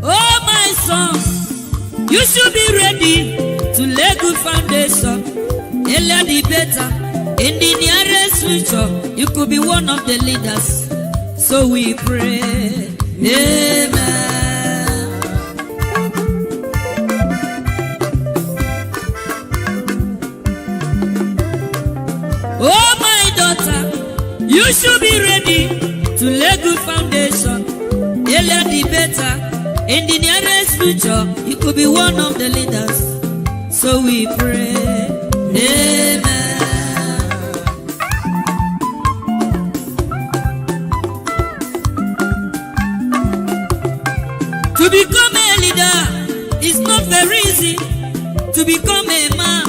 Oh, my son, you should be ready to lay good foundation. Earlier the better. In the nearest future, you could be one of the leaders. So we pray. Amen. Oh, my daughter, you should be ready to lay good foundation. Earlier the better. In the nearest future, you could be one of the leaders. So we pray. Amen. To become a leader is not very easy. To become a man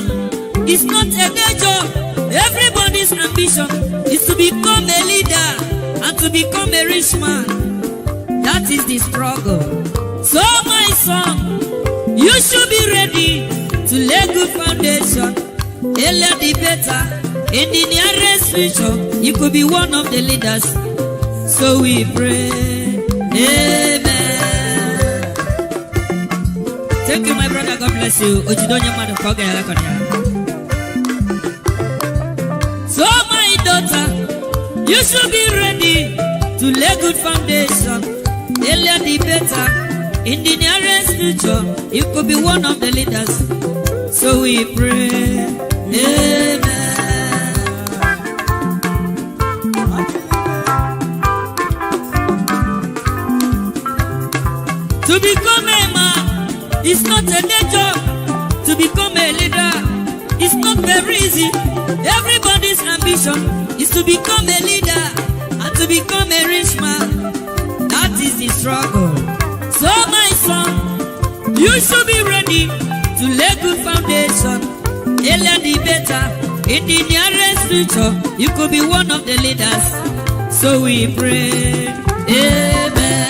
is not a day job. Everybody's ambition is to become a leader and to become a rich man. That is the struggle. So my son, you should be ready to lay good foundation. Earlier the better. In the nearest future, you could be one of the leaders. So we pray. Amen. Thank you, my brother. God bless you. So, my daughter, you should be ready to lay good foundation. Earlier the better. In the nearest future, you could be one of the leaders. So we pray. Amen. To become a man is not a day job. To become a leader is not very easy. Everybody's ambition is to become a leader and to become a rich man. That is the struggle. So my son, you should be ready to lay good foundation. Earlier the better. In the nearest future, you could be one of the leaders. So we pray. Amen.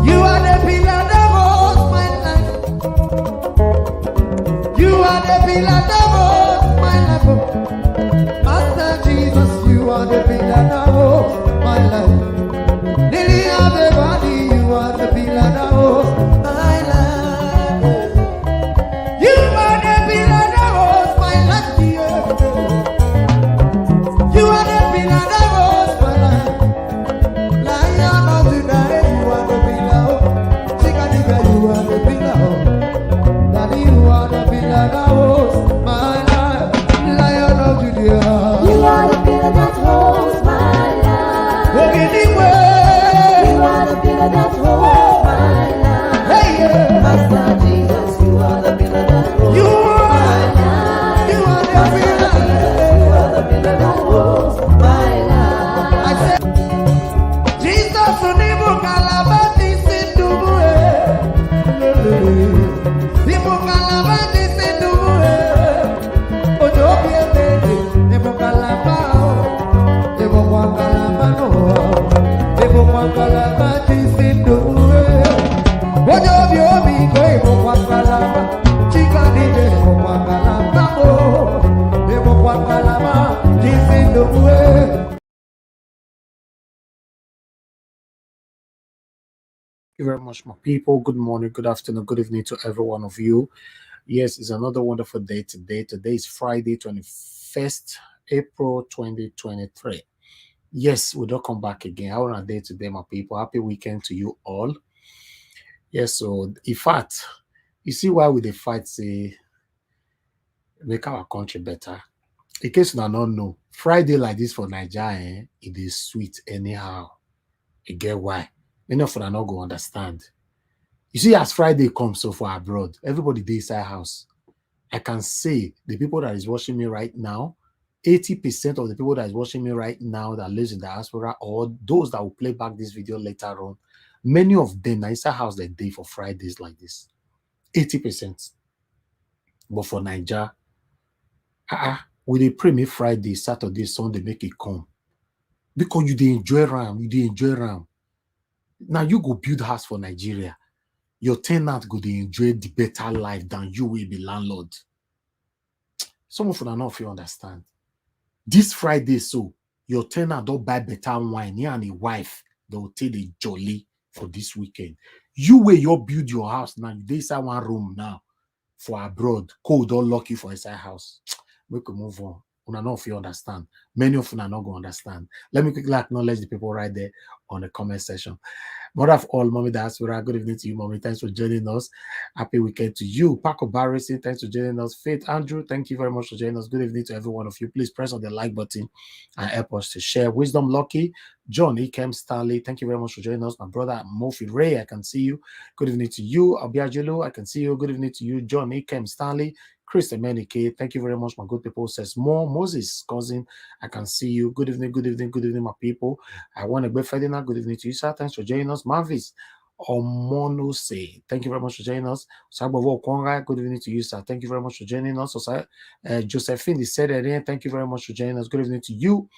You are the pillar that holds my life. You are the pillar that holds my life. Master Jesus, you are the pillar that holds my life. Lily of the body, you are the pillar that holds my life. You are the pillar that holds my life. You are the pillar that holds my life. Lion of Judah, you are the pillar. Chickadee, you are the pillar. Daddy, you are the pillar that holds my life. Lion of Judah, you are the pillar that holds my life. anywhere. You are the pillar that holds my life. Hey, yeah. Master Jesus, you are the pillar that holds You my are, life. you are the Master pillar. Jesus, you are the pillar that holds my life. I said, Jesus, unibu kalabati sinduwe. Nibu kalabati sinduwe. Ojo biembe, nibu kalabao. Nibu kwa kalabano. Nibu kwa kalabati sinduwe. Ojo biomi ko nibu kwa kalaba. Chikadije nibu kwa kalabao. Nibu kwa kalabati sinduwe. Thank you very much, my people. Good morning, good afternoon, good evening to every one of you. Yes, it's another wonderful day today. Today is Friday, 21st April 2023. Yes, we don't come back again. How are day today, my people? Happy weekend to you all. Yes, so in fact, you see why we the fight say make our country better. In case you don't know, Friday like this for Nigeria, it is sweet anyhow. You get why? Many of them not go understand. You see, as Friday comes so for abroad, everybody dey inside house. I can say the people that is watching me right now, 80% of the people that is watching me right now that lives in the diaspora, or those that will play back this video later on, many of them are inside house that day for Fridays like this. 80%. But for Nigeria, we dey pray me Friday, Saturday, Sunday, make it come. Because you dey enjoy ram, you dey enjoy ram. Now you go build house for Nigeria. Your tenant go dey enjoy the better life than you will be landlord. Some of you are not if you understand. This Friday, so Your tenant don't buy better wine. You and a wife, they will take the jolly for this weekend. You where you build your house now, you inside one room now for abroad. Cold or lucky for inside house. We could move on. Una know if you understand. Many of you are not going to understand. Let me quickly acknowledge the people right there on the comment section. Mother of all, Mommy Diaspora, good evening to you, Mommy. Thanks for joining us. Happy weekend to you. Paco Barrison, thanks for joining us. Faith Andrew, thank you very much for joining us. Good evening to every one of you. Please press on the like button and help us to share. Wisdom Lucky, John Ikem Stanley, thank you very much for joining us. My brother Mofi Ray, I can see you. Good evening to you. Abiajulu, I can see you. Good evening to you. John Ikem Stanley. Chris Emenike, thank you very much, my good people. Says more Moses, cousin, I can see you. Good evening, good evening, good evening, my people. I want to be Ferdinand. Good evening to you, sir. Thanks for joining us. Marvis Omonose, thank you very much for joining us. Sabovo Konga, good evening to you, sir. Thank you very much for joining us. Josephine, the said again, thank you very much for joining us. Good evening to you.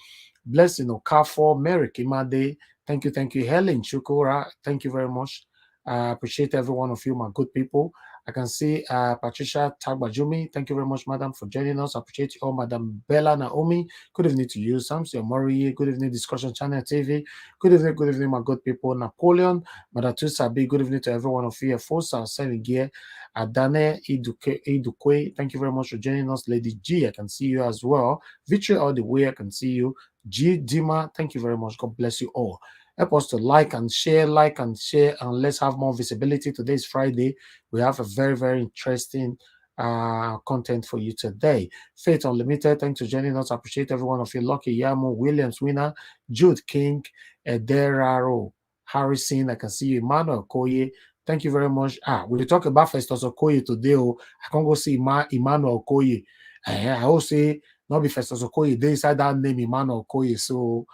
Blessing Okafor, Mary Kimade, thank you. Helen Chukura, thank you very much. I appreciate every one of you, my good people. I can see Patricia Tagbajumi. Thank you very much, madam, for joining us. I appreciate you all, Madam Bella Naomi. Good evening to you, Samson Mori. Good evening, Discussion Channel TV. Good evening, my good people. Napoleon, Madatu Sabi. Good evening to every one of you. Fosa Sevigie, Adane Idukwe. Thank you very much for joining us. Lady G, I can see you as well. Victory all the way, I can see you. G Dima, thank you very much. God bless you all. Help us to like and share, and let's have more visibility. Today is Friday. We have a very, very interesting content for you today. Faith Unlimited, thanks for joining us. I appreciate every one of you. Lucky Yamo, Williams Winner, Jude King, Ederaro, Harrison, I can see you. Emmanuel Koye, thank you very much. We talk about Festus Okoye today. I can go see Emmanuel Koye. I also say, not be Festus Okoye, they inside that name Emmanuel Okoye. So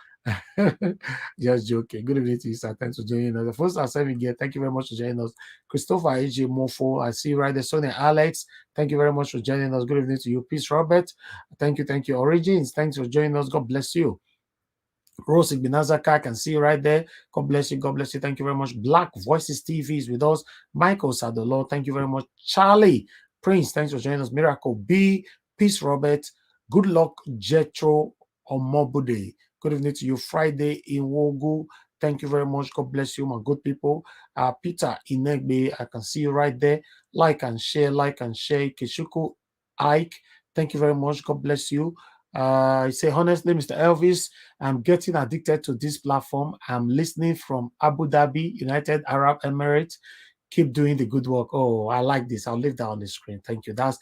just joking. Good evening to you, sir. Thanks for joining us. The first are serving here. Thank you very much for joining us. Christopher AJ Mofo, I see you right there. Sonia Alex, thank you very much for joining us. Good evening to you. Peace, Robert. Thank you. Origins, thanks for joining us. God bless you. Rose Igbinazaka, I can see you right there. God bless you. Thank you very much. Black Voices TV is with us. Michael Sadolo, thank you very much. Charlie Prince, thanks for joining us. Miracle B, Peace, Robert. Good luck, Jetro Omobude. Good evening to you. Friday in Wogu. Thank you very much. God bless you, my good people. Peter Inegbe, I can see you right there. Like and share. Keshuku Ike, thank you very much. God bless you. I say honestly, Mr. Elvis, I'm getting addicted to this platform. I'm listening from Abu Dhabi, United Arab Emirates. Keep doing the good work. Oh, I like this. I'll leave that on the screen. Thank you. That's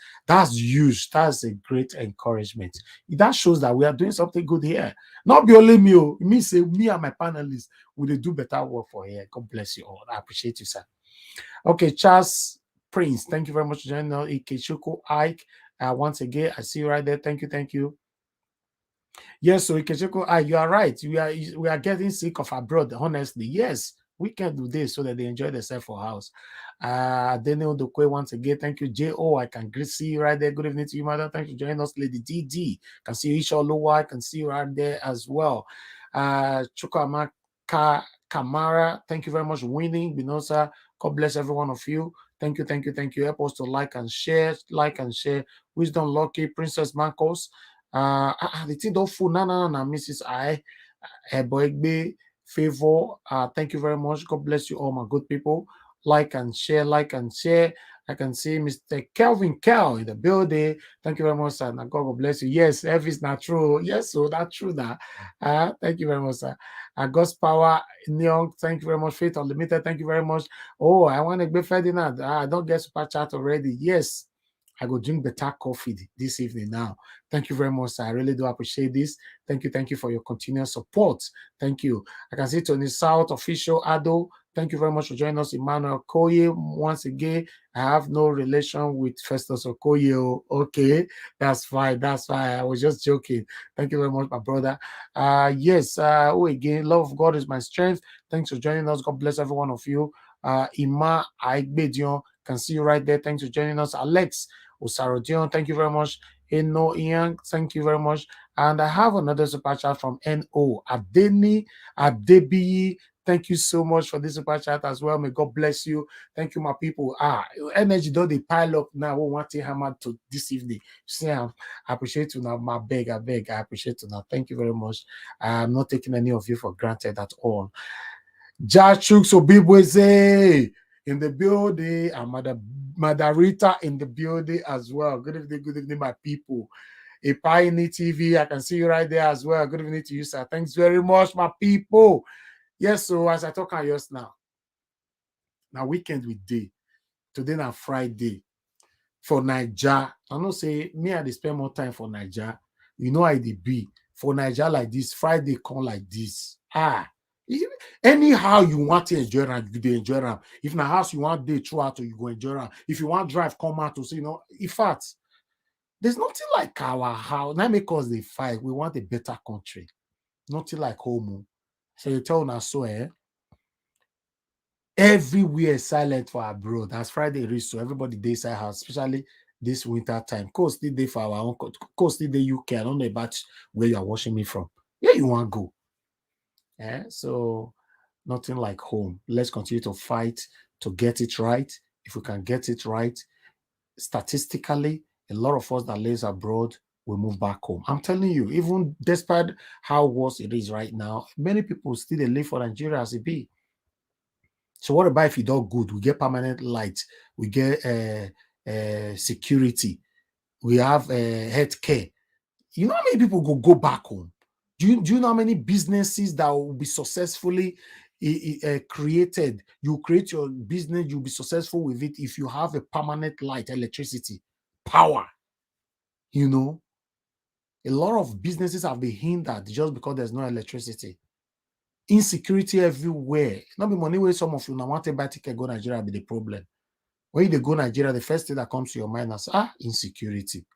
huge. That's a great encouragement. That shows that we are doing something good here. Not be only me. It means me and my panelists will do better work for here. God bless you all. I appreciate you, sir. Okay, Charles Prince, thank you very much for joining us. Ikechukwu Ike, once again, I see you right there. Thank you. Yes, so Ikechukwu, you are right. We are getting sick of abroad, honestly. Yes, we can do this so that they enjoy themselves for house. Daniel Dokwe, once again, thank you. J.O., I can see you right there. Good evening to you, madam. Thanks for joining us. Lady DD, can see you. Isha Oluwa, I can see you right there as well. Chukwama Kamara, thank you very much. Winning, Binosa, God bless every one of you. Thank you. Help us to like and share. Wisdom Lucky, Princess Marcos. The thing don't fool. No, Mrs. I. Boegbe, Favor. Thank you very much. God bless you all, my good people. Like and share. I can see Mr. Kelvin Kel in the building. Thank you very much, sir. Now God bless you. Yes, F is not true. Yes, so that's true now. Thank you very much, sir. God's power, Neon, thank you very much. Faith Unlimited, thank you very much. Oh, I want to be Ferdinand. I don't get super chat already. Yes, I go drink better coffee this evening now. Thank you very much, sir. I really do appreciate this. Thank you for your continuous support. Thank you. I can see Tony South, official Ado. Thank you very much for joining us, Emmanuel Koye. Once again, I have no relation with Festus Okoye. Okay, that's fine. I was just joking. Thank you very much, my brother. Yes, again, love of God is my strength. Thanks for joining us. God bless every one of you. Ima Aigbedion, can see you right there. Thanks for joining us. Alex Osarodion, thank you very much. Eno Ian, thank you very much. And I have another super chat from N.O. Adeni Adebiyi. Thank you so much for this super chat as well. May God bless you. Thank you, my people. Energy don't they pile up now. We want to hammer to this evening. See, I appreciate you now. I beg. I appreciate you now. Thank you very much. I'm not taking any of you for granted at all. Jachuk Sobibweze in the building, and Madarita in the building as well. Good evening, my people. A Pioneer TV, I can see you right there as well. Good evening to you, sir. Thanks very much, my people. Yes, so as I talk on yours now weekend with day. Today now Friday. For Niger, I know say me I dey spend more time for Niger. You know how it be. For Niger like this, Friday come like this. Anyhow you want to enjoy them, you dey enjoy them. If na house you want day throughout, you go enjoy them. If you want drive, come out to say, in fact, there's nothing like our house. Now make us they fight. We want a better country. Nothing like home. So you tell us so, everywhere silent for abroad. As Friday reach, so everybody dey inside house, especially this winter time. Coast still dey for our own coast still dey UK. I don't know about where you are watching me from. Where you want to go? So nothing like home. Let's continue to fight to get it right. If we can get it right, statistically, a lot of us that lives abroad will move back home. I'm telling you, even despite how worse it is right now, many people still they live for Nigeria as it be. So what about if you do good? We get permanent light, we get security, we have health care. You know how many people go back home? Do you know how many businesses that will be successfully created? You create your business, you'll be successful with it if you have a permanent light, electricity, power. A lot of businesses have been hindered just because there's no electricity. Insecurity everywhere. Not be money where some of you now want to buy ticket go Nigeria be the problem. When you go Nigeria, the first thing that comes to your mind is insecurity.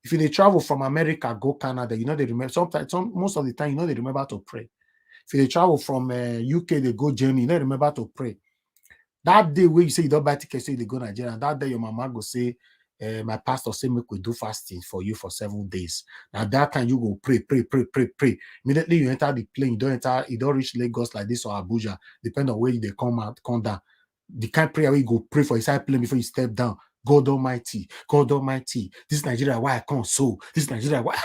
If you travel from America, go Canada, they remember most of the time, they remember to pray. If you travel from UK, they go Germany, they remember to pray. That day where you say you don't buy tickets, so you go Nigeria, and that day your mama go say, my pastor say make we do fasting for you for 7 days. Now that time you go pray. Immediately you enter the plane, you don't reach Lagos like this or Abuja, depending on where they come down. The kind of prayer where you go pray for inside plane before you step down. God Almighty, this Nigeria why I can't so. This Nigeria why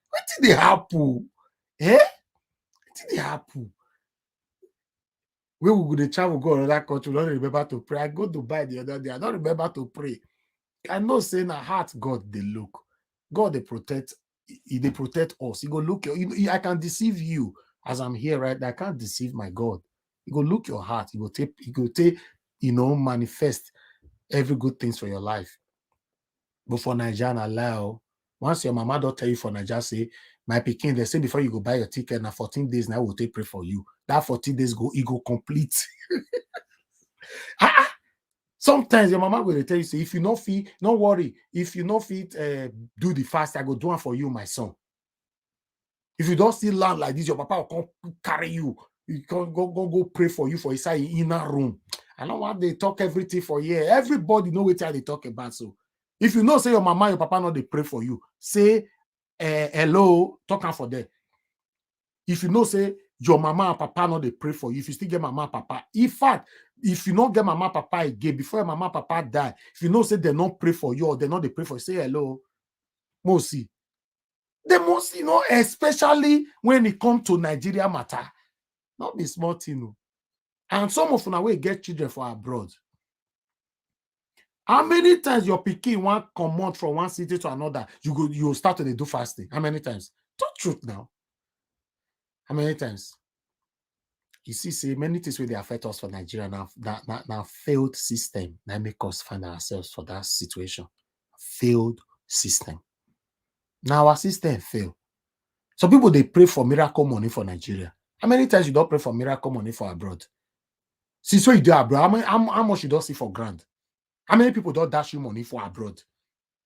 what did they happen? What did they happen? Where we go to travel, go another country, don't remember to pray. I go to Dubai the other day, I don't remember to pray. I know saying a heart God they look. God they protect us. He go look I can deceive you as I'm here, right? I can't deceive my God. He go look your heart. He go take, manifest every good things for your life. But for Nigeria, allow once your mama don't tell you for Nigeria, say my Peking, they say before you go buy your ticket, now 14 days now will take pray for you. That 14 days go complete. Sometimes your mama will tell you, say, if you not fit, don't worry. If you not fit, do the fast, I go do it for you, my son. If you don't still land like this, your papa will come carry you. You can go pray for you for inside your inner room. I don't want they talk everything for you. Everybody know what they talk about. So if you know, say your mama, your papa not they pray for you, say hello, talk for them. If you know, say your mama and papa not they pray for you, if you still get mama and papa, in fact, if you don't get mama and papa again before your mama and papa die, if you know say they not pray for you or they not they pray for you, say hello, Mosi. They must, especially when it comes to Nigeria matter, not be small thing. And some of them will get children for abroad. How many times your pikin want come out from one city to another, you start to do fasting? How many times? Talk truth now. How many times? You see, say many things where they affect us for Nigeria now failed system that make us find ourselves for that situation. Failed system. Now our system fail. Some people they pray for miracle money for Nigeria. How many times you don't pray for miracle money for abroad? Since when you do abroad, how much you don't see for grant? How many people don't dash you money for abroad?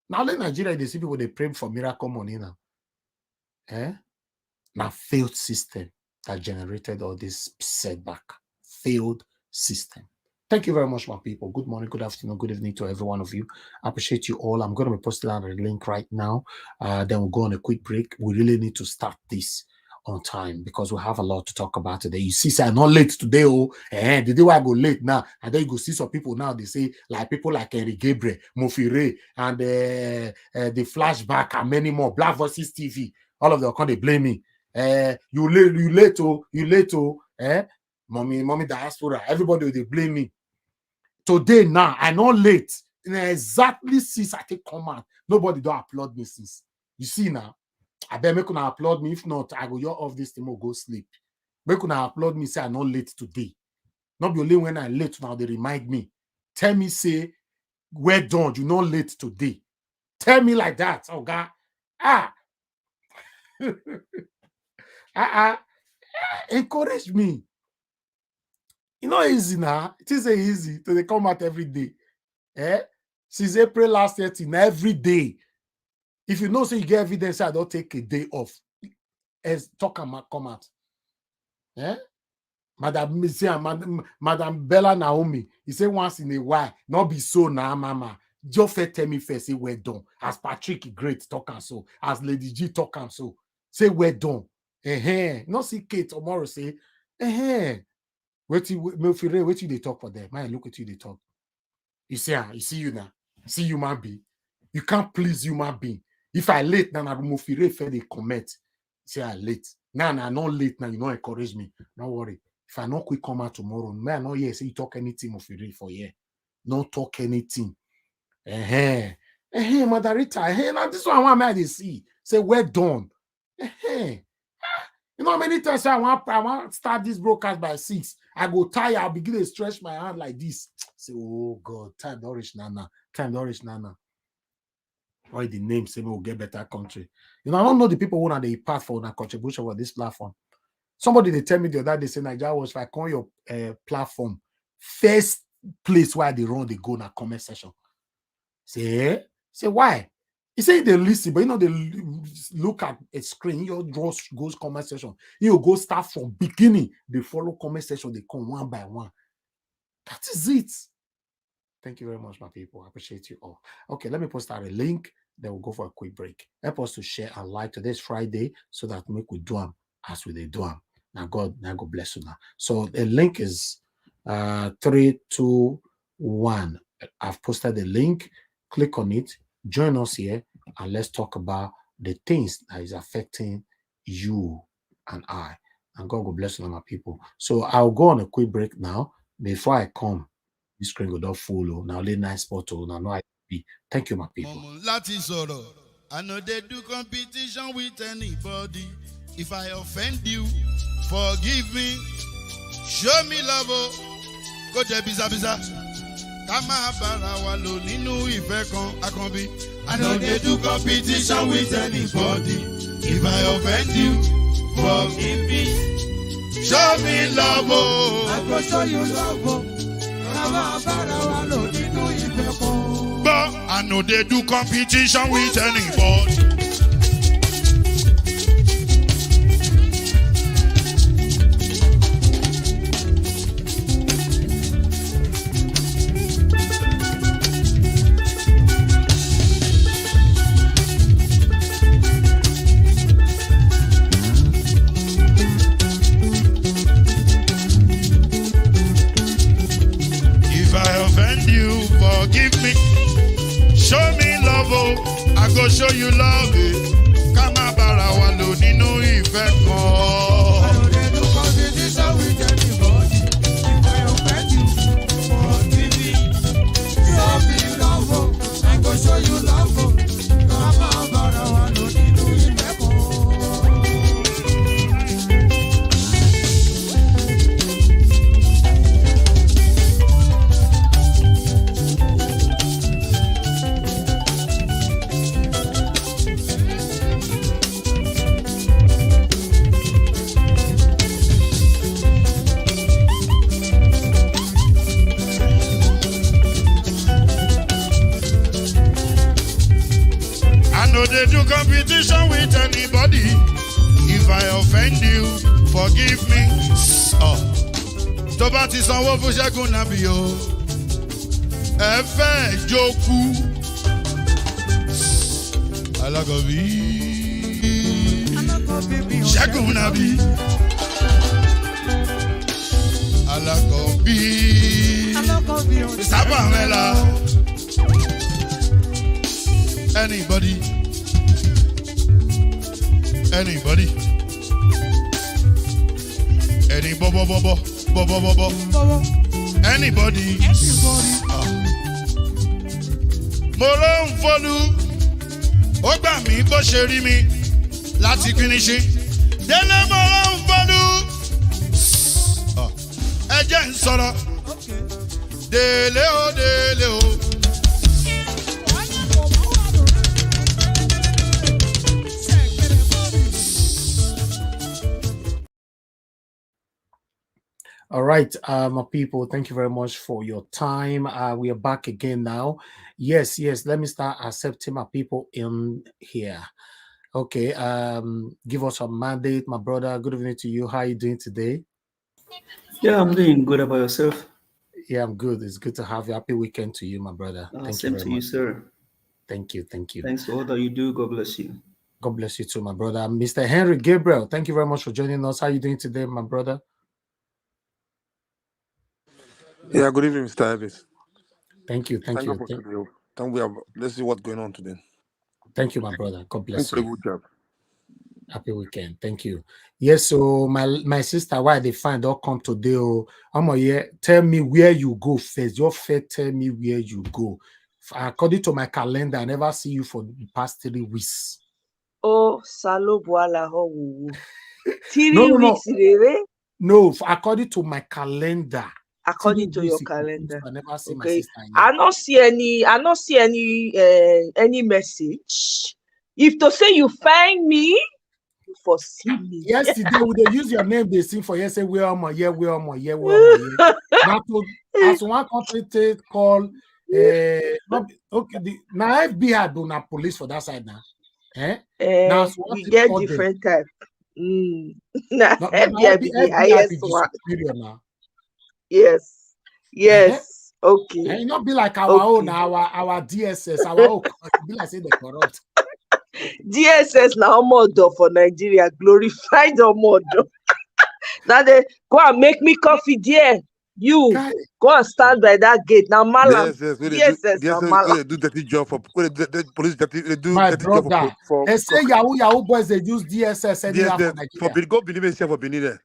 Now in Nigeria, they see people they pray for miracle money now. Now failed system that generated all this setback. Failed system. Thank you very much, my people. Good morning, good afternoon, good evening to every one of you. I appreciate you all. I'm going to be posting out a link right now. Then we'll go on a quick break. We really need to start this on time because we have a lot to talk about today. You see, say I'm not late today. Oh, the day why I go late now, and then you go see some people now. They say like people like Henry Gabriel, Mofire, and the Flashback, and many more. Black Voices TV. All of them come they blame me. You late, oh, mommy diaspora. Everybody they blame me. Today now, I not late. Exactly since I take command, nobody don't applaud me since. You see now. I bet make una applaud me. If not, I go your off this thing or go sleep. Make una applaud me, say I'm not late today. Not be only when I'm late now, they remind me. Tell me, say, well done, you're not late today. Tell me like that. Oh God. Encourage me. You know easy now. It is easy to they come out every day. Since April last year till every day. If you know, so you get evidence, I don't take a day off. As talk and come out. Madam Bella Naomi, he say once in a while, not be so now, mama. Just first tell me first, say well done. As Patrick Great talk and so, as Lady G talk and so, say well done. Not see Kate tomorrow say, wait till they talk for them. Man, look at you they talk. You see you now. See human being. You can't please human being. If I late, now I move for they comment. Say I late. Now I'm not late. Now you don't encourage me. Don't worry. If I not quick come out tomorrow, man, no yes, say you talk anything of for here. Don't talk anything. Madarita. Now this one I want to see. Say well done. You know how many times I want to start this broadcast by 6. I go tired. I'll begin to stretch my hand like this. Say, oh God, time don't reach Nana. Time don't reach Nana. Why the name say we'll get better country? You know, I don't know the people who are the part for that contribution for this platform. Somebody they tell me the other day say Nigeria was if I call your platform first place where they run they go in a comment section. Say why? He say they listen, but you know they look at a screen. You goes comment section. You go start from beginning. They follow comment section. They come one by one. That is it. Thank you very much, my people. I appreciate you all. Okay, let me post out a link. Then we'll go for a quick break. Help us to share and like. Today's Friday, so that we do them as we do them. Now God bless you now. So the link is 3, 2, 1. I've posted the link. Click on it. Join us here, and let's talk about the things that is affecting you and I. And God will bless you, my people. So I'll go on a quick break now. Before I come, this screen will not follow. Now, late night spot. Now, no, I be. Thank you, my people. I know they do competition with anybody. If I offend you, forgive me. Show me love. Go to biza. Kama bara walo ninu ife kan akanbi. I know they do competition with anybody. If I offend you, forgive me. Show me love. I go show you love. Kama bara walo ninu ife kan. But I know they do competition with anybody. Forgive me, show me love, I go show you love. Kama bara walo ninu ife kan. I know they do competition with anybody. If I offend you, forgive me. Show me love, I go show you love. Kama bara walo ninu ife kan. They do competition with anybody. If I offend you, forgive me. Tó bá ti sanwó fún Ṣẹ́gun nàbí o. Ẹ fẹ́ jókòó. Alákọ̀bí. Ṣẹ́gun Nàbí. Alákọ̀ọ́bí. Sábà mẹ́la. Anybody? Anybody? Any bobo. Anybody? Mo ló ń fọlú, ó gbà mí bó ṣe rí mi láti finishi. Délé mo ló ń fọlú, ẹ jẹ́ ń sọ̀rọ̀. Délé o, délé o. All right, my people, thank you very much for your time. We are back again now. Yes, let me start accepting my people in here. Okay, give us a mandate, my brother. Good evening to you. How are you doing today? Yeah, I'm doing good. About yourself? Yeah, I'm good. It's good to have you. Happy weekend to you, my brother. Thank you very much. Same to you, sir. Thank you. Thanks for all that you do. God bless you. God bless you too, my brother. Mr. Henry Gabriel, thank you very much for joining us. How are you doing today, my brother? Yeah, good evening, Mr. Elvis. Thank you. Let's see what's going on today. Thank you, my brother. God bless you. Good job. Happy weekend. Thank you. Yes, so my sister, why they find all come today? Oh, tell me where you go first. Your first tell me where you go. According to my calendar, I never see you for the past 3 weeks. Oh, Salo Boala Ho. 3 weeks, really? No, according to my calendar. According to your calendar. I never see my sister yet. I don't see any message. If to say you find me, for see me. Yesterday, they use your name, they sing for you, say, where am I? Yeah. As one country call, okay, now FBI do not police for that side now. Now, we get different type. Now, FBI be the highest one. Now. Yes. Okay. And it not be like our own, our DSS, our own. Be like say they corrupt. DSS now model for Nigeria, glorified or model. Now they go and make me coffee, dear. You go and stand by that gate. Now, Malam. DSS they do dirty job for the police. They do my dirty brother, job for they say Yahoo boys, they use DSS anyhow for Nigeria. Go believe yourself for Benin there.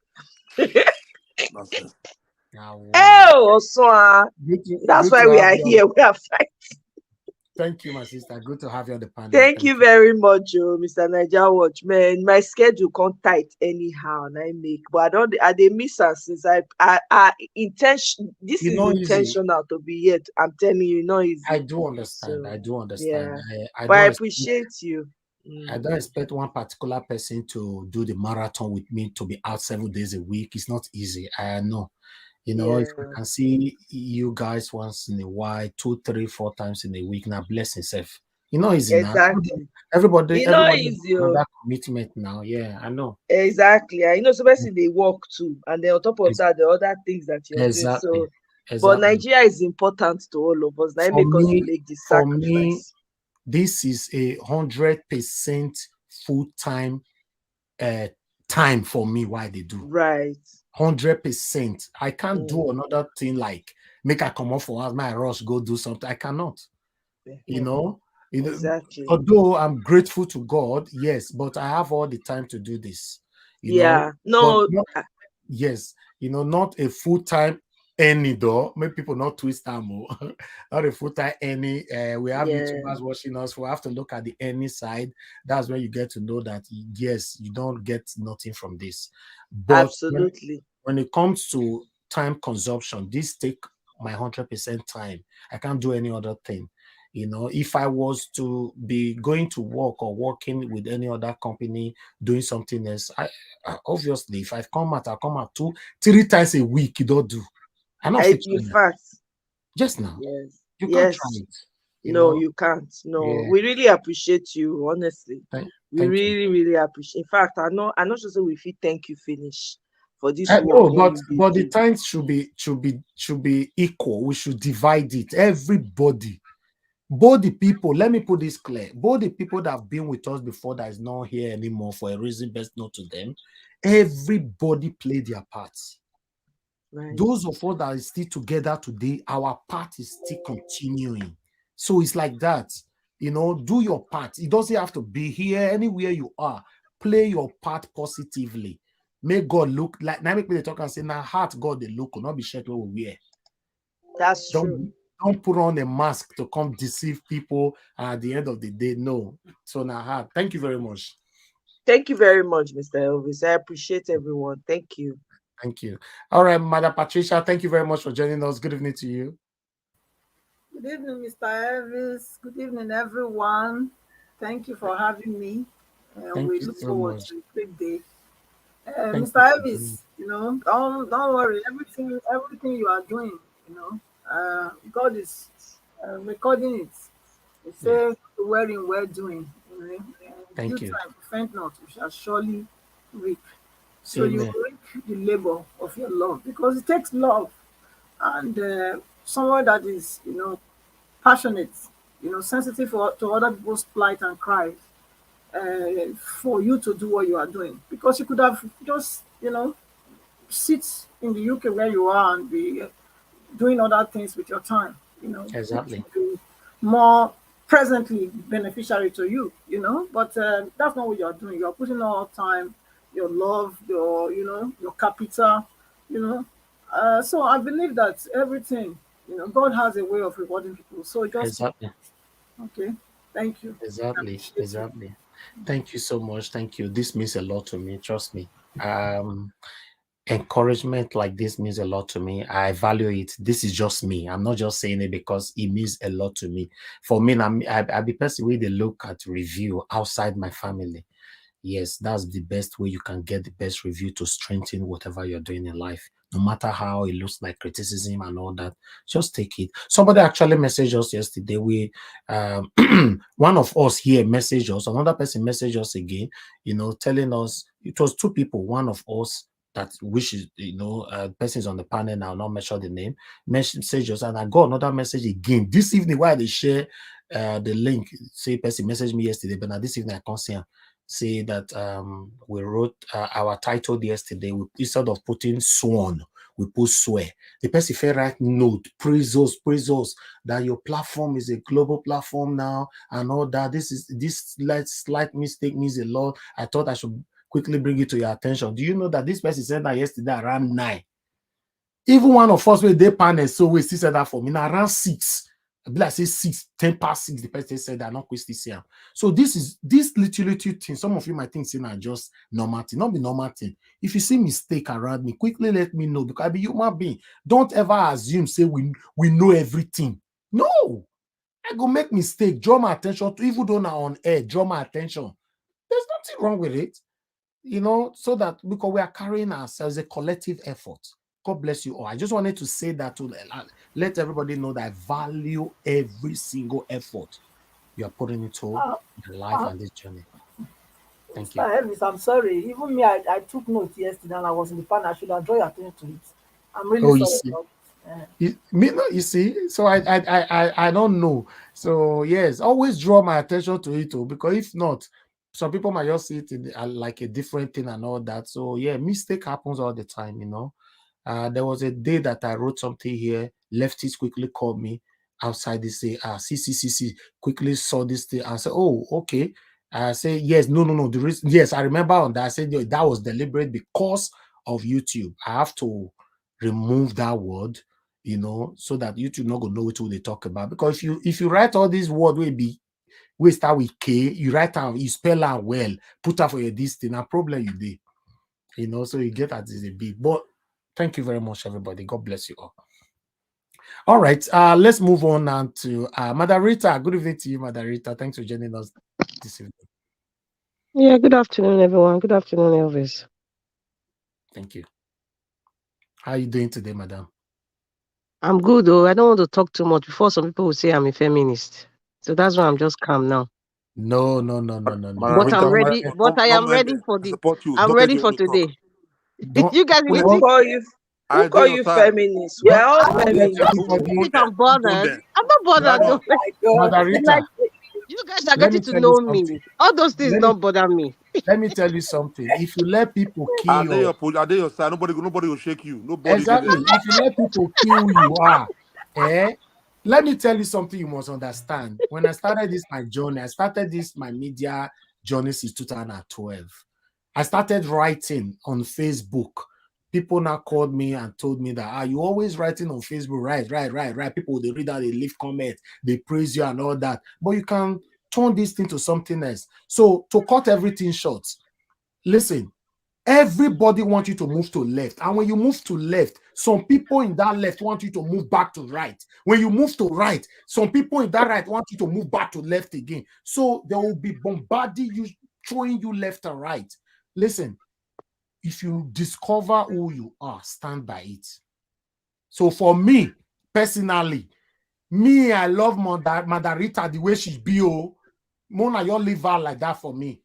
Nonsense. That's why we are here. We are fighting. Thank you, my sister. Good to have you on the panel. Thank you very much, Mr. Niger Watch. Man, my schedule can't tight anyhow, and I make, but I didn't miss her since intention. This is intentional to be here. I'm telling you, easy. I do understand. Yeah. But I appreciate you. I don't expect one particular person to do the marathon with me to be out 7 days a week. It's not easy. I know. If I can see you guys once in a while, 2, 3, 4 times in a week, now bless himself. Easy exactly. Now. Everybody easy. That commitment now. Yeah, I know. Exactly. I know especially they work too. And then on top of that, the other things that you're doing. So but Nigeria is important to all of us. That make us make the sacrifice. For me, this is 100% full-time time for me. Why they do right 100%. I can't do another thing like make I come off for us, my rush go do something. I cannot. Exactly. Although I'm grateful to God, yes, but I have all the time to do this. Not a full-time any though. Make people not twist them. Not a full-time any. We have YouTubers watching us. We have to look at the any side. That's when you get to know that yes, you don't get nothing from this. But absolutely. When it comes to time consumption, this take my 100% time. I can't do any other thing. If I was to be going to work or working with any other company doing something else, I obviously if I come out, I'll come out 2, 3 times a week. You don't do. I know. In fact, just now. Yes. You can't try it. You can't. No, we really appreciate you. Honestly, we really appreciate. In fact, I know so we feel thank you finish for this. But the times should be equal. We should divide it. Everybody. both the people, let me put this clear, both the people that have been with us before that is not here anymore for a reason best known to them, everybody played their parts. Right. Those of us that are still together today, our part is still continuing. So it's like that. You know, do your part. It doesn't have to be here, anywhere you are. Play your part positively. Make God look like, now make me talk and say, now heart God they look, will not be shirt what we wear. That's true. Don't put on a mask to come deceive people, and at the end of the day, no. So now heart. Thank you very much. Thank you very much, Mr. Elvis. I appreciate everyone. Thank you. Thank you. All right, Madam Patricia, thank you very much for joining us. Good evening to you. Good evening, Mr. Elvis. Good evening, everyone. Thank you for having me. We look forward to a great day. Mr. Elvis, you know, don't worry. Everything you are doing, you know, God is recording it. It says, well doing. You know, thank you. Time, faint not, you shall surely reap. So you reap the labor of your love, because it takes love and someone that is, you know, passionate, you know, sensitive to other people's plight and cries, for you to do what you are doing, because you could have just, you know, sit in the UK where you are and be doing other things with your time, you know, exactly, more presently beneficiary to you, you know, but that's not what you are doing. You are putting all time, your love, your, you know, your capital, you know. So I believe that everything, you know, God has a way of rewarding people. So just okay. Thank you. Exactly. Thank you so much. Thank you. This means a lot to me. Trust me. Encouragement like this means a lot to me. I value it. This is just me. I'm not just saying it because it means a lot to me. For me, I be person where they look at review outside my family. Yes, that's the best way you can get the best review to strengthen whatever you're doing in life. No matter how it looks like criticism and all that, just take it. Somebody actually messaged us yesterday. One of us here messaged us, another person messaged us again, you know, telling us, it was two people, one of us that wishes, you know, persons on the panel now, not mention the name, message us, and I got another message again this evening while they share the link. Say person messaged me yesterday, but now this evening I can't see him. Say that we wrote our title yesterday. Instead of putting sworn, we put swear. The person felt right note, praise us that your platform is a global platform now and all that. This slight mistake means a lot. I thought I should quickly bring it to your attention. Do you know that this person said that yesterday around 9? Even one of us with their panel, so we still said that for me now around 6. I believe I say 6, 10 past 6. The person said that not quickly see him. So this little thing. Some of you might think saying just normal thing, not be normal thing. If you see mistake around me, quickly let me know, because I be human being. Don't ever assume say we know everything. No, I go make mistake. Draw my attention to, even though now on air. Draw my attention. There's nothing wrong with it, you know. So that because we are carrying ourselves a collective effort. God bless you all. I just wanted to say that to let everybody know that I value every single effort you are putting into your life and this journey. Thank you. Elvis, I'm sorry. Even me, I took notes yesterday and I was in the panel. I should have drawn your attention to it. I'm really sorry. You see, so I don't know. So yes, always draw my attention to it, because if not, some people might just see it in like a different thing and all that. So yeah, mistake happens all the time, you know. There was a day that I wrote something here. Lefties quickly called me outside. They say, see, quickly saw this thing. I said, oh, okay. I say, yes, no. The reason, yes, I remember on that. I said that was deliberate because of YouTube. I have to remove that word, you know, so that YouTube not gonna know what they talk about. Because if you write all these words, we start with K, you write down, you spell out well, put out for your this thing, a problem you did, you know, so you get that is a big. But thank you very much, everybody. God bless you all. All right, let's move on now to Madarita. Good evening to you, Madarita. Thanks for joining us this evening. Yeah, good afternoon, everyone. Good afternoon, Elvis. Thank you. How are you doing today, madam? I'm good, though. I don't want to talk too much before some people will say I'm a feminist. So that's why I'm just calm now. No. But I'm ready. But I am ready for the. I'm ready for today. You guys Who call you feminist? We are all feminists. I'm not bother. No, Mother Rita, Like, you guys are let me getting to tell know you me. something. All those things don't bother me. Let me tell you something. If you let people Are kill they you, your, are they your side? Nobody will shake you. Nobody did exactly. it. If you let people kill who you are, let me tell you something you must understand. When I started this my journey, I started this my media journey since 2012. I started writing on Facebook. People now called me and told me that you always writing on Facebook, right. People they read that, they leave comments, they praise you and all that. But you can turn this thing to something else. So to cut everything short, listen, everybody wants you to move to left. And when you move to left, some people in that left want you to move back to right. When you move to right, some people in that right want you to move back to left again. So they will be bombarding you, throwing you left and right. Listen, if you discover who you are, stand by it. So for me, personally, I love Mother Rita the way she be. Mona, you leave her like that for me.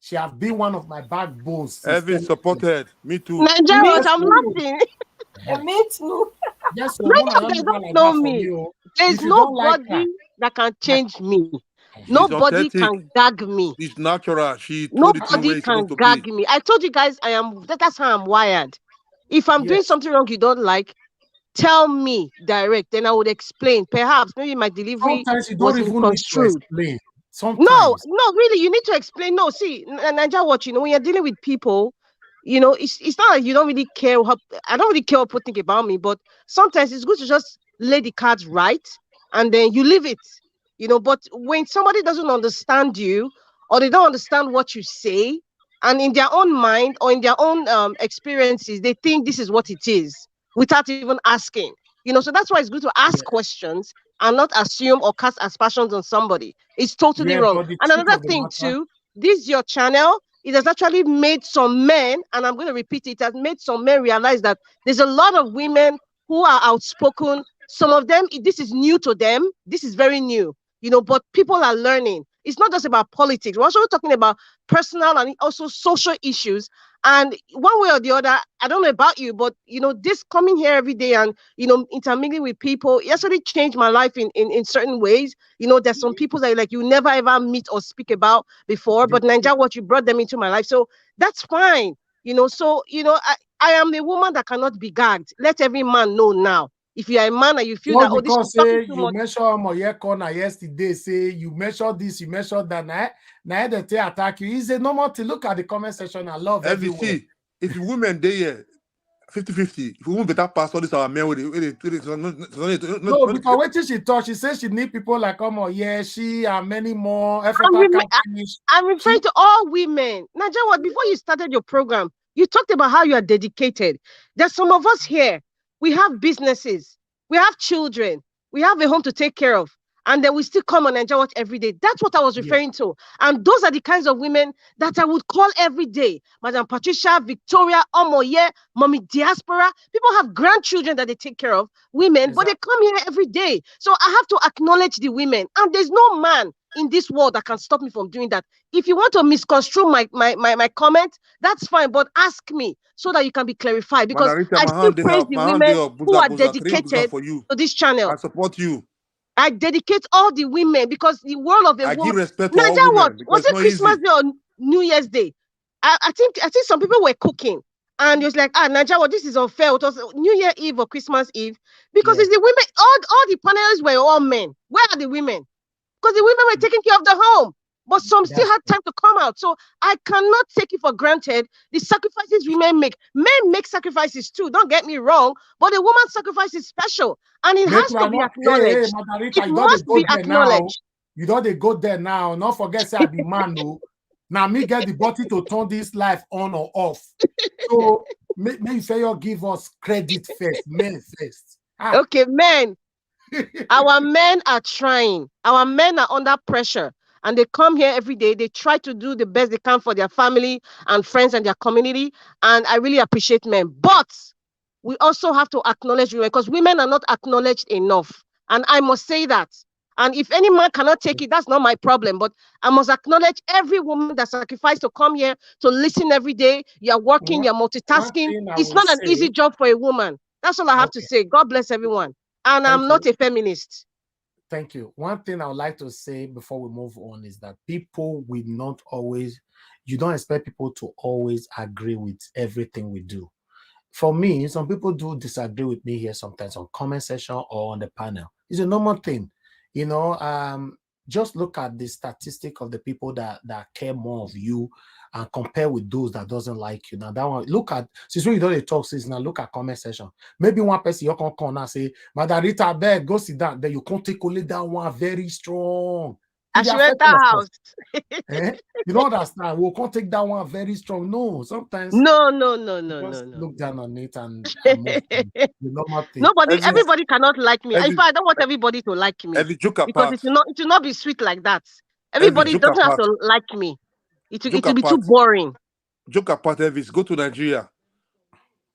She has been one of my backbones. Every supported. Me too. Nigeria, I'm laughing. Me too. Yes, so Many Mona, of you them leave her don't like know that for me. me. There's If you don't like nobody her, that can change me. She's Nobody authentic. can gag me. She's natural. She told it the way Nobody it's supposed can to gag be. me. I told you guys that's how I'm wired. If I'm doing yes, something wrong you don't like, tell me direct, then I would explain. Perhaps maybe my delivery sometimes you don't was even need to misconstrued. explain. No, Sometimes. really, you need to explain. No, see, Nigeria watch, when you're dealing with people, it's not like you don't really care. I don't really care what people think about me, but sometimes it's good to just lay the cards right and then you leave it. But when somebody doesn't understand you or they don't understand what you say, and in their own mind or in their own experiences, they think this is what it is without even asking. So that's why it's good to ask questions and not assume or cast aspersions on somebody. It's totally Yeah, wrong. but the And truth another of the thing matter, too, this is your channel. It has actually made some men, and I'm going to repeat it has made some men realize that there's a lot of women who are outspoken. Some of them, this is new to them. This is very new, but people are learning. It's not just about politics. We're also talking about personal and also social issues. And one way or the other, I don't know about you, but this coming here every day and intermingling with people, it actually changed my life in certain ways. There's some people that like you never ever meet or speak about before, but Nigeria, what you brought them into my life. So that's fine. So I am a woman that cannot be gagged. Let every man know now. If you are a man and you feel just that, this because is talking say too you much. measure Moye corner yesterday, say you measure this, you measure that, now they attack you. It's a normal thing. Look at the comment section. I love everyone. FVC, if the women they here 50-50, if we won't better pass all this our men with it. No, because when she talk, she says she need people like she and many more. I'm referring to all women. Nigeria, before you started your program, you talked about how you are dedicated. There's some of us here. We have businesses, we have children, we have a home to take care of, and then we still come on Nigeria Watch every day. That's what I was referring to. And those are the kinds of women that I would call every day. Madam Patricia, Victoria, Omoye, Mommy Diaspora. People have grandchildren that they take care of, women, but they come here every day. So I have to acknowledge the women. And there's no man in this world that can stop me from doing that. If you want to misconstrue my comment, that's fine, but ask me so that you can be clarified, because I still praise the women who are dedicated to this channel. I support you. I dedicate all the women because the world of a woman. I give respect to all women. Was it Christmas Day or New Year's Day? I think some people were cooking and it was like, Nigeria, this is unfair. It was New Year Eve or Christmas Eve because it's the women. All the panelists were all men. Where are the women? Because the women were taking care of the home, but some still had time to come out. So I cannot take it for granted the sacrifices women make. Men make sacrifices too, don't get me wrong, but a woman's sacrifice is special and it has to be acknowledged. It must be acknowledged. You don't go there now. Not forget, say I be man, no. Now me get the body to turn this life on or off. So may you give us credit first, men first. Okay, men. Our men are trying. Our men are under pressure. And they come here every day. They try to do the best they can for their family and friends and their community. And I really appreciate men. But we also have to acknowledge women because women are not acknowledged enough. And I must say that. And if any man cannot take it, that's not my problem. But I must acknowledge every woman that sacrificed to come here to listen every day. You're working, you're multitasking. It's not an easy job for a woman. That's all I have to say. God bless everyone. And I'm not a feminist. Thank you. One thing I would like to say before we move on is that people will not always, you don't expect people to always agree with everything we do. For me, some people do disagree with me here sometimes on comment section or on the panel. It's a normal thing. You know, just look at the statistic of the people that care more of you and compare with those that doesn't like you. Now that one, look at, since when you don't talk, since now look at comment section. Maybe one person you can come and say, Madam Rita, beg, go sit down. Then you can't take only that one very strong. I should enter house. You don't understand. We can't take that one very strong. No, sometimes No. look down on it and move on. The normal thing. Everybody cannot like me. In fact, I don't want everybody to like me because it will not be sweet like that. Everybody doesn't have to like me. It will be too boring. Joke apart, Elvis. Go to Nigeria.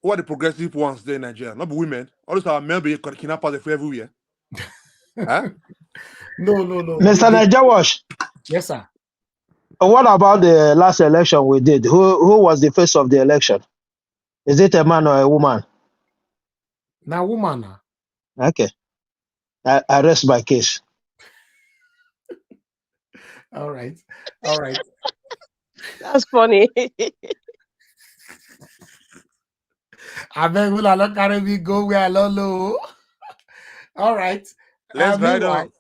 Who are the progressive ones there in Nigeria? Not the women. All those are men being kidnapped everywhere. Huh? No. Mr. Najawash. Yes, sir. What about the last election we did? Who was the face of the election? Is it a man or a woman? Now, woman. Okay. I rest my case. All right. That's funny. I beg will not carry me go where I low. All right. Let's ride on.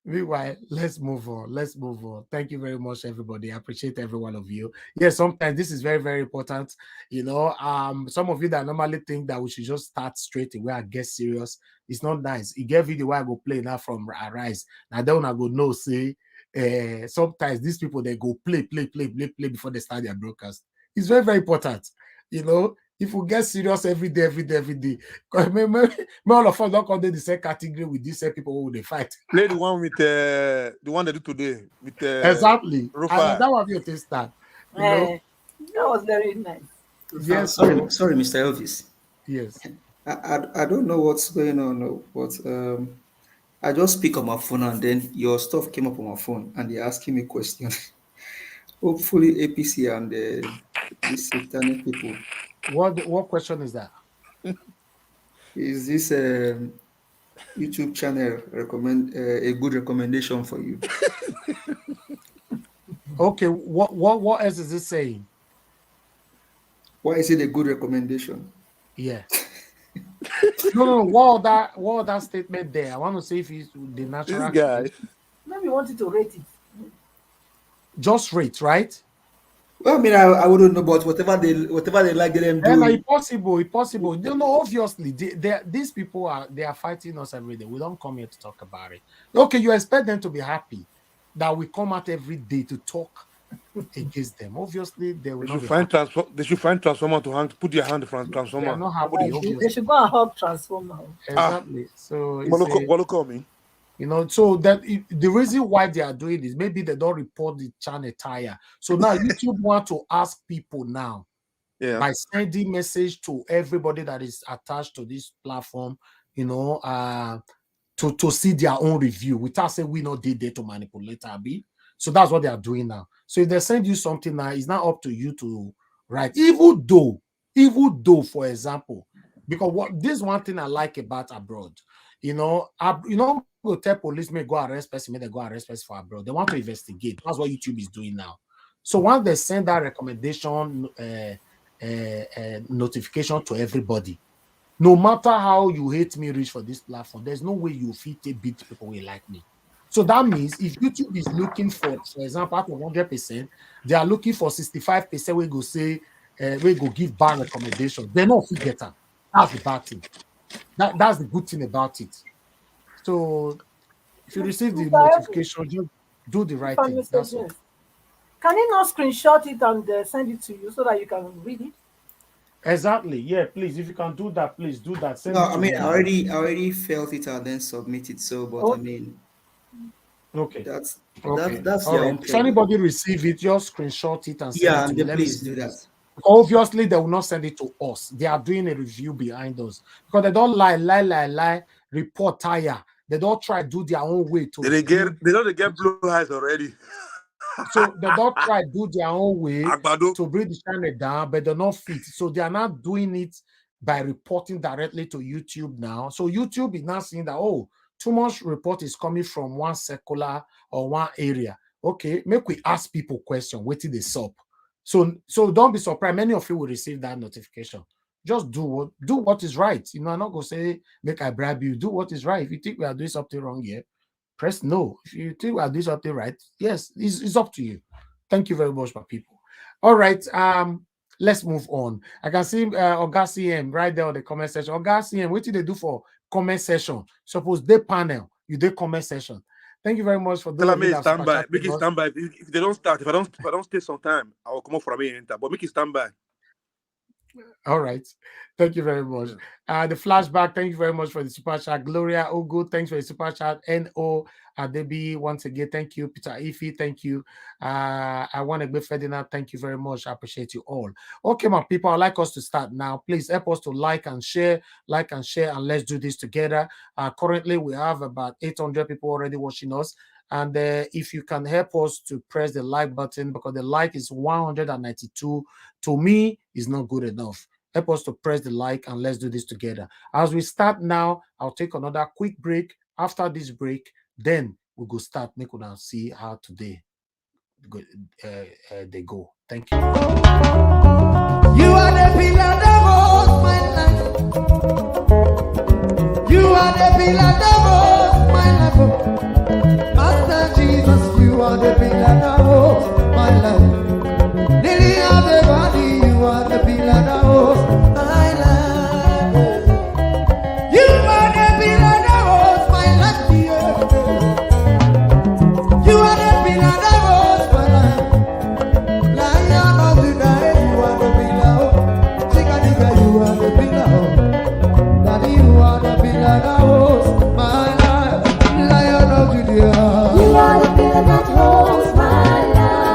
Meanwhile, let's move on. Thank you very much, everybody. I appreciate every one of you. Yes, sometimes this is very, very important. You know, some of you that normally think that we should just start straight away and get serious. It's not nice. You get video where I go play now from Arise. Now then I go no say. Sometimes these people they go play before they start their broadcast. It's very, very important. You know, if we get serious every day, because all of us don't come to the same category with these same people who they fight. Play the one with the one they do today with exactly. And that was your taste that. You know? That was very nice. Yes. Sorry, Mr. Elvis. Yes. I don't know what's going on, but I just pick up my phone and then your stuff came up on my phone and they're asking me questions. Hopefully APC and these satanic people. What question is that? Is this YouTube channel a good recommendation for you? Okay, what else is it saying? Why is it a good recommendation? Yeah. No. What that statement there? I want to see if he's the natural guy. Maybe you wanted to rate it. Just rate, right? Well, I mean, I wouldn't know, but whatever they like, they them do. It's possible. You know, obviously, these people are fighting us every day. We don't come here to talk about it. Okay, you expect them to be happy that we come out every day to talk against them. Obviously, they will not be happy. They should find transformer to put their hand in front of transformer. They are not happy. They should go and hug transformer. Exactly. So what call me? You know, so that the reason why they are doing this, maybe they don't report the channel tire. So now YouTube want to ask people now by sending message to everybody that is attached to this platform, you know, to see their own review without saying we not did there to manipulate Abi. So that's what they are doing now. So if they send you something now, it's not up to you to write. Even though, for example, because this one thing I like about abroad, you know, go tell police may go arrest person, may they go arrest person for abroad. They want to investigate. That's what YouTube is doing now. So once they send that recommendation notification to everybody, no matter how you hate me reach for this platform, there's no way you fit to beat people who like me. So that means if YouTube is looking for example, out of 100%, they are looking for 65% we go say we go give bad recommendation. They not get them. That's the bad thing. That's the good thing about it. So if you receive the notification, just do the right thing. That's all. Can you not screenshot it and send it to you so that you can read it? Exactly. Yeah, please. If you can do that, please do that. No, I mean, I already felt it and then submit it. So, but I mean, okay, that's all their own. If anybody receive it, just screenshot it and send yeah, it and to then please do that. Obviously, they will not send it to us. They are doing a review behind us because they don't lie, report tire. They don't try to do their own way to. They get blue eyes already. So they don't try to do their own way to bring the channel down, but they're not fit. So they are not doing it by reporting directly to YouTube now. So YouTube is now seeing that, oh, too much report is coming from one circular or one area. Okay, make we ask people question, what did they sup? So don't be surprised. Many of you will receive that notification. Just do what is right. You know, I'm not gonna say make I bribe you. Do what is right. If you think we are doing something wrong here, press no. If you think we are doing something right, yes, it's up to you. Thank you very much, my people. All right, let's move on. I can see Oga CM right there on the comment section. Oga CM, what did they do for comment session? Suppose they panel, you did comment session. Thank you very much for those. Make it stand by. Make it stand by. If they don't start, if I don't stay some time, I will come up for me and enter. But make it stand by. All right. Thank you very much. The flashback, thank you very much for the super chat. Gloria Ogu, thanks for the super chat. N.O. Debbie, once again, thank you. Peter Ife, thank you. I want to be Ferdinand, thank you very much. I appreciate you all. Okay, my people, I'd like us to start now. Please help us to like and share, and let's do this together. Currently, we have about 800 people already watching us. And if you can help us to press the like button, because the like is 192, to me, is not good enough. Help us to press the like and let's do this together. As we start now, I'll take another quick break. After this break, then we'll go start. Make us now see how today they go. Thank you. You are the pillar that holds my life. You are the pillar that holds my life. Master Jesus, you are the pillar that holds my life. Lily of the body, you are the pillar that holds my life. You are the pillar that holds my life. You are the pillar that holds my life. Lion of the night, you are the pillar. Chickadee, you are the pillar. Daddy, you are the pillar that holds my life. Lion of Judea. You are the pillar that holds my life.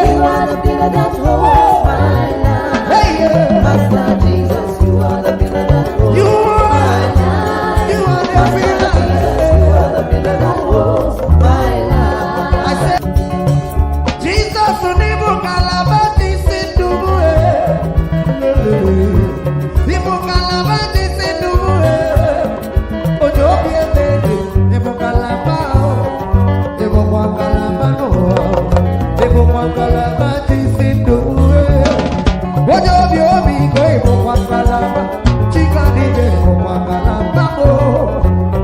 You are the pillar that holds my life. Hey, yeah. Master Jesus, you are the pillar that holds my life. You are the Master Jesus, you are the pillar that holds my life. I said, Jesus, unibu kalabati sinduwe. Nibu kalabati sinduwe. Ojo biemede, nibu kalabao. Nibu kwa kalabano. Nibu kwa kalabati sinduwe. Ojo biomi go nibu kwa kalaba. Chikanige nibu kwa kalabao.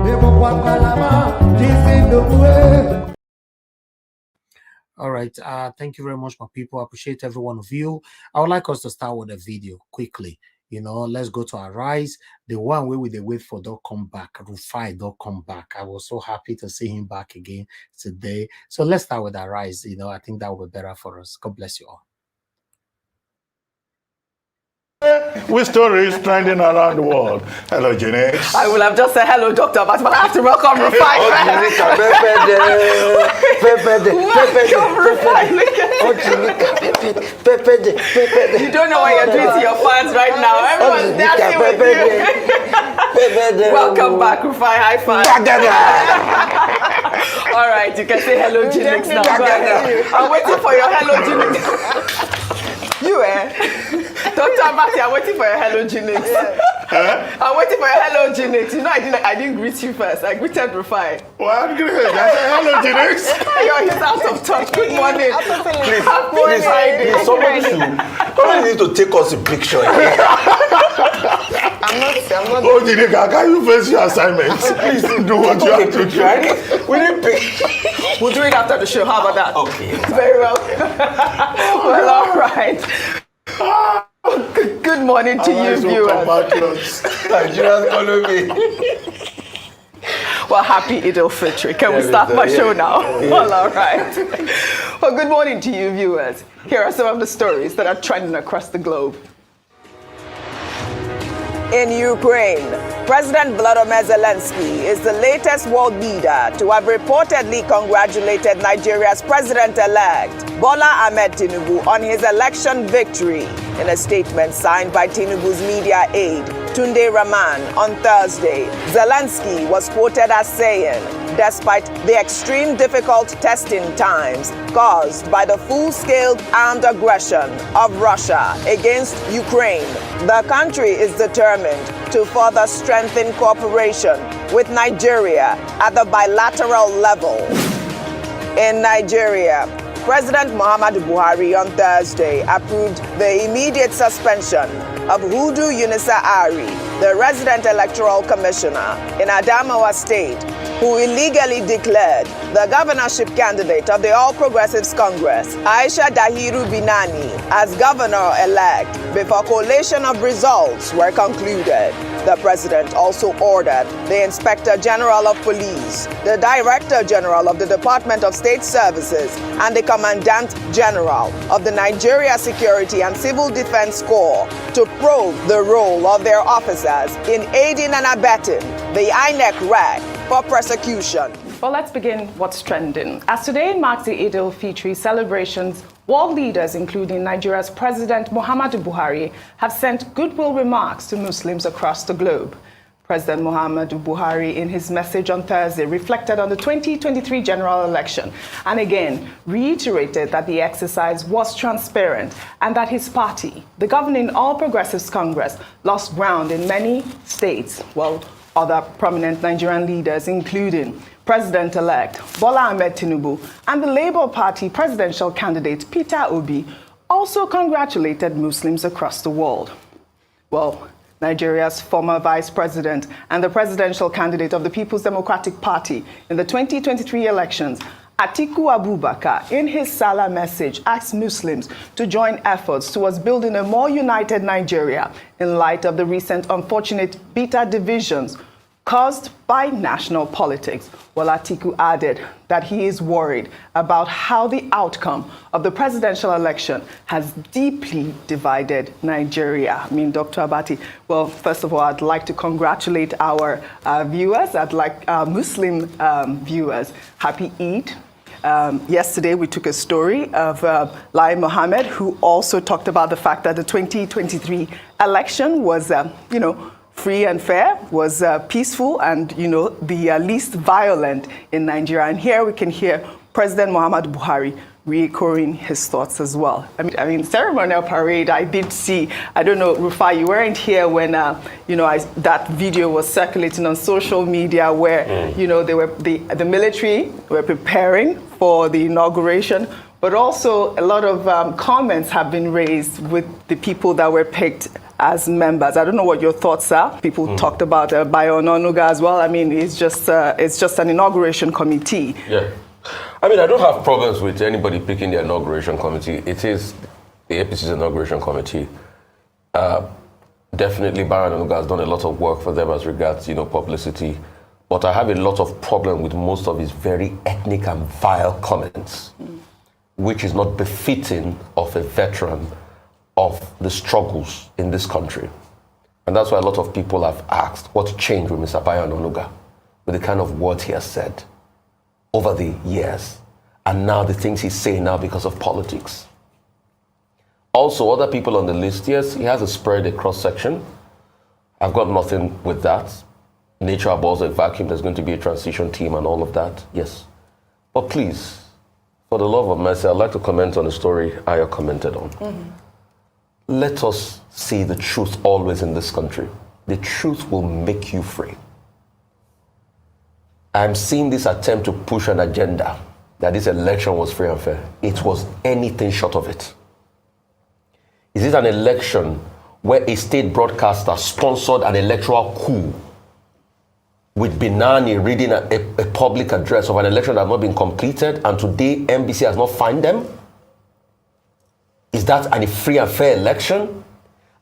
Nibu kwa kalabati sinduwe. All right. Thank you very much, my people. I appreciate every one of you. I would like us to start with a video quickly. You know, let's go to our rise. The one where we wait for don't come back. Rufai don't come back. I was so happy to see him back again today. So let's start with our rise. You know, I think that will be better for us. God bless you all. Which story is trending around the world? Hello, Janet. I will have just said hello, Dr. But I have to welcome Rufai. You don't know what you're doing to your fans right now. Everyone's dancing with you. Welcome back, Rufai. High five. All right, you can say hello, Jinx now. I'm waiting for your hello, Jinx. You Dr. Abati, I'm waiting for your hello, Jinx. I'm waiting for your hello, Jinx. You know, I didn't greet you first. I greeted Rufai. Well, I said hello, Jinx. He's out of touch. Good morning. Please, Friday. Somebody need to take us a picture here. I'm not. Oh, Jinx, can you face your assignment? Please do what you have to do. We didn't pick. We'll do it after the show. How about that? Okay. Very well. Well, all right. Good morning to you, viewers. Nigerians follow me. Well, happy Eid al-Fitr. Can we start my show now? Well, all right. Well, good morning to you, viewers. Here are some of the stories that are trending across the globe. In Ukraine, President Volodymyr Zelensky is the latest world leader to have reportedly congratulated Nigeria's president-elect, Bola Ahmed Tinubu, on his election victory. In a statement signed by Tinubu's media aide, Tunde Rahman on Thursday, Zelensky was quoted as saying, despite the extreme difficult testing times caused by the full-scale armed aggression of Russia against Ukraine, the country is determined to further strengthen cooperation with Nigeria at the bilateral level. In Nigeria, President Muhammadu Buhari on Thursday approved the immediate suspension of Hudu Yunusa Ari, the resident electoral commissioner in Adamawa State, who illegally declared the governorship candidate of the All Progressives Congress, Aisha Dahiru Binani, as governor-elect before collation of results were concluded. The president also ordered the Inspector General of Police, the Director General of the Department of State Services, and the Commandant General of the Nigeria Security and Civil Defense Corps to probe the role of their officers in aiding and abetting the INEC rec for prosecution. Well, let's begin what's trending. As today marks the Eid al-Fitr celebrations, world leaders, including Nigeria's President Muhammadu Buhari, have sent goodwill remarks to Muslims across the globe. President Muhammadu Buhari, in his message on Thursday, reflected on the 2023 general election and again reiterated that the exercise was transparent and that his party, the governing All Progressives Congress, lost ground in many states. Well, other prominent Nigerian leaders, including President-elect Bola Ahmed Tinubu and the Labour Party presidential candidate Peter Obi, also congratulated Muslims across the world. Well, Nigeria's former vice president and the presidential candidate of the People's Democratic Party in the 2023 elections, Atiku Abubakar, in his Salah message, asked Muslims to join efforts towards building a more united Nigeria in light of the recent unfortunate bitter divisions caused by national politics. Well, Atiku added that he is worried about how the outcome of the presidential election has deeply divided Nigeria. I mean, Dr. Abati, well, first of all, I'd like to congratulate our viewers. I'd like Muslim viewers. Happy Eid. Yesterday, we took a story of Lai Mohammed, who also talked about the fact that the 2023 election was, free and fair, was peaceful and, the least violent in Nigeria. And here we can hear President Muhammadu Buhari re-echoing his thoughts as well. I mean, ceremonial parade, I did see, I don't know, Rufai, you weren't here when, that video was circulating on social media where, the military were preparing for the inauguration, but also a lot of comments have been raised with the people that were picked as members. I don't know what your thoughts are. People talked about Bayo Ononuga as well. I mean, it's just an inauguration committee. Yeah. I mean, I don't have problems with anybody picking the inauguration committee. It is the APC's inauguration committee. Definitely, Bayo Ononuga has done a lot of work for them as regards, publicity. But I have a lot of problem with most of his very ethnic and vile comments, which is not befitting of a veteran of the struggles in this country. And that's why a lot of people have asked, what changed with Mr. Bayo Ononuga, with the kind of words he has said over the years, and now the things he's saying now because of politics. Also, other people on the list, yes, he has a spread across section. I've got nothing with that. Nature abhors a vacuum, there's going to be a transition team and all of that, yes. But please, for the love of mercy, I'd like to comment on a story Aya commented on. Let us see the truth always in this country. The truth will make you free. I'm seeing this attempt to push an agenda that this election was free and fair. It was anything short of it. Is it an election where a state broadcaster sponsored an electoral coup with Binani reading a public address of an election that has not been completed, and today NBC has not fined them? Is that a free and fair election?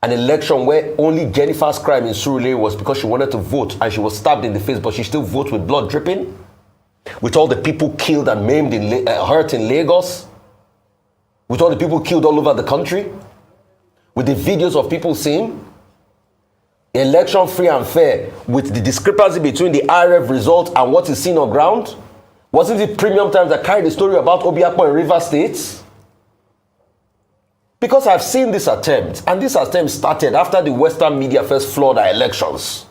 An election where only Jennifer's crime in Surulere was because she wanted to vote and she was stabbed in the face, but she still votes with blood dripping? With all the people killed and maimed, hurt in Lagos? With all the people killed all over the country? With the videos of people saying, election free and fair, with the discrepancy between the IRF result and what is seen on ground? Wasn't it Premium Times that carried the story about Obiakpon in River State? Because I've seen this attempt, and this attempt started after the Western media first flawed our elections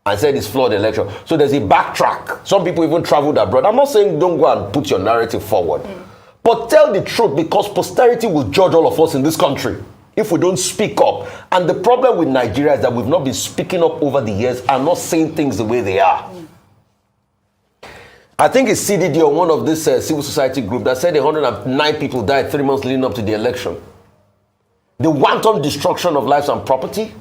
and said it's flawed election. So there's a backtrack. Some people even traveled abroad. I'm not saying don't go and put your narrative forward, but tell the truth, because posterity will judge all of us in this country if we don't speak up. And the problem with Nigeria is that we've not been speaking up over the years and not saying things the way they are. I think it's CDD or one of this civil society group that said 109 people died 3 months leading up to the election. The wanton destruction of lives and property,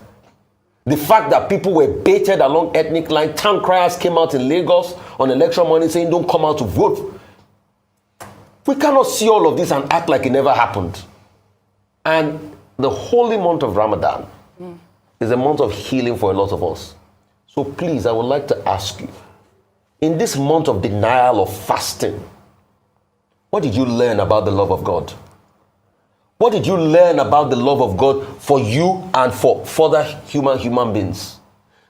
the fact that people were baited along ethnic lines, town criers came out in Lagos on election morning saying don't come out to vote. We cannot see all of this and act like it never happened. And the holy month of Ramadan is a month of healing for a lot of us. So please, I would like to ask you, in this month of denial of fasting, what did you learn about the love of God? What did you learn about the love of God for you and for further human beings?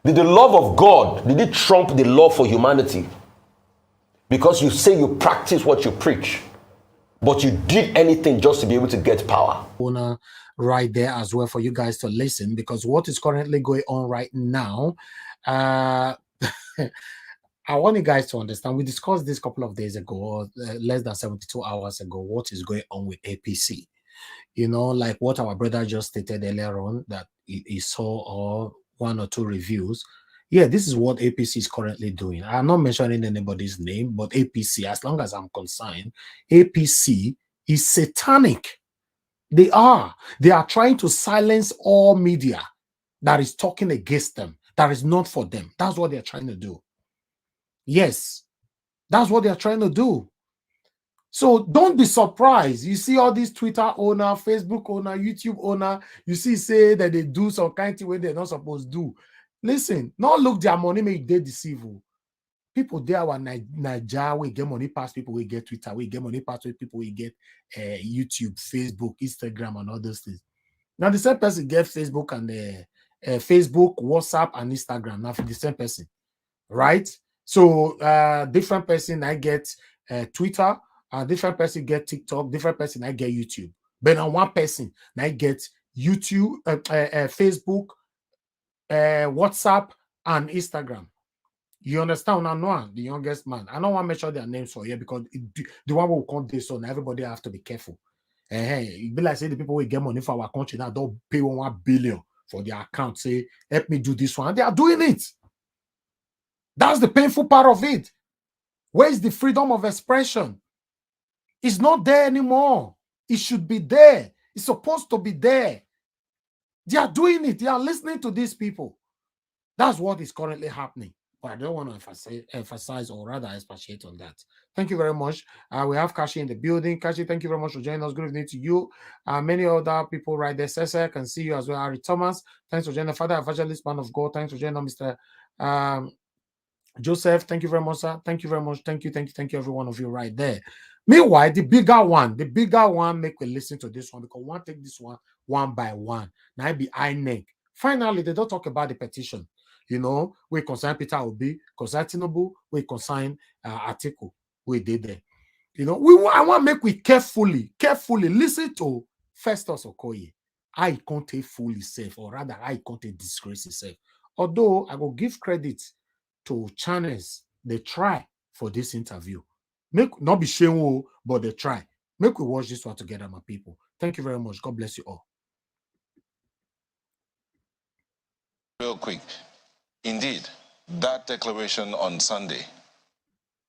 Did the love of God, did it trump the love for humanity? Because you say you practice what you preach, but you did anything just to be able to get power. Right there as well for you guys to listen, because what is currently going on right now, I want you guys to understand. We discussed this a couple of days ago, less than 72 hours ago, what is going on with APC. You know, like what our brother just stated earlier on, that he saw or one or two reviews. Yeah, this is what APC is currently doing. I'm not mentioning anybody's name, but APC, as long as I'm concerned, APC is satanic. They are trying to silence all media that is talking against them, that is not for them. That's what they're trying to do. Yes, that's what they're trying to do. So don't be surprised. You see all these Twitter owner, Facebook owner, YouTube owner, you see say that they do some kind of thing where they're not supposed to do. Listen, not look their money make they deceive you. People there are Nigeria, we get money past people, we get Twitter, we get money past people, we get YouTube, Facebook, Instagram, and all those things. Now the same person get Facebook and Facebook, WhatsApp, and Instagram. Now for the same person, right? So different person I get Twitter, different person get TikTok, different person I get YouTube. But now one person I get YouTube, Facebook, WhatsApp, and Instagram. You understand? I know the youngest man. I don't want to make sure their names for here because the one will come this, so now everybody have to be careful. It be like say the people will get money for our country now don't pay 1 billion for their account. Say, help me do this one. And they are doing it. That's the painful part of it. Where is the freedom of expression? It's not there anymore. It should be there. It's supposed to be there. They are doing it. They are listening to these people. That's what is currently happening. But I don't want to emphasize or rather expatiate on that. Thank you very much. We have Kashi in the building. Kashi, thank you very much for joining us. Good evening to you. Many other people right there. Cesar, can see you as well. Ari Thomas, thanks for joining. Father Evangelist, man of God, thanks for joining, Mr. Joseph, thank you very much, sir. Thank you very much. Thank you, every one of you right there. Meanwhile, the bigger one, make we listen to this one because one take this one by one. Now it be INEC. Finally, they don't talk about the petition. You know, we consign Peter Obi, consign Tinubu, we consign article we did there. You know, I want to make we carefully listen to Festus Okoye. I can't take fully safe, or rather, I can't take disgrace itself. Although I will give credit to channels, they try for this interview. Make not be shame, but they try. Make we watch this one together, my people. Thank you very much. God bless you all. Real quick. Indeed, that declaration on Sunday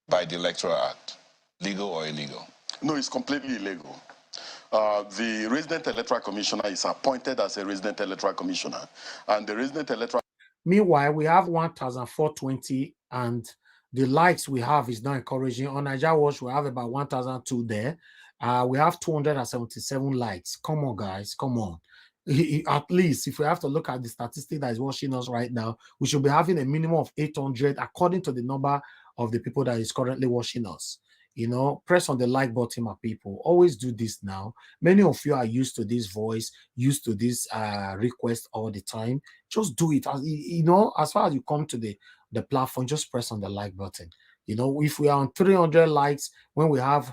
by the Electoral Act, legal or illegal? No, it's completely illegal. The resident electoral commissioner is appointed as a resident electoral commissioner, and the resident electoral. Meanwhile, we have 1,420, and the likes we have is not encouraging. On Nigeria Watch, we have about 1,002 there. We have 277 likes. Come on, guys, come on. At least if we have to look at the statistic that is watching us right now, we should be having a minimum of 800 according to the number of the people that is currently watching us. You know, press on the like button, my people. Always do this now. Many of you are used to this voice, used to this request all the time. Just do it. You know, as far as you come to the platform, just press on the like button. You know, if we are on 300 likes, when we have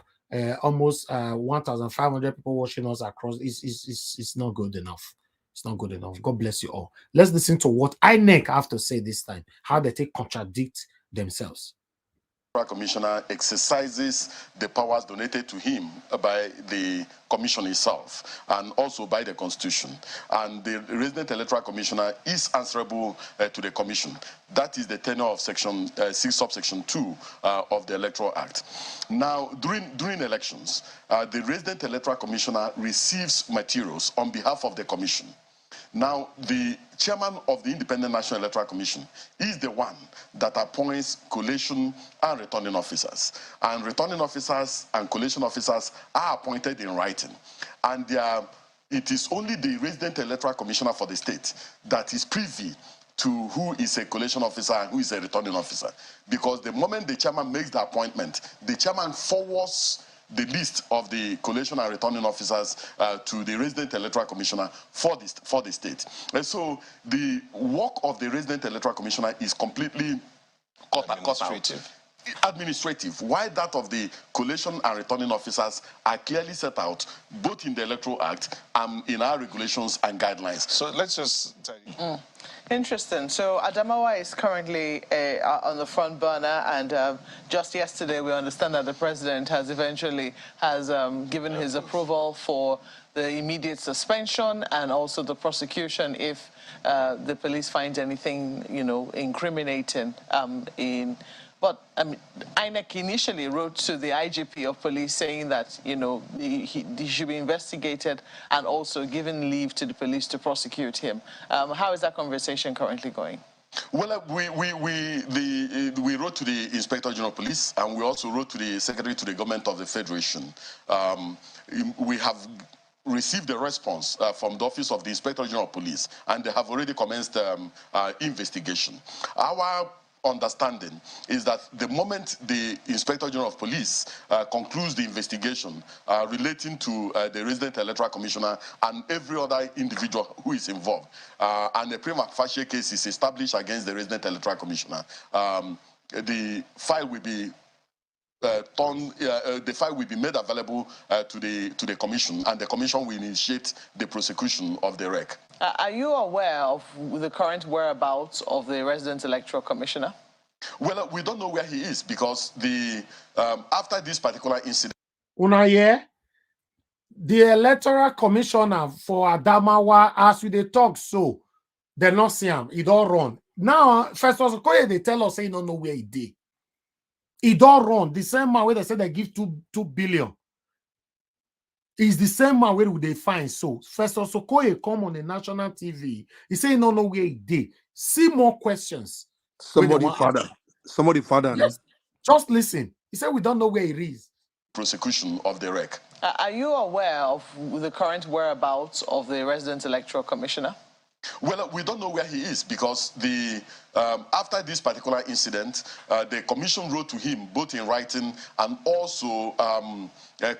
almost 1,500 people watching us across. It's not good enough. It's not good enough. God bless you all. Let's listen to what INEC have to say this time, how they contradict themselves. Commissioner exercises the powers donated to him by the commission itself and also by the constitution. And the resident electoral commissioner is answerable to the commission. That is the tenor of section 6 subsection 2 of the Electoral Act. Now, during elections, the resident electoral commissioner receives materials on behalf of the commission. Now, the chairman of the Independent National Electoral Commission is the one that appoints collation and returning officers. And returning officers and collation officers are appointed in writing. And it is only the resident electoral commissioner for the state that is privy to who is a collation officer and who is a returning officer. Because the moment the chairman makes the appointment, the chairman forwards the list of the collation and returning officers to the resident electoral commissioner for the state. And so the work of the resident electoral commissioner is completely cut out. Administrative, while that of the collation and returning officers are clearly set out both in the Electoral Act and in our regulations and guidelines. So let's just tell you. Interesting. So Adamawa is currently on the front burner, and just yesterday we understand that the president has eventually given his approval for the immediate suspension and also the prosecution if the police find anything, incriminating But INEC initially wrote to the IGP of police saying that, he should be investigated and also given leave to the police to prosecute him. How is that conversation currently going? Well, we wrote to the Inspector General of Police, and we also wrote to the Secretary to the Government of the Federation. We have received a response from the Office of the Inspector General of Police, and they have already commenced investigation. Our understanding is that the moment the Inspector General of Police concludes the investigation relating to the resident electoral commissioner and every other individual who is involved, and a prima facie case is established against the resident electoral commissioner, the file will be the file will be made available to the commission, and the commission will initiate the prosecution of the rec. Are you aware of the current whereabouts of the resident electoral commissioner? Well, we don't know where he is because after this particular incident. The electoral commissioner for Adamawa, as we talk, so they not see him. He don't run. Now, first of all, they tell us he don't know where he did. He don't run. The same man where they said they give 2 billion. Is the same man where they find. So first of all, Sokoye come on the national TV. He say he don't know where he did. See more questions. Somebody father. Yes. Just listen. He said we don't know where he is. Prosecution of the rec. Are you aware of the current whereabouts of the resident electoral commissioner? Well, we don't know where he is because after this particular incident, the commission wrote to him both in writing and also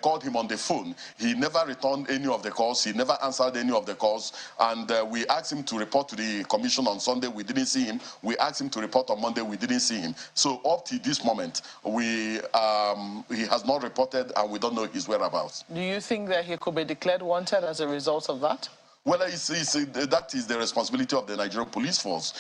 called him on the phone. He never returned any of the calls. He never answered any of the calls. And we asked him to report to the commission on Sunday. We didn't see him. We asked him to report on Monday. We didn't see him. So up to this moment, he has not reported, and we don't know his whereabouts. Do you think that he could be declared wanted as a result of that? Well, that is the responsibility of the Nigerian police force.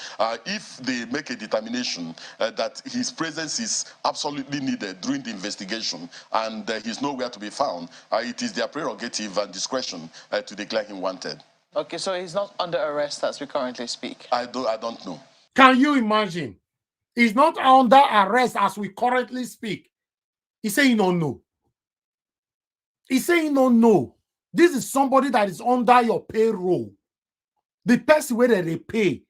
If they make a determination that his presence is absolutely needed during the investigation and he's nowhere to be found, it is their prerogative and discretion to declare him wanted. Okay, so he's not under arrest as we currently speak? I don't know. Can you imagine? He's not under arrest as we currently speak. He's saying he don't know. He's saying he don't know. This is somebody that is under your payroll. The person where they pay,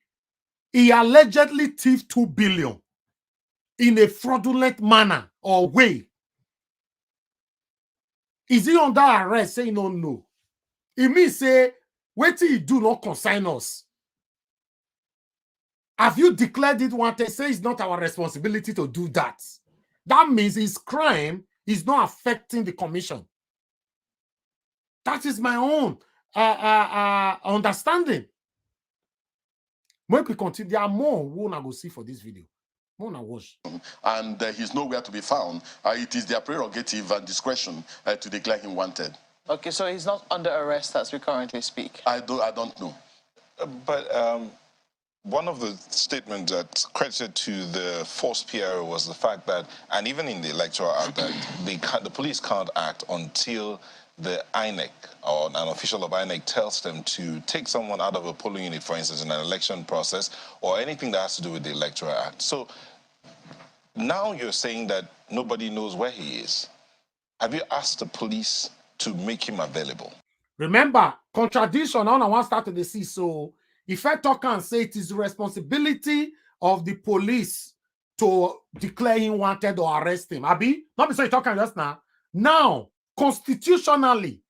he allegedly thieved 2 billion in a fraudulent manner or way. Is he under arrest? Say no, no. It means say, wait till you do not consign us. Have you declared it wanted? Say it's not our responsibility to do that. That means his crime is not affecting the commission. That is my own understanding. When we continue, there are more we want to go see for this video. And he's nowhere to be found. It is their prerogative and discretion to declare him wanted. Okay, so he's not under arrest as we currently speak? I don't know. But one of the statements that credited to the forced PRO was the fact that, and even in the Electoral Act, that the police can't act until the INEC or an official of INEC tells them to take someone out of a polling unit, for instance, in an election process, or anything that has to do with the Electoral Act. So now you're saying that nobody knows where he is. Have you asked the police to make him available? Remember, contradiction on one start to the see. So if I talk and say it is the responsibility of the police to declare him wanted or arrest him. Abi, not be so you talking just now. Now, constitutionally,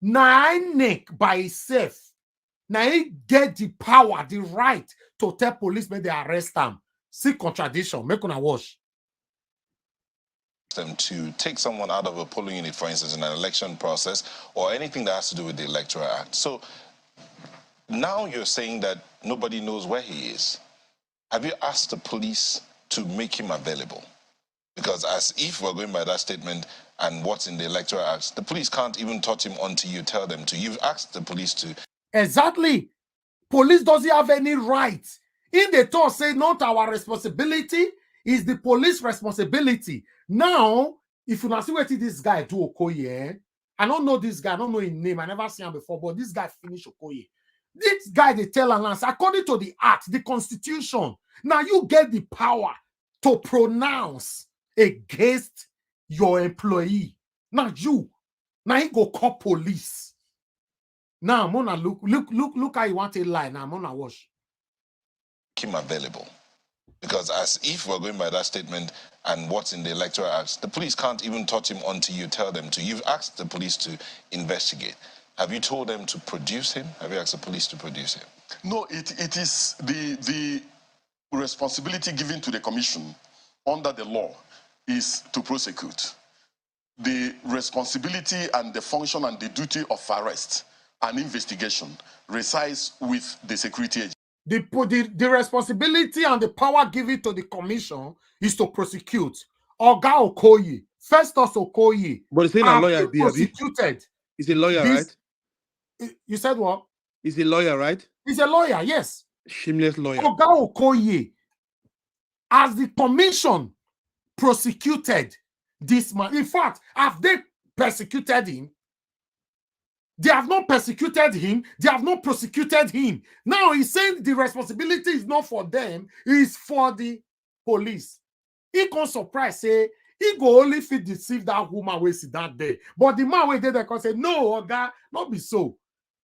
INEC by itself, now he get the power, the right to tell police when they arrest them. See contradiction. Make una watch. Them to take someone out of a polling unit, for instance, in an election process, or anything that has to do with the Electoral Act. So now you're saying that nobody knows where he is. Have you asked the police to make him available? Because as if we're going by that statement and what's in the Electoral Act, the police can't even touch him until you tell them to. You've asked the police to. Exactly. Police doesn't have any right. In the talk say not our responsibility, is the police responsibility. Now, if you not see what this guy do Okoye, I don't know this guy, I don't know his name, I never seen him before, but this guy finished Okoye. This guy, they tell us, according to the act, the constitution, now you get the power to pronounce against your employee. Now you go call police. Now, Mona, look how you want a lie. Now, Mona, watch. Him available. Because as if we're going by that statement and what's in the Electoral Act, the police can't even touch him until you tell them to. You've asked the police to investigate. Have you told them to produce him? Have you asked the police to produce him? No, it is the responsibility given to the commission under the law is to prosecute. The responsibility and the function and the duty of arrest and investigation resides with the security agency. The responsibility and the power given to the commission is to prosecute. Oga Okoye, Festus Okoye, but he's a lawyer, prosecuted. He's a lawyer, right? You said what? He's a lawyer, right? He's a lawyer, yes. Shameless lawyer. Oga Okoye, as the commission prosecuted this man. In fact, have they persecuted him? They have not persecuted him. They have not prosecuted him. Now he's saying the responsibility is not for them, it's for the police. He can't surprise, say, he go only fit deceive that woman who sit that day. But the man who did that can say, no, Oga, not be so.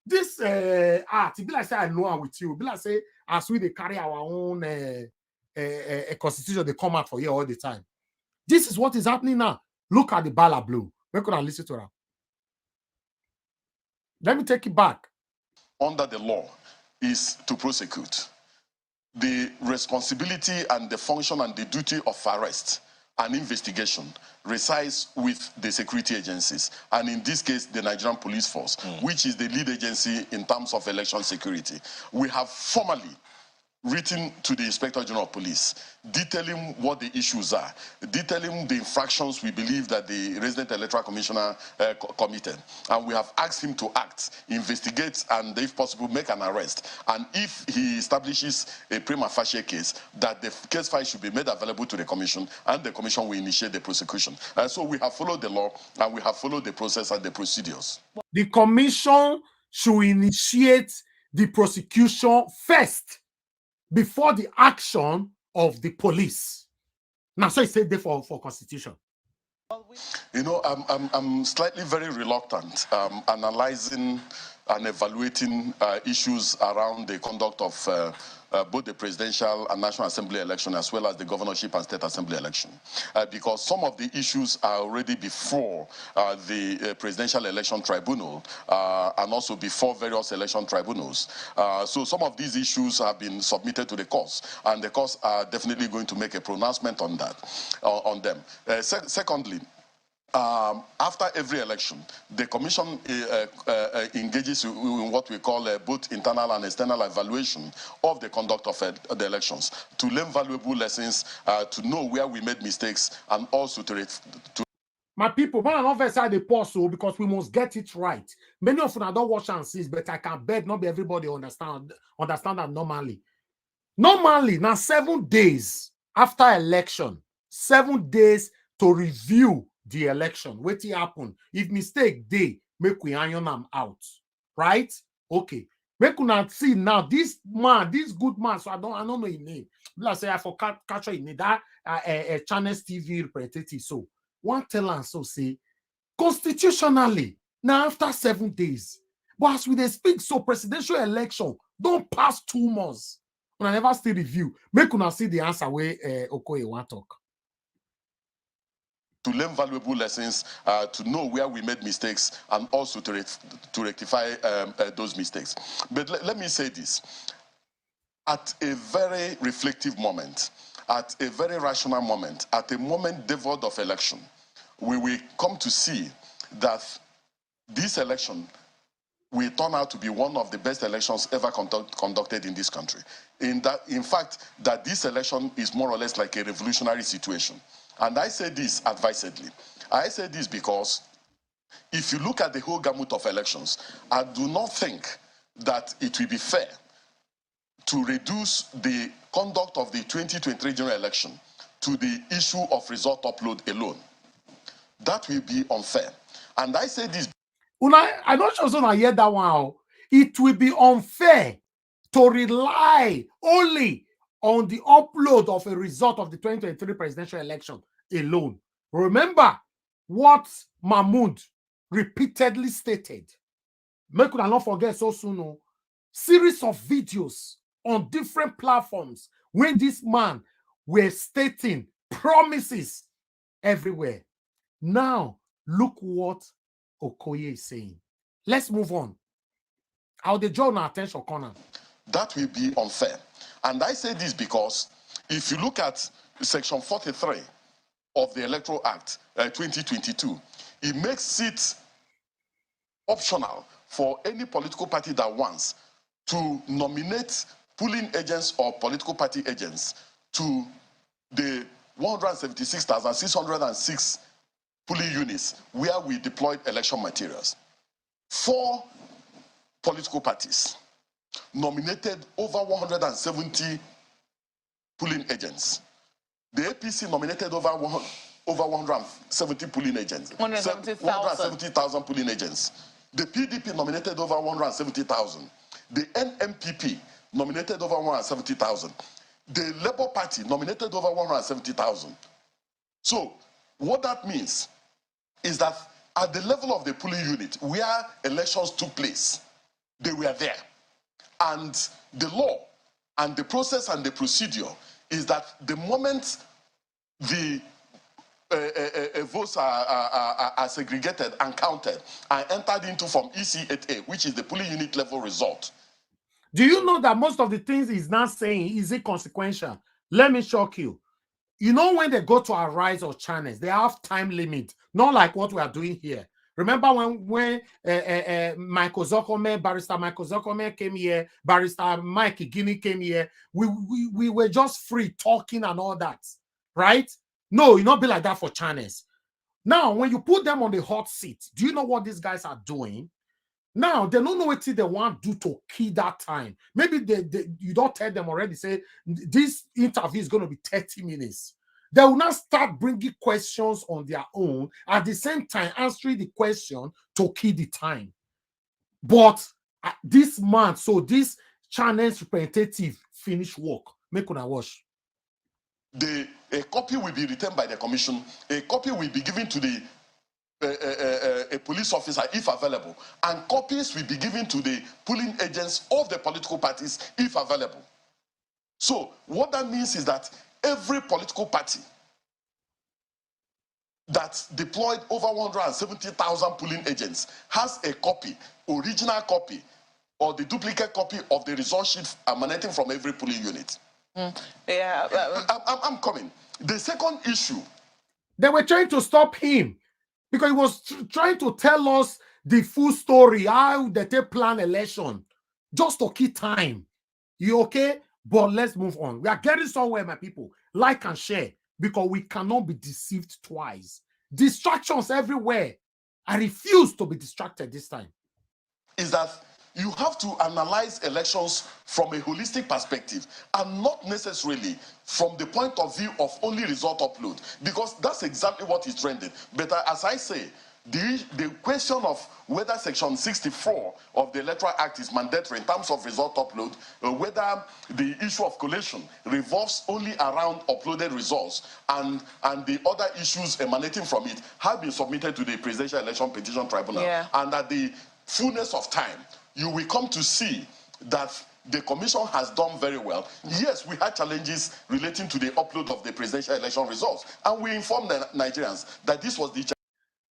This art, it be like say I know her with you. It be like say, as we they carry our own constitution, they come out for here all the time. This is what is happening now. Look at the balla blue. We're gonna listen to her. Let me take it back. Under the law is to prosecute. The responsibility and the function and the duty of arrest and investigation resides with the security agencies, and in this case, the Nigerian Police Force, which is the lead agency in terms of election security. We have formally written to the Inspector General of Police, detailing what the issues are, detailing the infractions we believe that the resident electoral commissioner committed. And we have asked him to act, investigate, and if possible, make an arrest. And if he establishes a prima facie case, that the case file should be made available to the commission, and the commission will initiate the prosecution. And so we have followed the law, and we have followed the process and the procedures. The commission should initiate the prosecution first, before the action of the police. Now, so it's said there for constitution. You know, I'm slightly very reluctant analyzing and evaluating issues around the conduct of both the presidential and National Assembly election as well as the governorship and state assembly election. Because some of the issues are already before the presidential election tribunal and also before various election tribunals. So some of these issues have been submitted to the courts, and the courts are definitely going to make a pronouncement on that, on them. Secondly, after every election, the commission engages in what we call both internal and external evaluation of the conduct of the elections to learn valuable lessons, to know where we made mistakes, and also to my people, man, not very side the pause because we must get it right. Many of them don't watch and see, but I can bet not be everybody understand that normally. Normally, now 7 days after election, 7 days to review the election. What happen? If mistake day, make we iron them out. Right? Okay. Make we not see now this man, this good man. So I don't know his name. Let's say I forgot catch his name. That Channels TV representative. So one tell us so say constitutionally now after 7 days. But as we speak, so presidential election don't pass 2 months. When I never still review, make una see the answer where Okoye want talk. To learn valuable lessons, to know where we made mistakes, and also to rectify those mistakes. But let me say this. At a very reflective moment, at a very rational moment, at a moment devoid of election, we will come to see that this election will turn out to be one of the best elections ever conducted in this country. In fact, that this election is more or less like a revolutionary situation. And I say this advisedly. I say this because if you look at the whole gamut of elections, I do not think that it will be fair to reduce the conduct of the 2023 general election to the issue of result upload alone. That will be unfair. And I say this. I'm not sure I hear that one. It will be unfair to rely only on the upload of a result of the 2023 presidential election alone. Remember what Mahmoud repeatedly stated. Make we not forget so soon. Series of videos on different platforms when this man were stating promises everywhere. Now, look what Okoye is saying. Let's move on. How the draw our attention corner. That will be unfair. And I say this because if you look at Section 43 of the Electoral Act 2022, it makes it optional for any political party that wants to nominate polling agents or political party agents to the 176,606 polling units where we deployed election materials. 4 political parties nominated over 170 polling agents. The APC nominated over 170 polling agents. 170,000 polling agents. The PDP nominated over 170,000. The NMPP nominated over 170,000. The Labour Party nominated over 170,000. So what that means is that at the level of the polling unit where elections took place, they were there. And the law and the process and the procedure is that the moment the votes are segregated and counted and entered into from EC8A, which is the polling unit level result. Do you know that most of the things he's not saying is inconsequential? Let me shock you. You know, when they go to Arise or Channels, they have time limit, not like what we are doing here. Remember when Michael Zokome, Barrister Michael Zokome came here, Barrister Mike Guinea came here, we were just free talking and all that, right? No, you not be like that for Channels. Now, when you put them on the hot seat, do you know what these guys are doing? Now, they don't know what they want to do to kill that time. Maybe you don't tell them already, say, this interview is going to be 30 minutes. They will not start bringing questions on their own, at the same time answering the question to kill the time. But this month, so this Channels representative finish work. Make una watch. A copy will be returned by the commission. A copy will be given to the a police officer if available, and copies will be given to the polling agents of the political parties if available. So what that means is that every political party that deployed over 170,000 polling agents has a copy, original copy, or the duplicate copy of the result sheet emanating from every polling unit. Yeah, I'm coming. The second issue. They were trying to stop him because he was trying to tell us the full story, how they plan election, just to keep time. You okay? But let's move on. We are getting somewhere, my people. Like and share, because we cannot be deceived twice. Distractions everywhere. I refuse to be distracted this time. Is that you have to analyze elections from a holistic perspective and not necessarily from the point of view of only result upload, because that's exactly what is trending. But as I say, the question of whether Section 64 of the Electoral Act is mandatory in terms of result upload, whether the issue of collation revolves only around uploaded results, and the other issues emanating from it have been submitted to the Presidential Election Petition Tribunal. Yeah. And at the fullness of time, you will come to see that the commission has done very well. Yes, we had challenges relating to the upload of the presidential election results, and we informed the Nigerians that this was the challenge.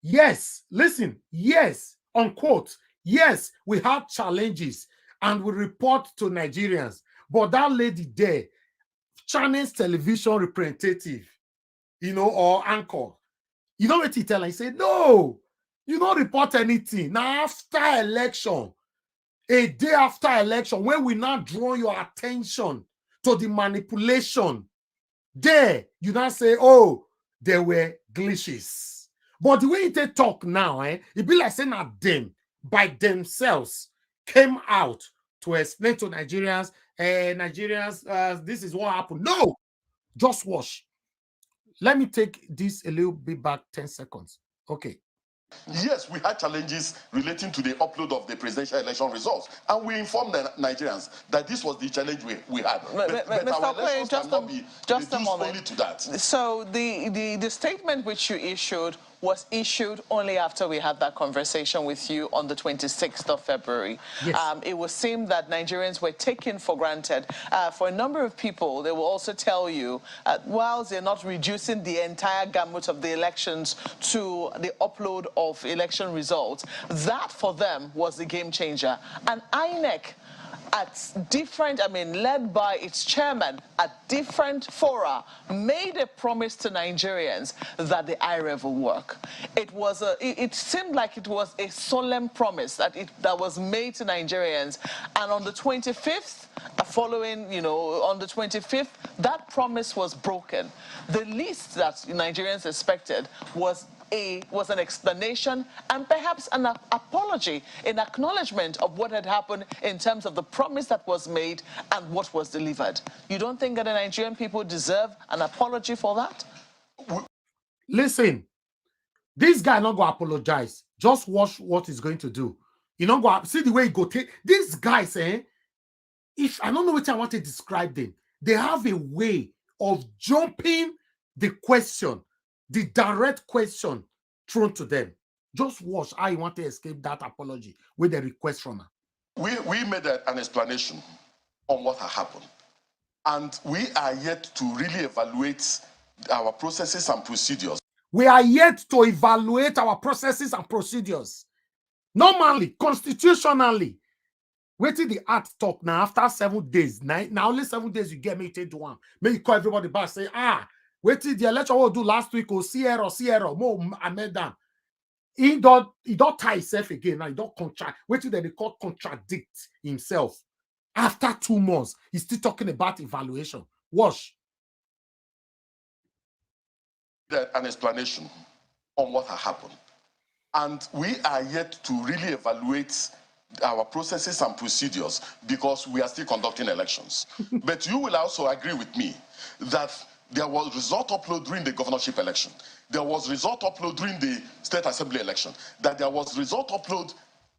Yes, listen, yes, unquote, yes, we had challenges and we report to Nigerians. But that lady there, Chinese television representative, or anchor, you know what he tell her? He said, no, you don't report anything. Now, after election, a day after election, when we now draw your attention to the manipulation, there, you now say, oh, there were glitches. But the way they talk now, it be like saying that them, by themselves, came out to explain to Nigerians, this is what happened. No, just watch. Let me take this a little bit back, 10 seconds. Okay. Yes, we had challenges relating to the upload of the presidential election results, and we informed the Nigerians that this was the challenge we had. But our elections cannot be reduced only to that. So the statement which you issued was issued only after we had that conversation with you on the 26th of February. Yes. It would seem that Nigerians were taken for granted. For a number of people, they will also tell you, whilst they're not reducing the entire gamut of the elections to the upload of election results, that for them was the game changer. And INEC, at different, led by its chairman, at different fora, made a promise to Nigerians that the IREV will work. It seemed like it was a solemn promise that was made to Nigerians. And on the 25th, on the 25th, that promise was broken. The least that Nigerians expected was an explanation and perhaps an apology, an acknowledgement of what had happened in terms of the promise that was made and what was delivered. You don't think that the Nigerian people deserve an apology for that? Listen, this guy not going to apologize. Just watch what he's going to do. You not go see the way he go take these guys. If I don't know what I want to describe them, they have a way of jumping the question, the direct question thrown to them. Just watch how you want to escape that apology with the request from her. We made an explanation on what had happened, and we are yet to really evaluate our processes and procedures. We are yet to evaluate our processes and procedures. Normally, constitutionally, wait till the act talk now after 7 days. Now only 7 days you get me to one. May you call everybody back, say, wait till the election will do last week or Sierra, more Amedan. He don't tie himself again. Now he don't contract. Wait till the court contradict himself. After 2 months, he's still talking about evaluation. Watch. An explanation on what had happened, and we are yet to really evaluate our processes and procedures because we are still conducting elections. But you will also agree with me that there was result upload during the governorship election, there was result upload during the state assembly election, that there was result upload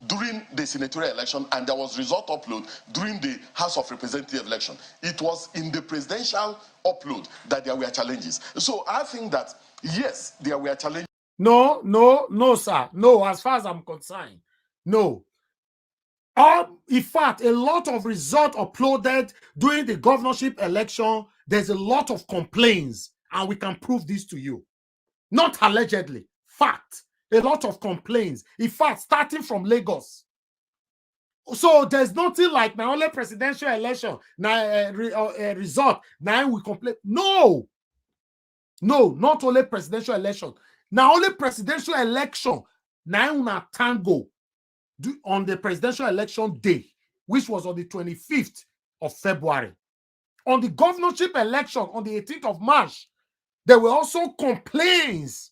during the senatorial election, and there was result upload during the House of Representatives election. It was in the presidential upload that there were challenges. So I think that, yes, there were challenges. No, sir. No, as far as I'm concerned, no. In fact, a lot of results uploaded during the governorship election, there's a lot of complaints, and we can prove this to you. Not allegedly, fact. A lot of complaints. In fact, starting from Lagos. So there's nothing like now only presidential election, result. Now we complain. No, not only presidential election. Now only presidential election, now una tango on the presidential election day, which was on the 25th of February. On the governorship election on the 18th of March, there were also complaints.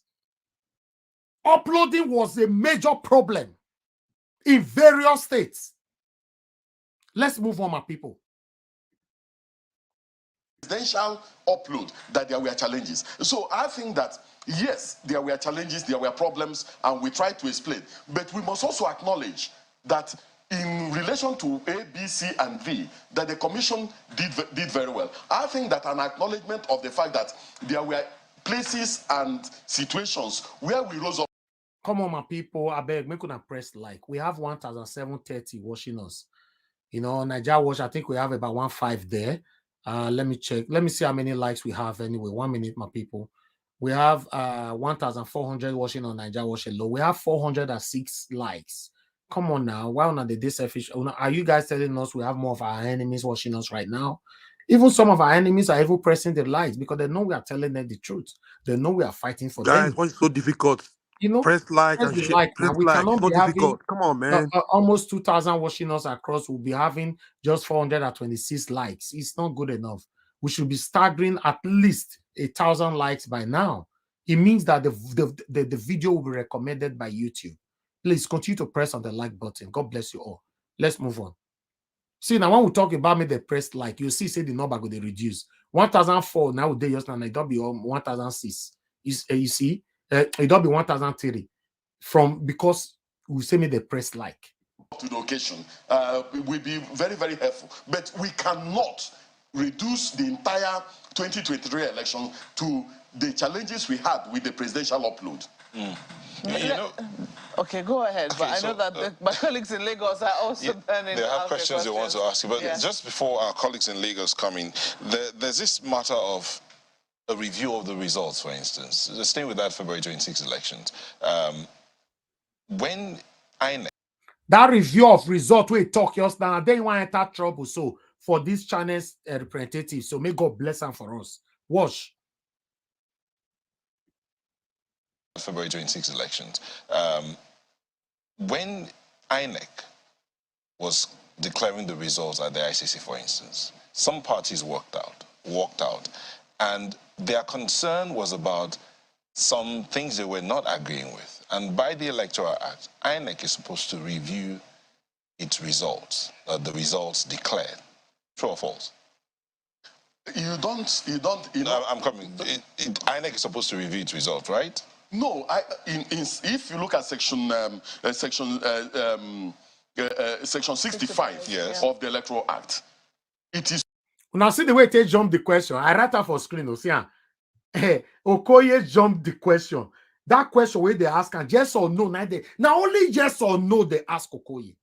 Uploading was a major problem in various states. Let's move on, my people. Presidential upload, that there were challenges. So I think that, yes, there were challenges, there were problems, and we tried to explain. But we must also acknowledge that in relation to A, B, C, and D, that the commission did very well. I think that an acknowledgement of the fact that there were places and situations where we rose up. Come on, my people. I beg, make una press like. We have 1,730 watching us. You know, Nigeria Watch, I think we have about 1.5 there. Let me check. Let me see how many likes we have anyway. 1 minute, my people. We have 1,400 watching on Nigeria Watch alone. We have 406 likes. Come on now. Why not the selfish? Are you guys telling us we have more of our enemies watching us right now? Even some of our enemies are even pressing the likes because they know we are telling them the truth. They know we are fighting for them. Guys, what's so difficult? You know, press like and share. Like. Press We like. cannot It's not be having difficult. Come on, man. Almost 2,000 watching us across. We'll be having just 426 likes. It's not good enough. We should be staggering at least 1,000 likes by now. It means that the video will be recommended by YouTube. Please continue to press on the like button. God bless you all. Let's move on. See, now when we talk about me, the press like, you see, say the number go they reduce. 1,004 now they just now it don't be 1,006. You see, it don't be 1,003 from because we say me the press like. To the occasion, will be very, very helpful. But we cannot reduce the entire 2023 election to the challenges we had with the presidential upload. You know, okay, go ahead. Okay, but I know that my colleagues in Lagos are also burning. They have questions they want to ask you. But just before our colleagues in Lagos come in, there's this matter of a review of the results, for instance. Just staying with that February 26 elections. When INEC... That review of result we talk just now, they want to enter trouble. So for this channel's representative, so may God bless them for us. Watch. February 26 elections. When INEC was declaring the results at the ICC, for instance, some parties walked out, and their concern was about some things they were not agreeing with. And by the Electoral Act, INEC is supposed to review its results, the results declared. True or false? You know, I'm coming. INEC is supposed to review its results, right? No, if you look at section 65 of the Electoral Act, it is. Now see the way they jump the question. I write that for screen. See, Okoye jumped the question. That question where they ask and yes or no. Now only yes or no they ask Okoye.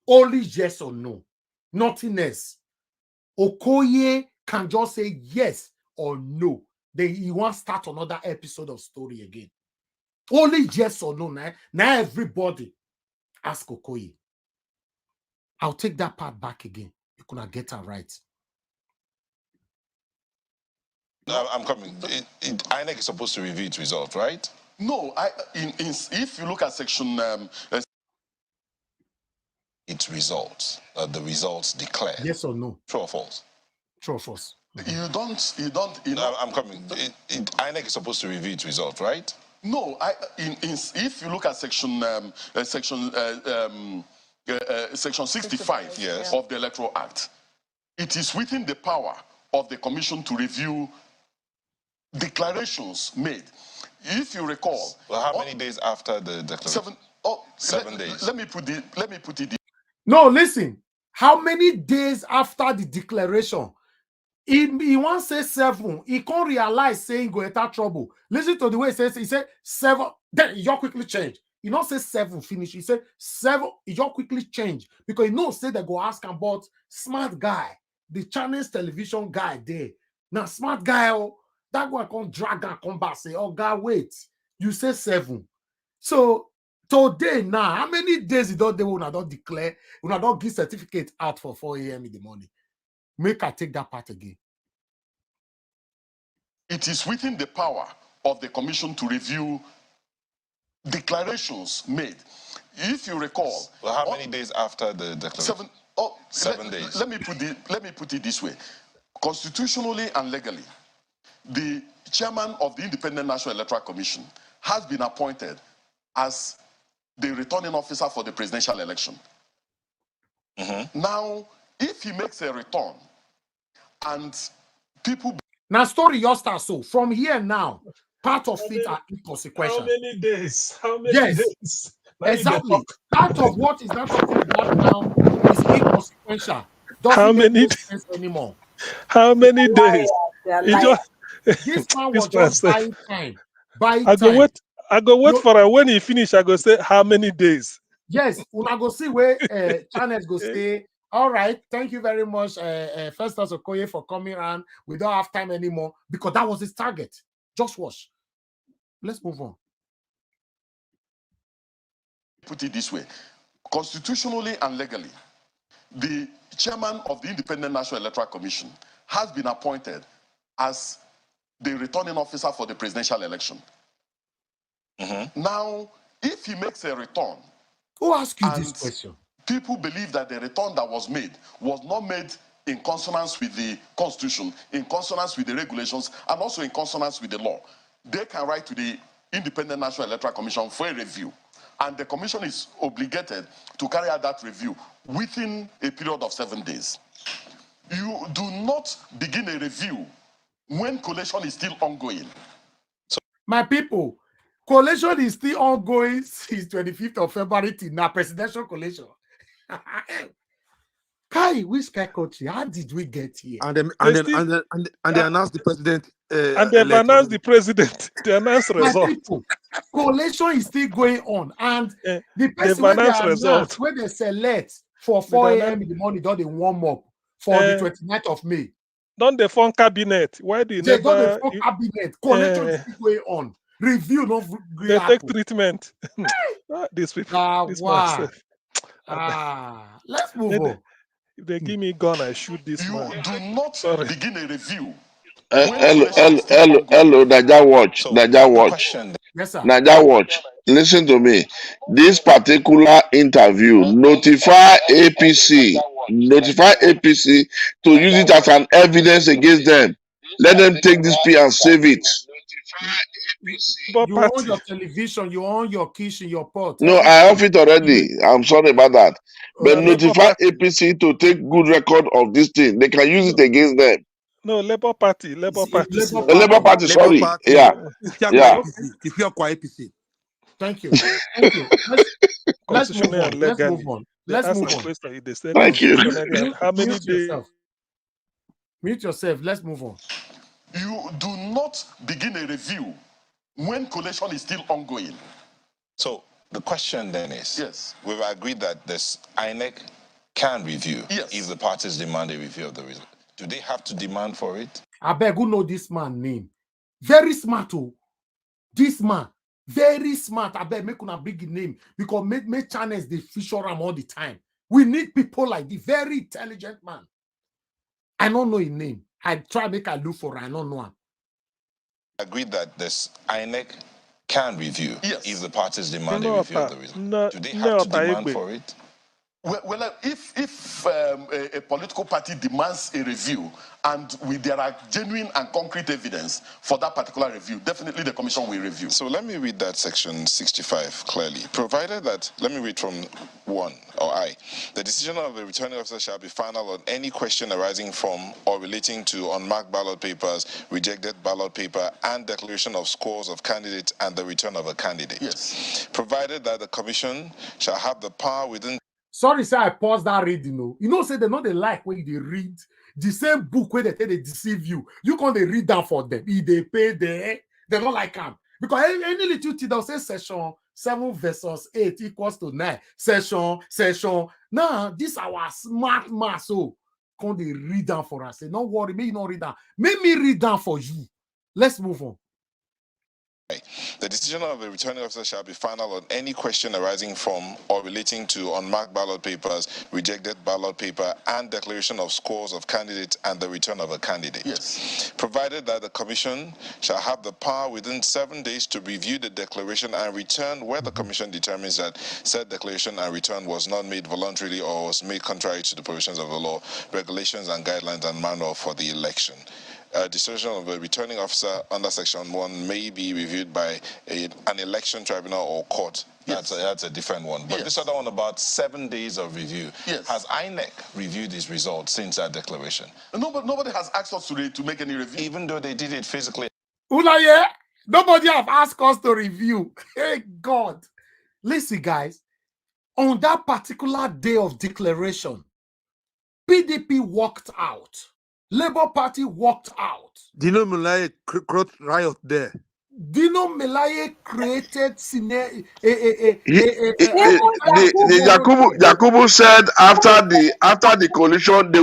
Only yes or no. Nothing else. Okoye can just say yes or no. Then he wants to start another episode of story again. Only yes or no. Now everybody ask Okoye. I'll take that part back again. You could not get it right. I'm coming. INEC is supposed to review its results, right? No, if you look at section... its results, the results declared. Yes or no? True or false? True or false? You know, I'm coming. INEC is supposed to review its results, right? No, if you look at section 65 of the Electoral Act, it is within the power of the Commission to review declarations made. If you recall, well, how many days after the declaration? 7 days. Let me put it. No, listen. How many days after the declaration? He wants to say 7. He can't realize saying go enter trouble. Listen to the way he says. He said 7. Then he just quickly change. He not say 7 finish. He said 7. He just quickly change because he knows say they go ask about smart guy, the channel's television guy there. Now smart guy, oh, that guy can drag and come back say, oh God, wait. You say 7. So today now, how many days they will not declare, will not give certificate out for 4 a.m. in the morning? Make I take that part again. It is within the power of the Commission to review declarations made. If you recall, well, how many days after the declaration? 7 days. Let me put it this way: constitutionally and legally, the chairman of the Independent National Electoral Commission has been appointed as the returning officer for the presidential election. Now, if he makes a return and people now story your start so from here now, part of it are inconsequential. How many days? How many days? Exactly. Part of what is not talking about now is inconsequential. How Doesn't many make no sense anymore. How many days? This man was just buying time. I go wait for her. When he finish, I go say how many days. Yes, when I go see where channels go say, all right, thank you very much, Festus Okoye, for coming around. We don't have time anymore because that was his target. Just watch. Let's move on. Put it this way: constitutionally and legally, the chairman of the Independent National Electoral Commission has been appointed as the returning officer for the presidential election. Now, if he makes a return, who asked you this question? People believe that the return that was not made in consonance with the Constitution, in consonance with the regulations, and also in consonance with the law. They can write to the Independent National Electoral Commission for a review, and the commission is obligated to carry out that review within a period of 7 days. You do not begin a review when collation is still ongoing. My people, collation is still ongoing since 25th of February till now, presidential collation. Kai, which country? How did we get here? And they announced the president. And they've announced the president. They announced results. People, collation is still going on, and the person they've announced results when they select for 4 a.m. in the morning, don't they warm up for the 29th of May? Don't they form cabinet? Why do you they never? Don't they form cabinet? Collation is still going on. Review, no. They take treatment. These people. Let's move on. If they give me gun, I shoot this man. You do not begin a review. Hello, Naija Watch. Yes, sir. Naija Watch. Listen to me. This particular interview, notify APC to use it as an evidence against them. Let them take this P and save it. You own your television, you own your kitchen, your pot. No, I off it already. I'm sorry about that. But notify APC to take good record of this thing. They can use it against them. No, Labour Party. Labour Party, sorry. Yeah. Thank you. Let's move on. Thank you. How many days? Mute yourself. Let's move on. You do not begin a review when collation is still ongoing. So the question then is, yes, we've agreed that this INEC can review if the parties demand a review of the result. Do they have to demand for it? I beg, who know this man name? Very smart, oh. This man, very smart. I beg, make una big name because make channels they feature him all the time. We need people like the very intelligent man. I don't know his name. I try make a look for. I don't know him. Agreed that this INEC can review if the parties demand a review of the result. Do they have to demand for it? Well, if a political party demands a review and there are genuine and concrete evidence for that particular review, definitely the commission will review. So let me read that section 65 clearly. Provided that, let me read from 1 or I. The decision of the returning officer shall be final on any question arising from or relating to unmarked ballot papers, rejected ballot paper, and declaration of scores of candidates and the return of a candidate. Yes. Provided that the commission shall have the power within. Sorry, sir, I paused that reading. You know, say they know they like when they read the same book where they say they deceive you. You can't read that for them. If they pay they don't like them. Because any little thing they'll say session 7 versus 8 equals to 9. Session. Now, this our smart man. So can't they read down for us? Say, don't worry, me not read down. Make me read down for you. Let's move on. The decision of the returning officer shall be final on any question arising from or relating to unmarked ballot papers, rejected ballot paper, and declaration of scores of candidates and the return of a candidate. Yes. Provided that the commission shall have the power within 7 days to review the declaration and return where the commission determines that said declaration and return was not made voluntarily or was made contrary to the provisions of the law, regulations and guidelines and manual for the election. Decision of a returning officer under Section 1 may be reviewed by an election tribunal or court. Yes. That's a different one. But this other one, about 7 days of review. Yes. Has INEC reviewed his results since that declaration? Nobody has asked us to make any review. Even though they did it physically. Ulaye, nobody have asked us to review. Hey, God. Listen, guys. On that particular day of declaration, PDP walked out. Labour Party walked out. Dino Melaye created riot there. Dino Melaye created Yakubu said after the coalition they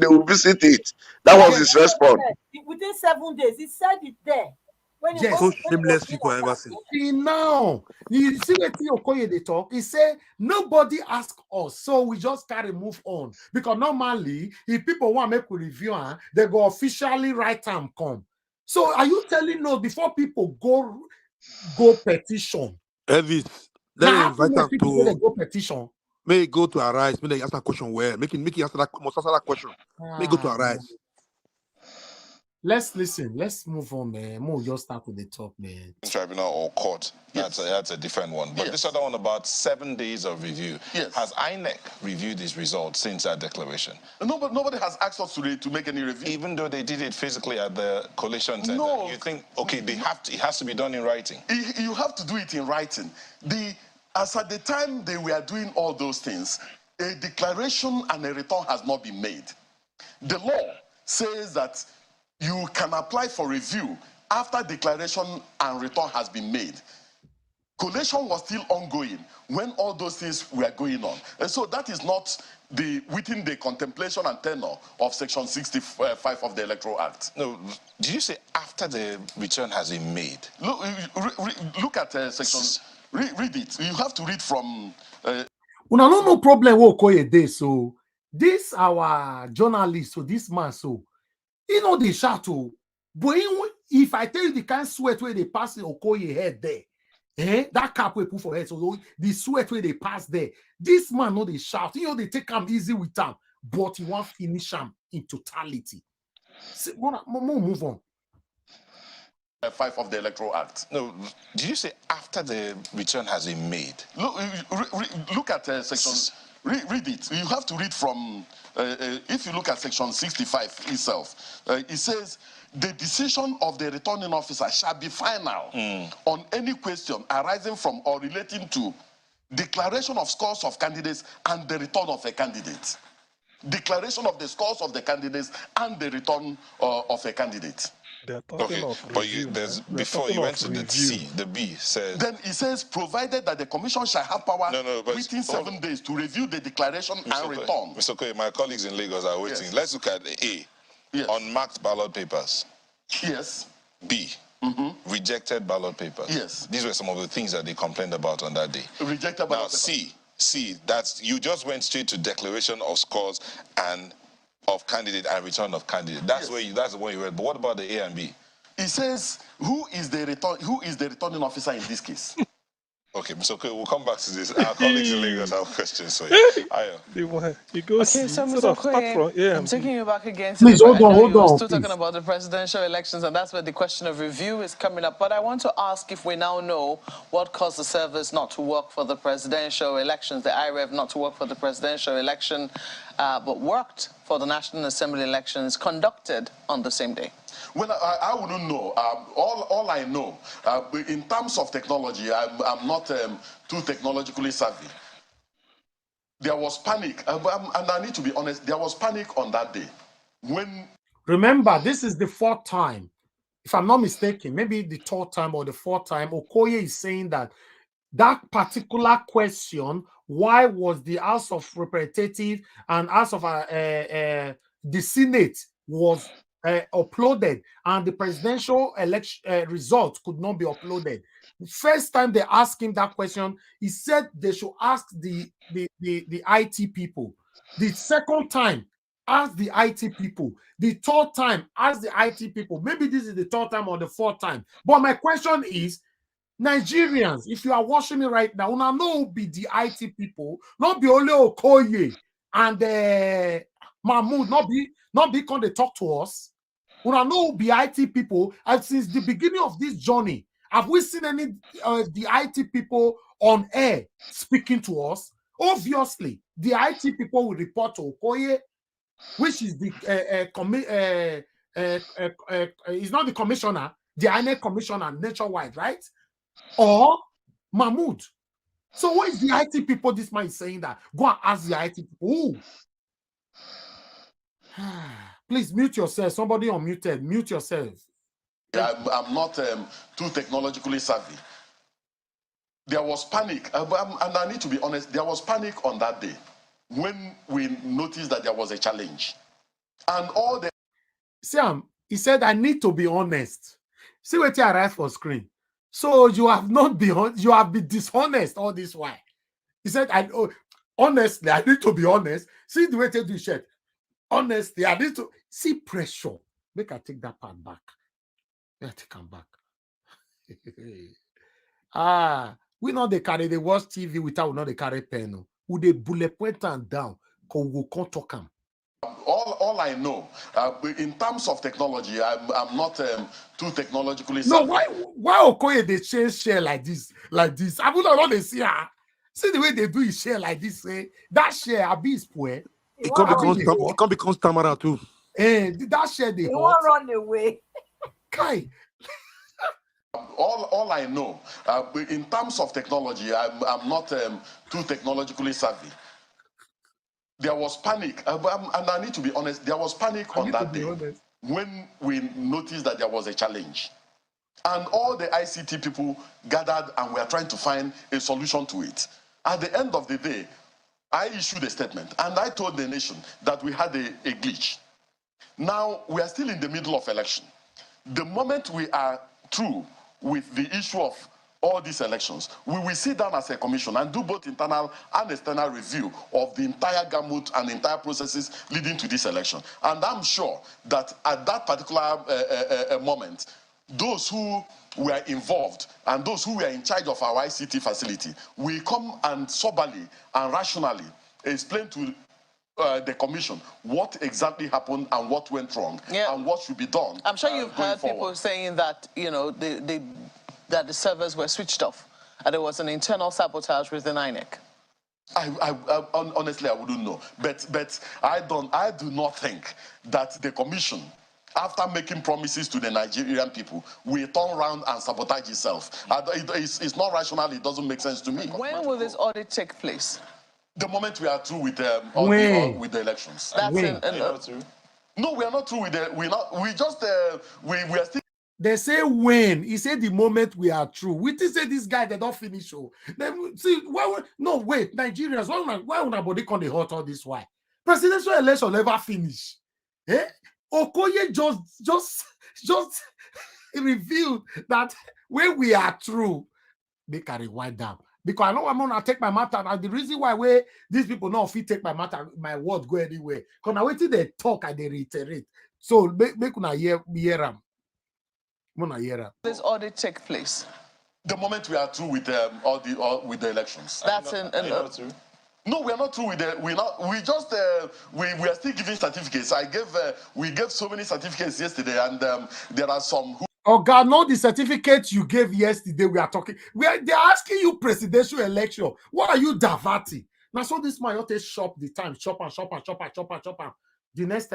will visit it. That was his response. Within 7 days, he said it there. When yes, so shameless people I ever seen. Now you see what Okoye they talk. He said nobody asked us, so we just gotta move on. Because normally, if people want to make a review, they go officially write time come. So are you telling us before people go petition? Elvis, let me invite them to go petition. May go to Arise. May they ask that question where? Make it answer that question. May go to Arise. Let's listen. Let's move on, man. We'll just start with the top, man. Tribunal or court. That's a different one. But this other one, about 7 days of review. Yes. Has INEC reviewed his results since that declaration? Nobody has asked us to make any review. Even though they did it physically at the collation center. No. You think, okay, it has to be done in writing. You have to do it in writing. As at the time they were doing all those things, a declaration and a return has not been made. The law says that you can apply for review after declaration and return has been made. Collation was still ongoing when all those things were going on. And so that is not within the contemplation and tenor of Section 65 of the Electoral Act. No, did you say after the return has been made? Look at Section... Read it. You have to read from... no problem with Okoye Day, so this our journalist, so this man, so you know the shadow. But if I tell you the kind of sweat where they pass Okoye head there, that cap we put for head, so the sweat where they pass there, this man know they shout. You know they take him easy with him, but you want finish him in totality. So, move on. 5 of the Electoral Act. No, did you say after the return has been made? Look at Section... Read it. You have to read from, if you look at Section 65 itself, it says, the decision of the returning officer shall be final on any question arising from or relating to declaration of scores of candidates and the return of a candidate. Declaration of the scores of the candidates and the return of a candidate. Okay, but before you went to the C, the B says... Then it says, provided that the commission shall have power within 7 days to review the declaration and return. Mr. Koye, my colleagues in Lagos are waiting. Yes. Let's look at A. Yes. Unmarked ballot papers. Yes. B. Rejected ballot papers. Yes. These were some of the things that they complained about on that day. Rejected ballot papers. C, that's you just went straight to declaration of scores and of candidate and return of candidate. That's that's the one you read. But what about the A and B? It says who is the returning officer in this case? Okay, so we'll come back to this. Our colleagues in Lagos have questions. So he goes. Okay, so Mr. Koye, I'm taking you back again. Please hold on. We're still talking about the presidential elections, and that's where the question of review is coming up. But I want to ask if we now know what caused the servers not to work for the presidential elections, the IREV not to work for the presidential election, but worked for the National Assembly elections conducted on the same day. Well, I wouldn't know. All I know, in terms of technology, I'm not too technologically savvy. There was panic, and I need to be honest, there was panic on that day. Remember, this is the 4th time. If I'm not mistaken, maybe the 3rd time or the 4th time, Okoye is saying that particular question, why was the House of Representatives and House of the Senate was uploaded, and the presidential election results could not be uploaded. The first time they asked him that question, he said they should ask the IT people. The second time, ask the IT people. The third time, ask the IT people. Maybe this is the third time or the fourth time. But my question is, Nigerians, if you are watching me right now, una know be the IT people, not be only Okoye and Mahmoud, not be come they talk to us. Una know be IT people, and since the beginning of this journey, have we seen any the IT people on air speaking to us? Obviously, the IT people will report to Okoye, which is the he's not the commissioner, the INEC commissioner nationwide, right? Or Mahmoud. So what is the IT people this man is saying that? Go and ask the IT people. Ooh. Please mute yourself. Somebody unmuted. Mute yourself. I'm not too technologically savvy. There was panic, and I need to be honest, there was panic on that day when we noticed that there was a challenge. And all the... Sam, he said, I need to be honest. See what you write for screen. So you have not been, you have been dishonest all this while. He said, honestly, I need to be honest. See the way they do shit. Honestly, I need to see pressure. Make I take that part back. Make I take them back. We know they carry the watch TV without not they carry pen. Would they bullet point and down? Cause we can't talk them. All I know, in terms of technology, I'm not too technologically savvy. No, why Okoye they change share like this? I would not they see her. See the way they do his share like this. That share a bit poor. It can't become Tamara too. That share they won't run away. Kai. All I know, in terms of technology, I'm not too technologically savvy. There was panic, and I need to be honest, there was panic on that day when we noticed that there was a challenge. And all the ICT people gathered and we are trying to find a solution to it. At the end of the day, I issued a statement and I told the nation that we had a glitch. Now, we are still in the middle of election. The moment we are through with the issue of all these elections, we will sit down as a commission and do both internal and external review of the entire gamut and entire processes leading to this election. And I'm sure that at that particular moment, those who were involved and those who were in charge of our ICT facility will come and soberly and rationally explain to the commission what exactly happened and what went wrong and what should be done. I'm sure you've heard forward. People saying that, you know, that the servers were switched off and there was an internal sabotage within INEC. Honestly, I wouldn't know. But I do not think that the commission, after making promises to the Nigerian people, will turn around and sabotage itself. It's not rational. It doesn't make sense to me. When will this audit take place? The moment we are through with the elections. That's No, we are not through with the. We are still. They say when. He said the moment we are through. We did say this guy they don't finish. Then see no wait, Nigerians, why would nobody come the hot all this? Why? Presidential election never finish. Okoye just revealed that when we are through, they can rewind down. Because I know I'm gonna take my matter. And the reason why these people know if you take my matter, my word go anywhere. Because now waiting they talk and they reiterate. So make una hear them. This audit take place? The moment we are through with the elections. That's No, we are not through with the. We are still giving certificates. We gave so many certificates yesterday, and there are some who. Oh God, no, the certificate you gave yesterday, we are talking. They're asking you presidential election. What are you diverting? Now, so this man, you take shop the time, chop. The next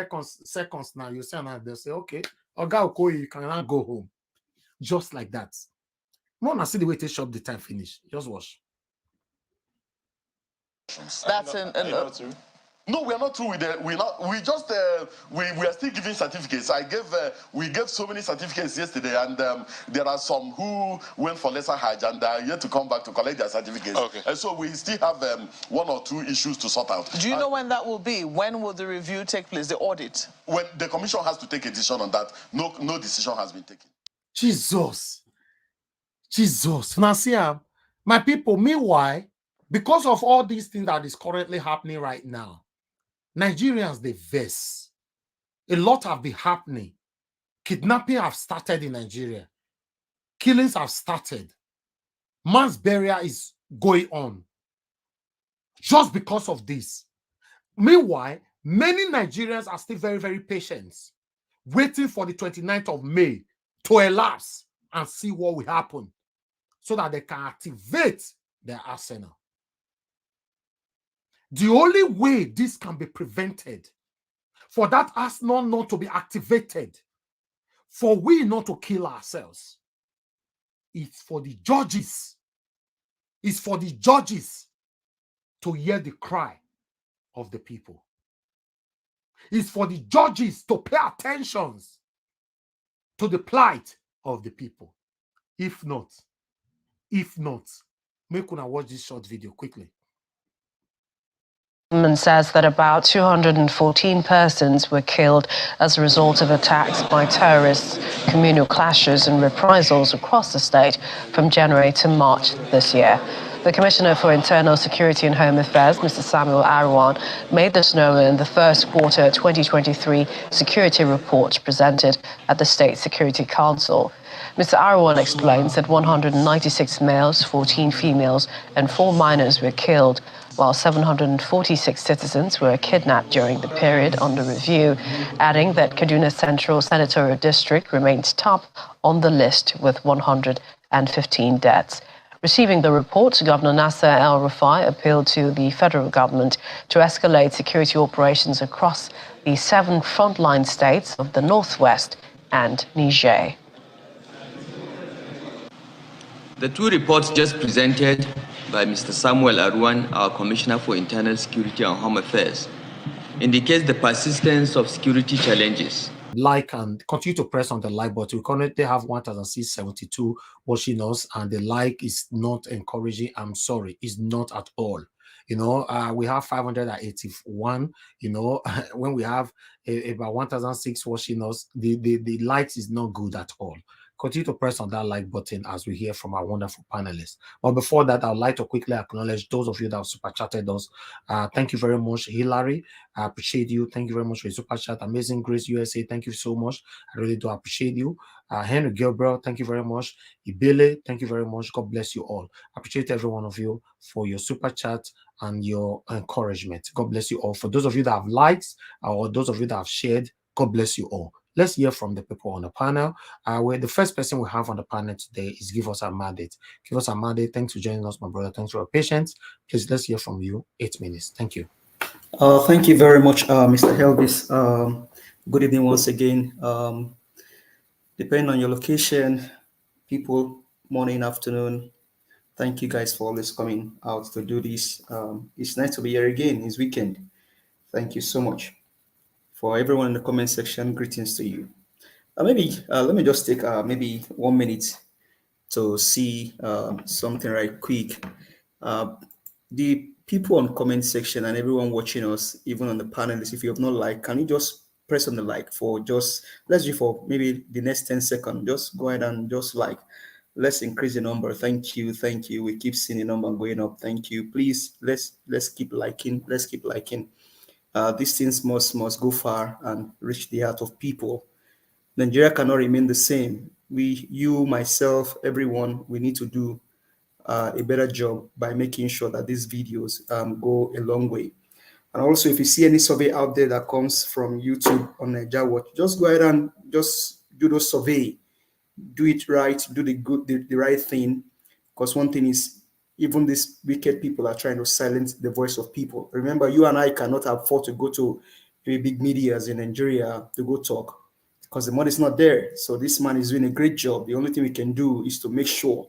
seconds now, you say, now they say, okay, Oga, you can now go home. Just like that. No, I see the way they shop the time finish. Just watch. That's No, we are not through with it. We are still giving certificates. We gave so many certificates yesterday, and there are some who went for lesser Hajj and are yet to come back to collect their certificates. Okay. And so we still have one or two issues to sort out. Do you know when that will be? When will the review take place, the audit? When the commission has to take a decision on that, no decision has been taken. Jesus. Now see, my people, meanwhile, because of all these things that is currently happening right now, Nigerians, they vex. A lot have been happening. Kidnapping have started in Nigeria. Killings have started. Mass burial is going on. Just because of this. Meanwhile, many Nigerians are still very, very patient, waiting for the 29th of May to elapse and see what will happen so that they can activate their arsenal. The only way this can be prevented, for that arsenal not to be activated, for we not to kill ourselves, it's for the judges. It's for the judges to hear the cry of the people. It's for the judges to pay attention to the plight of the people. If not, make una watch this short video quickly. Government says that about 214 persons were killed as a result of attacks by terrorists, communal clashes and reprisals across the state from January to March this year. The Commissioner for Internal Security and Home Affairs, Mr. Samuel Arwan, made this known in the first quarter 2023 security report presented at the State Security Council. Mr. Arwan explains that 196 males, 14 females and 4 minors were killed, while 746 citizens were kidnapped during the period under review, adding that Kaduna Central Senatorial District remains top on the list with 115 deaths. Receiving the report, Governor Nasser El-Rufai appealed to the federal government to escalate security operations across the 7 frontline states of the Northwest and Niger. The 2 reports just presented by Mr. Samuel Arwan, our Commissioner for Internal Security and Home Affairs, indicates the persistence of security challenges. Like and continue to press on the like button. We currently have 1,672 watching us, and the like is not encouraging. I'm sorry, it's not at all. We have 581. When we have about 1,006 watching us, the likes is not good at all. Continue to press on that like button as we hear from our wonderful panelists. But before that, I'd like to quickly acknowledge those of you that have super chatted us. Thank you very much, Hillary. I appreciate you. Thank you very much for your super chat. Amazing Grace USA, thank you so much. I really do appreciate you. Henry Gilbert, thank you very much. Ibele, thank you very much. God bless you all. I appreciate every one of you for your super chat and your encouragement. God bless you all. For those of you that have likes or those of you that have shared, God bless you all. Let's hear from the people on the panel. Where the first person we have on the panel today is Give Us a Mandate. Give Us a Mandate. Thanks for joining us, my brother. Thanks for your patience. Please, let's hear from you. 8 minutes. Thank you. Thank you very much, Mr. Helvis. Good evening once again. Depending on your location, people, morning, afternoon, thank you guys for always coming out to do this. It's nice to be here again. It's weekend. Thank you so much. For everyone in the comment section, greetings to you. Let me just take maybe 1 minute to see something right quick. The people on comment section and everyone watching us, even on the panelists, if you have not liked, can you just press on the like for just, let's do for maybe the next 10 seconds. Just go ahead and just like. Let's increase the number. Thank you. We keep seeing the number going up. Thank you. Please, let's keep liking. Let's keep liking. These things must go far and reach the heart of people. Nigeria cannot remain the same. You, myself, everyone, we need to do a better job by making sure that these videos go a long way. And also, if you see any survey out there that comes from YouTube on Nigeria Watch, just go ahead and just do those survey. Do it right. Do the right thing. Because one thing is, even these wicked people are trying to silence the voice of people. Remember, you and I cannot afford to go to big medias in Nigeria to go talk because the money is not there. So this man is doing a great job. The only thing we can do is to make sure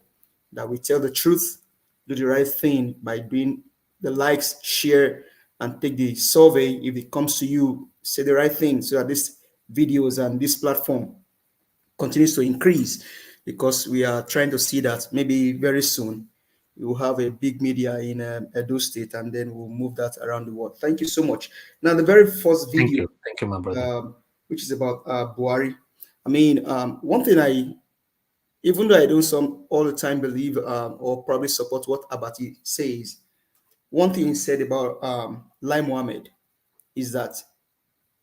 that we tell the truth, do the right thing by doing the likes, share, and take the survey. If it comes to you, say the right thing so that these videos and this platform continues to increase, because we are trying to see that maybe very soon we will have a big media in Edo State, and then we'll move that around the world. Thank you so much. Now, the very first video, thank you, my brother, which is about Buhari. I mean, one thing even though I don't all the time believe or probably support what Abati says, one thing he said about Lai Mohammed is that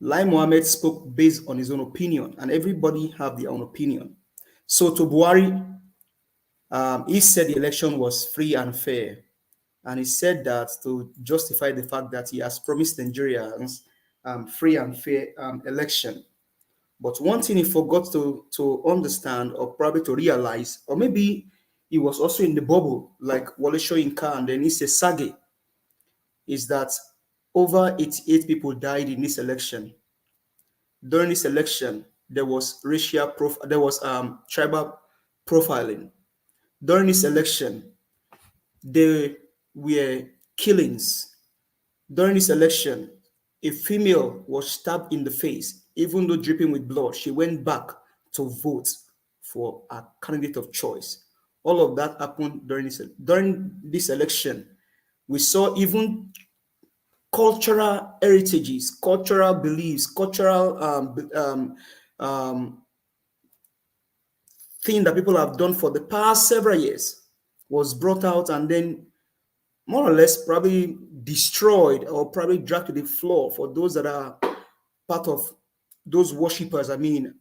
Lai Mohammed spoke based on his own opinion, and everybody have their own opinion. So to Buhari, he said the election was free and fair. And he said that to justify the fact that he has promised Nigerians free and fair election. But one thing he forgot to understand, or probably to realize, or maybe he was also in the bubble, like Wale Soyinka and then Isse Sage, is that over 88 people died in this election. During this election, there was tribal profiling. During this election, there were killings. During this election, a female was stabbed in the face, even though dripping with blood. She went back to vote for a candidate of choice. All of that happened during this election. We saw even cultural heritages, cultural beliefs, cultural thing that people have done for the past several years was brought out and then more or less probably destroyed or probably dragged to the floor for those that are part of those worshippers. I mean,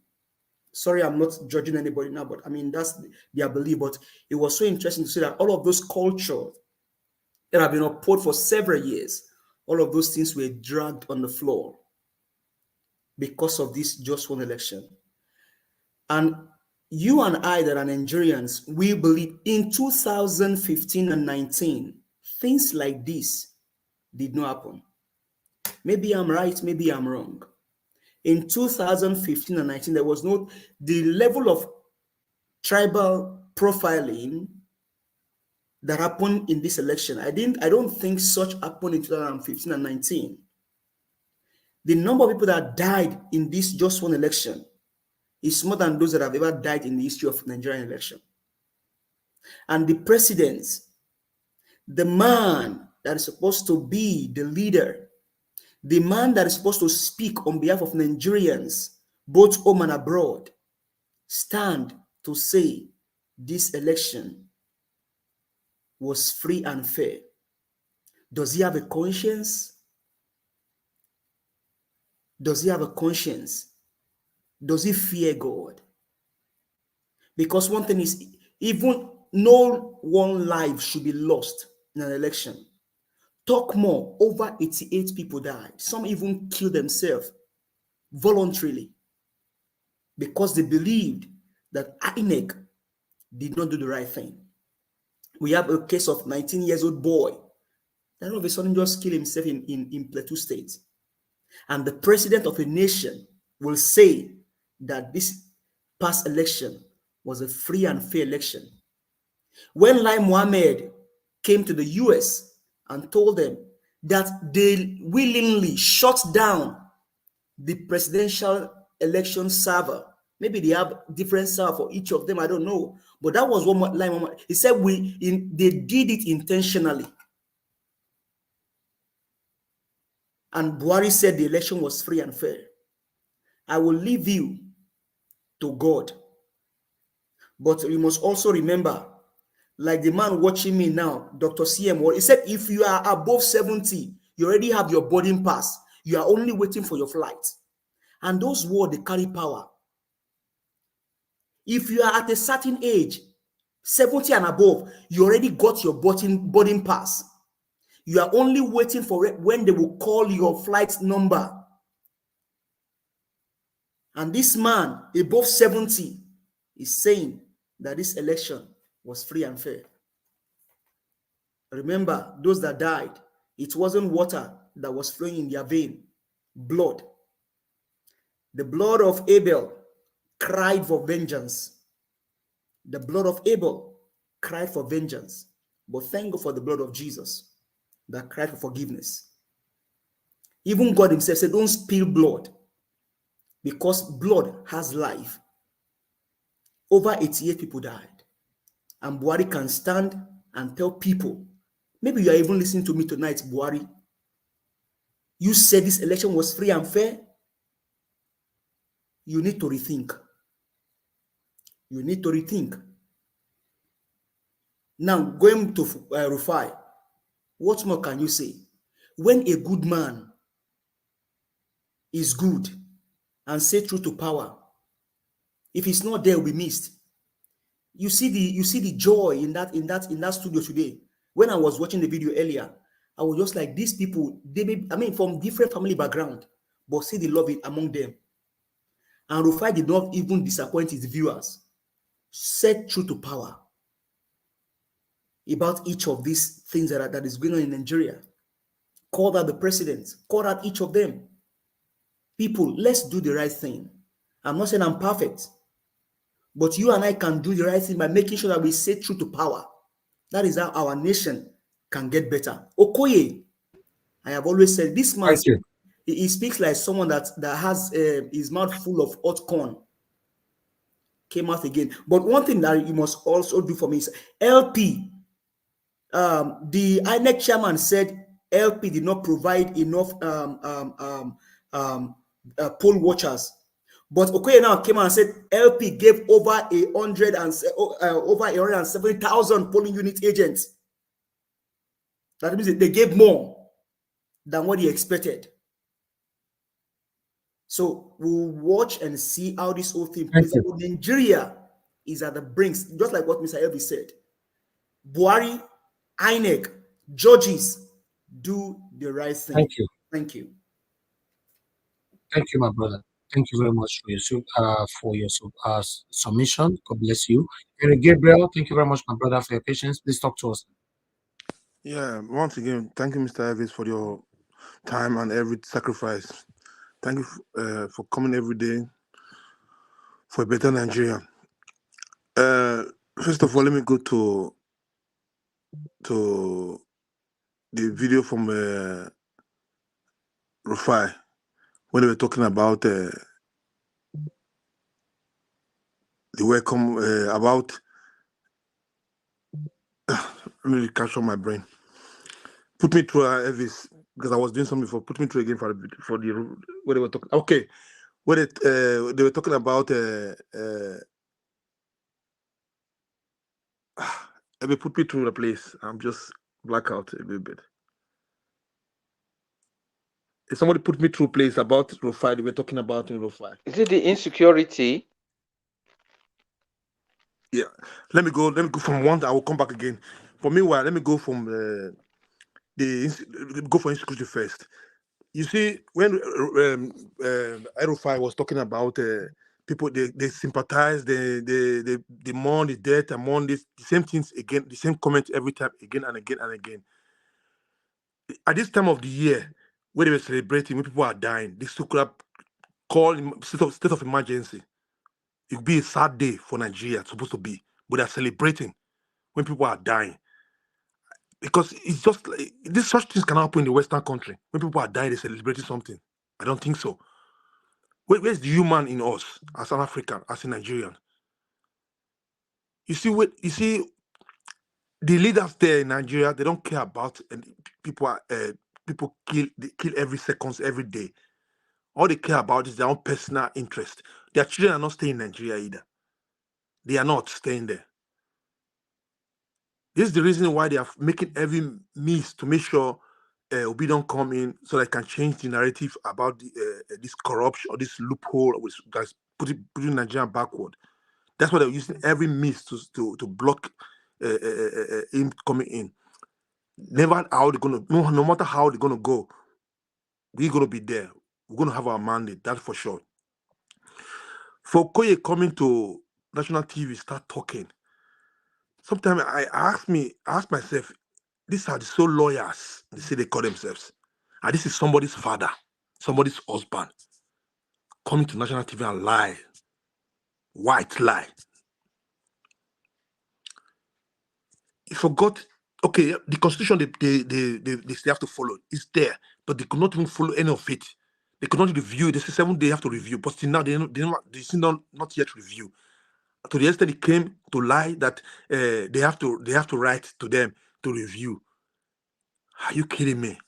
sorry, I'm not judging anybody now, but I mean, that's their belief. But it was so interesting to see that all of those cultures that have been upheld for several years, all of those things were dragged on the floor because of this just one election. And you and I that are Nigerians, we believe in 2015 and 19, things like this did not happen. Maybe I'm right, maybe I'm wrong. In 2015 and 19, there was the level of tribal profiling that happened in this election. I don't think such happened in 2015 and 19. The number of people that died in this just one election is more than those that have ever died in the history of Nigerian election. And the president, the man that is supposed to be the leader, the man that is supposed to speak on behalf of Nigerians, both home and abroad, stand to say this election was free and fair. Does he have a conscience? Does he have a conscience? Does he fear God? Because one thing is, even no one life should be lost in an election. Talk more, over 88 people died. Some even killed themselves voluntarily because they believed that INEC did not do the right thing. We have a case of 19-year-old boy that all of a sudden just killed himself in Plateau State. And the president of a nation will say that this past election was a free and fair election. When Lai Mohammed came to the US and told them that they willingly shut down the presidential election server, maybe they have different server for each of them, I don't know, but that was what Lai Mohammed, he said they did it intentionally. And Buhari said the election was free and fair. I will leave you to God. But you must also remember, like the man watching me now, Dr. CM, he said, if you are above 70, you already have your boarding pass. You are only waiting for your flight. And those words, they carry power. If you are at a certain age, 70 and above, you already got your boarding pass. You are only waiting for when they will call your flight number. And this man, above 70, is saying that this election was free and fair. Remember, those that died, it wasn't water that was flowing in their vein, blood. The blood of Abel cried for vengeance. The blood of Abel cried for vengeance. But thank God for the blood of Jesus that cried for forgiveness. Even God himself said, don't spill blood, because blood has life. Over 88 people died. And Buhari can stand and tell people, maybe you are even listening to me tonight, Buhari, you said this election was free and fair. You need to rethink. You need to rethink. Now, going to Rufai, what more can you say? When a good man is good and say true to power, if it's not there, we missed. You see the joy in that studio today. When I was watching the video earlier, I was just like, these people, from different family background, but see the love among them. And Rufai did not even disappoint his viewers. Said true to power about each of these things that is going on in Nigeria. Called out the president, called out each of them. People, let's do the right thing. I'm not saying I'm perfect, but you and I can do the right thing by making sure that we say true to power. That is how our nation can get better. Okoye, I have always said, this man, he speaks like someone that has his mouth full of hot corn. Came out again. But one thing that you must also do for me is LP. The INEC chairman said LP did not provide enough poll watchers. But Okoye now came out and said LP gave over 170,000 polling unit agents. That means they gave more than what he expected. So we'll watch and see how this whole thing plays out. Nigeria is at the brinks, just like what Mr. Elvis said. Buhari, INEC, judges, do the right thing. Thank you. Thank you. Thank you, my brother. Thank you very much for your submission. God bless you. Eric Gabriel, thank you very much, my brother, for your patience. Please talk to us. Yeah, once again, thank you, Mr. Elvis, for your time and every sacrifice. Thank you for coming every day for a better Nigeria. First of all, let me go to the video from Rufai when they were talking about the welcome about. Let me catch on my brain. Put me through Elvis, because I was doing something before. Put me through again for the where they were talking. Okay, where they were talking about. Let me put me through the place. I'm just black out a little bit. If somebody put me through place about Rufai, they were talking about in Rufai. Is it the insecurity? Yeah. Let me go from one. I will come back again. For meanwhile, let me go from go for insecurity first. You see, when Rufai was talking about people, they sympathize, they mourn the death and mourn this, the same things again, the same comments every time, again and again and again. At this time of the year, where they were celebrating, when people are dying, this could have called state of emergency. It would be a sad day for Nigeria, it's supposed to be, but they're celebrating when people are dying. Because it's just like such things can happen in the Western country. When people are dying, they're celebrating something. I don't think so. Where's the human in us as an African, as a Nigerian? You see, the leaders there in Nigeria, they don't care about people. People kill every seconds, every day. All they care about is their own personal interest. Their children are not staying in Nigeria either. They are not staying there. This is the reason why they are making every means to make sure Obi don't come in, so they can change the narrative about this corruption or this loophole, which guys putting Nigeria backward. That's why they're using every means to block him coming in. No matter how they're gonna go, we're gonna be there. We're gonna have our mandate. That's for sure. For Koye coming to national TV, start talking. Sometimes I ask myself, these are the sole lawyers, they say they call themselves. And this is somebody's father, somebody's husband, coming to national TV and lie. White lie. You forgot, okay, the constitution they have to follow is there. but they could not even follow any of it. They could not review. They said 7 days have to review, but still now they still not yet review. To the extent it came to lie that they have to write to them to review. Are you kidding me?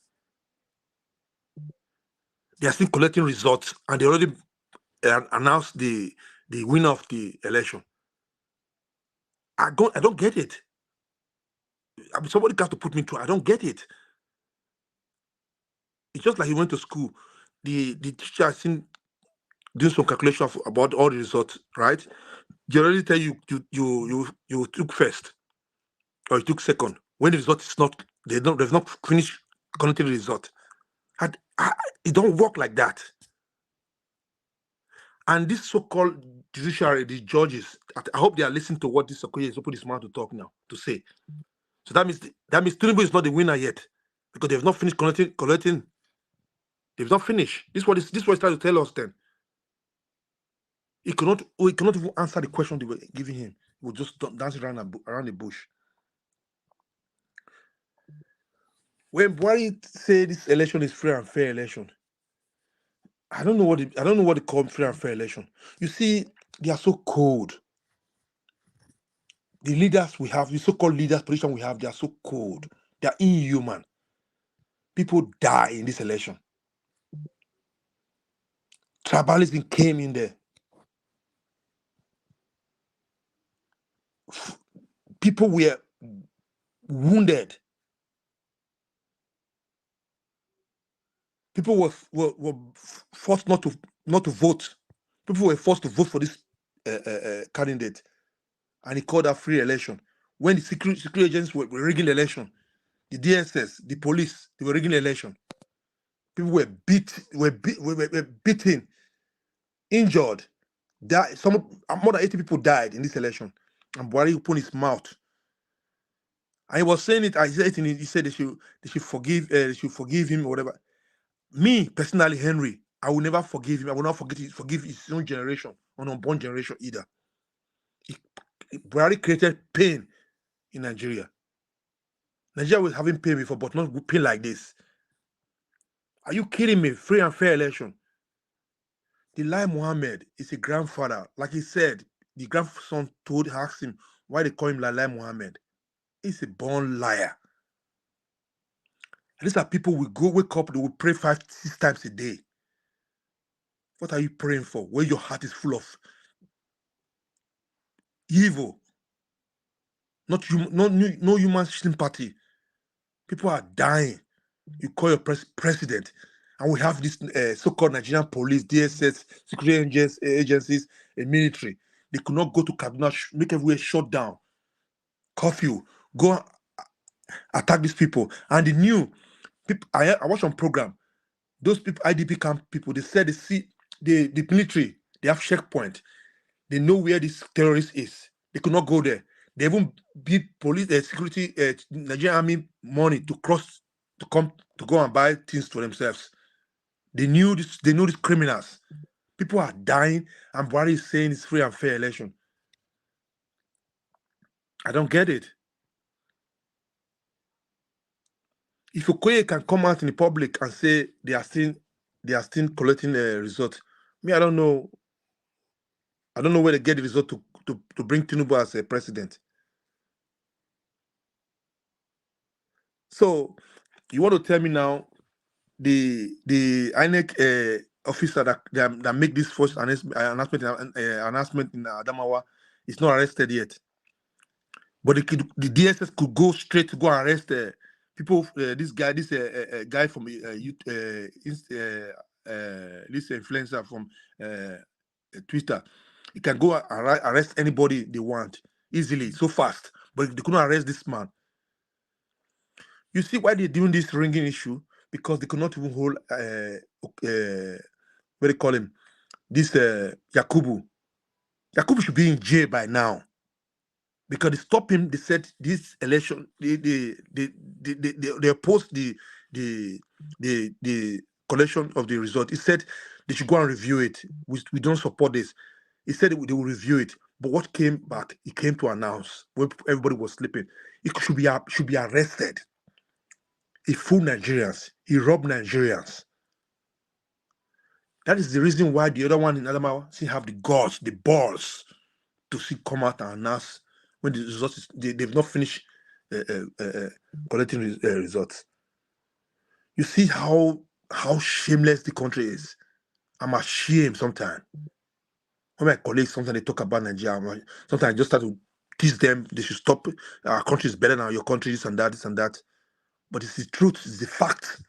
They are still collecting results, and they already announced the winner of the election. I don't get it. I mean, somebody got to put me through. I don't get it. It's just like you went to school. The teacher has seen doing some calculation about all the results, right? They already tell you took first or you took second. When the result is not, they've not finished collecting the result. It don't work like that. And this so-called judiciary, the judges, I hope they are listening to what this Okoye is open his mouth to talk now, to say. So that means Tinubu is not the winner yet, because they've not finished collecting. They've not finished. This is what he's trying to tell us then. He cannot even answer the question they were giving him. He will just dance around the bush. When Buhari say this election is free and fair election, I don't know what they call free and fair election. You see, they are so cold. The leaders we have, the so-called leaders position we have, they are so cold. They are inhuman. People die in this election. Tribalism came in there. People were wounded. People were forced not to vote. People were forced to vote for this candidate, and he called that free election. When the security agents were rigging the election, the DSS, the police, they were rigging the election. People were beaten, injured. More than 80 people died in this election, and Buhari opened his mouth. And he was saying it. He said they should forgive him or whatever. Me personally, Henry, I will never forgive him. I will not forgive his own generation, unborn generation either. Buhari created pain in Nigeria. Nigeria was having pain before, but not pain like this. Are you kidding me? Free and fair election. The Lai Mohammed is a grandfather. Like he said, the grandson asked him why they call him Lai Mohammed. He's a born liar. And these are people who wake up, they will pray 5-6 times a day. What are you praying for? Where your heart is full of evil. No human sympathy. People are dying. You call your president. And we have this so-called Nigerian police, DSS, security agencies, and military. They could not go to Kaduna, make everywhere shut down. Curfew. Go attack these people. And the new people, I watched on program, those people, IDP camp people, they said they see the military, they have checkpoint. They know where this terrorist is. They could not go there. They even beat police, security, Nigerian army money to go and buy things for themselves. They knew this. They know these criminals. People are dying, and Buhari is saying it's free and fair election. I don't get it. If Okoye can come out in the public and say they are still collecting a result, me, I don't know. I don't know where they get the result to bring Tinubu as a president. So you want to tell me now the INEC officer that make this first announcement in Adamawa is not arrested yet, but the DSS could go straight to go and arrest people. This guy from this influencer from Twitter. He can go and arrest anybody they want easily, so fast, but they couldn't arrest this man. You see why they're doing this ringing issue? Because they could not even hold what do they call him? This Yakubu. Yakubu should be in jail by now. Because they stopped him, they said this election, they opposed the collection of the result. He said they should go and review it. We don't support this. He said they will review it. But what came back, he came to announce when everybody was sleeping, he should be arrested. He fooled Nigerians. He robbed Nigerians. That is the reason why the other one in Adamawa still have the guts, the balls to see come out and announce when the results they've not finished collecting results. You see how shameless the country is. I'm ashamed sometimes. When my colleagues sometimes they talk about Nigeria, sometimes I just start to tease them. They should stop. Our country is better than your country. This and that. This and that. But it's the truth. It's the fact.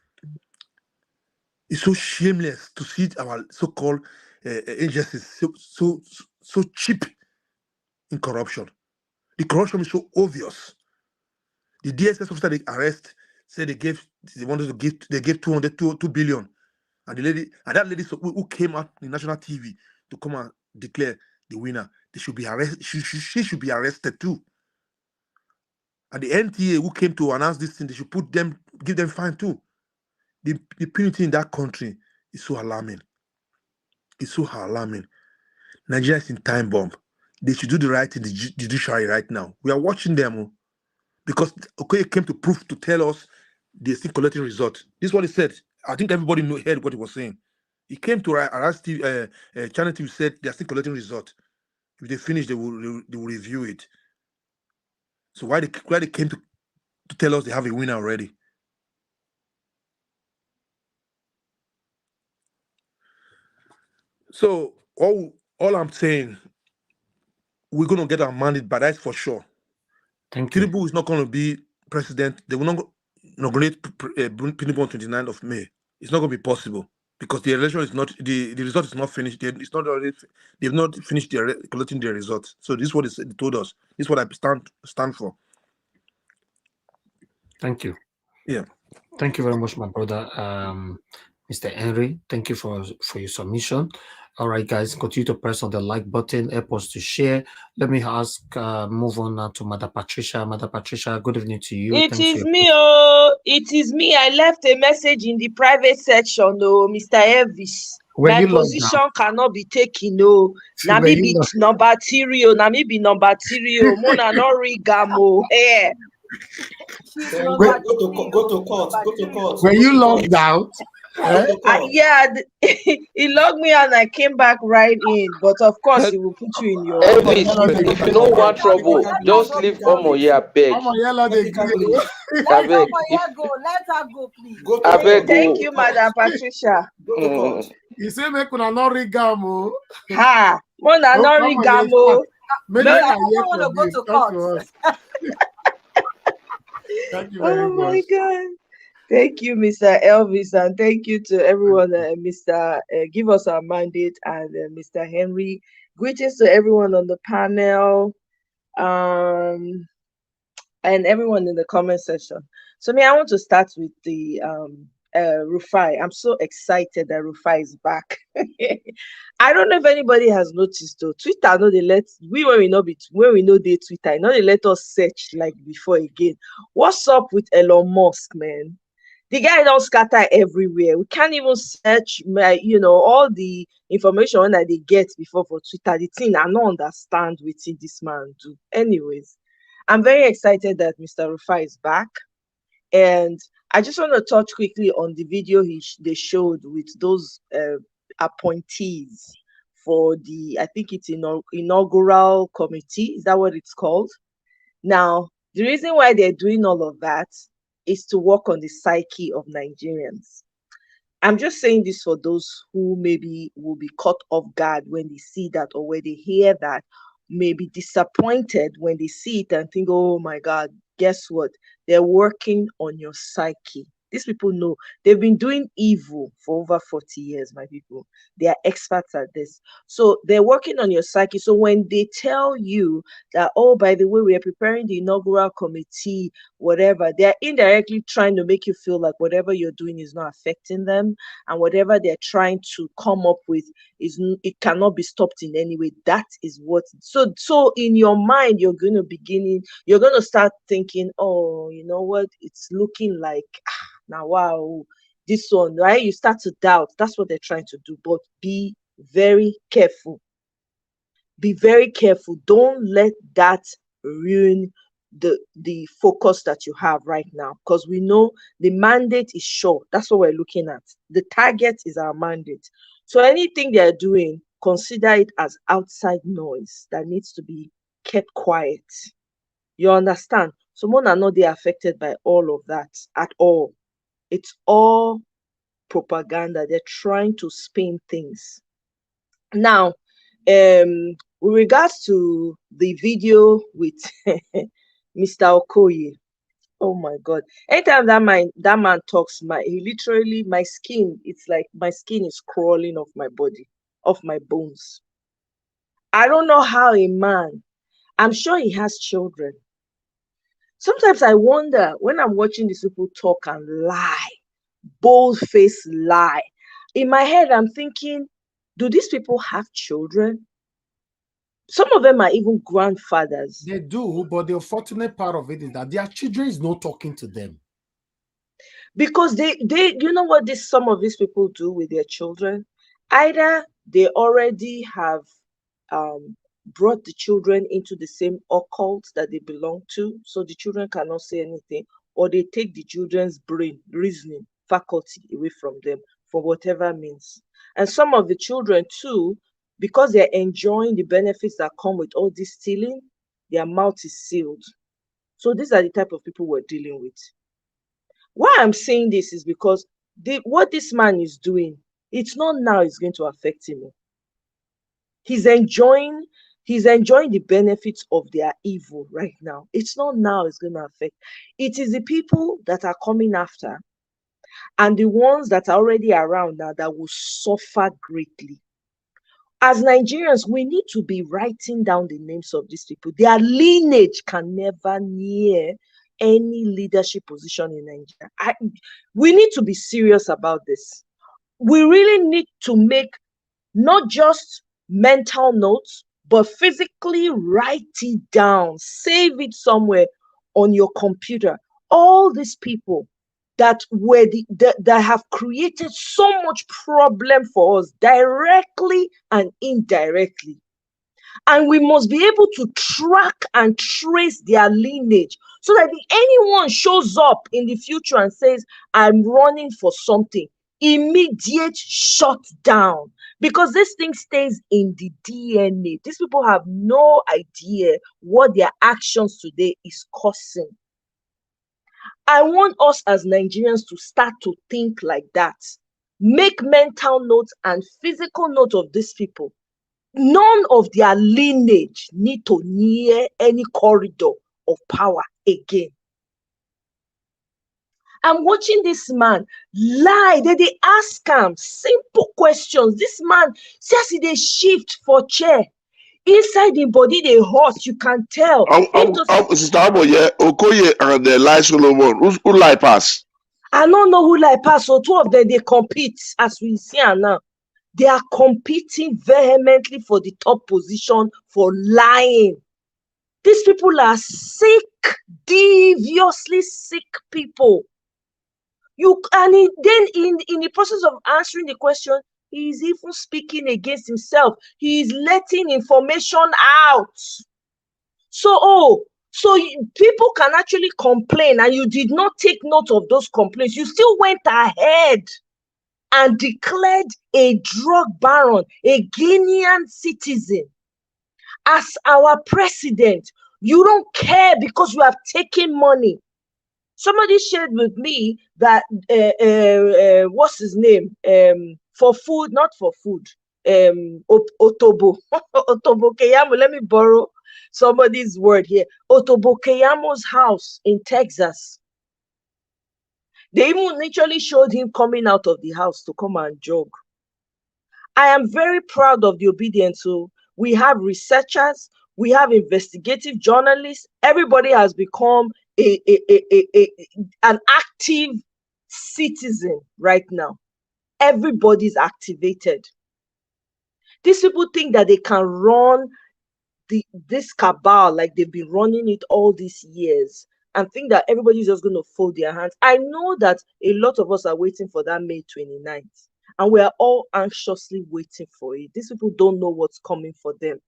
It's so shameless to see our so-called agencies so cheap in corruption. The corruption is so obvious. The DSS officer they arrest said they gave 2 billion, and that lady who came out in national TV to come and declare the winner, they should be arrested. She should be arrested too. And the NTA who came to announce this thing, they should give them fine too. The impunity in that country is so alarming. It's so alarming. Nigeria is in time bomb. They should do the right in the judiciary right now. We are watching them because Okoye came to tell us they're still collecting results. This is what he said. I think everybody heard what he was saying. He came to Aras TV, Channel TV said they're still collecting results. If they finish, they will review it. So why they came to tell us they have a winner already? So all I'm saying, we're gonna get our mandate, but that's for sure. Tinubu is not going to be president. They will not inaugurate Tinubu on 29th of May. It's not going to be possible because the election is not the result is not finished. It's not already. They've not finished collecting their results. So this is what they told us. This is what I stand for. Thank you. Yeah. Thank you very much, my brother, Mr. Henry. Thank you for your submission. All right, guys, continue to press on the like button, help us to share. Let me move on now to Mother Patricia. Mother Patricia, good evening to you. It is me. I left a message in the private section, Mr. Elvis. My position cannot be taken, Na me be number 3, na me be number 3, Mona no rigamo. Hey. Go to court. Were you logged out? Yeah, he logged me and I came back right in. But of course, he will put you in your. Elvis, if you don't want trouble, just leave Omoye, beg. Let her go, please. Thank you, Madam Patricia. You say make una no rigamo. Ha, Mona no rigamo. I don't want to go to court. Thank you very much. Oh my God. Thank you, Mr. Elvis, and thank you to everyone, Mr. Give us our mandate, and Mr. Henry. Greetings to everyone on the panel, and everyone in the comment section. So, I want to start with the Rufai. I'm so excited that Rufai is back. I don't know if anybody has noticed though. Twitter, no, they let when we know they Twitter, they let us search like before again. What's up with Elon Musk, man? The guy don't scatter everywhere. We can't even search, all the information that they get before for Twitter. The thing I don't understand within this man do. Anyways, I'm very excited that Mr. Rufai is back, and I just want to touch quickly on the video they showed with those appointees for I think it's inaugural committee. Is that what it's called? Now, the reason why they're doing all of that is to work on the psyche of Nigerians. I'm just saying this for those who maybe will be caught off guard when they see that, or when they hear that, may be disappointed when they see it and think, oh my God, guess what? They're working on your psyche. These people know they've been doing evil for over 40 years, my people. They are experts at this. So they're working on your psyche. So when they tell you that, oh, by the way, we are preparing the inaugural committee, whatever, they're indirectly trying to make you feel like whatever you're doing is not affecting them, and whatever they're trying to come up with it cannot be stopped in any way. That is what. So in your mind, you're going to start thinking, oh, you know what? It's looking like. Now, wow, this one, right? You start to doubt. That's what they're trying to do. But be very careful. Be very careful. Don't let that ruin the focus that you have right now, because we know the mandate is sure. That's what we're looking at. The target is our mandate. So anything they're doing, consider it as outside noise that needs to be kept quiet. You understand? So Mona not they affected by all of that at all. It's all propaganda. They're trying to spin things. Now, with regards to the video with Mr. Okoye, oh my God! Anytime that man talks, my skin, it's like my skin is crawling off my body, off my bones. I don't know how a man. I'm sure he has children. Sometimes I wonder when I'm watching these people talk and lie, bold-faced lie. In my head, I'm thinking, do these people have children? Some of them are even grandfathers. They do, but the unfortunate part of it is that their children is not talking to them. Because they you know what some of these people do with their children? Either they already have brought the children into the same occult that they belong to, so the children cannot say anything, or they take the children's brain, reasoning, faculty away from them for whatever means. And some of the children too, because they're enjoying the benefits that come with all this stealing, their mouth is sealed. So these are the type of people we're dealing with. Why I'm saying this is because what this man is doing, it's not now it's going to affect him. He's enjoying the benefits of their evil right now. It's not now it's going to affect. It is the people that are coming after and the ones that are already around now that will suffer greatly. As Nigerians, we need to be writing down the names of these people. Their lineage can never near any leadership position in Nigeria. We need to be serious about this. We really need to make not just mental notes, but physically write it down, save it somewhere on your computer. All these people that have created so much problem for us directly and indirectly. And we must be able to track and trace their lineage so that if anyone shows up in the future and says, I'm running for something, immediate shutdown, because this thing stays in the DNA. These people have no idea what their actions today is causing. I want us as Nigerians to start to think like that. Make mental notes and physical note of these people. None of their lineage need to near any corridor of power again. I'm watching this man lie. They ask him simple questions. This man says they shift for chair. Inside the body, they hot. You can tell. Sister Aboye, Okoye and the Lai Solomon, who lie pass? I don't know who lie pass. So two of them, they compete, as we see now. They are competing vehemently for the top position for lying. These people are sick, deviously sick people. Then in the process of answering the question, he is even speaking against himself. He is letting information out. So people can actually complain, and you did not take note of those complaints. You still went ahead and declared a drug baron, a Guinean citizen, as our president. You don't care because you have taken money. Somebody shared with me that what's his name? For food, not for food. Otobo. Otobo Keyamo. Let me borrow somebody's word here. Otobo Keyamo's house in Texas. They even literally showed him coming out of the house to come and jog. I am very proud of the obedience. So we have researchers, we have investigative journalists. Everybody has become an active citizen right now. Everybody's activated. These people think that they can run this cabal like they've been running it all these years, and think that everybody's just going to fold their hands. I know that a lot of us are waiting for that May 29th, and we are all anxiously waiting for it. These people don't know what's coming for them.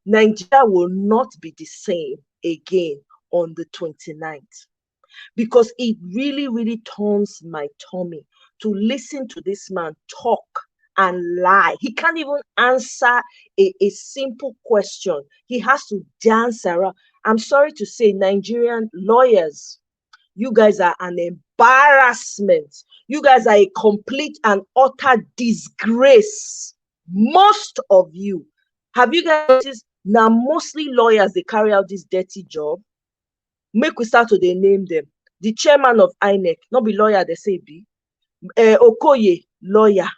Nigeria will not be the same again on the 29th, because it really, really turns my tummy to listen to this man talk and lie. He can't even answer a simple question. He has to dance around. I'm sorry to say, Nigerian lawyers, you guys are an embarrassment. You guys are a complete and utter disgrace. Most of you. Have you guys noticed? Now, mostly lawyers, they carry out this dirty job. Make we start to they name them. The chairman of INEC, not be lawyer, they say be. Okoye, lawyer.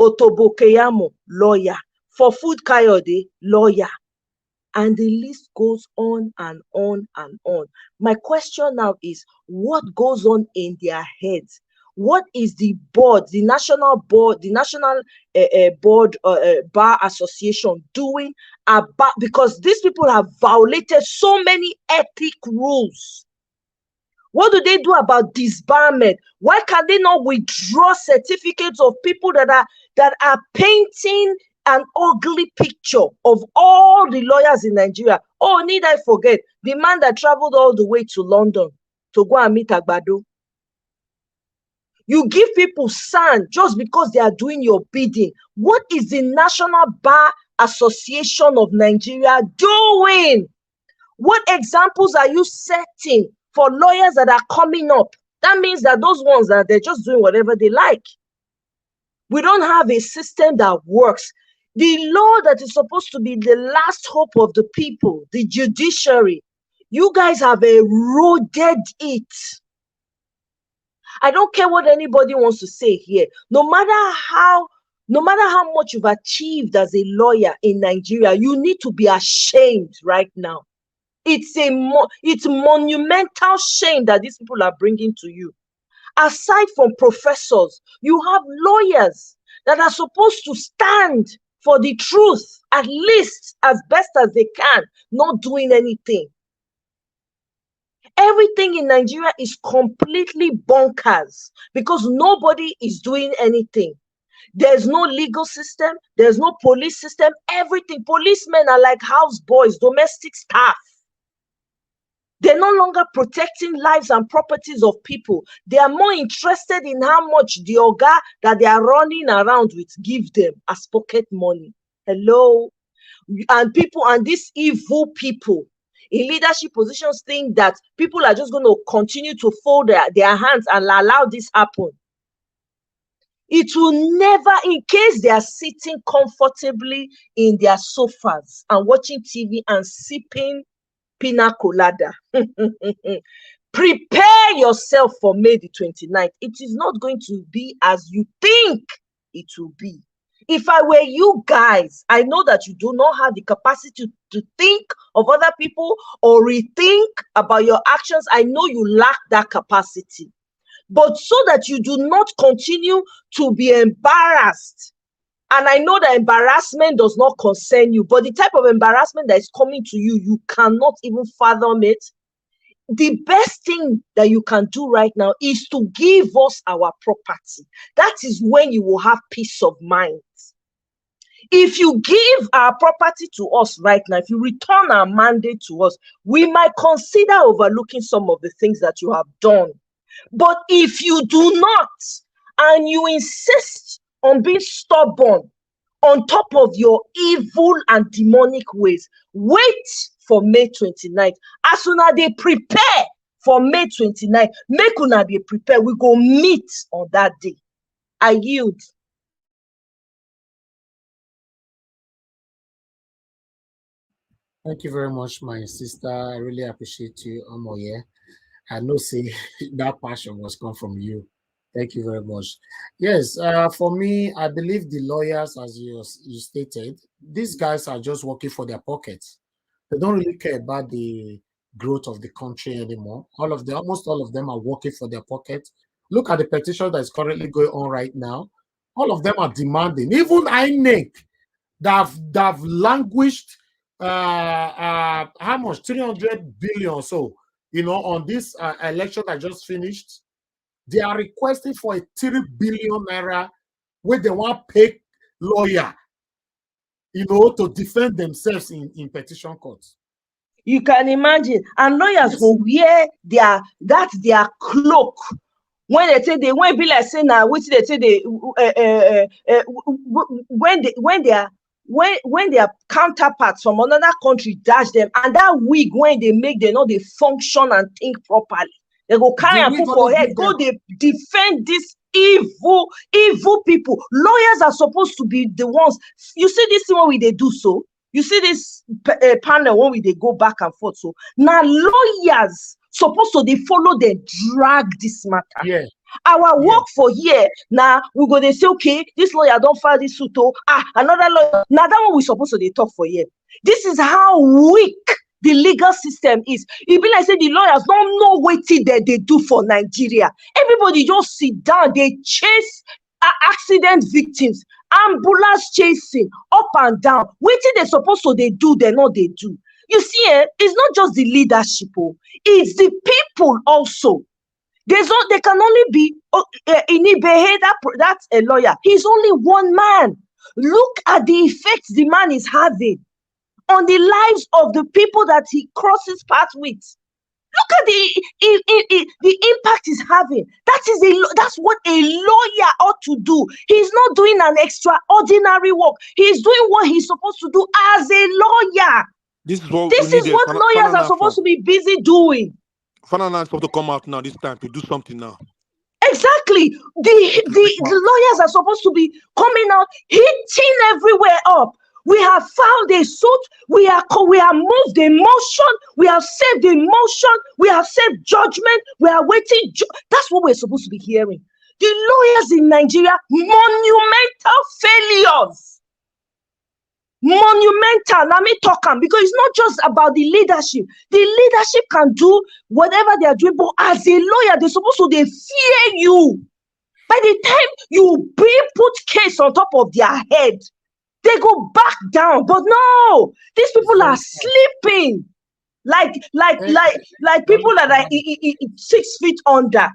Otobokeyamo, lawyer. For Food Kayode, lawyer. And the list goes on and on and on. My question now is, what goes on in their heads? What is the board, the national board, the national board bar association doing about, because these people have violated so many ethic rules? What do they do about disbarment? Why can they not withdraw certificates of people that are painting an ugly picture of all the lawyers in Nigeria? Oh, need I forget the man that traveled all the way to London to go and meet Agbado? You give people sand just because they are doing your bidding. What is the National Bar Association of Nigeria doing? What examples are you setting for lawyers that are coming up? That means that those ones that they're just doing whatever they like. We don't have a system that works. The law that is supposed to be the last hope of the people, the judiciary, you guys have eroded it. I don't care what anybody wants to say here. No matter how much you've achieved as a lawyer in Nigeria, you need to be ashamed right now. It's monumental shame that these people are bringing to you. Aside from professors, you have lawyers that are supposed to stand for the truth, at least as best as they can, not doing anything. Everything in Nigeria is completely bonkers because nobody is doing anything. There's no legal system. There's no police system. Everything. Policemen are like house boys, domestic staff. They're no longer protecting lives and properties of people. They are more interested in how much the oga that they are running around with give them as pocket money. Hello? And people, and these evil people in leadership positions think that people are just going to continue to fold their hands and allow this happen. It will never, in case they are sitting comfortably in their sofas and watching TV and sipping pina colada. Prepare yourself for May the 29th. It is not going to be as you think it will be. If I were you guys, I know that you do not have the capacity to think of other people or rethink about your actions. I know you lack that capacity. But so that you do not continue to be embarrassed, and I know that embarrassment does not concern you, but the type of embarrassment that is coming to you, you cannot even fathom it. The best thing that you can do right now is to give us our property. That is when you will have peace of mind. If you give our property to us right now, if you return our mandate to us, we might consider overlooking some of the things that you have done. But if you do not, and you insist on being stubborn on top of your evil and demonic ways, wait for May 29th. As soon as they prepare for May 29th, make una they prepare. We go meet on that day. I yield. Thank you very much, my sister. I really appreciate you, Omoye. I know, say that passion was come from you. Thank you very much. Yes, for me, I believe the lawyers, as you stated, these guys are just working for their pockets. They don't really care about the growth of the country anymore. Almost all of them are working for their pocket. Look at the petition that is currently going on right now. All of them are demanding. Even INEC, that have languished how much? 300 billion or so, on this election that just finished. They are requesting for a 3 billion naira where they want to pay lawyer, to defend themselves in petition courts. You can imagine. And lawyers go wear their cloak when they say they won't be like saying now which they say they when their counterparts from another country dash them, and that wig when they make they know they function and think properly. They go carry and put for head, go they defend this evil people. Lawyers are supposed to be the ones. You see this thing when they do so. You see this panel when they go back and forth. So now lawyers supposed to they follow, they drag this matter. Yeah. Our work for here now we go they say okay, this lawyer don't file this suit. Another lawyer. Now that one we supposed to they talk for here. This is how weak the legal system is. It be like say the lawyers don't know what they do for Nigeria. Everybody just sit down, they chase accident victims, ambulance chasing up and down. Waiting they supposed to they do, they know they do. You see, it's not just the leadership, it's the people also. They can only be Inibehe, that's a lawyer. He's only one man. Look at the effects the man is having on the lives of the people that he crosses paths with. Look at the impact he's having. That's what a lawyer ought to do. He's not doing an extraordinary work. He's doing what he's supposed to do as a lawyer. This is what lawyers are supposed to be busy doing. Fanana is supposed to come out now this time to do something now. Exactly. The lawyers are supposed to be coming out, hitting everywhere up. We have filed a suit. We have moved a motion. We have saved a motion. We have saved judgment. We are waiting. That's what we're supposed to be hearing. The lawyers in Nigeria, monumental failures. Monumental. Let me talk them, because it's not just about the leadership. The leadership can do whatever they are doing, but as a lawyer, they're supposed to they fear you. By the time you put case on top of their head, they go back down. But no, these people are sleeping like people that are 6 feet under.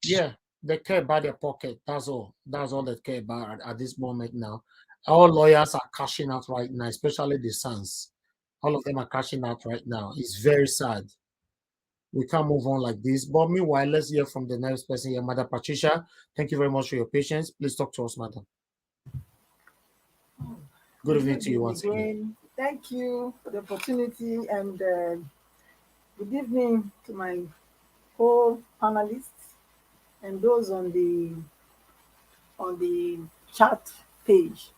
Yeah, they care about their pocket. That's all they care about at this moment now. All lawyers are cashing out right now, especially the sons. All of them are cashing out right now. It's very sad. We can't move on like this. But meanwhile, let's hear from the next person here, Madam Patricia. Thank you very much for your patience. Please talk to us, Madam. Good evening to you once again. Thank you for the opportunity, and good evening to my co-panelists and those on the chat page.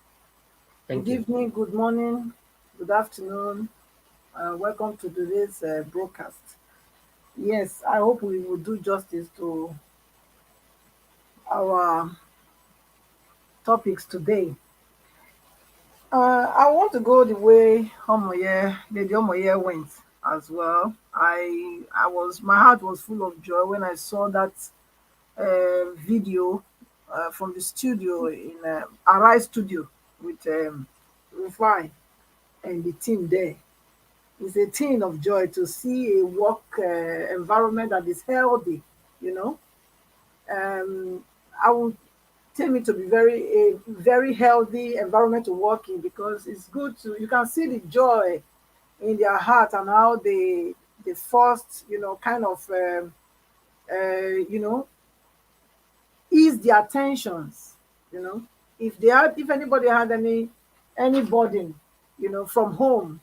Good evening, good morning, good afternoon. Welcome to today's broadcast. Yes, I hope we will do justice to our topics today. I want to go the way Lady Omoye went as well. My heart was full of joy when I saw that video from the studio in Arise Studio with Rufai and the team there. It's a thing of joy to see a work environment that is healthy, I would tell me to be a very healthy environment to work in, because it's good you can see the joy in their heart and how they first, kind of, ease their tensions, if anybody had any burden, from home,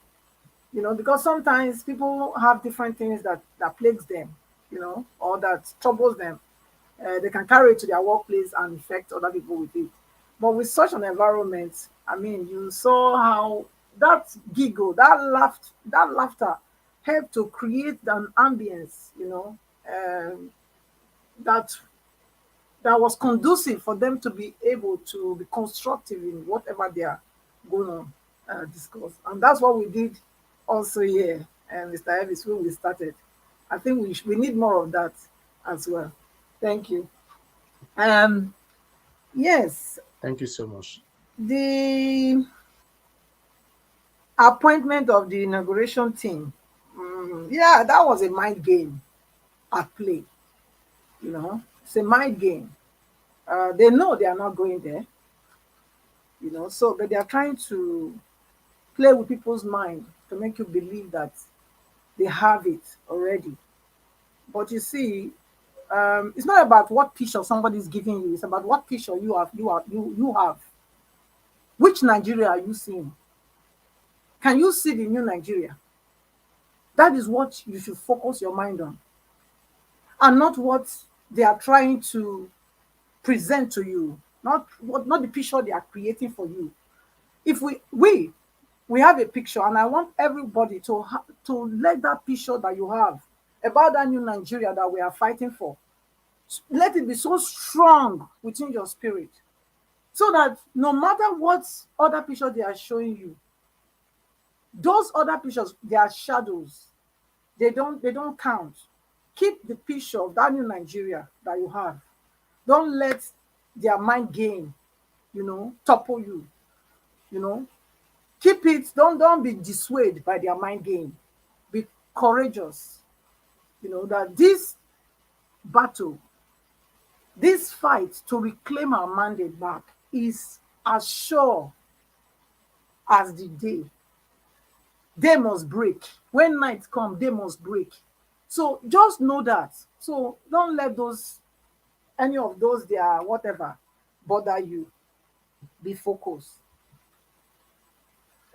because sometimes people have different things that plagues them, or that troubles them. They can carry it to their workplace and affect other people with it. But with such an environment, you saw how that giggle, that laughter helped to create an ambience, that was conducive for them to be able to be constructive in whatever they are going to discuss. And that's what we did also here, Mr. Elvis, when we started. I think we need more of that as well. Thank you. Yes. Thank you so much. The appointment of the inauguration team, that was a mind game at play. It's a mind game. They know they are not going there, but they are trying to play with people's mind to make you believe that they have it already. But you see, it's not about what picture somebody is giving you. It's about what picture you have. You have. Which Nigeria are you seeing? Can you see the new Nigeria? That is what you should focus your mind on, and not what they are trying to present to you. Not the picture they are creating for you. If we have a picture, and I want everybody to let that picture that you have about that new Nigeria that we are fighting for, let it be so strong within your spirit, so that no matter what other picture they are showing you, those other pictures, they are shadows. They don't count. Keep the picture of that new Nigeria that you have. Don't let their mind game, topple you. Keep it. Don't be dissuaded by their mind game. Be courageous. That this battle, this fight to reclaim our mandate back is as sure as the day. They must break. When night comes, they must break. So just know that. So don't let any of those their whatever bother you. Be focused.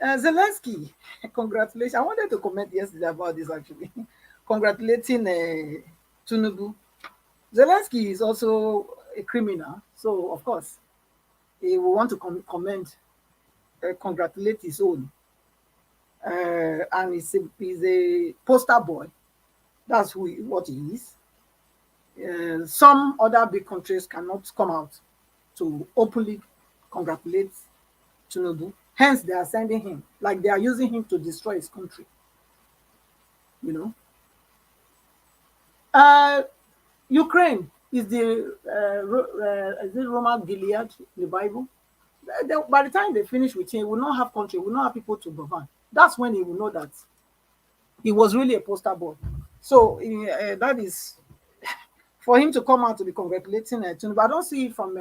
Zelensky, congratulations. I wanted to comment yesterday about this actually. Congratulating Tinubu. Zelensky is also a criminal, so of course he will want to congratulate his own. And he's a poster boy. That's what he is. Some other big countries cannot come out to openly congratulate Tinubu. Hence, they are sending him, like they are using him to destroy his country. Ukraine is is it Roman Gilead in the Bible? By the time they finish with him, he will not have country, he will not have people to govern. That's when he will know that he was really a poster boy. So that is for him to come out to be congratulating Tinubu. I don't see it from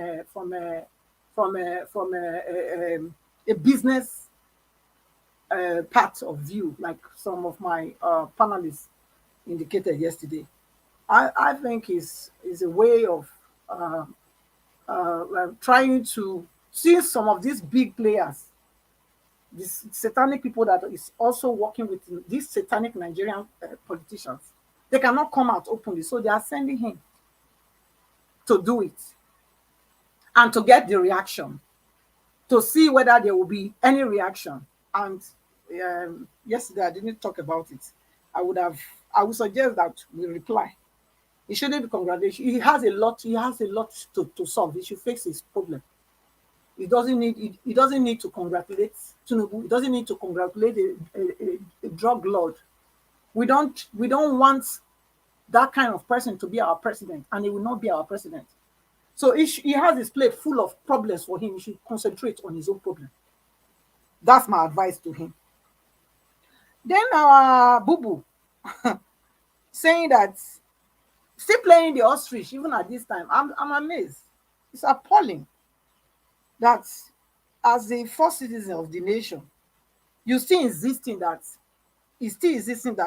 a business part of view, like some of my panelists indicated yesterday. I think is a way of trying to see some of these big players, these satanic people that is also working with these satanic Nigerian politicians. They cannot come out openly, so they are sending him to do it and to get the reaction, to see whether there will be any reaction. And yesterday I didn't talk about it. I would suggest that we reply. He shouldn't be congratulated. He has a lot to solve. He should fix his problem. He doesn't need to congratulate Tinubu. He doesn't need to congratulate a drug lord. We don't want that kind of person to be our president, and he will not be our president. So he has his plate full of problems for him. He should concentrate on his own problem. That's my advice to him. Then our boo-boo saying that still playing the ostrich even at this time. I'm amazed. It's appalling that as the first citizen of the nation, he's still insisting that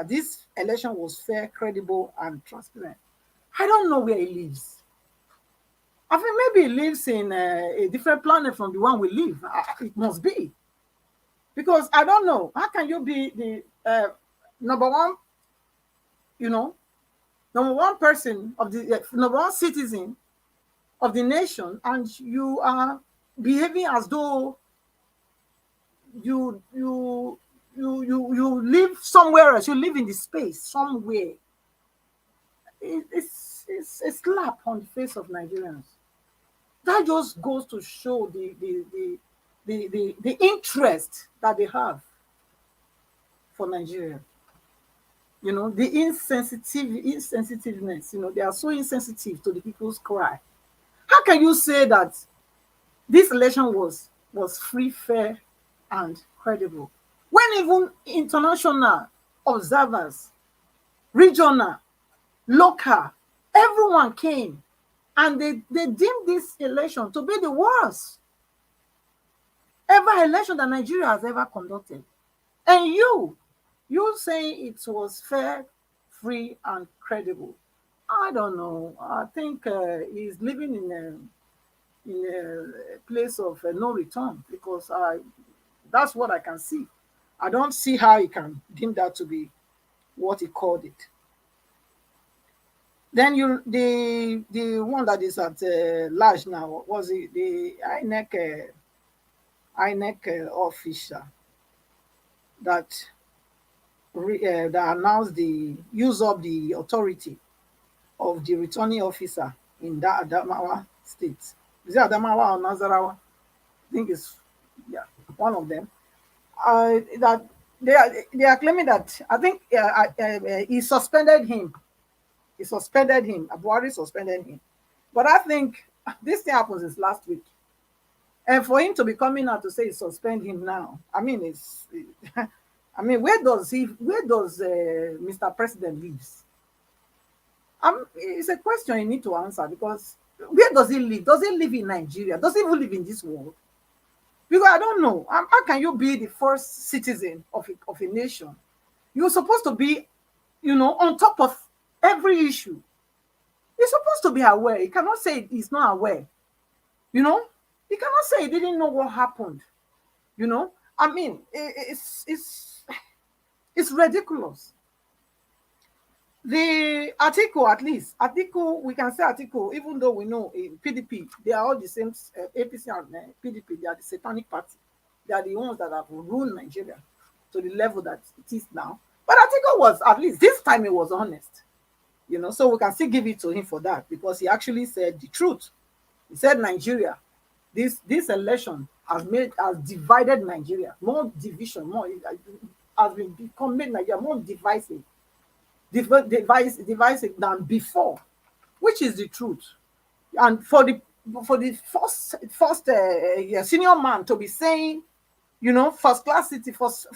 this election was fair, credible, and transparent. I don't know where he lives. I think maybe he lives in a different planet from the one we live. It must be. Because I don't know. How can you be the number one person of the number one citizen of the nation, and you are behaving as though you live somewhere else. You live in the space somewhere. It's a slap on the face of Nigerians. That just goes to show the interest that they have for Nigeria. The insensitiveness. They are so insensitive to the people's cry. How can you say that this election was free, fair, and credible, when even international observers, regional, local, everyone came and they deemed this election to be the worst ever election that Nigeria has ever conducted? And you You saying it was fair, free, and credible. I don't know. I think he's living in a place of no return because that's what I can see. I don't see how he can deem that to be what he called it. Then the one that is at large now was the INEC official that that announced the use of the authority of the returning officer in that Adamawa state. Is it Adamawa or Nazarawa? I think it's one of them. That they are claiming that I think he suspended him. He suspended him. Abuari suspended him. But I think this thing happens since last week. And for him to be coming out to say he suspend him now, I mean, where does Mr. President lives? It's a question you need to answer because where does he live? Does he live in Nigeria? Does he even live in this world? Because I don't know. How can you be the first citizen of a nation? You're supposed to be, on top of every issue. You're supposed to be aware. You cannot say he's not aware. You cannot say he didn't know what happened. It's ridiculous. The article, we can say article, even though we know PDP, they are all the same, APC and PDP, they are the satanic party. They are the ones that have ruled Nigeria to the level that it is now. But article was, at least this time, it was honest. So we can still give it to him for that because he actually said the truth. He said Nigeria, this election has divided Nigeria, more division, has become made Nigeria more divisive than before, which is the truth. And for the first senior man to be saying, first class city, first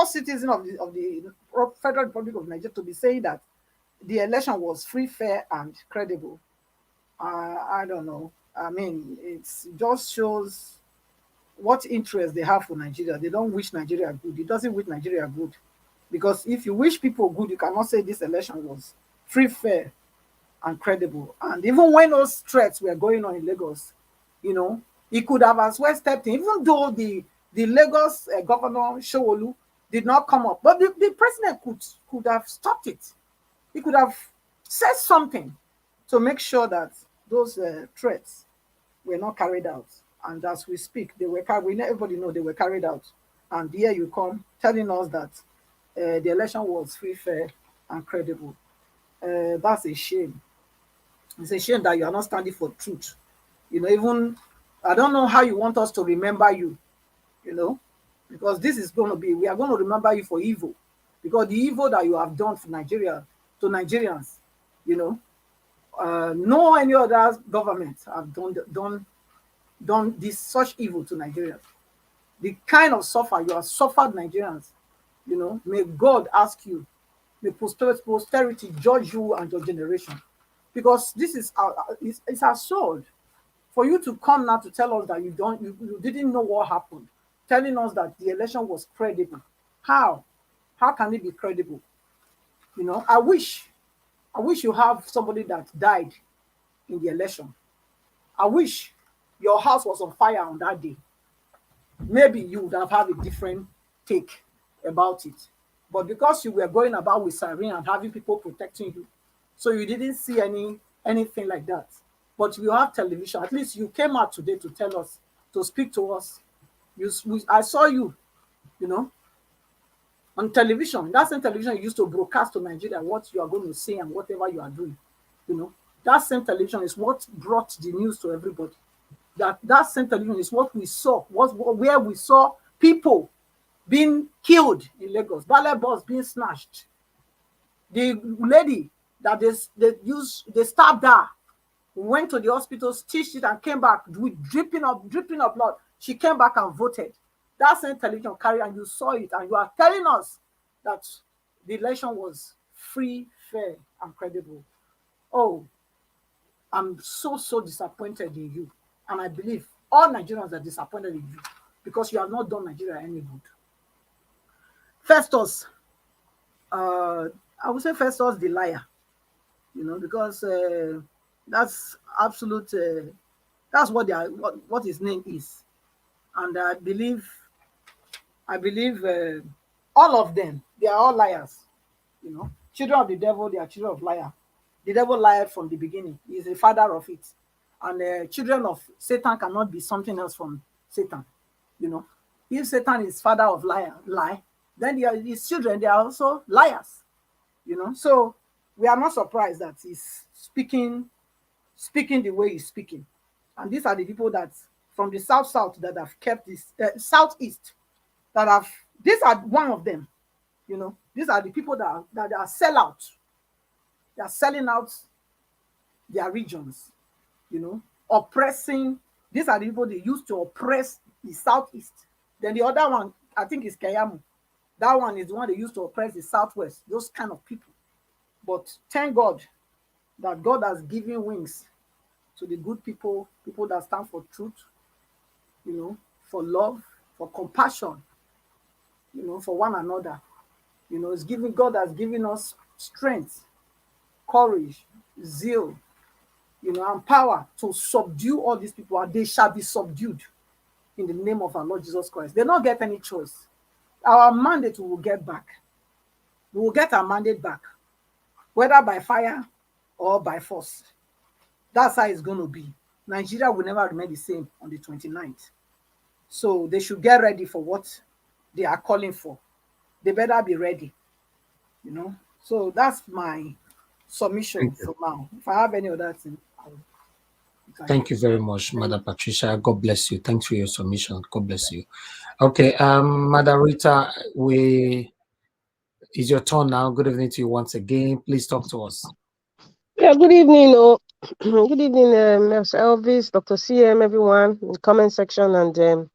citizen of the Federal Republic of Nigeria to be saying that the election was free, fair, and credible. I don't know. I mean, it just shows what interest they have for Nigeria. They don't wish Nigeria good. It doesn't wish Nigeria good. Because if you wish people good, you cannot say this election was free, fair, and credible. And even when those threats were going on in Lagos, he could have as well stepped in, even though the Lagos governor, Showolu, did not come up. But the president could have stopped it. He could have said something to make sure that those threats were not carried out. And as we speak, everybody know they were carried out. And here you come telling us that the election was free, fair, and credible. That's a shame. It's a shame that you are not standing for truth. Even I don't know how you want us to remember you, because this is going to be, we are going to remember you for evil, because the evil that you have done for Nigeria, to Nigerians, no any other government have done this such evil to Nigerians. The kind of suffer you have suffered Nigerians, may God ask you, may posterity judge you and your generation, because this is it's absurd for you to come now to tell us that you didn't know what happened, telling us that the election was credible. How can it be credible? I wish you have somebody that died in the election. I wish your house was on fire on that day. Maybe you would have had a different take about it. But because you were going about with siren and having people protecting you, so you didn't see anything like that. But you have television. At least you came out today to tell us, to speak to us. I saw you, on television. That same television you used to broadcast to Nigeria what you are going to say and whatever you are doing. That same television is what brought the news to everybody. That same television is what we saw, where we saw people being killed in Lagos, ballet balls being snatched. The lady that they stabbed her, went to the hospital, stitched it, and came back with dripping of blood. She came back and voted. That same television carried, and you saw it, and you are telling us that the election was free, fair, and credible. Oh, I'm so disappointed in you. And I believe all Nigerians are disappointed in you because you have not done Nigeria any good. Festus, I would say Festus the liar, because that's absolute. That's what what his name is, and I believe all of them, they are all liars. Children of the devil, they are children of liar. The devil lied from the beginning. He is the father of it, and children of Satan cannot be something else from Satan. If Satan is father of lie, then his children, they are also liars. So we are not surprised that he's speaking the way he's speaking. And these are the people that from the south that have kept this southeast that have. These are one of them. These are the people that are sell out. They are selling out their regions. Oppressing. These are the people they used to oppress the southeast. Then the other one, I think, is Kayamu. That one is the one they used to oppress the southwest. Those kind of people. But thank God that God has given wings to the good people that stand for truth, for love, for compassion, for one another. God has given us strength, courage, zeal, and power to subdue all these people, and they shall be subdued in the name of our Lord Jesus Christ. They don't get any choice. Our mandate we will get back. We will get our mandate back, whether by fire or by force. That's how it's going to be. Nigeria will never remain the same on the 29th. So they should get ready for what they are calling for. They better be ready. So that's my submission for now. If I have any other thing, Thank you very much, Madam Patricia. God bless you. Thanks for your submission. God bless you. Okay, Madam Rita, it's your turn now. Good evening to you once again. Please talk to us. Yeah, good evening. Good evening, Mr. Elvis, Dr. CM, everyone in the comment section, and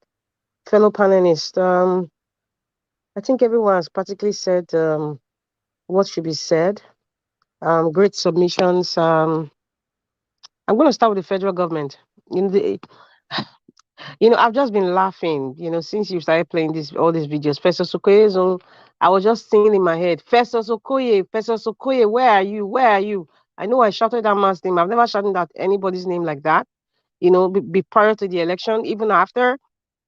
fellow panelists. I think everyone has practically said what should be said. Great submissions. I'm going to start with the federal government. I've just been laughing, since you started playing all these videos. Festus Okoye, I was just singing in my head, Festus Okoye, where are you? Where are you? I know I shouted that man's name. I've never shouted out anybody's name like that, be prior to the election, even after.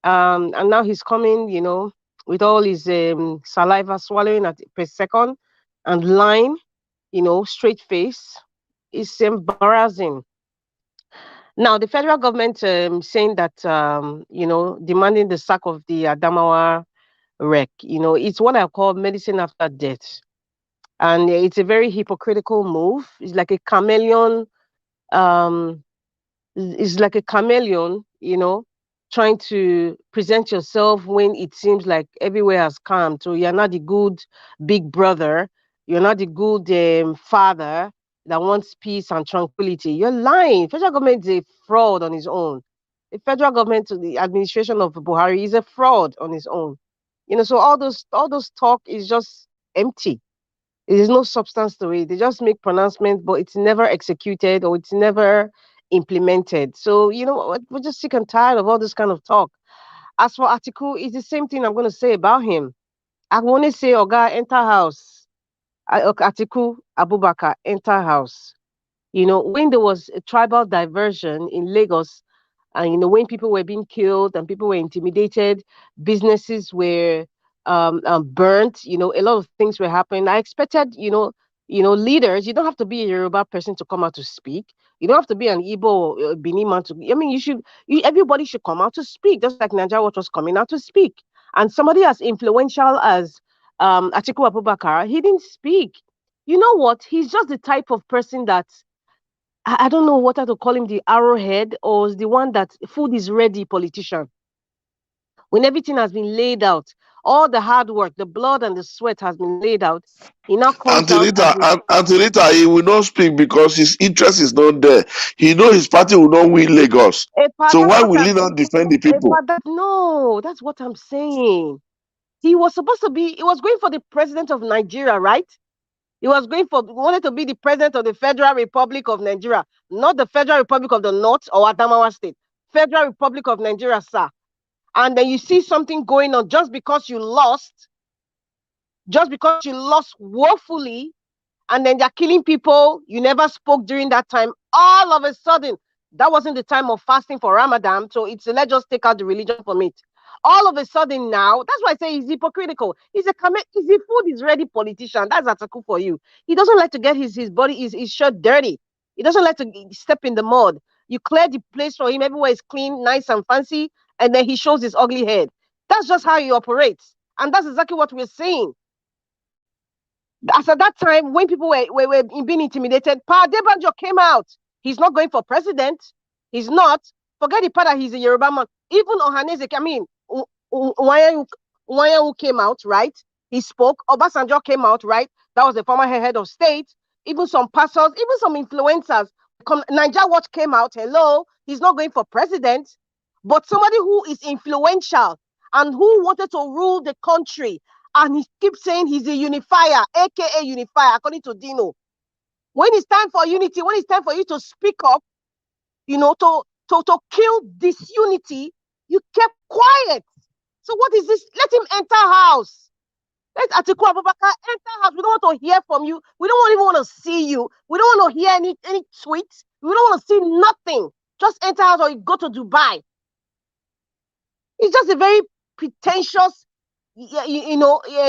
And now he's coming, with all his saliva swallowing per second and lying, straight face. It's embarrassing. Now, the federal government saying that, demanding the sack of the Adamawa wreck, it's what I call medicine after death. And it's a very hypocritical move. It's like a chameleon. It's like a chameleon, trying to present yourself when it seems like everywhere has calmed. So you're not the good big brother. You're not the good father that wants peace and tranquility. You're lying. Federal government is a fraud on its own. The federal government, the administration of Buhari, is a fraud on its own. So all those talk is just empty. There's no substance to it. They just make pronouncements, but it's never executed or it's never implemented. So we're just sick and tired of all this kind of talk. As for Atiku, it's the same thing I'm going to say about him. I want to say, Oga, enter house. Atiku Abubakar, enter house. When there was a tribal diversion in Lagos, and when people were being killed and people were intimidated, businesses were burnt. A lot of things were happening. I expected, leaders. You don't have to be a Yoruba person to come out to speak. You don't have to be an Igbo or Benin man to. I mean, everybody should come out to speak, just like Nigeria Watch was coming out to speak. And somebody as influential as Atiku Abubakar, he didn't speak. You know what? He's just the type of person that I don't know what to call him, the arrowhead or the one that food is ready politician. When everything has been laid out, all the hard work, the blood and the sweat has been laid out, he now comes Auntie Rita, he will not speak because his interest is not there. He knows his party will not win Lagos. So why will he not defend the people? No, that's what I'm saying. He was going for the president of Nigeria, right? He wanted to be the president of the Federal Republic of Nigeria, not the Federal Republic of the North or Adamawa State. Federal Republic of Nigeria, sir. And then you see something going on just because you lost, just because you lost woefully, and then they're killing people. You never spoke during that time. All of a sudden, that wasn't the time of fasting for Ramadan. So it's let's just take out the religion from it. All of a sudden now, that's why I say he's hypocritical. He's a food is ready politician. That's Atiku for you. He doesn't like to get his body, his shirt dirty. He doesn't like to step in the mud. You clear the place for him. Everywhere is clean, nice and fancy. And then he shows his ugly head. That's just how he operates. And that's exactly what we're seeing. As at that time, when people were being intimidated, Pa Adebanjo came out. He's not going for president. He's not. Forget the part that he's a Yoruba man. Even Ohaneze, I mean, Nwayahu came out, right? He spoke. Obasanjo came out, right? That was the former head of state. Even some pastors, even some influencers. Niger Watch came out. Hello, he's not going for president. But somebody who is influential and who wanted to rule the country, and he keeps saying he's a unifier, aka unifier, according to Dino. When it's time for unity, when it's time for you to speak up, you know, to kill disunity, you kept quiet. So what is this? Let him enter house. Let Atiku Abubakar enter house. We don't want to hear from you. We don't even want to see you. We don't want to hear any tweets. We don't want to see nothing. Just enter house or you go to Dubai. It's just a very pretentious,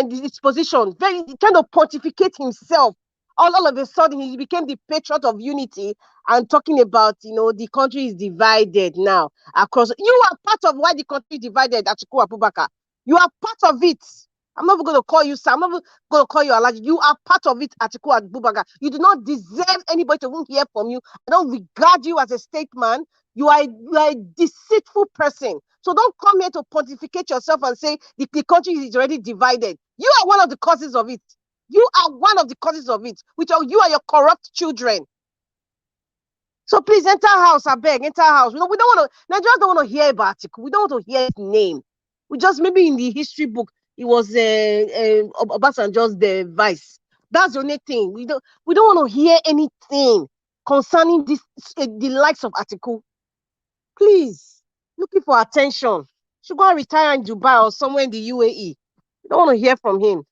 disposition. Very kind of pontificate himself. All of a sudden, he became the patriot of unity and talking about, the country is divided now across. You are part of why the country is divided, Atiku Abubakar. You are part of it. I'm not going to call you Sam. I'm not going to call you Alaji. You are part of it, Atiku Abubakar. You do not deserve anybody to even hear from you. I don't regard you as a statesman. You are a deceitful person. So don't come here to pontificate yourself and say the country is already divided. You are one of the causes of it. You are one of the causes of it. You are your corrupt children. So please enter house, I beg, enter house. We don't want to. Nigerians don't want to hear about it. We don't want to hear his name. We just maybe in the history book it was Obasanjo's the vice. That's the only thing. We don't want to hear anything concerning this the likes of Atiku. Please, looking for attention. Should go and retire in Dubai or somewhere in the UAE. We don't want to hear from him.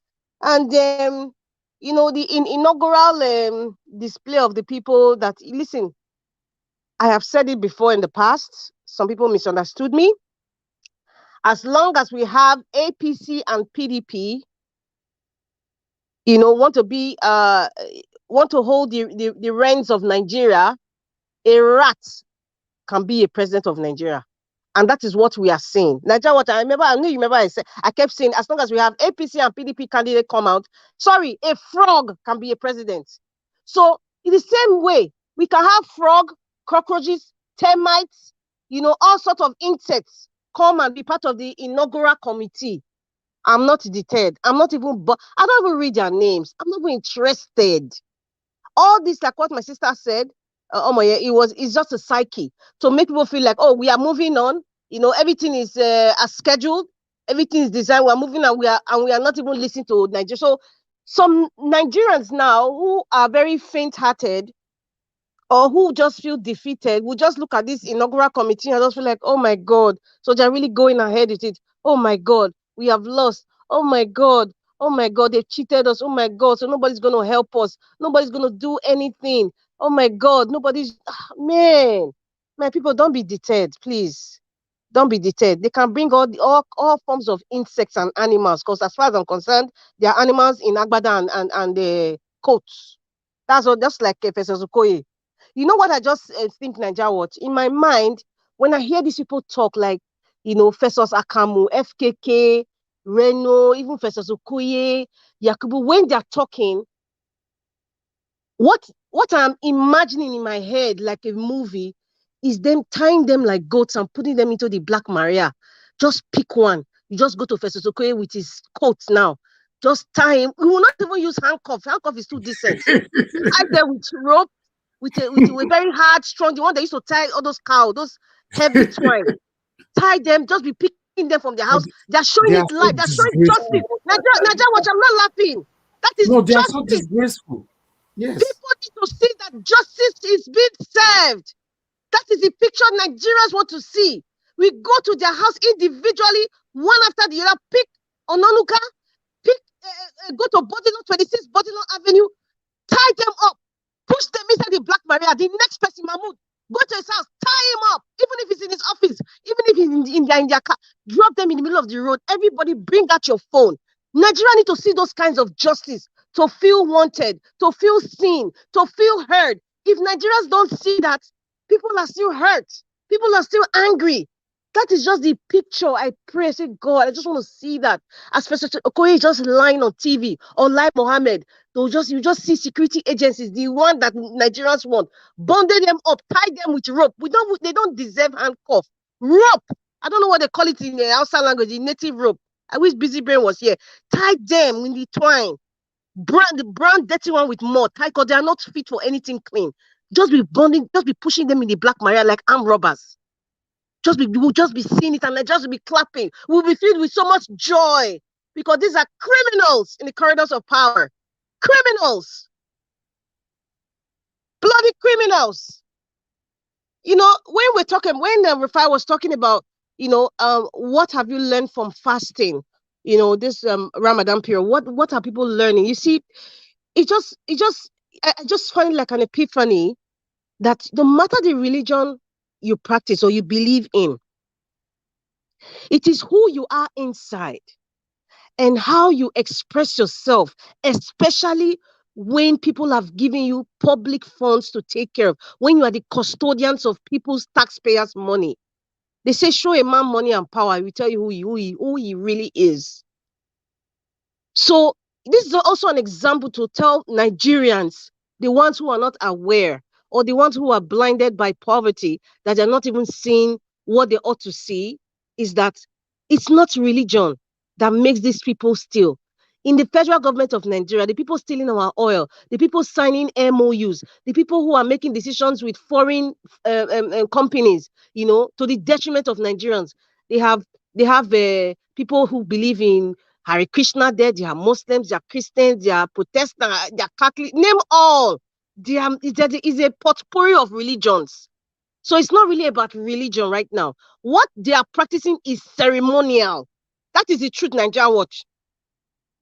And the inaugural display of the people that listen. I have said it before in the past. Some people misunderstood me. As long as we have APC and PDP, want to hold the reins of Nigeria, a rat can be a president of Nigeria. And that is what we are seeing. Nigeria, I remember I kept saying, as long as we have APC and PDP candidate come out, sorry, a frog can be a president. So in the same way, we can have frog, cockroaches, termites, all sorts of insects come and be part of the inaugural committee. I'm not deterred. I don't even read their names. I'm not even interested. All this, like what my sister said, it's just a psyche to make people feel like, oh, we are moving on. Everything is as scheduled. Everything is designed. We're moving on. We are not even listening to Nigeria. So some Nigerians now who are very faint-hearted or who just feel defeated will just look at this inaugural committee and just feel like, oh my God, so they're really going ahead with it. Oh my God, we have lost. Oh my God, they cheated us. Oh my God, so nobody's going to help us. Nobody's going to do anything. Oh my God, man, people, don't be deterred, please. Don't be deterred. They can bring all forms of insects and animals, because as far as I'm concerned, they are animals in Agbada and the coats. That's all, just like Professor Zukoye. You know what I just think, Nigeria Watch? In my mind, when I hear these people talk like, Festus Akamu, FKK, Reno, even Festus Okoye, Yakubu, when they're talking, what I'm imagining in my head, like a movie, is them tying them like goats and putting them into the Black Maria. Just pick one. You just go to Festus Okoye with his coat now. Just tie him. We will not even use handcuff. Handcuff is too decent. Tie them with rope. With a very hard, strong, the one they used to tie all those cows, those heavy twine. Tie them, just be picking them from their house. They're showing it live. They're showing justice. Nigeria Watch, I'm not laughing. That is justice. They are so disgraceful. Yes. People need to see that justice is being served. That is the picture Nigerians want to see. We go to their house individually, one after the other, pick Ononuka, pick go to Bodilon 26 Bodilon Avenue, tie them up, push them inside the Black Maria. The next person, Mahmoud, go to his house, tie him up, even if he's in his office, even if he's in their car, drop them in the middle of the road. Everybody bring out your phone. Nigeria need to see those kinds of justice, to feel wanted, to feel seen, to feel heard. If Nigerians don't see that, people are still hurt. People are still angry. That is just the picture. I pray, I say, God, I just want to see that. As Professor Okoye is just lying on TV, or like Mohammed, you just see security agencies, the one that Nigerians want, bundle them up, tie them with rope. They don't deserve handcuff. Rope. I don't know what they call it in the outside language, the native rope. I wish Busy Brain was here. Tie them in the twine. The brown dirty one with mud. Tie, because they are not fit for anything clean. Just be pushing them in the Black Maria like armed robbers. We'll just be seeing it and just be clapping. We'll be filled with so much joy because these are criminals in the corridors of power. Criminals. Bloody criminals. When Rufai was talking about, what have you learned from fasting? This Ramadan period. What are people learning? You see, I just find it like an epiphany that no matter the religion you practice or you believe in, it is who you are inside and how you express yourself, especially when people have given you public funds to take care of, when you are the custodians of people's taxpayers' money. They say, show a man money and power, I will tell you who he really is. So this is also an example to tell Nigerians, the ones who are not aware, or the ones who are blinded by poverty, that they're not even seeing what they ought to see, is that it's not religion that makes these people steal. In the federal government of Nigeria, the people stealing our oil, the people signing MOUs, the people who are making decisions with foreign companies, to the detriment of Nigerians. They have people who believe in Hare Krishna there, they are Muslims, they are Christians, they are Protestants, they are Catholic, name all. There is a potpourri of religions. So it's not really about religion right now. What they are practicing is ceremonial. That is the truth, Nigeria Watch.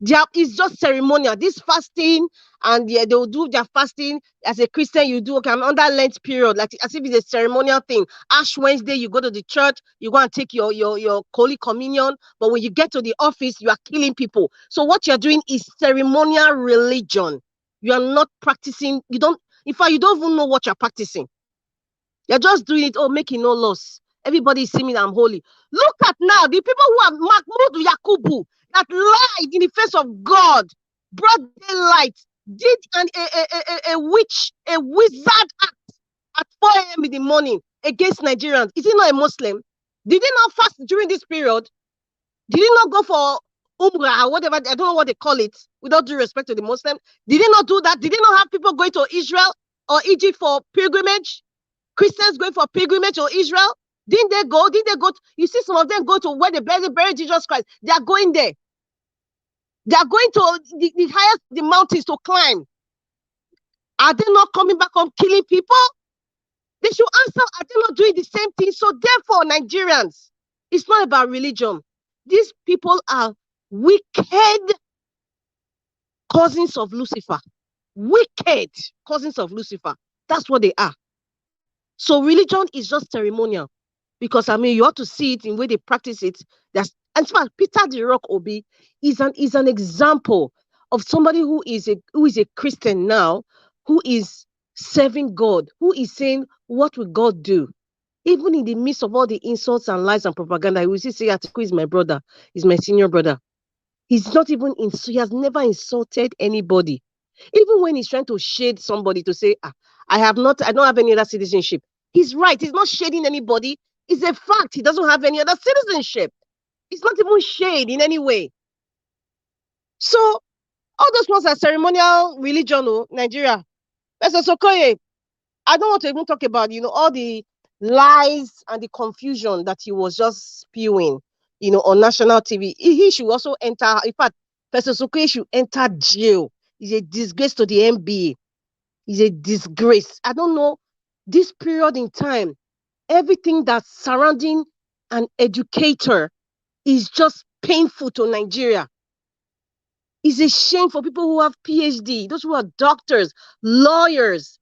It's just ceremonial. This fasting, and they will do their fasting. As a Christian, you do, okay, I'm under Lent period, like as if it's a ceremonial thing. Ash Wednesday, you go to the church, you go and take your Holy Communion. But when you get to the office, you are killing people. So what you're doing is ceremonial religion. You are not practicing. In fact, you don't even know what you're practicing. You're just doing it, making no loss. Everybody is seeing I'm holy. Look at now, the people who are Mahmoud Yakubu, that lied in the face of God, brought daylight, did a wizard act at 4 a.m. in the morning against Nigerians. Is he not a Muslim? Did he not fast during this period? Did he not go for Umrah or whatever? I don't know what they call it, without due respect to the Muslim. Did he not do that? Did he not have people going to Israel or Egypt for pilgrimage? Christians going for pilgrimage to Israel? Didn't they go? You see some of them go to where they bury Jesus Christ. They are going there. They are going to the highest the mountains to climb. Are they not coming back home killing people? They should answer, are they not doing the same thing? So therefore, Nigerians, it's not about religion. These people are wicked cousins of Lucifer. Wicked cousins of Lucifer. That's what they are. So religion is just ceremonial. Because you ought to see it in the way they practice it. And so Peter the Rock Obi is an example of somebody who is a Christian now, who is serving God, who is saying, what will God do? Even in the midst of all the insults and lies and propaganda, he will still say, Atiku is my brother, he's my senior brother. He has never insulted anybody. Even when he's trying to shade somebody to say, I don't have any other citizenship. He's right, he's not shading anybody. It's a fact. He doesn't have any other citizenship. It's not even shade in any way. So, all those ones are ceremonial religion, Nigeria. Professor Sokoye, I don't want to even talk about, all the lies and the confusion that he was just spewing, on national TV. He should also enter, in fact, Professor Sokoye should enter jail. He's a disgrace to the NBA. He's a disgrace. I don't know, this period in time, everything that's surrounding an educator is just painful to Nigeria. It's a shame for people who have PhD, those who are doctors, lawyers,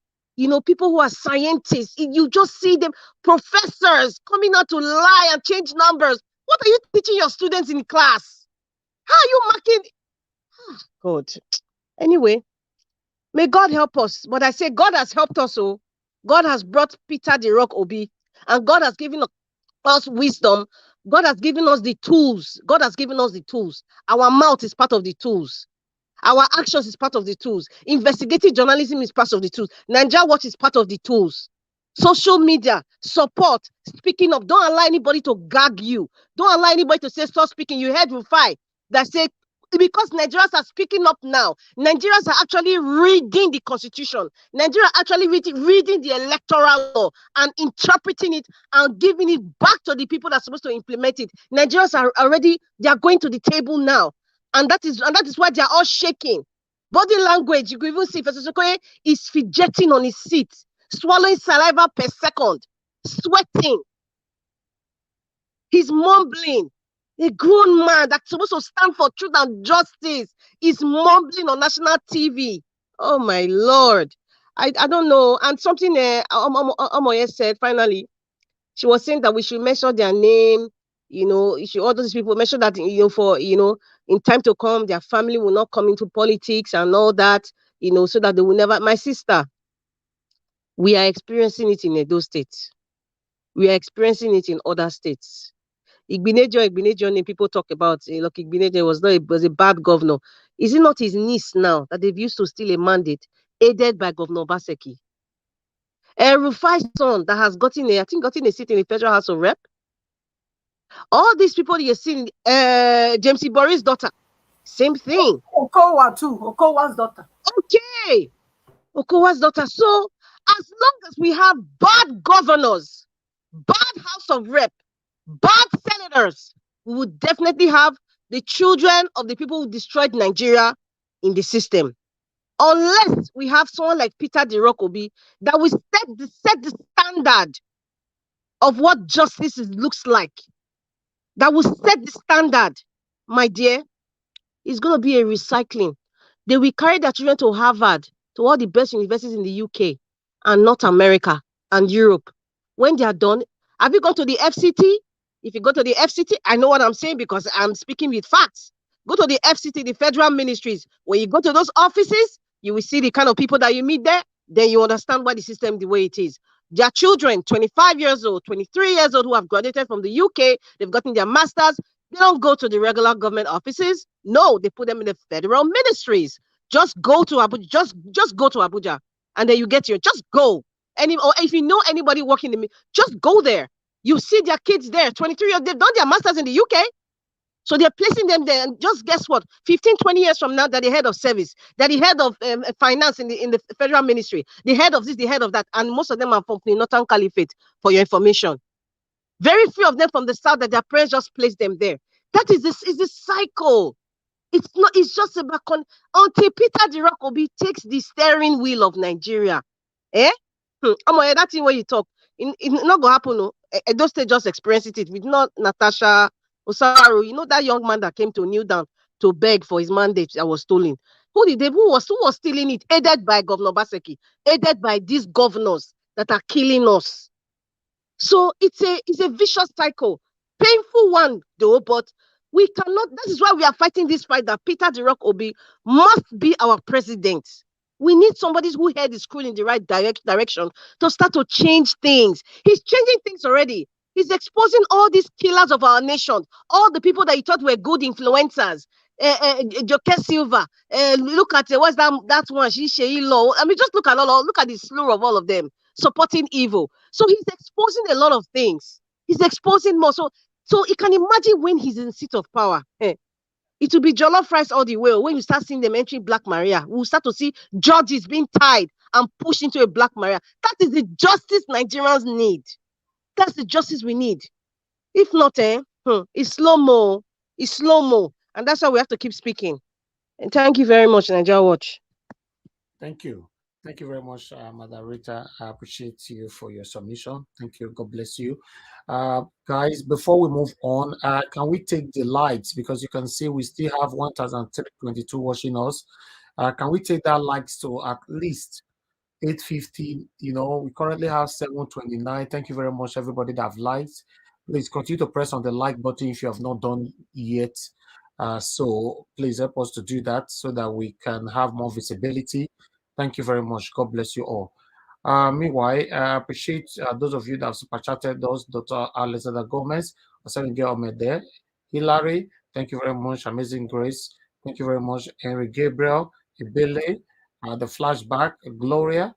people who are scientists. You just see them, professors coming out to lie and change numbers. What are you teaching your students in class? How are you marking? God. Anyway, may God help us. But I say God has helped us. Oh, God has brought Peter the Rock Obi, and God has given us wisdom. God has given us the tools. God has given us the tools. Our mouth is part of the tools. Our actions is part of the tools. Investigative journalism is part of the tools. Nigeria Watch is part of the tools. Social media, support, speaking up. Don't allow anybody to gag you. Don't allow anybody to say, stop speaking. You heard Rufai that say, because Nigerians are speaking up now. Nigerians are actually reading the constitution. Nigeria are actually reading the electoral law and interpreting it and giving it back to the people that are supposed to implement it. Nigerians are already, they are going to the table now. And that is why they are all shaking. Body language, you can even see Professor Sokoye is fidgeting on his seat, swallowing saliva per second, sweating. He's mumbling. A grown man that's supposed to stand for truth and justice is mumbling on national TV. Oh my Lord. I don't know. And something Omoye said finally, she was saying that we should mention their name, all those people mention that, in time to come, their family will not come into politics and all that, so that they will never. My sister, we are experiencing it in Edo State. We are experiencing it in other states. Igbinejo name people talk about. Look, Igbinejo was a bad governor. Is it not his niece now that they've used to steal a mandate, aided by Governor Obaseki? Rufai's son that has gotten a seat in the Federal House of Rep. All these people you're seeing, James Ibori's daughter, same thing. Okowa too, Okowa's daughter. Okay, Okowa's daughter. So as long as we have bad governors, bad House of Rep, bad senators, we would definitely have the children of the people who destroyed Nigeria in the system. Unless we have someone like Peter the Rock Obi that will set the standard of what justice looks like, that will set the standard, my dear, it's going to be a recycling. They will carry their children to Harvard, to all the best universities in the UK and North America and Europe. When they are done, have you gone to the FCT? If you go to the FCT, I know what I'm saying because I'm speaking with facts. Go to the FCT, the federal ministries. When you go to those offices, you will see the kind of people that you meet there. Then you understand why the system the way it is. Their children, 25 years old, 23 years old, who have graduated from the UK, they've gotten their masters. They don't go to the regular government offices. No, they put them in the federal ministries. Just go to Abuja. Just go to Abuja, and then you get your. Just go. Or if you know anybody working in the, just go there. You see their kids there. 23 years, they've done their masters in the UK. So they're placing them there, and just guess what? 15, 20 years from now, they're the head of service, they're the head of finance in the federal ministry, the head of this, the head of that, and most of them are from the Northern Caliphate. For your information, very few of them from the south that their parents just placed them there. That is this cycle. It's not. It's just about until Peter the Rock Obi takes the steering wheel of Nigeria. That's in where you talk. It's not gonna happen. No, Edo State just experienced it with not Natasha Osaru, that young man that came to kneel down to beg for his mandate that was stolen. Who was stealing it? Aided by Governor Baseki, aided by these governors that are killing us. So it's a vicious cycle, painful one though, but we cannot. That is why we are fighting this fight that Peter the Rock Obi must be our president. We need somebody who head the screw in the right direction to start to change things. He's changing things already. He's exposing all these killers of our nation, all the people that he thought were good influencers. Joke Silva. Look at what's that one? Law. I mean, just look at look at the slew of all of them supporting evil. So he's exposing a lot of things. He's exposing more. So you can imagine when he's in seat of power. It will be jollof rice all the way. When you start seeing them entering Black Maria, we'll start to see judges being tied and pushed into a Black Maria. That is the justice Nigerians need. That's the justice we need. If not, it's slow-mo. It's slow-mo. And that's why we have to keep speaking. And thank you very much, Nigeria Watch. Thank you. Thank you very much, Madam Rita. I appreciate you for your submission. Thank you. God bless you. Guys, before we move on, can we take the lights? Because you can see we still have 1,322 watching us. Can we take that likes to at least 850? You know, we currently have 729. Thank you very much, everybody that have liked. Please continue to press on the like button if you have not done yet. So please help us to do that so that we can have more visibility. Thank you very much. God bless you all. Meanwhile, I appreciate those of you that have super chatted us, Dr. Alexander Gomez, Osenige Omede, Hilary, thank you very much, Amazing Grace, thank you very much, Henry Gabriel, Ibele, the flashback, Gloria,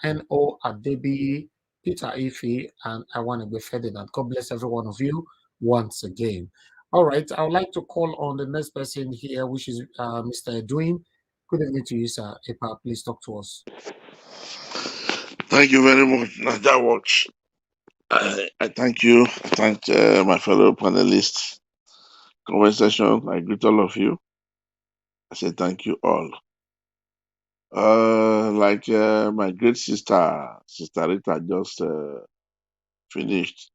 N.O. Adebi, Peter Ife, and I want to be Ferdinand. God bless every one of you once again. All right, I would like to call on the next person here, which is Mr. Edwin. Good evening to you, sir. Epa, please talk to us. Thank you very much, Naja Watch. I thank you. I thank my fellow panelists. Conversation. I greet all of you. I say thank you all. Like my great sister, Sister Rita, just finished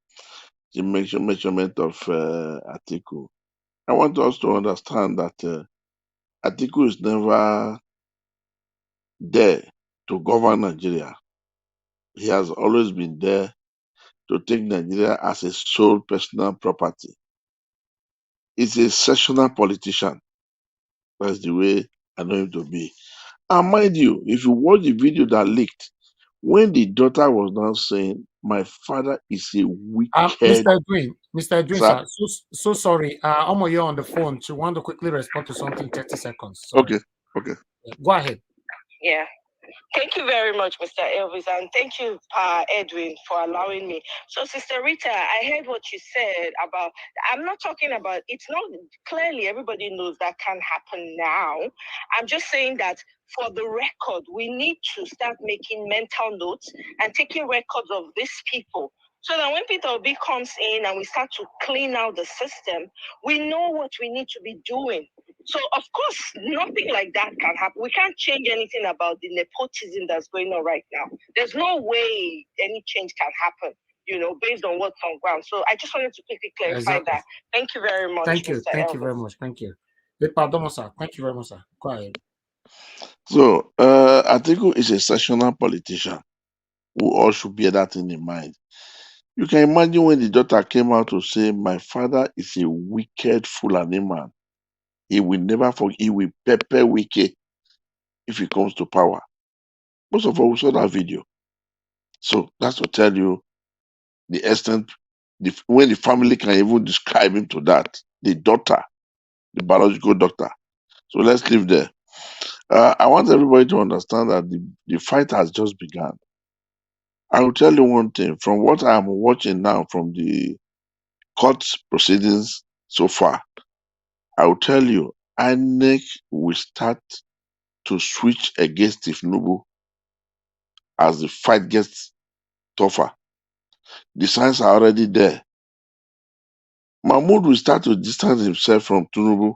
the measurement of Atiku. I want us to understand that Atiku is never there to govern Nigeria. He has always been there to take Nigeria as a sole personal property. He's a sessional politician. That's the way I know him to be. And mind you, if you watch the video that leaked, when the daughter was now saying, "My father is a wicked," Mr. Edwin, sir, so sorry. Omo, you're on the phone. She want to quickly respond to something. 30 seconds. Sorry. Okay. Yeah, go ahead. Yeah. Thank you very much, Mr. Elvis, and thank you, Edwin, for allowing me. So, Sister Rita, I heard what you said about, I'm not talking about, it's not, clearly everybody knows that can happen now. I'm just saying that for the record, we need to start making mental notes and taking records of these people. So that when Peter Obi comes in and we start to clean out the system, we know what we need to be doing. So, of course, nothing like that can happen. We can't change anything about the nepotism that's going on right now. There's no way any change can happen, based on what's on ground. So I just wanted to quickly clarify that. Thank you very much, Thank you. Mr. Thank Elvis. you very much. Thank you. Pardon, sir. Thank you very much, sir. Go ahead. So, Atiku is a sessional politician. We all should bear that in mind. You can imagine when the daughter came out to say, "My father is a wicked Fulani man. He will never forgive. He will pepper Wike if he comes to power." Most of us saw that video. So that's to tell you the extent, when the family can even describe him to that, the daughter, the biological daughter. So let's leave there. I want everybody to understand that the fight has just begun. I will tell you one thing, from what I'm watching now from the court proceedings so far, I will tell you, INEC will start to switch against Tinubu as the fight gets tougher. The signs are already there. Mahmoud will start to distance himself from Tinubu,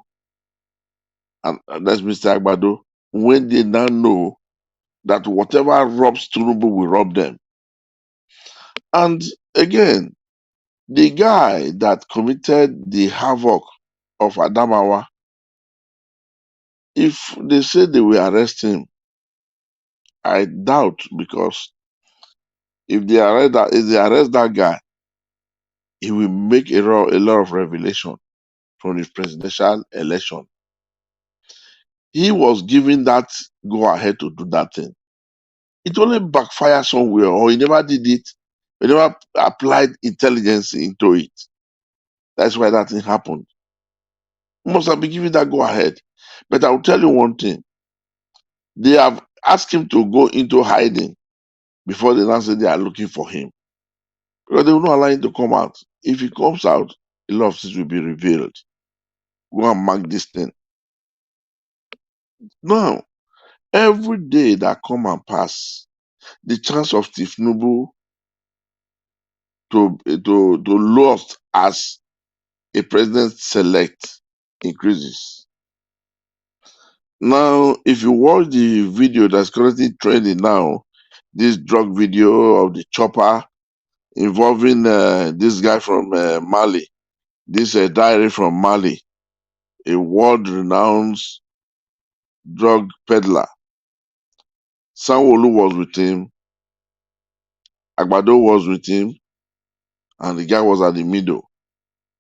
and that's Mr. Agbado, when they now know that whatever robs Tinubu will rob them. And again, the guy that committed the havoc of Adamawa, if they say they will arrest him, I doubt, because if they arrest that guy, he will make a lot of revelation from the presidential election. He was given that go ahead to do that thing. It only backfired somewhere, or he never did it. He never applied intelligence into it. That's why that thing happened. He must have been given that go ahead. But I'll tell you one thing. They have asked him to go into hiding before they now say they are looking for him. Because they will not allow him to come out. If he comes out, a lot of things will be revealed. Go and mark this thing. Now, every day that come and pass, the chance of Tinubu to lost as a president select increases. Now, if you watch the video that's currently trending now, this drug video of the chopper involving this guy from Mali, this diary from Mali, a world-renowned drug peddler. Sanwo-Olu was with him, Agbado was with him, and the guy was at the middle.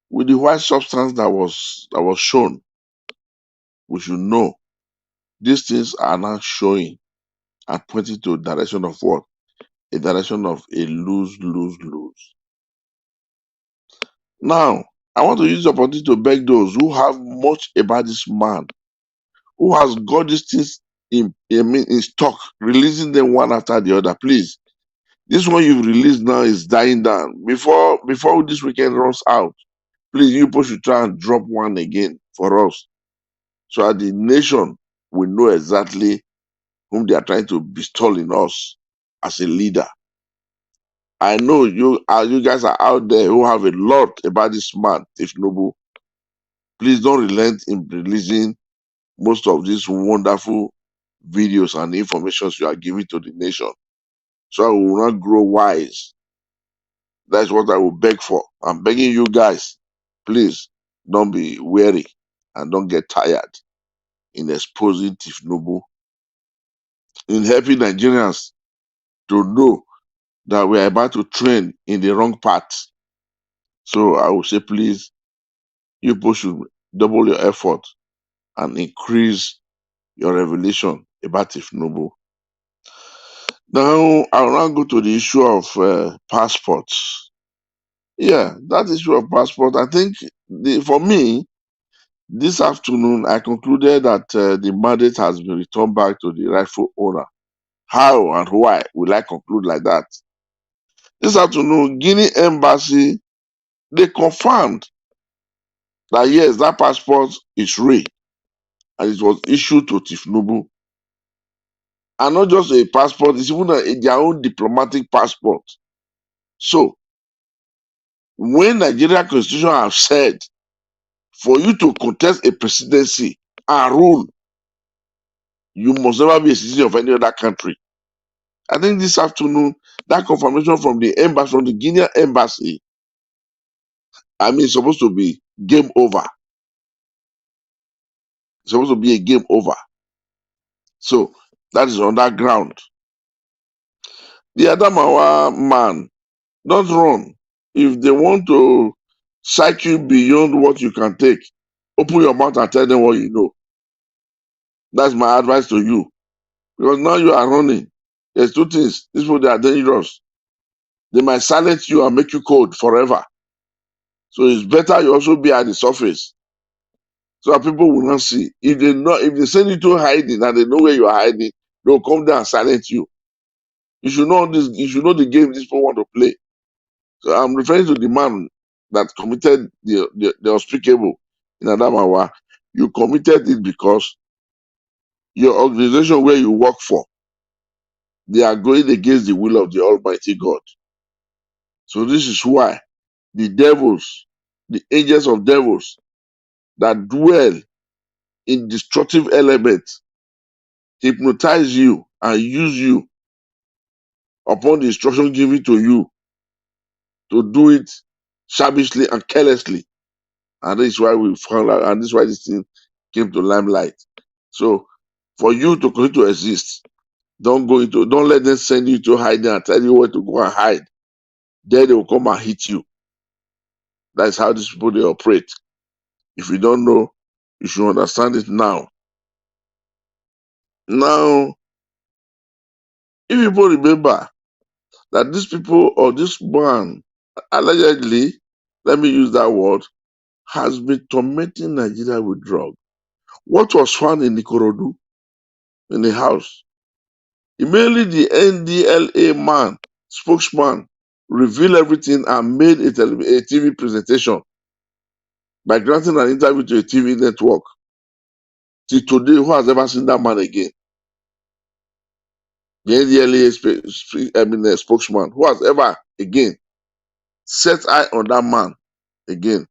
With the white substance that was shown, we should know these things are now showing and pointing to a direction of what? A direction of a lose-lose-lose. Now, I want to use the opportunity to beg those who have much about this man, who has got these things in stock, releasing them one after the other. Please, this one you've released now is dying down. Before this weekend runs out, please, you people should try and drop one again for us, so that the nation will know exactly whom they are trying to bestow in us as a leader. I know you guys are out there who have a lot about this man, Tinubu. Please don't relent in releasing most of these wonderful videos and information you are giving to the nation, so I will not grow wise. That's what I will beg for. I'm begging you guys, please don't be weary and don't get tired in exposing Tinubu, in helping Nigerians to know that we are about to train in the wrong path. So I will say, please, you people should double your effort and increase your revelation about Tinubu. Now, I will now go to the issue of passports. Yeah, that issue of passport, I think, for me, this afternoon, I concluded that the mandate has been returned back to the rightful owner. How and why will I conclude like that? This afternoon, Guinea Embassy, they confirmed that yes, that passport is real and it was issued to Tinubu. And not just a passport, it's even their own diplomatic passport. So, when Nigeria Constitution have said for you to contest a presidency and rule, you must never be a citizen of any other country. I think this afternoon, that confirmation from the embassy, from the Guinea Embassy, it's supposed to be game over. It's supposed to be a game over. So, that is on that ground. The Adamawa man, don't run. If they want to psych you beyond what you can take, open your mouth and tell them what you know. That's my advice to you. Because now you are running. There's two things. These people, they are dangerous. They might silence you and make you cold forever. So it's better you also be at the surface, so that people will not see. If they send you to hiding and they know where you are hiding, they'll come down and silence you. You should know this. You should know the game these people want to play. So I'm referring to the man that committed the unspeakable in Adamawa. You committed it because your organization where you work for, they are going against the will of the Almighty God. So this is why the devils, the agents of devils that dwell in destructive elements, hypnotize you and use you upon the instruction given to you to do it shabbishly and carelessly. And this is why we found out, and this is why this thing came to limelight. So for you to continue to exist, don't let them send you to hide and tell you where to go and hide. Then they will come and hit you. That's how these people they operate. If you don't know, you should understand it now. Now, if people remember that these people or this man allegedly, let me use that word, has been tormenting Nigeria with drug. What was found in Ikorodu, in the house? Immediately the NDLA spokesman, revealed everything and made a TV presentation by granting an interview to a TV network. Till today, who has ever seen that man again? The NDLA spokesman, who has ever again set eye on that man again?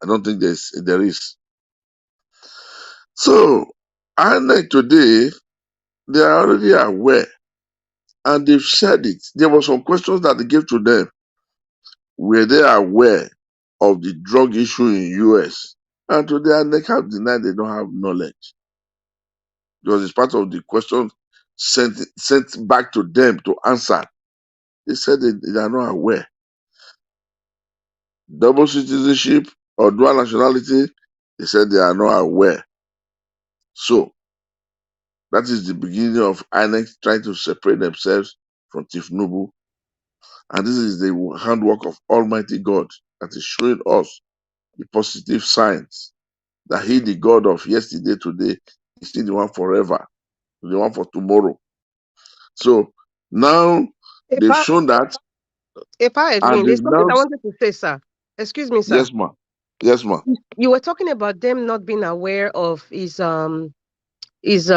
I don't think there is. So INEC today, they are already aware and they've said it. There were some questions that they gave to them. Were they aware of the drug issue in US? And today INEC have denied they don't have knowledge. Because it's part of the question sent back to them to answer. They said they are not aware. Double citizenship or dual nationality, they said they are not aware. So that is the beginning of INEC trying to separate themselves from Tinubu. And this is the handwork of Almighty God that is showing us the positive signs that He, the God of yesterday, today, is still the one forever, the one for tomorrow. So now they've shown that. And There's they've something now. I wanted to say, sir. Excuse me, sir. Yes, ma. Yes, ma. You were talking about them not being aware of his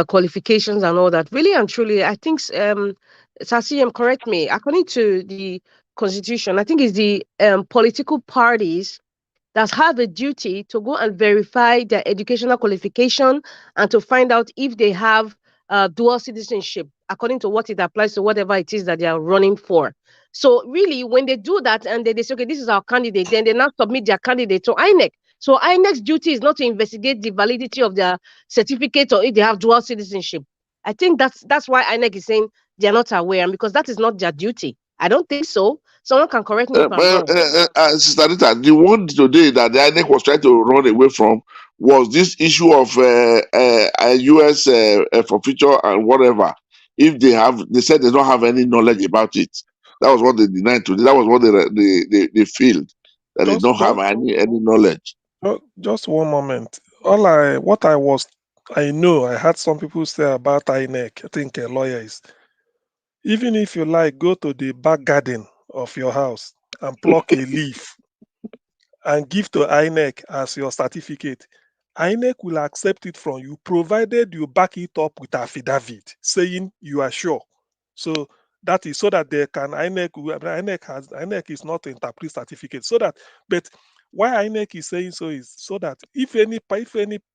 qualifications and all that. Really and truly, I think Sasiyem, correct me. According to the Constitution, I think it's the political parties that have a duty to go and verify their educational qualification and to find out if they have dual citizenship, according to what it applies to whatever it is that they are running for. So really, when they do that and they say, okay, this is our candidate, then they now submit their candidate to INEC. So INEC's duty is not to investigate the validity of their certificate or if they have dual citizenship. I think that's why INEC is saying they're not aware, and because that is not their duty. I don't think so. Someone can correct me if I'm wrong. Sister Rita, the one today that the INEC was trying to run away from was this issue of US forfeiture and whatever. If they said they don't have any knowledge about it. That was what they denied today. That was what they feel that they don't have any knowledge. Just one moment. I know, I heard some people say about INEC, I think a lawyer is, even if you like, go to the back garden of your house and pluck a leaf and give to INEC as your certificate. INEC will accept it from you, provided you back it up with affidavit saying you are sure. So that is so that they can INEC is not to interpret certificate. So that, but why INEC is saying so is so that if any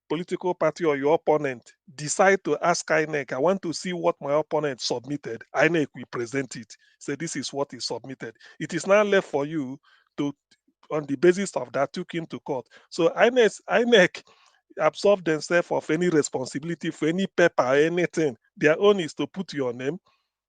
political party or your opponent decide to ask INEC, I want to see what my opponent submitted, INEC will present it. Say this is what is submitted. It is now left for you to, on the basis of that, took him to court. So INEC absolve themselves of any responsibility for any paper or anything. Their own is to put your name.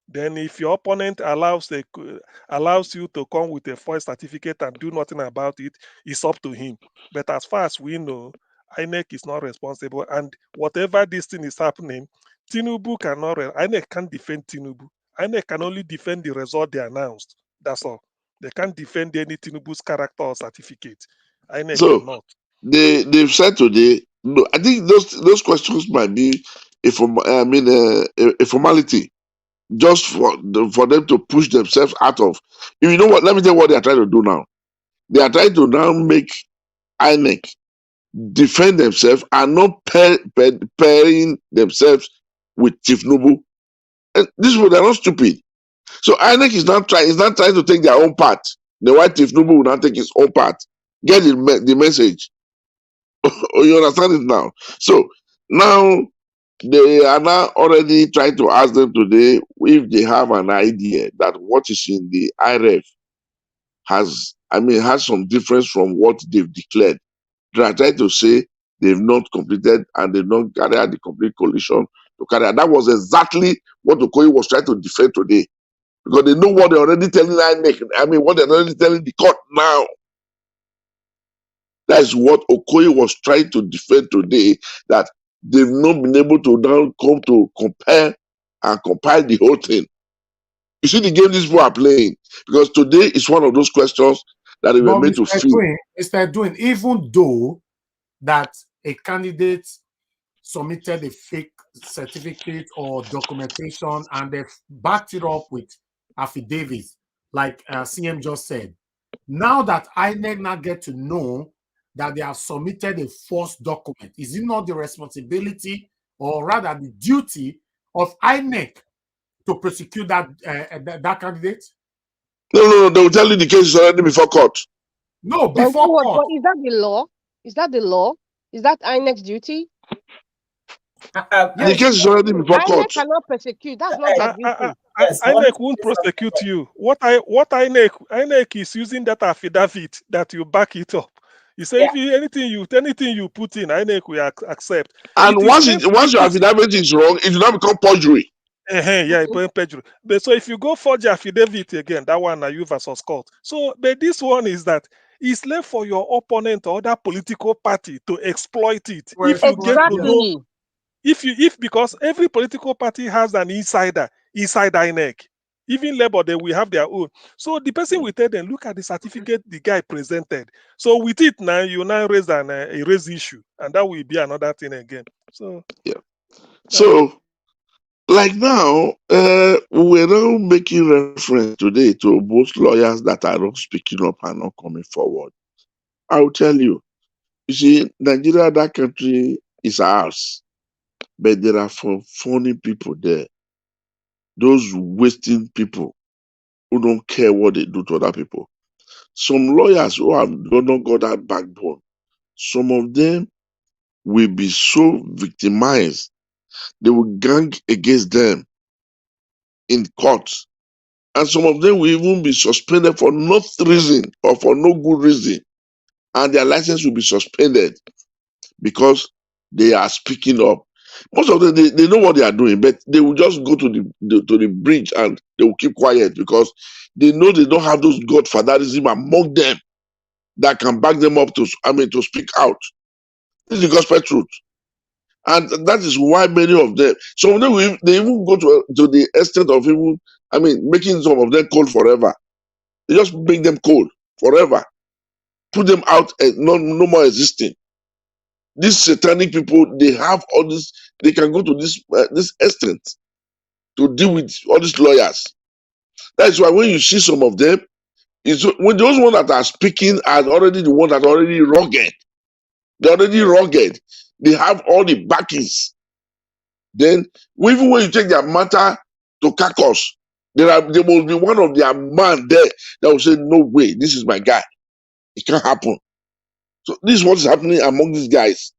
Then if your opponent allows you to come with a false certificate and do nothing about it, it's up to him. But as far as we know, INEC is not responsible. And whatever this thing is happening, Tinubu INEC can't defend Tinubu. INEC can only defend the result they announced. That's all. They can't defend any Tinubu's character or certificate. INEC cannot. They've said today. No, I think those questions might be a formality, just for them to push themselves out of. You know what? Let me tell you what they are trying to do now. They are trying to now make INEC defend themselves and not pairing themselves with Chief Nubu. And these people, they're not stupid. So INEC is not trying to take their own part. The white Chief Nubu will not take his own part. Get the message. You understand it now? So now they are now already trying to ask them today if they have an idea that what is in the IRF has some difference from what they've declared. They are trying to say they've not completed and they've not carried out the complete coalition to carry out. That was exactly what Okoye was trying to defend today. Because they know what they're already telling INEC. What they're already telling the court now. That is what Okoye was trying to defend today, that they've not been able to now come to compare and compile the whole thing. You see the game these people are playing, because today is one of those questions that they were made to feel. Mr. Edwin, even though that a candidate submitted a fake certificate or documentation and they backed it up with affidavits, like CM just said, now that INEC now get to know that they have submitted a false document, is it not the responsibility or rather the duty of INEC to prosecute that candidate? No. They will tell you the case is already before court. No, before court. But is that the law? Is that the law? Is that INEC's duty? The case is already before INEC court. cannot persecute. That's not their duty. INEC won't prosecute you. What INEC is using that affidavit that you back it up. You say if anything you put in, INEC will accept. And once your affidavit is wrong, it will not become perjury. Yeah, perjury. But so if you go forge affidavit again, that one are you versus court. So, but this one is that it's left for your opponent or other political party to exploit it. If you get to know, because every political party has an insider inside INEC. Even Labour, they will have their own. So the person will tell them, look at the certificate the guy presented. So with it now, you now raise an erase issue, and that will be another thing again. So yeah. So like now, we're now making reference today to both lawyers that are not speaking up and not coming forward. I will tell you, you see, Nigeria, that country is ours, but there are funny people there. Those wasting people who don't care what they do to other people. Some lawyers who have not got that backbone, some of them will be so victimized, they will gang against them in court. And some of them will even be suspended for no reason or for no good reason. And their license will be suspended because they are speaking up. Most of them, they know what they are doing, but they will just go to the bridge and they will keep quiet because they know they don't have those godfatherism among them that can back them up to speak out. This is the gospel truth. And that is why many of them, some of them, they even go to the extent of even, making some of them cold forever. They just make them cold forever. Put them out and no more existing. These satanic people, they have all this, they can go to this extent to deal with all these lawyers. That's why when you see some of them, when those ones that are speaking are already the ones that are already rugged. They're already rugged. They have all the backings. Then, even when you take their matter to caucus, there must be one of their man there that will say, no way, this is my guy. It can't happen. So this is what is happening among these guys.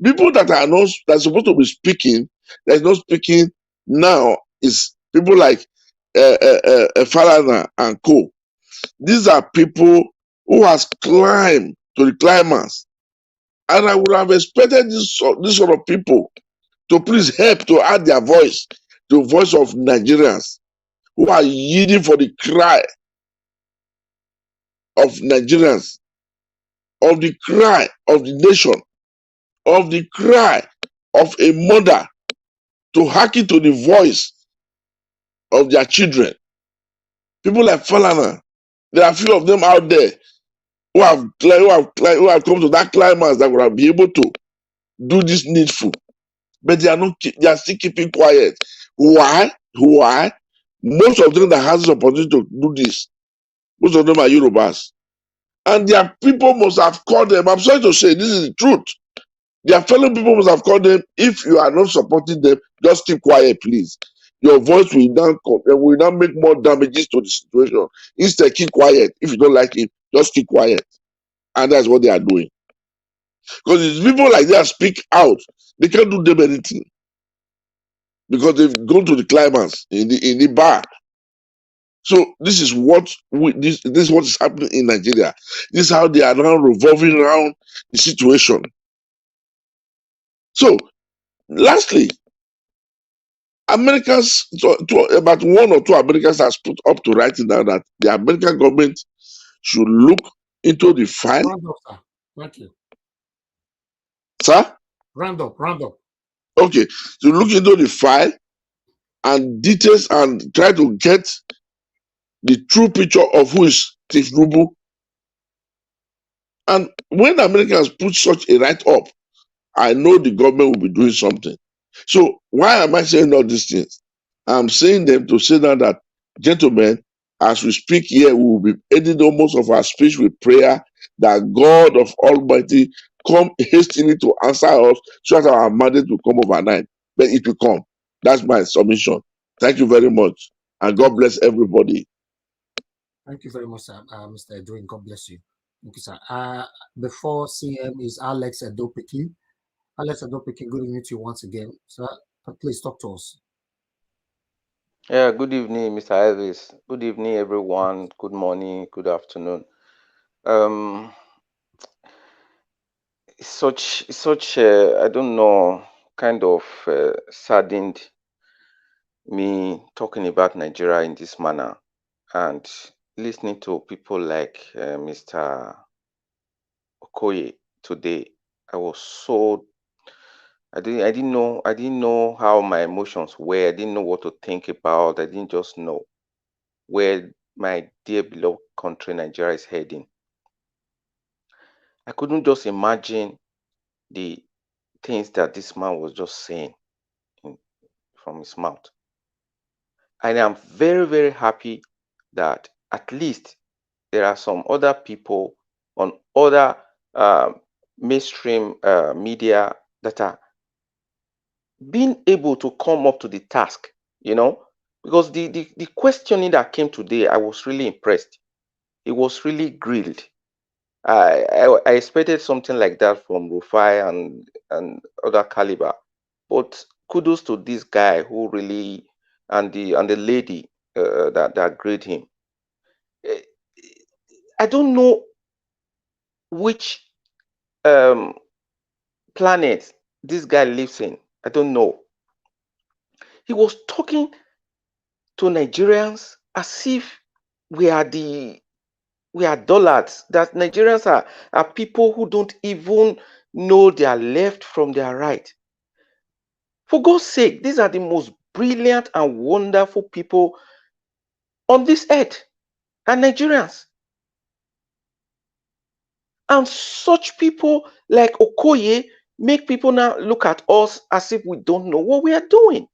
People that are supposed to be speaking, that's not speaking now is people like Falana and Co. These are people who has climbed to the climax. And I would have expected this sort of people to please help to add their voice, the voice of Nigerians who are yielding for the cry of Nigerians, of the cry of the nation, of the cry of a mother to hearken to the voice of their children. People like Falana, there are a few of them out there who have come to that climax that will be able to do this needful. But they are still keeping quiet. Why? Most of them that has the opportunity to do this, most of them are Yorubas. And their people must have called them. I'm sorry to say, this is the truth. Their fellow people must have called them. If you are not supporting them, just keep quiet, please. Your voice will now make more damages to the situation. Instead, keep quiet. If you don't like it, just keep quiet. And that's what they are doing. Because it's people like that speak out. They can't do them anything. Because they've gone to the climax in the bar. So this is what this is what is happening in Nigeria. This is how they are now revolving around the situation. So, lastly, Americans, about one or two Americans has put up to writing down that the American government should look into the file. Round up, sir. Thank you. Sir? Round up. Okay, so look into the file and details and try to get the true picture of who is Tinubu. And when Americans put such a write-up, I know the government will be doing something. So why am I saying all these things? I'm saying them to say that, gentlemen, as we speak here, we will be ending almost of our speech with prayer that God of Almighty come hastily to answer us so that our mandate will come overnight. But it will come. That's my submission. Thank you very much. And God bless everybody. Thank you very much, sir. Mr. Edwin. God bless you. Thank you, sir. Before CM is Alex Edopiki. Alex Adopeke, good evening to you once again. Sir, please talk to us. Yeah, good evening, Mr. Elvis. Good evening, everyone. Good morning, good afternoon. It's such I don't know, kind of saddened me talking about Nigeria in this manner and listening to people like Mr. Okoye today. I was so I didn't know how my emotions were. I didn't know what to think about. I didn't just know where my dear beloved country Nigeria is heading. I couldn't just imagine the things that this man was just saying from his mouth. And I'm very, very happy that at least there are some other people on other mainstream media that are being able to come up to the task, because the questioning that came today, I was really impressed. It was really grilled. I expected something like that from Rufai and other caliber, but kudos to this guy who really and the lady that grilled him. I don't know which planet this guy lives in. I don't know. He was talking to Nigerians as if we are dullards, that Nigerians are people who don't even know their left from their right. For God's sake, these are the most brilliant and wonderful people on this earth, and Nigerians. And such people like Okoye make people now look at us as if we don't know what we are doing.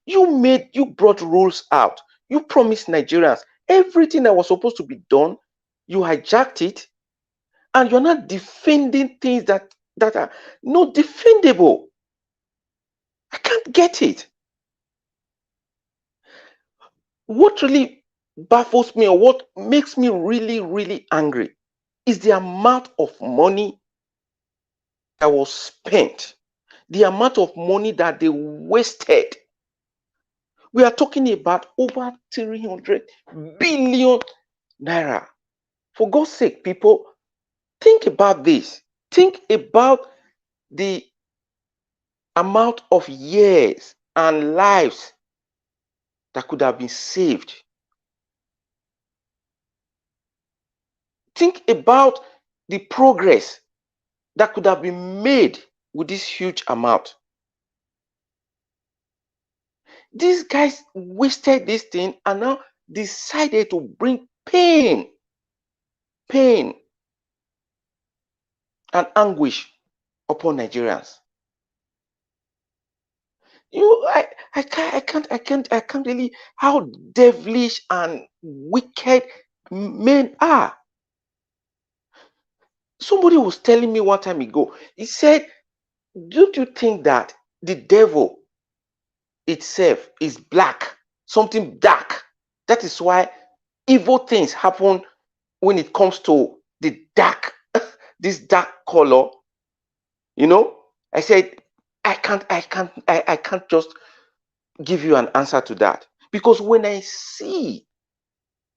You brought rules out. You promised Nigerians everything that was supposed to be done. You hijacked it, and you're not defending things that are not defendable. I can't get it. What really baffles me, or what makes me really, really angry, is the amount of money that was spent, the amount of money that they wasted. We are talking about over 300 billion naira. For God's sake, people, think about this. Think about the amount of years and lives that could have been saved. Think about the progress that could have been made with this huge amount. These guys wasted this thing and now decided to bring pain and anguish upon Nigerians. I can't really how devilish and wicked men are. Somebody was telling me one time ago, he said, don't you think that the devil itself is black, something dark? That is why evil things happen when it comes to the dark, this dark color. I said, I can't just give you an answer to that, because when I see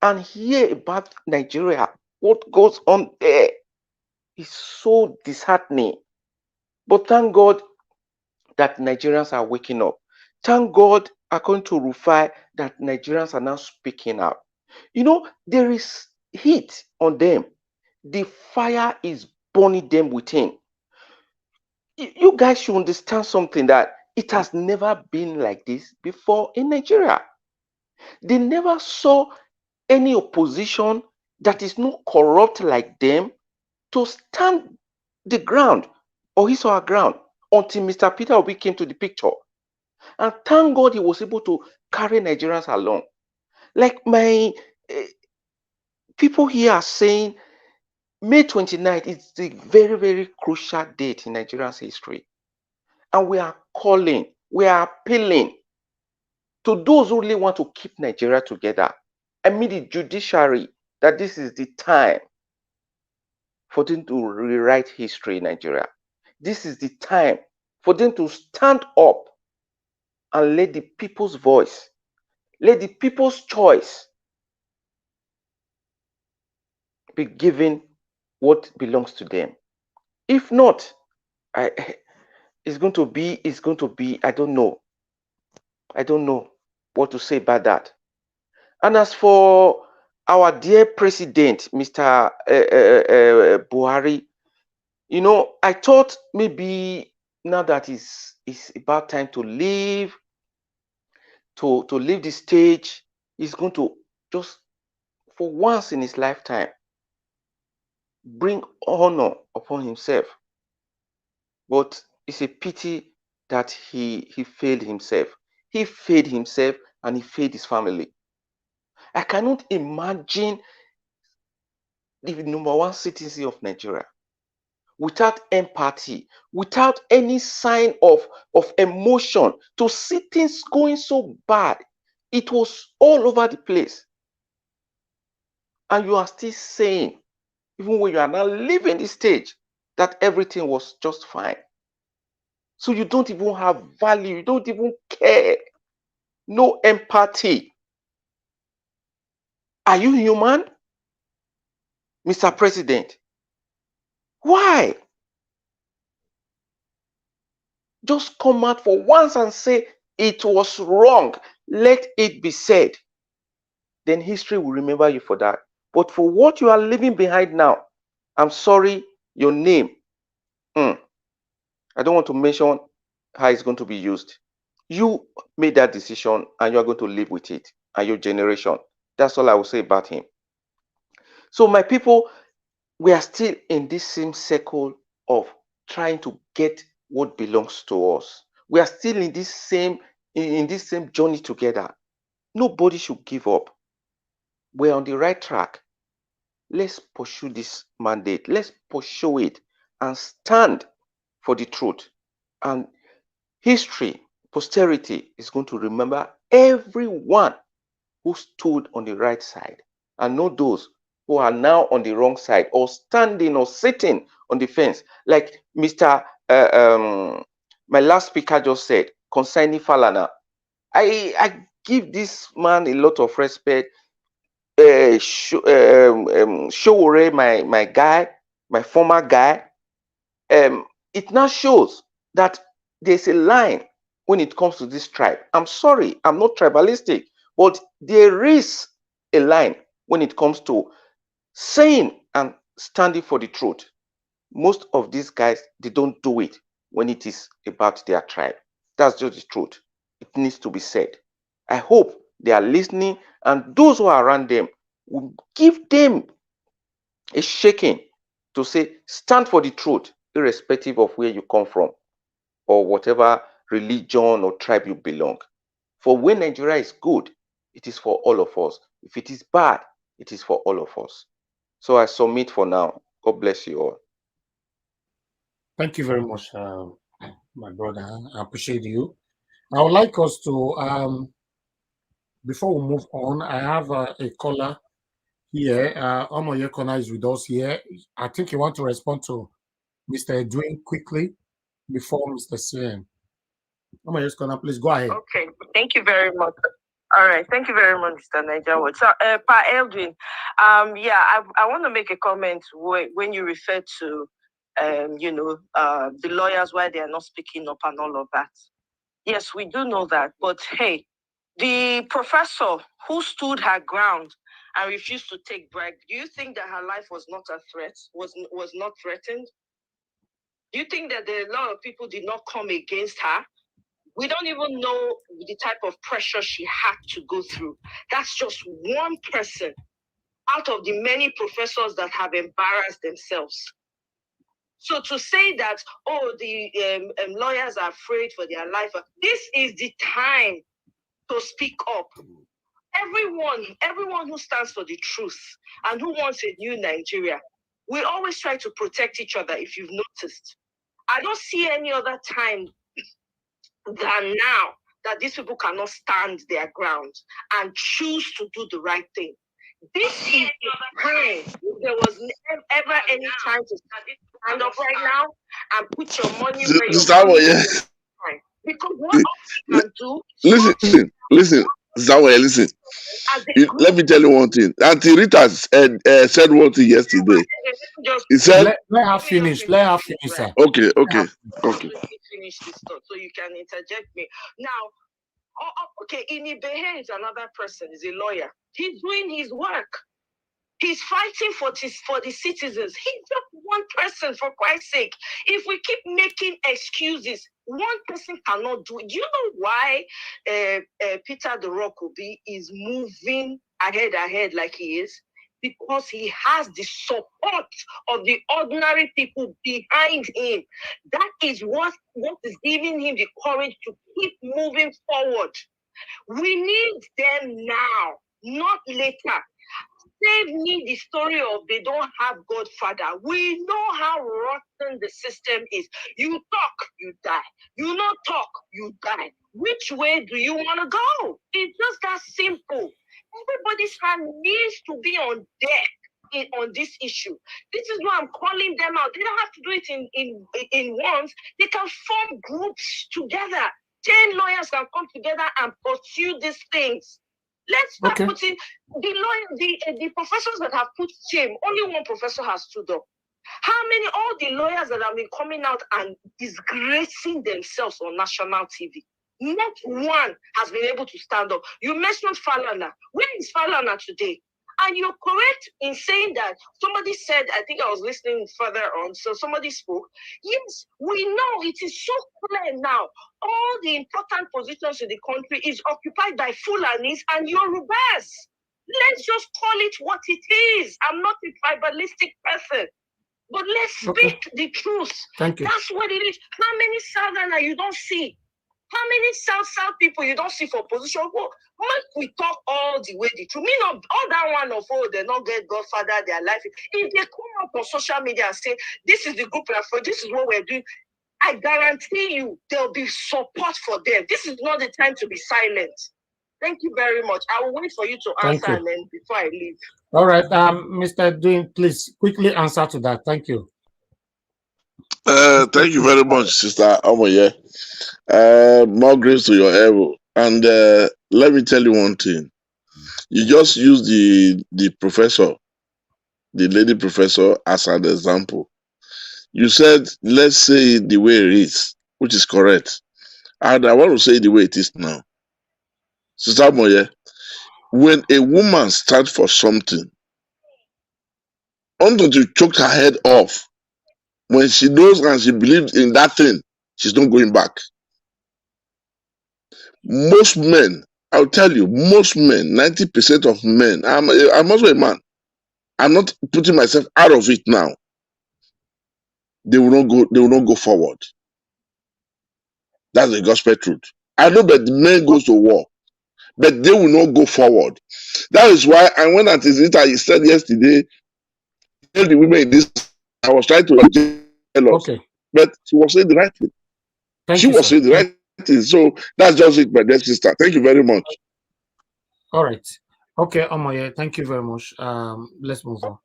and hear about Nigeria, what goes on there is so disheartening. But thank God that Nigerians are waking up. Thank God, according to Rufai, that Nigerians are now speaking out. There is heat on them. The fire is burning them within. You guys should understand something, that it has never been like this before in Nigeria. They never saw any opposition that is not corrupt like them to stand the ground or his or her ground until Mr. Peter Obi came to the picture. And thank God he was able to carry Nigerians along. Like my people here are saying, May 29th is the very, very crucial date in Nigeria's history. And we are calling, we are appealing to those who really want to keep Nigeria together. I mean the judiciary, that this is the time for them to rewrite history in Nigeria. This is the time for them to stand up and let the people's voice, let the people's choice be given what belongs to them. If not, it's going to be, I don't know what to say about that. And as for our dear president, Mr. Buhari, you know, I thought maybe now that it's about time to leave, to leave the stage, he's going to just, for once in his lifetime, bring honor upon himself. But it's a pity that he failed himself. He failed himself and he failed his family. I cannot imagine the number one citizen of Nigeria without empathy, without any sign of emotion, to see things going so bad. It was all over the place. And you are still saying, even when you are now leaving the stage, that everything was just fine. So you don't even have value, you don't even care. No empathy. Are you human, Mr. President? Why? Just come out for once and say it was wrong. Let it be said. Then history will remember you for that. But for what you are leaving behind now, I'm sorry, your name, I don't want to mention how it's going to be used. You made that decision and you are going to live with it and your generation. That's all I will say about him. So my people, we are still in this same circle of trying to get what belongs to us. We are still in this same journey together. Nobody should give up. We're on the right track. Let's pursue this mandate. Let's pursue it and stand for the truth. And history, posterity is going to remember everyone who stood on the right side and not those who are now on the wrong side or standing or sitting on the fence. Like Mr. My last speaker just said concerning Falana. I give this man a lot of respect. Showore, my guy, my former guy, it now shows that there's a line when it comes to this tribe. I'm sorry, I'm not tribalistic, but there is a line when it comes to saying and standing for the truth. Most of these guys, they don't do it when it is about their tribe. That's just the truth. It needs to be said. I hope they are listening, and those who are around them will give them a shaking to say, stand for the truth, irrespective of where you come from or whatever religion or tribe you belong. For when Nigeria is good, it is for all of us. If it is bad, it is for all of us. So I submit for now. God bless you all. Thank you very much, my brother. I appreciate you. I would like us to, before we move on, I have a caller here. Omoye Kona is with us here. I think you want to respond to Mr. Edwin quickly before Mr. CM. Omoye Kona, please go ahead. Okay, thank you very much. All right, thank you very much, Mr. Niger. So, Pa Eldrin, I want to make a comment when you refer to, the lawyers, why they are not speaking up and all of that. Yes, we do know that, but hey, the professor who stood her ground and refused to take bribe, do you think that her life was not a threat, was not threatened? Do you think that a lot of people did not come against her? We don't even know the type of pressure she had to go through. That's just one person out of the many professors that have embarrassed themselves. So to say that, the lawyers are afraid for their life, this is the time to speak up. Everyone who stands for the truth and who wants a new Nigeria, we always try to protect each other, if you've noticed. I don't see any other time than now that these people cannot stand their ground and choose to do the right thing. This is the time. If there was ever any time to stand up right now and put your money where your Zawo, money yeah. is. Because what else you can do? Listen, Zawo, listen. Let me tell you one thing. Auntie Rita said one thing yesterday. He said, let her finish. Let her finish, sir. Okay. Finish this thought so you can interject me. Now, okay, Inibehe is another person, is a lawyer. He's doing his work. He's fighting for the citizens. He's just one person, for Christ's sake. If we keep making excuses, one person cannot do it. Do you know why Peter the Rock Obi is moving ahead like he is? Because he has the support of the ordinary people behind him. That is what is giving him the courage to keep moving forward. We need them now, not later. Save me the story of they don't have Godfather. We know how rotten the system is. You talk, you die. You not talk, you die. Which way do you want to go? It's just that simple. Everybody's hand needs to be on deck on this issue. This is why I'm calling them out. They don't have to do it in once. They can form groups together. 10 lawyers can come together and pursue these things. Let's start putting the professors that have put shame. Only one professor has stood up. How many, all the lawyers that have been coming out and disgracing themselves on national TV? Not one has been able to stand up. You mentioned Falana. Where is Falana today? And you're correct in saying that somebody said, I think I was listening further on, so somebody spoke. Yes, we know it is so clear now. All the important positions in the country is occupied by Fulanis and Yorubas. Let's just call it what it is. I'm not a tribalistic person. But let's speak the truth. Thank you. That's what it is. How many Southerners you don't see? How many South people you don't see for position? Well, once we talk all the way the truth, me not all that one of they not get Godfather their life. If they come up on social media and say this is the group for this is what we're doing, I guarantee you there'll be support for them. This is not the time to be silent. Thank you very much. I will wait for you to answer and then before I leave. All right, Mr. Dean, please quickly answer to that. Thank you. Thank you very much, Sister Omoye. More grace to your elbow. And let me tell you one thing. You just use the professor, the lady professor, as an example. You said, let's say it the way it is, which is correct. And I want to say it the way it is now. Sister Omoye, when a woman stands for something, until you choke her head off, when she knows and she believes in that thing, she's not going back. Most men, I'll tell you, most men, 90% of men, I'm also a man. I'm not putting myself out of it now. They will not go forward. That's the gospel truth. I know that the men goes to war, but they will not go forward. That is why, and when Auntie Zita said yesterday, tell the women in this, I was trying to tell us, but she was saying the right thing. She was saying the right thing. So that's just it, my dear sister. Thank you very much. All right. Okay, Omoye, thank you very much. Let's move on.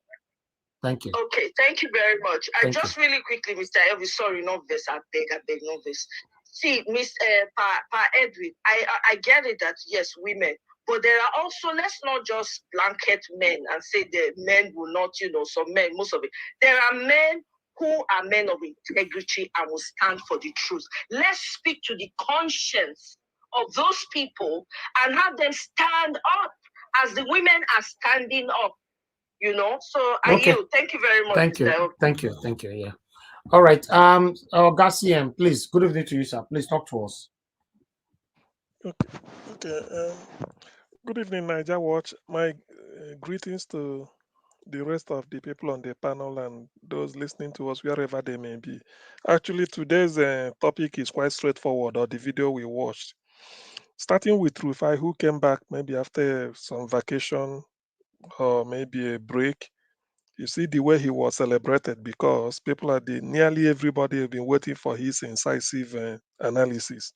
Thank you. Okay, thank you very much. I just really quickly, Mr. Elvis, sorry, not this, I beg, not this. See, Miss Pa Edwin, I get it that yes, women, but there are also, let's not just blanket men and say that men will not, some men, most of it. There are men who are men of integrity and will stand for the truth. Let's speak to the conscience of those people and have them stand up as the women are standing up. So thank you very much. Thank you. Yeah. All right. Garcia, please. Good evening to you, sir. Please talk to us. Okay. Good evening, Niger Watch. My greetings to the rest of the people on the panel and those listening to us wherever they may be. Actually, today's topic is quite straightforward, or the video we watched. Starting with Rufai, who came back maybe after some vacation or maybe a break. You see the way he was celebrated because nearly everybody have been waiting for his incisive analysis.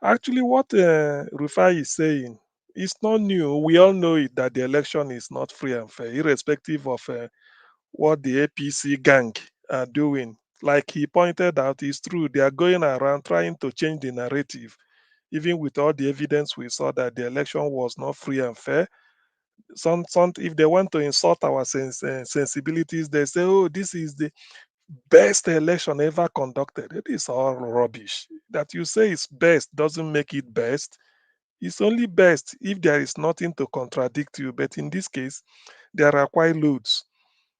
Actually, what Rufai is saying It's not new. We all know it that the election is not free and fair, irrespective of what the APC gang are doing. Like he pointed out, it's true. They are going around trying to change the narrative, even with all the evidence we saw that the election was not free and fair. Some if they want to insult our sensibilities, they say, "Oh, this is the best election ever conducted." It is all rubbish. That you say it's best doesn't make it best. It's only best if there is nothing to contradict you. But in this case, there are quite loads.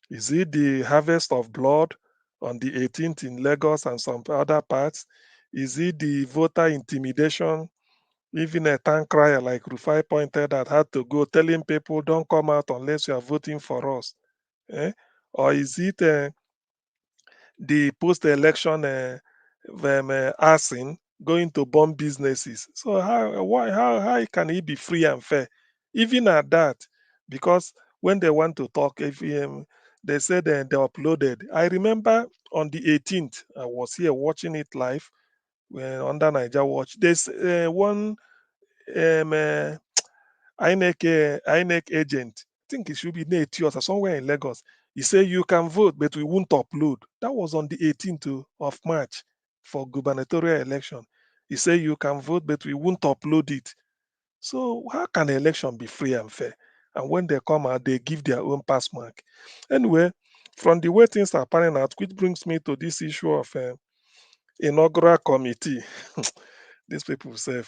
Is it the harvest of blood on the 18th in Lagos and some other parts? Is it the voter intimidation? Even a town crier like Rufai pointed out had to go telling people, don't come out unless you are voting for us. Eh? Or is it the post-election arson going to bomb businesses? So how can it be free and fair? Even at that, because when they want to talk, if they said they uploaded. I remember on the 18th, I was here watching it live when under Niger Watch. There's one INEC agent, I think it should be near Etios or somewhere in Lagos. He said you can vote, but we won't upload. That was on the 18th of March for gubernatorial election. He said you can vote, but we won't upload it. So how can an election be free and fair? And when they come out, they give their own pass mark. Anyway, from the way things are panning out, which brings me to this issue of inaugural committee. These people say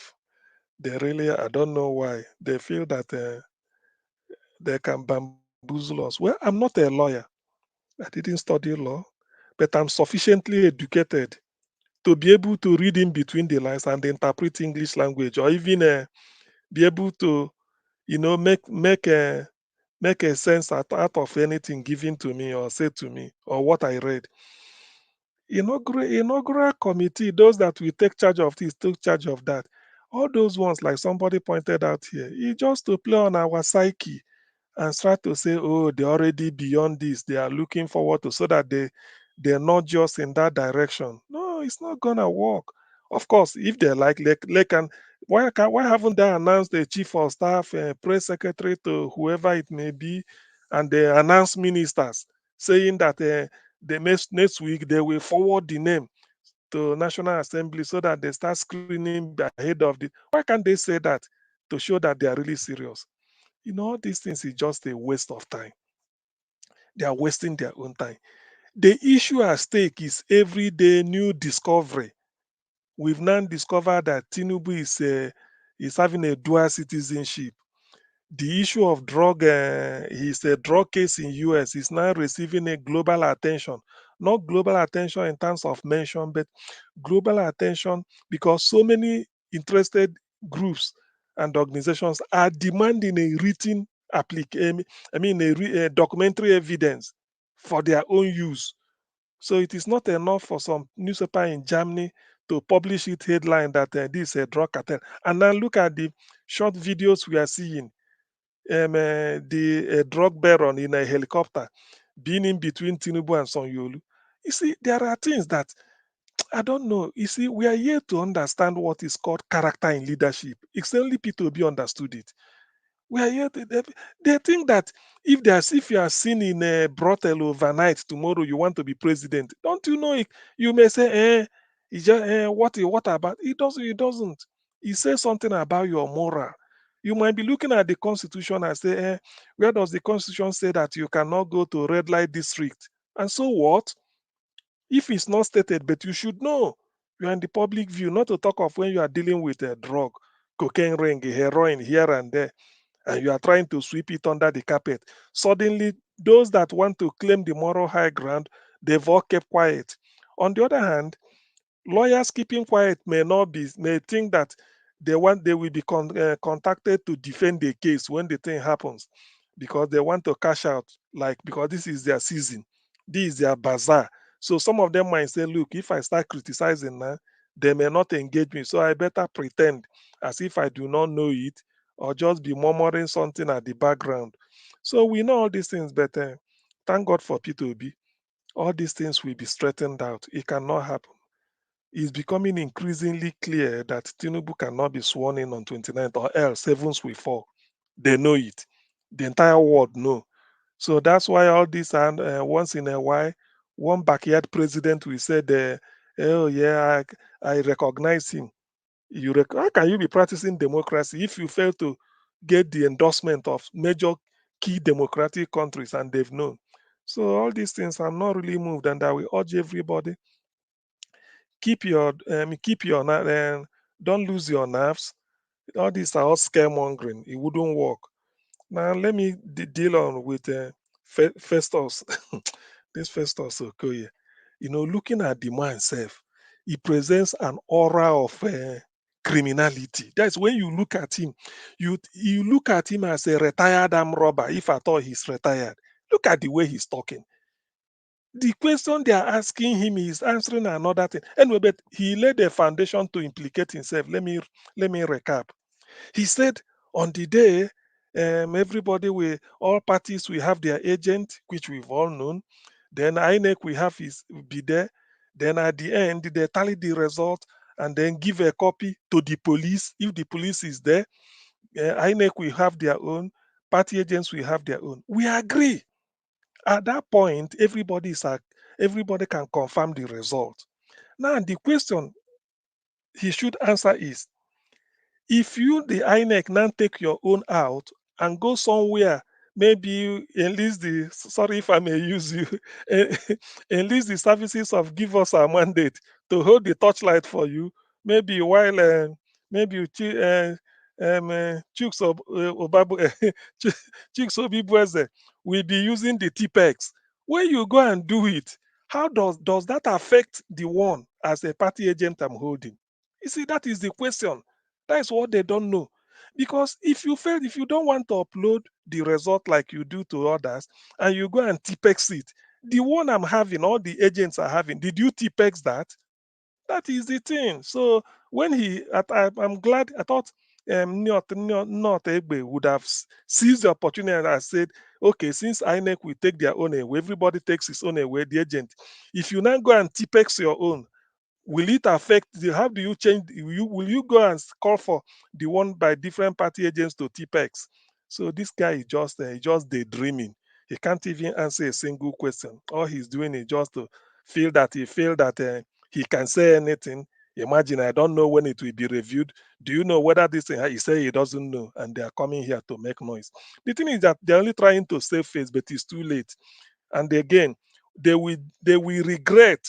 they really, I don't know why, they feel that they can bamboozle us. Well, I'm not a lawyer. I didn't study law, but I'm sufficiently educated to be able to read in between the lines and interpret English language, or even be able to, make a sense out of anything given to me or said to me or what I read. Inaugural committee, those that will take charge of this, take charge of that. All those ones, like somebody pointed out here, it's just to play on our psyche and start to say, oh, they're already beyond this. They are looking forward to so that they're not just in that direction. No, it's not gonna work. Of course, if they like, they can. Why haven't they announced the chief of staff, press secretary to whoever it may be, and they announce ministers saying that the next week they will forward the name to National Assembly so that they start screening ahead of the. Why can't they say that to show that they are really serious? All these things is just a waste of time. They are wasting their own time. The issue at stake is everyday new discovery. We've now discovered that Tinubu is having a dual citizenship. The issue of his drug case in US is now receiving a global attention. Not global attention in terms of mention, but global attention because so many interested groups and organizations are demanding a written application, a documentary evidence for their own use. So it is not enough for some newspaper in Germany to publish it headline that this is a drug cartel. And now look at the short videos we are seeing. The drug baron in a helicopter being in between Tinubu and Sonyolu. You see, there are things that I don't know. You see, we are here to understand what is called character in leadership. It's only P2B understood it. We are here to, they think that if you are seen in a brothel overnight tomorrow, you want to be president. Don't you know it? You may say, it's just, what about? It doesn't. It says something about your moral. You might be looking at the constitution and say, where does the constitution say that you cannot go to red light district? And so what? If it's not stated, but you should know. You are in the public view, not to talk of when you are dealing with a drug, cocaine ring, heroin here and there, and you are trying to sweep it under the carpet. Suddenly, those that want to claim the moral high ground, they've all kept quiet. On the other hand, lawyers keeping quiet may think that they will be contacted to defend the case when the thing happens because they want to cash out, like because this is their season, this is their bazaar. So some of them might say, look, if I start criticizing now, they may not engage me, so I better pretend as if I do not know it or just be murmuring something at the background. So we know all these things, but thank God for P2B. All these things will be straightened out. It cannot happen. it's becoming increasingly clear that Tinubu cannot be sworn in on 29th or else heavens will fall. They know it. The entire world know. So that's why all this, and once in a while, one backyard president will say, "Oh yeah, I recognize him." How can you be practicing democracy if you fail to get the endorsement of major key democratic countries and they've known? So all these things, I'm not really moved, and I will urge everybody keep your don't lose your nerves. All these are all scaremongering. It wouldn't work. Now let me deal on with Festus. This Festus Okoye. Looking at the man self, he presents an aura of criminality. That's when you look at him, you look at him as a retired armed robber, if at all he's retired. Look at the way he's talking. The question they are asking him is answering another thing. Anyway, but he laid a foundation to implicate himself. Let me recap. He said on the day, all parties will have their agent, which we've all known. Then INEC will be there. Then at the end, they tally the result and then give a copy to the police. If the police is there, INEC will have their own. Party agents will have their own. We agree. At that point, everybody can confirm the result. Now, the question he should answer is, if you, the INEC, now take your own out and go somewhere, maybe enlist sorry if I may use you, enlist the services of Give Us Our Mandate to hold the torchlight for you, maybe while Chooks Obibueze will be using the TPEX. When you go and do it, how does that affect the one as a party agent I'm holding? You see, that is the question. That is what they don't know. Because if you don't want to upload the result like you do to others, and you go and TPEX it, the one I'm having, all the agents are having, did you TPEX that? That is the thing. So when I'm glad, I thought not Egbe would have seized the opportunity and said, okay, since INEC will take their own away, everybody takes his own away, the agent. If you now go and TPEX your own, will it affect how do you change? Will you go and call for the one by different party agents to TPEX? So this guy is just daydreaming. He can't even answer a single question. All he's doing is just to feel that he can say anything. Imagine, I don't know when it will be reviewed. Do you know whether this thing he say he doesn't know, and they are coming here to make noise? The thing is that they're only trying to save face, but it's too late. And again, they will regret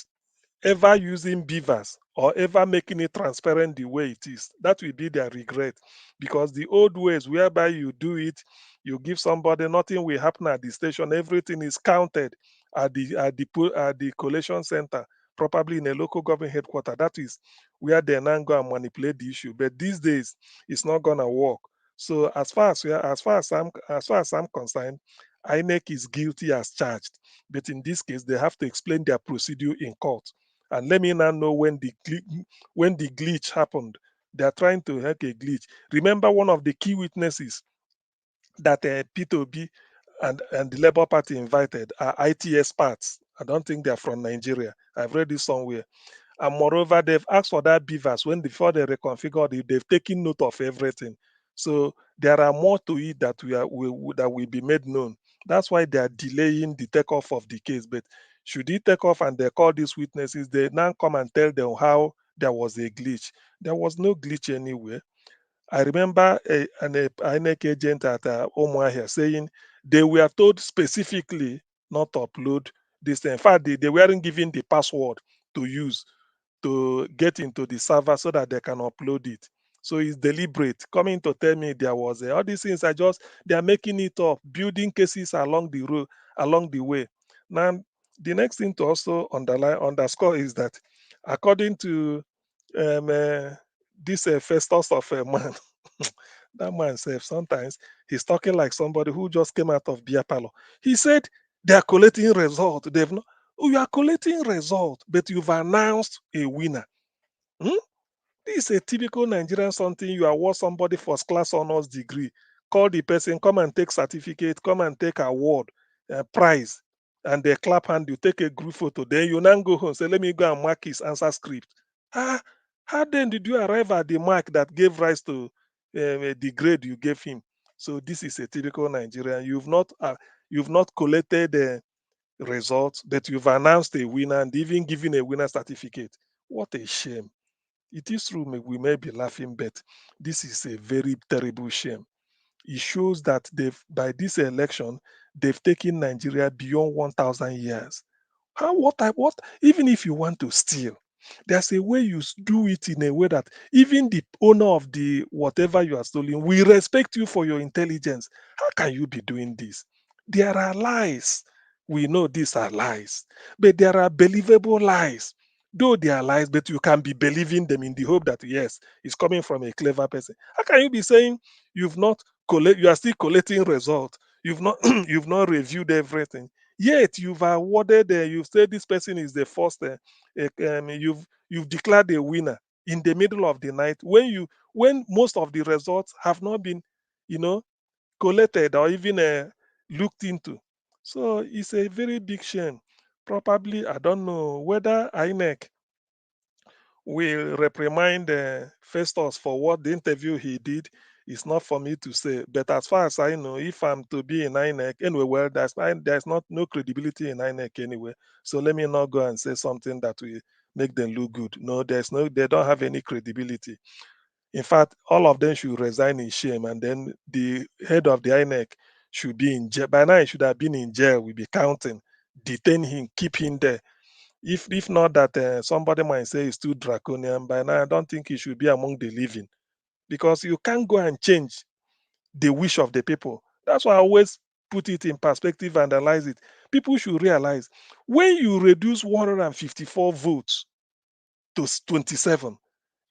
ever using beavers or ever making it transparent the way it is. That will be their regret, because the old ways whereby you do it, you give somebody, nothing will happen at the station, everything is counted at the collation center, probably in a local government headquarters. That is where they now go and manipulate the issue. But these days, it's not gonna work. So as far as I'm concerned, INEC is guilty as charged. But in this case, they have to explain their procedure in court. And let me now know when the glitch happened. They are trying to help a glitch. Remember, one of the key witnesses that P2B and the Labour Party invited are IT experts. I don't think they're from Nigeria. I've read this somewhere. And moreover, they've asked for that beavers before they reconfigured it. They've taken note of everything. So there are more to it that will be made known. That's why they are delaying the takeoff of the case. But should it take off and they call these witnesses, they now come and tell them how there was a glitch. There was no glitch anywhere. I remember an INEC agent at Omuahia saying they were told specifically not to upload this. In fact, they weren't given the password to use to get into the server so that they can upload it. So it's deliberate. Coming to tell me there was all these things are just they are making it up, building cases along the road, along the way. Now, the next thing to also underscore is that according to this Festus of a man, that man self, sometimes he's talking like somebody who just came out of beer parlor. He said they are collecting results. They've not. Oh, you are collecting results, but you've announced a winner. Hmm? This is a typical Nigerian something. You award somebody first class honors degree. Call the person, come and take certificate, come and take award, prize, and they clap hand. You take a group photo. Then you now go home. Say, let me go and mark his answer script. How then did you arrive at the mark that gave rise to the grade you gave him? So this is a typical Nigerian. You've not collected the results, but you've announced a winner and even given a winner certificate. What a shame. It is true we may be laughing, but this is a very terrible shame. It shows that by this election, they've taken Nigeria beyond 1,000 years. What, even if you want to steal, there's a way you do it in a way that even the owner of the whatever you are stealing will respect you for your intelligence. How can you be doing this? There are lies. We know these are lies, but there are believable lies. Though they are lies, but you can be believing them in the hope that yes, it's coming from a clever person. How can you be saying you've not you are still collecting results? You've not you've not reviewed everything. Yet you've awarded, you've said this person is the first. You've declared a winner in the middle of the night when most of the results have not been, you know, collected or even looked into. So it's a very big shame. Probably I don't know whether INEC will reprimand Festus for what the interview he did. It's not for me to say. But as far as I know, if I'm to be in INEC, anyway, well, there's not no credibility in INEC anyway. So let me not go and say something that will make them look good. No, they don't have any credibility. In fact, all of them should resign in shame, and then the head of the INEC should be in jail. By now, he should have been in jail. We'll be counting, detain him, keep him there. If not that somebody might say it's too draconian, by now I don't think he should be among the living, because you can't go and change the wish of the people. That's why I always put it in perspective and analyze it. People should realize when you reduce 154 votes to 27,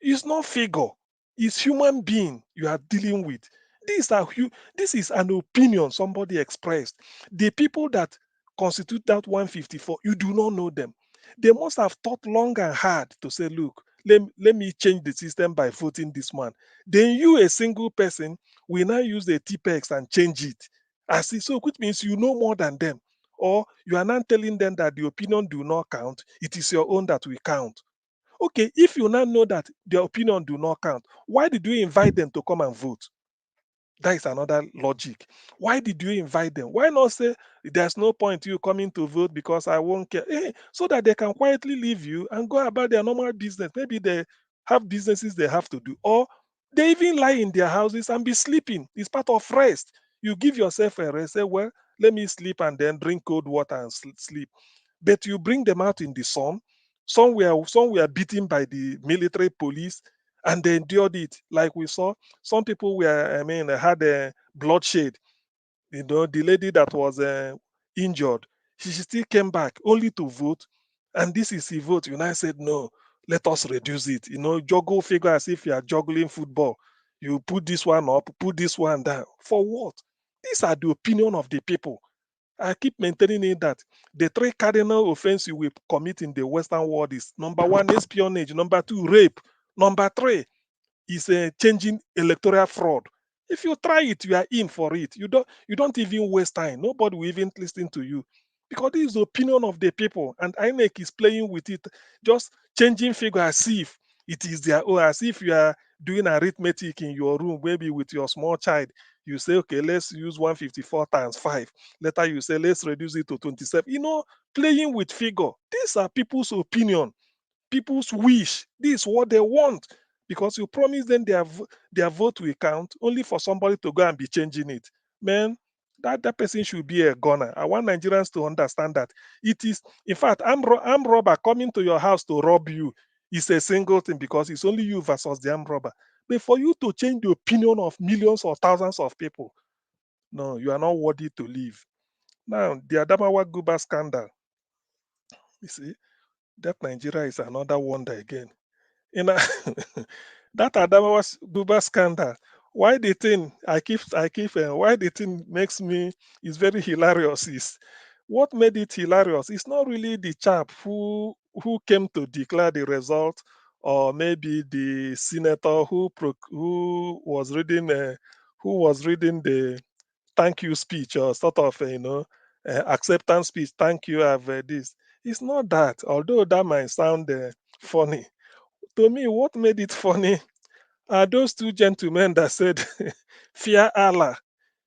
it's not figure, it's human being you are dealing with. This is an opinion somebody expressed. The people that constitute that 154, you do not know them. They must have thought long and hard to say, look, let me change the system by voting this man. Then you, a single person, will now use the TPEX and change it. So which means you know more than them. Or you are not telling them that the opinion do not count, it is your own that will count. Okay, if you now know that their opinion do not count, why did you invite them to come and vote? That is another logic. Why did you invite them? Why not say there's no point you coming to vote because I won't care? So that they can quietly leave you and go about their normal business. Maybe they have businesses they have to do, or they even lie in their houses and be sleeping. It's part of rest. You give yourself a rest. Say, well, let me sleep and then drink cold water and sleep. But you bring them out in the sun. Some were beaten by the military police and they endured it. Like we saw, some people had a bloodshed. The lady that was injured, she still came back only to vote. And this is the vote. United said, no, let us reduce it. Juggle figure as if you are juggling football. You put this one up, put this one down. For what? These are the opinion of the people. I keep maintaining it that the three cardinal offenses you will commit in the Western world is number one, espionage, number two, rape, number three is changing electoral fraud. If you try it, you are in for it. You don't even waste time. Nobody will even listen to you, because this is the opinion of the people, and INEC is playing with it, just changing figure as if it is their own, as if you are doing arithmetic in your room, maybe with your small child. You say, okay, let's use 154 times 5. Later you say, let's reduce it to 27. Playing with figure. These are people's opinion, people's wish. This is what they want, because you promise them their vote will count, only for somebody to go and be changing it. Man, that person should be a gunner. I want Nigerians to understand that it is, in fact, armed robber coming to your house to rob you is a single thing, because it's only you versus the armed robber. But for you to change the opinion of millions or thousands of people, no, you are not worthy to live. Now, the Adamawa Guba scandal, you see, that Nigeria is another wonder again. That Adamawa Guba scandal, why the thing why the thing makes me is very hilarious is what made it hilarious. It's not really the chap who came to declare the result, or maybe the senator who was reading the thank you speech, or sort of acceptance speech. Thank you, I've this. It's not that, although that might sound funny. to me, what made it funny are those two gentlemen that said, fear Allah.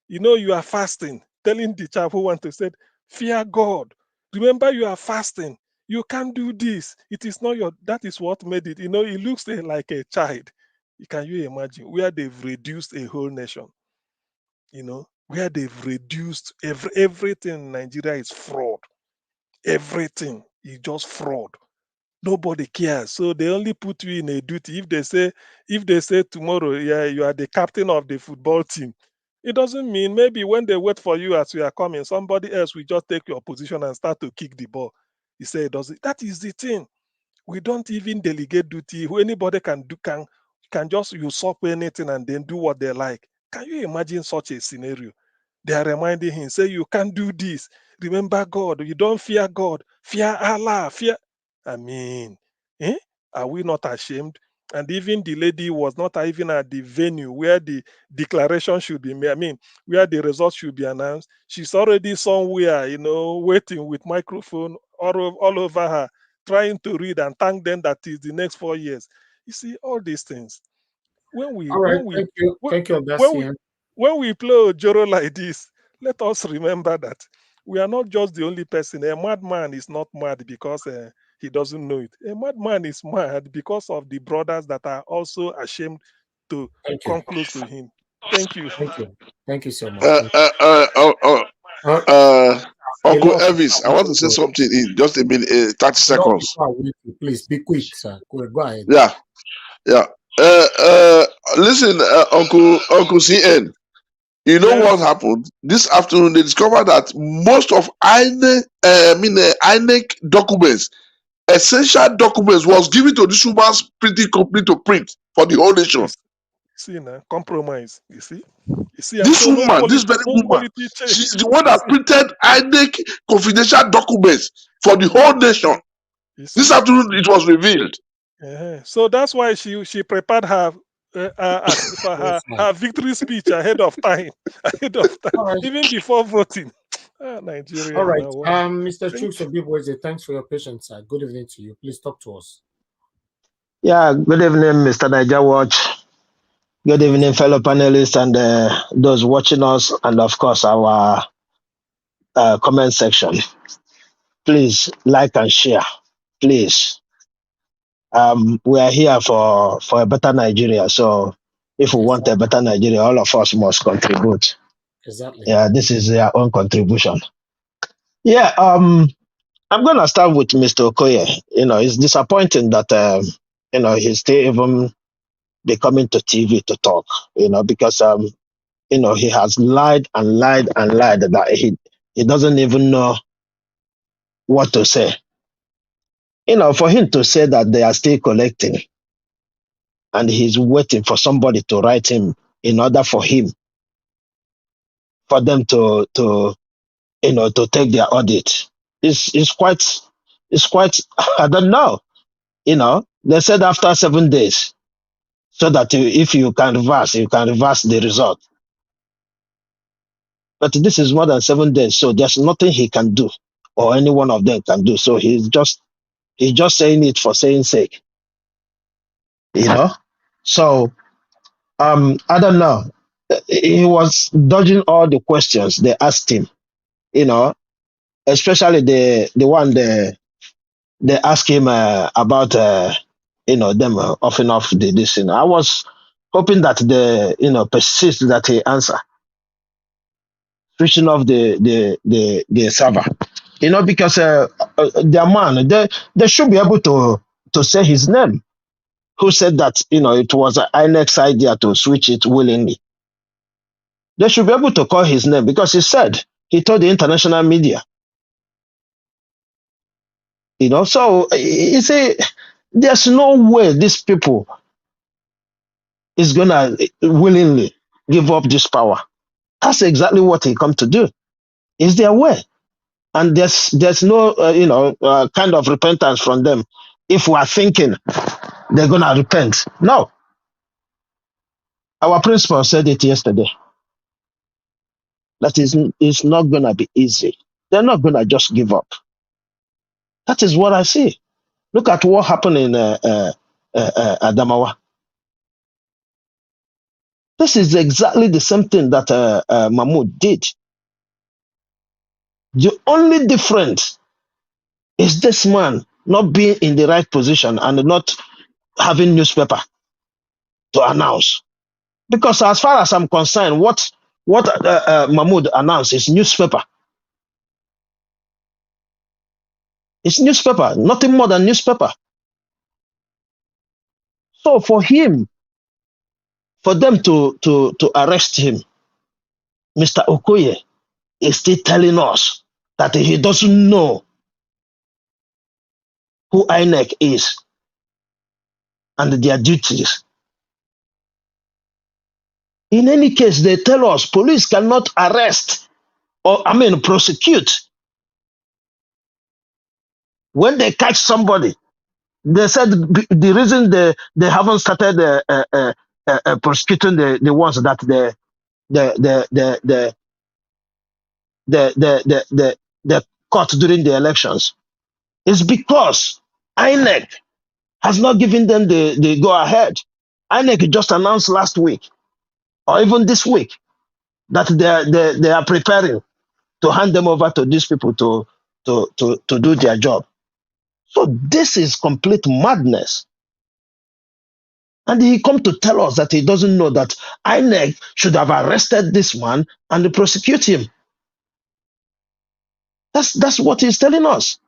You know, you are fasting, telling the chap who want to say, fear God. Remember, you are fasting. You can't do this. It is not your, that is what made it. You know, it looks like a child. Can you imagine where they've reduced a whole nation? You know, where they've reduced everything in Nigeria is fraud. Everything is just fraud. Nobody cares. So they only put you in a duty. If they say tomorrow, yeah, you are the captain of the football team, it doesn't mean maybe when they wait for you as you are coming, somebody else will just take your position and start to kick the ball. You say it doesn't. That is the thing. We don't even delegate duty. Who anybody can just usurp anything and then do what they like. Can you imagine such a scenario? They are reminding him, say, you can't do this. Remember God. You don't fear God. Fear Allah. Fear. I mean, are we not ashamed? And even the lady was not even at the venue where the declaration should be made. I mean, where the results should be announced. She's already somewhere, waiting with microphone all over her, trying to read and thank them that is the next 4 years. You see, all these things. When we All right, thank you, Augustine. when we play Ojoro like this, let us remember that we are not just the only person. A madman is not mad because he doesn't know it. A madman is mad because of the brothers that are also ashamed to come close to him. Thank you. Thank you so much. Uncle Elvis, I want to say something in just a minute, 30 seconds. Please be quick, sir. Go ahead. Yeah. Listen, Uncle CN. You know what happened this afternoon? They discovered that most of INEC documents, essential documents, was given to this woman's printing company to print for the whole nation. See now, compromise. You see, this woman, this very woman, she's the one that printed INEC confidential documents for the whole nation. This afternoon, it was revealed. So that's why she prepared her her victory speech ahead of time, even before voting. Nigeria. All right, Mr. Chukso Bibweze, thanks for your patience, sir. Good evening to you. Please talk to us. Yeah, good evening, Mr. Niger Watch. Good evening, fellow panelists and those watching us, and of course our comment section. Please like and share, please. We are here for a better Nigeria. So if we want a better Nigeria, all of us must contribute. Exactly. Yeah, this is their own contribution. Yeah, I'm gonna start with Mr. Okoye. It's disappointing that he's still even be coming to TV to talk. Because he has lied and lied and lied that he doesn't even know what to say. For him to say that they are still collecting and he's waiting for somebody to write him in order for them to take their audit. It's quite I don't know. They said after 7 days, so that if you can reverse the result. But this is more than 7 days, so there's nothing he can do or any one of them can do. So he's just saying it for saying sake. So I don't know. He was dodging all the questions they asked him, especially the one they asked him about them offing off this. I was hoping that they persist that he answer, switching off the server. Because their man, they should be able to say his name. Who said that it was an INEC's idea to switch it willingly? They should be able to call his name because he told the international media. So you see, there's no way these people is gonna willingly give up this power. That's exactly what he come to do. Is their way, and there's no kind of repentance from them. If we are thinking they're gonna repent, no. Our principal said it yesterday. That it's not gonna be easy. They're not gonna just give up. That is what I see. Look at what happened Adamawa. This is exactly the same thing that Mahmoud did. The only difference is this man not being in the right position and not having newspaper to announce. Because as far as I'm concerned, what Mahmoud announced is newspaper. It's newspaper, nothing more than newspaper. So for him, for them to arrest him, Mr. Okoye is still telling us that he doesn't know who INEC is and their duties. In any case, they tell us police cannot arrest or, prosecute. When they catch somebody, they said the reason they haven't started prosecuting the ones that they caught during the elections is because INEC has not given them the go ahead. INEC just announced last week or even this week that they are preparing to hand them over to these people to do their job. So this is complete madness. And he come to tell us that he doesn't know that INEC should have arrested this man and prosecute him. That's what he's telling us.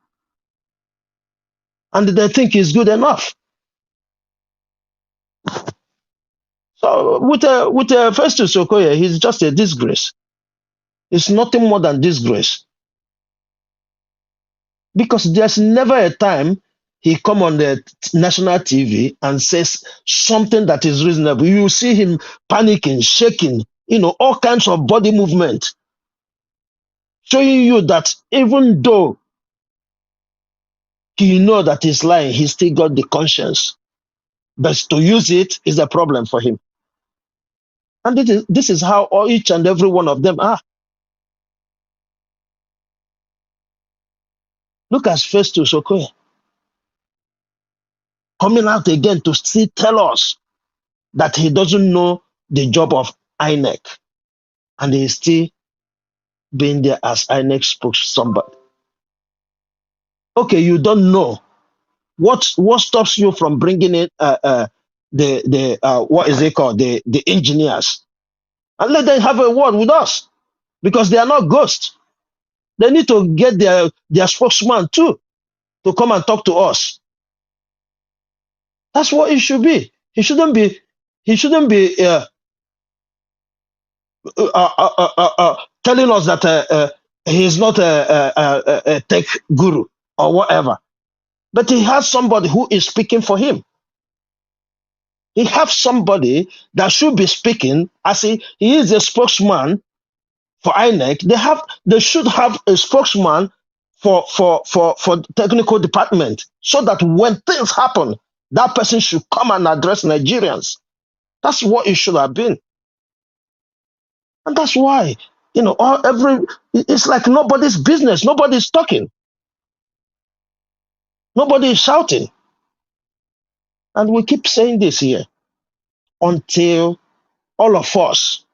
And they think he's good enough. So with Festus Okoye, he's just a disgrace. It's nothing more than disgrace. Because there's never a time he come on the national TV and says something that is reasonable. You see him panicking, shaking, all kinds of body movement, showing you that even though he know that he's lying, he still got the conscience. But to use it is a problem for him. And this is how each and every one of them are. Look at Festus Okoye coming out again to still tell us that he doesn't know the job of INEC. And he's still being there as INEC spokesperson. Okay, you don't know. What stops you from bringing in what is it called, the engineers, and let them have a word with us, because they are not ghosts. They need to get their spokesman too to come and talk to us. That's what it should be. He shouldn't be telling us that he's not a tech guru or whatever. But he has somebody who is speaking for him. He has somebody that should be speaking as he is a spokesman for INEC. They should have a spokesman for technical department, so that when things happen, that person should come and address Nigerians. That's what it should have been. And that's why, it's like nobody's business. Nobody's talking. Nobody is shouting. And we keep saying this here until all of us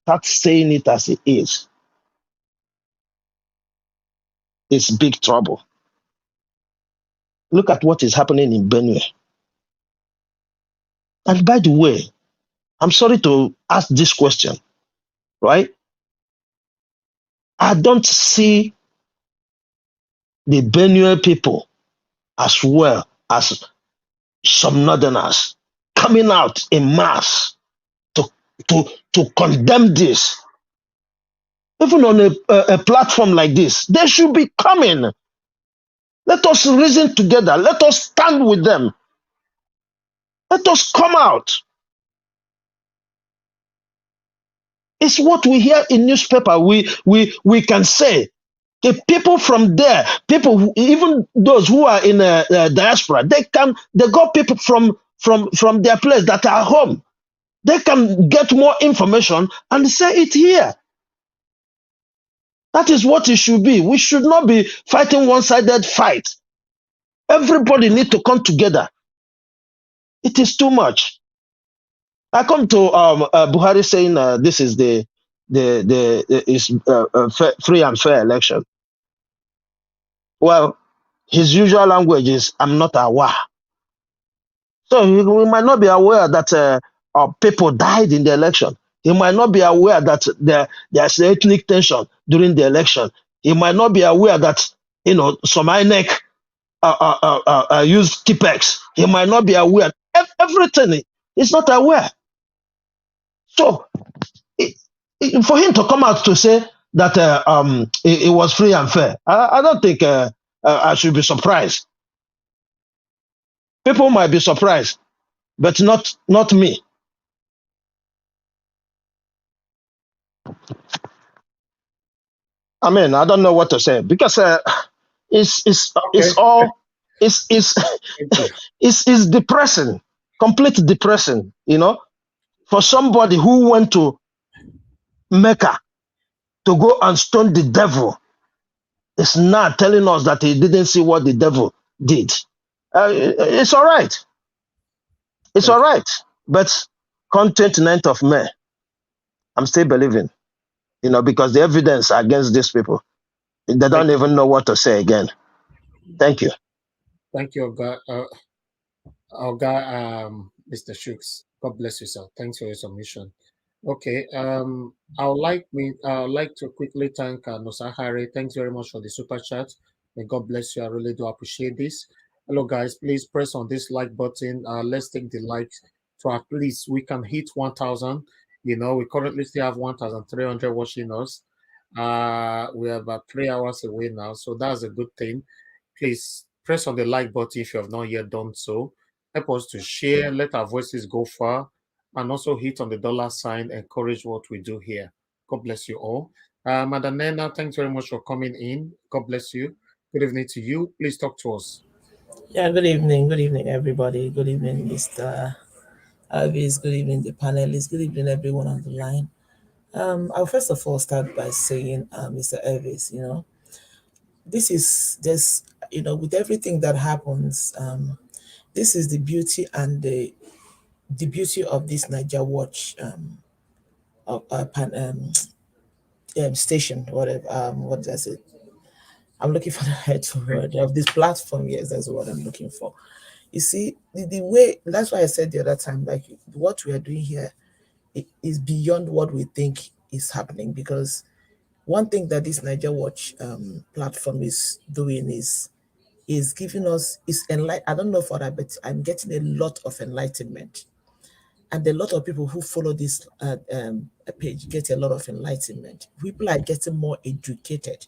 start saying it as it is. It's big trouble. Look at what is happening in Benue. And by the way, I'm sorry to ask this question, right? I don't see the Benue people as well as some northerners coming out in mass to condemn this. Even on a platform like this, they should be coming. Let us reason together. Let us stand with them. Let us come out. It's what we hear in newspaper. We can say. The people from there, even those who are in diaspora, they got people from their place that are home. They can get more information and say it here. That is what it should be. We should not be fighting one-sided fight. Everybody needs to come together It is too much. I come to Buhari saying this is the free and fair election. Well, his usual language is "I'm not aware." So we might not be aware that people died in the election. He might not be aware that there's ethnic tension during the election. He might not be aware that some INEC use Tipex. He might not be aware. Everything he's not aware. So for him to come out to say that it was free and fair, I don't think I should be surprised. People might be surprised, but not me. I mean, I don't know what to say because it's all it's depressing, complete depressing. For somebody who went to Mecca to go and stone the devil, is now telling us that he didn't see what the devil did. It's all right. It's all right. But come 29th of May, I'm still believing, because the evidence against these people, they don't even know what to say again. Thank you. Thank you, Mr. Shooks. God bless you, sir. Thanks for your submission. Okay, I would like to quickly thank Nosa Hari. Thanks very much for the super chat. May God bless you. I really do appreciate this. Hello, guys. Please press on this like button. Let's take the likes to at least we can hit 1,000. We currently still have 1,300 watching us. We are about 3 hours away now, so that's a good thing. Please press on the like button if you have not yet done so. Help us to share, let our voices go far, and also hit on the dollar sign, encourage what we do here. God bless you all. Madam Nena, thanks very much for coming in. God bless you. Good evening to you. Please talk to us. Yeah, good evening. Good evening, everybody. Good evening, Mr. Avis. Good evening, the panelists. Good evening, everyone on the line. I'll first of all start by saying, Mr. Avis, this is just, with everything that happens, this is the beauty and the beauty of this Niger Watch station, whatever. What does it? I'm looking for the right word of this platform. Yes, that's what I'm looking for. You see, the way, that's why I said the other time, like what we are doing here is beyond what we think is happening, because one thing that this Niger Watch platform is doing is giving us, I don't know for that, but I'm getting a lot of enlightenment. And a lot of people who follow this page get a lot of enlightenment. People are getting more educated.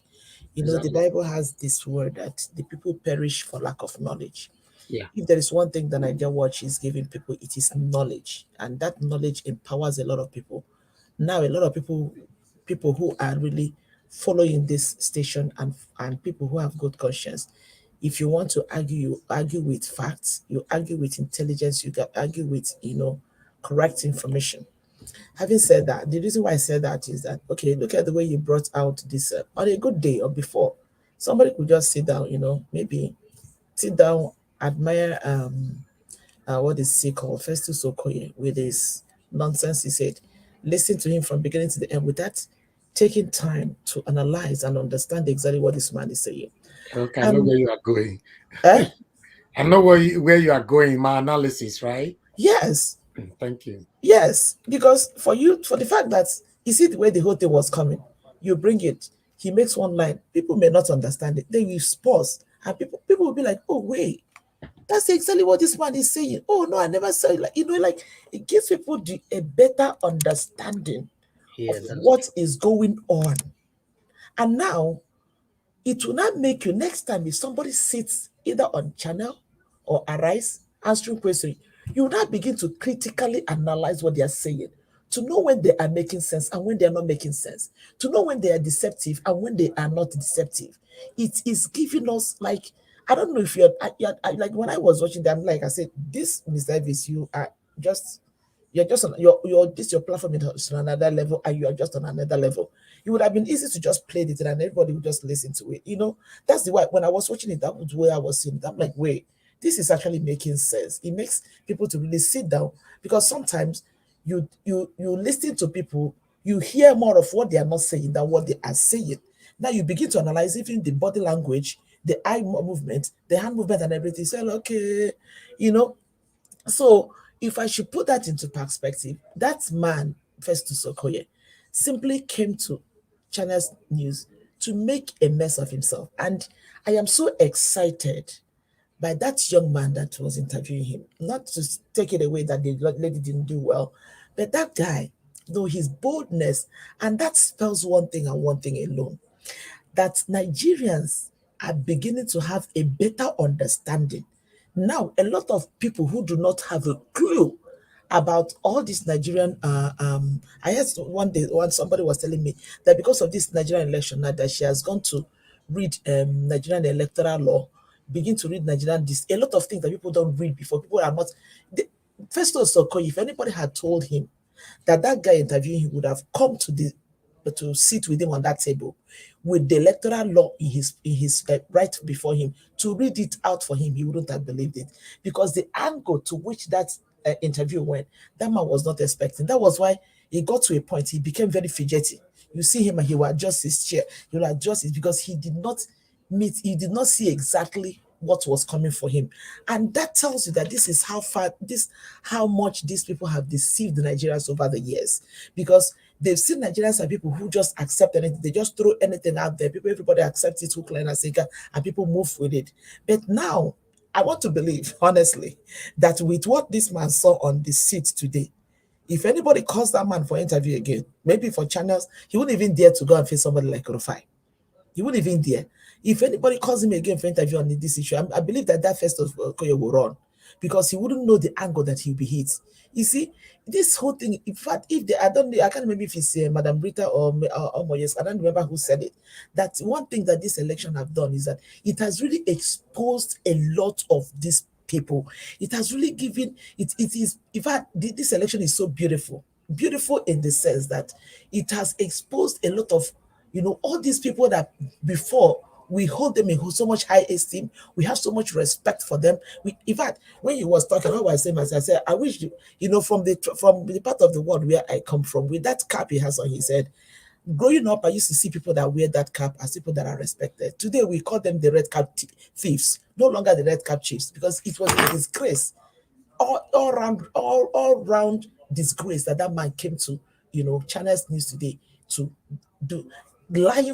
Exactly. The Bible has this word that the people perish for lack of knowledge. Yeah. If there is one thing that Niger Watch is giving people, it is knowledge. And that knowledge empowers a lot of people. Now, a lot of people who are really following this station and people who have good conscience, if you want to argue, you argue with facts, you argue with intelligence, you can argue with, correct information. Having said that, the reason why I said that is that, okay, look at the way you brought out this on a good day or before. Somebody could just sit down, maybe sit down, admire what is he called, Festus Okoye, with his nonsense he said, listen to him from beginning to the end without taking time to analyze and understand exactly what this man is saying. Okay, I know where you are going. I know where you are going, my analysis, right? Yes. Thank you. Yes, because for the fact that you see the way the whole thing was coming, you bring it, he makes one line, people may not understand it, then you pause, and people will be like, oh wait, that's exactly what this man is saying. Oh no, I never said it. Like it gives people a better understanding of what is going on. And now it will not make you, next time if somebody sits either on channel or Arise answering questions, you will not begin to critically analyze what they are saying, to know when they are making sense and when they are not making sense, to know when they are deceptive and when they are not deceptive. It is giving us, like, I don't know if you're like, when I was watching them, like I said, this Mr. Davis, you're just on your platform is on another level, and you are just on another level. It would have been easy to just play it and everybody would just listen to it. That's the way when I was watching it, that was where I was seeing it. I'm like, wait, this is actually making sense. It makes people to really sit down, because sometimes you listen to people, you hear more of what they are not saying than what they are saying. Now you begin to analyze even the body language, the eye movement, the hand movement, and everything. Say, okay, you know. So if I should put that into perspective, that man, Festus Okoye, simply came to China's news to make a mess of himself. And I am so excited by that young man that was interviewing him. Not to take it away that the lady didn't do well, but that guy, though his boldness, and that spells one thing and one thing alone, that Nigerians are beginning to have a better understanding. Now, a lot of people who do not have a clue about all this Nigerian, I heard one day when somebody was telling me that because of this Nigerian election, now that she has gone to read Nigerian electoral law, begin to read Nigerian this, a lot of things that people don't read before. People are not. First of all, if anybody had told him that that guy interviewing him would have come to sit with him on that table with the electoral law in his right before him to read it out for him, he wouldn't have believed it, because the angle to which that interview went, that man was not expecting. That was why he got to a point he became very fidgety. You see him and he will adjust his chair, he will adjust it, because he did not see exactly what was coming for him. And that tells you that this is how much these people have deceived the Nigerians over the years, because they've seen Nigerians as people who just accept anything. They just throw anything out there. Everybody accepts it, hook, line, and sinker, and people move with it. But now, I want to believe, honestly, that with what this man saw on the seat today, if anybody calls that man for interview again, maybe for channels, he wouldn't even dare to go and face somebody like Rufai. He wouldn't even dare. If anybody calls him again for interview on this issue, I believe that first of Okoye will run, because he wouldn't know the angle that he'll be hit. You see, this whole thing, in fact, I can't remember if it's Madam Rita or Moyes, I don't remember who said it, that one thing that this election have done is that it has really exposed a lot of these people. It has really given, it is, in fact, this election is so beautiful. Beautiful in the sense that it has exposed a lot of, all these people that before we hold them in so much high esteem, we have so much respect for them. In fact, when he was talking, I was saying, as I said, I wish from the part of the world where I come from, with that cap he has on his head. Growing up, I used to see people that wear that cap as people that are respected. Today, we call them the red cap thieves, no longer the red cap chiefs, because it was a disgrace, all round disgrace that man came to, China's news today to do, lying,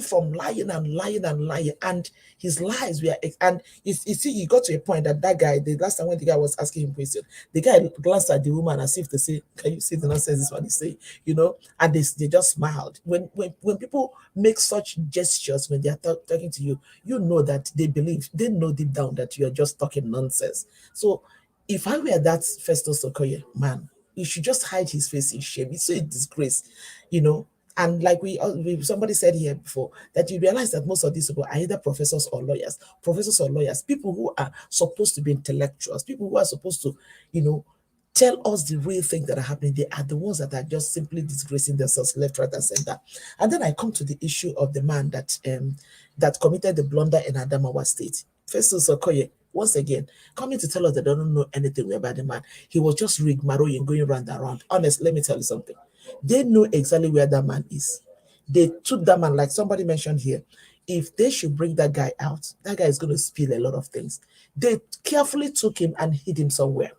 and his lies were, and you see, he got to a point that guy, the last time when the guy was asking him question, the guy glanced at the woman as if to say, can you see the nonsense this one is saying, and they just smiled. When people make such gestures when they are talking to you, you know that they know deep down that you are just talking nonsense. So if I were that Festus Okoye, man, he should just hide his face in shame. It's so a disgrace, And like somebody said here before, that you realize that most of these people are either professors or lawyers, people who are supposed to be intellectuals, people who are supposed to, tell us the real things that are happening. They are the ones that are just simply disgracing themselves left, right, and center. And then I come to the issue of the man that committed the blunder in Adamawa State. Festus Okoye, once again, coming to tell us that they don't know anything about the man. He was just rigmaroling, going round and round. Honestly, let me tell you something. They know exactly where that man is. They took that man, like somebody mentioned here. If they should bring that guy out, that guy is going to spill a lot of things. They carefully took him and hid him somewhere.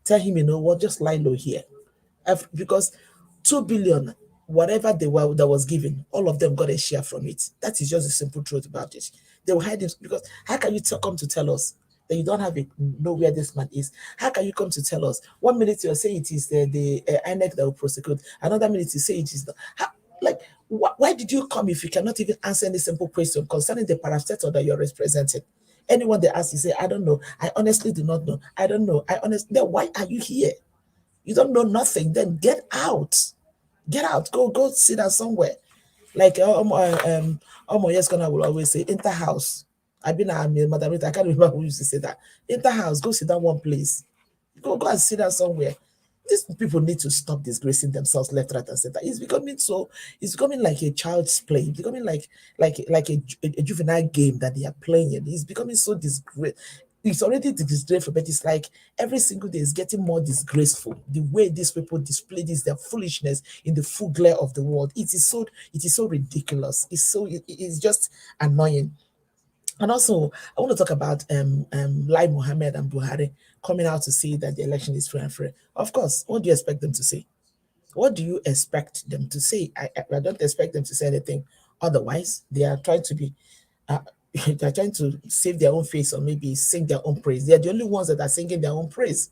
Tell him, just lie low here. Because 2 billion, whatever that was given, all of them got a share from it. That is just the simple truth about it. They will hide him, because how can you come to tell us that you don't know where this man is? How can you come to tell us? 1 minute you're saying it is the INEC that will prosecute, another minute you say it is the. Why did you come if you cannot even answer any simple question concerning the parastatal that you're representing? Anyone that asks, you say, I don't know. I honestly do not know. I don't know. Then why are you here? You don't know nothing. Then get out. Get out. Go sit down somewhere. Like yes, gonna will always say, inter-house. Madam Rita, I can't remember who used to say that. Inter-house, go sit down one place. Go and sit down somewhere. These people need to stop disgracing themselves left, right, and center. It's becoming like a child's play. It's becoming like a juvenile game that they are playing. It's becoming so disgrace. It's already disgraceful, but it's like every single day is getting more disgraceful. The way these people display their foolishness in the full glare of the world, it is so ridiculous. It's just annoying. And also, I want to talk about Lai Mohammed and Buhari coming out to say that the election is free and fair. Of course, what do you expect them to say? What do you expect them to say? I don't expect them to say anything. Otherwise, they are trying to be, they're trying to save their own face or maybe sing their own praise. They are the only ones that are singing their own praise.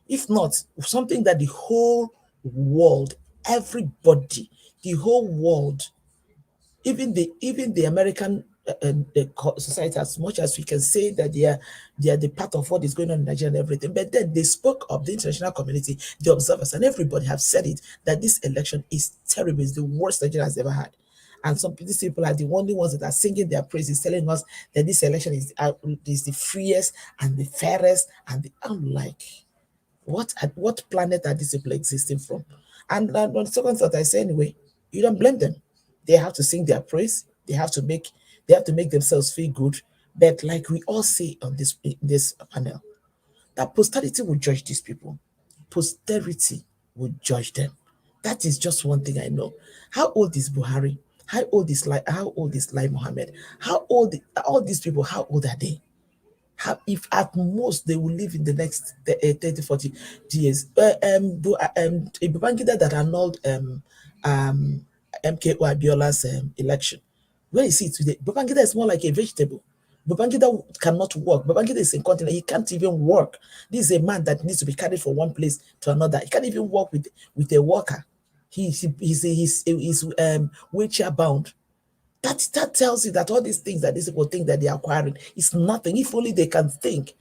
If not, something that the whole world, everybody, the whole world, even the American society, as much as we can say that they are the part of what is going on in Nigeria and everything, but then they spoke of the international community, the observers, and everybody have said it that this election is terrible, it's the worst Nigeria has ever had. And these people are the only ones that are singing their praises, telling us that this election is the freest and the fairest. And I'm like, what planet are these people existing from? And on the second thought, I say anyway, you don't blame them. They have to sing their praise. They have to make themselves feel good. But like we all say on this panel, that posterity will judge these people. Posterity will judge them. That is just one thing I know. How old is Buhari? How old is Lai Mohammed? How old all these people? How old are they? If at most they will live in the next 30, 40 years. Babangida that annulled MKO Abiola's election. Where is he today? Babangida is more like a vegetable. Babangida cannot work. Babangida is incontinent. He can't even work. This is a man that needs to be carried from one place to another. He can't even work with a worker. He's wheelchair bound. That tells you that all these things that these people think that they are acquiring is nothing. If only they can think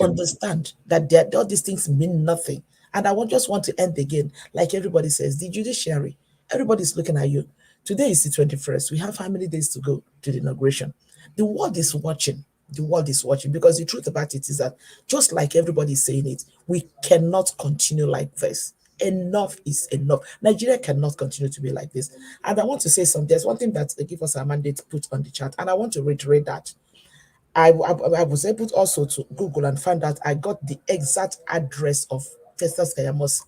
understand that all these things mean nothing. And I just want to end again, like everybody says, the judiciary, everybody's looking at you. Today is the 21st. We have how many days to go to the inauguration? The world is watching. The world is watching, because the truth about it is that just like everybody's saying it, we cannot continue like this. Enough is enough. Nigeria cannot continue to be like this. And I want to say something. There's one thing that they give us a mandate to put on the chat, and I want to reiterate that. I was able also to Google and find out I got the exact address of Festus Kayamo's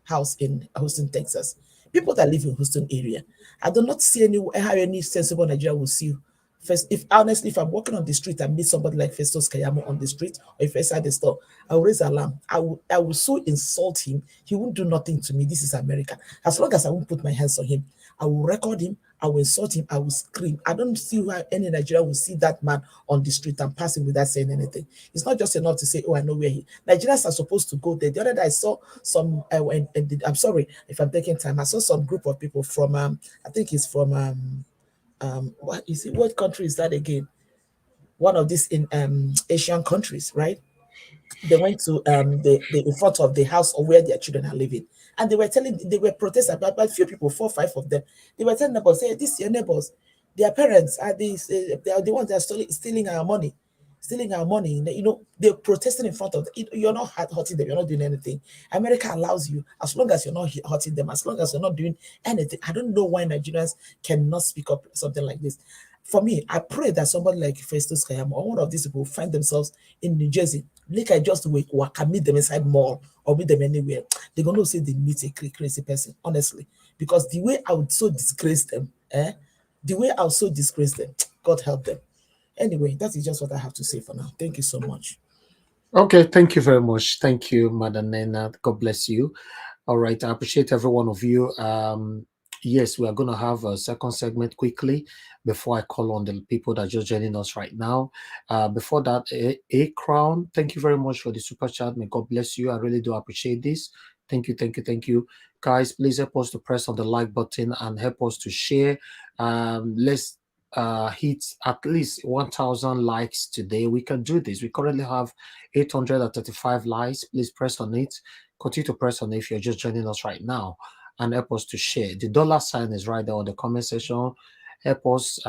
house in Houston, Texas. People that live in Houston area, I do not see how any sensible Nigerian will see. First, if I'm walking on the street and meet somebody like Festus Kayamo on the street, or if inside the store, I will raise alarm. I will so insult him. He won't do nothing to me. This is America. As long as I won't put my hands on him, I will record him. I will insult him. I will scream. I don't see why any Nigerian will see that man on the street and pass him without saying anything. It's not just enough to say, "Oh, I know where he." Nigerians are supposed to go there. The other day I saw some. I'm sorry if I'm taking time. I saw some group of people from. I think it's from. What is it? What country is that again? One of these in Asian countries, right? They went to the in front of the house of where their children are living, and they were protesting about a few people, 4 or 5 of them. They were telling neighbors, "Hey, these your neighbors, their parents are these, they are the ones that are stealing our money." Stealing our money, they're protesting in front of them. You're not hurting them, you're not doing anything. America allows you, as long as you're not hurting them, as long as you're not doing anything. I don't know why Nigerians cannot speak up something like this. For me, I pray that somebody like Festus Kayamo or one of these people find themselves in New Jersey. Like I just meet them inside mall or meet them anywhere. They're gonna say they meet a crazy person, honestly. Because the way I would so disgrace them, God help them. Anyway, that is just what I have to say for now. Thank you so much. Okay, thank you very much. Thank you, Madam Nena. God bless you. All right, I appreciate every one of you. Yes, we are going to have a second segment quickly before I call on the people that are just joining us right now. Before that, a Crown, thank you very much for the super chat. May God bless you. I really do appreciate this. Thank you. Guys, please help us to press on the like button and help us to share. Let's hit at least 1,000 likes today. We can do this. We currently have 835 likes. Please press on it. Continue to press on it if you're just joining us right now, and help us to share. The dollar sign is right there on the comment section. Help us,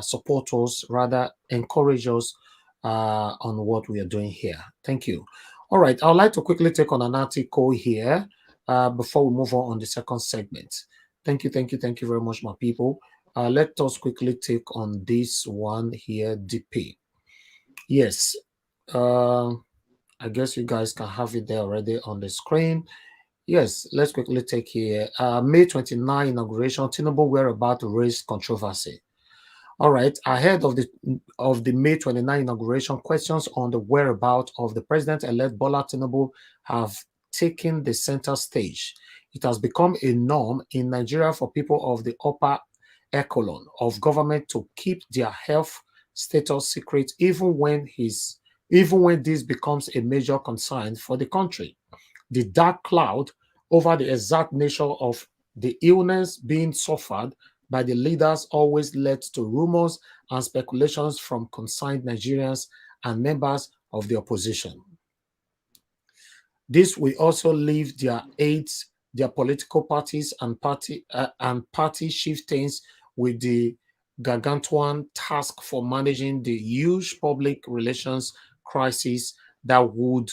support us, rather encourage us on what we are doing here. Thank you. All right, I'd like to quickly take on an article here before we move on the second segment. Thank you very much, my people. Let us quickly take on this one here, DP. Yes, I guess you guys can have it there already on the screen. Yes, let's quickly take here. May 29 inauguration, Tinubu were about to raise controversy. All right, ahead of the May 29 inauguration, questions on the whereabouts of the president-elect Bola Tinubu have taken the center stage. It has become a norm in Nigeria for people of the upper echelon of government to keep their health status secret, even when this becomes a major concern for the country. The dark cloud over the exact nature of the illness being suffered by the leaders always led to rumors and speculations from concerned Nigerians and members of the opposition. This will also leave their aides, their political parties, and party chieftains with the gargantuan task for managing the huge public relations crisis that would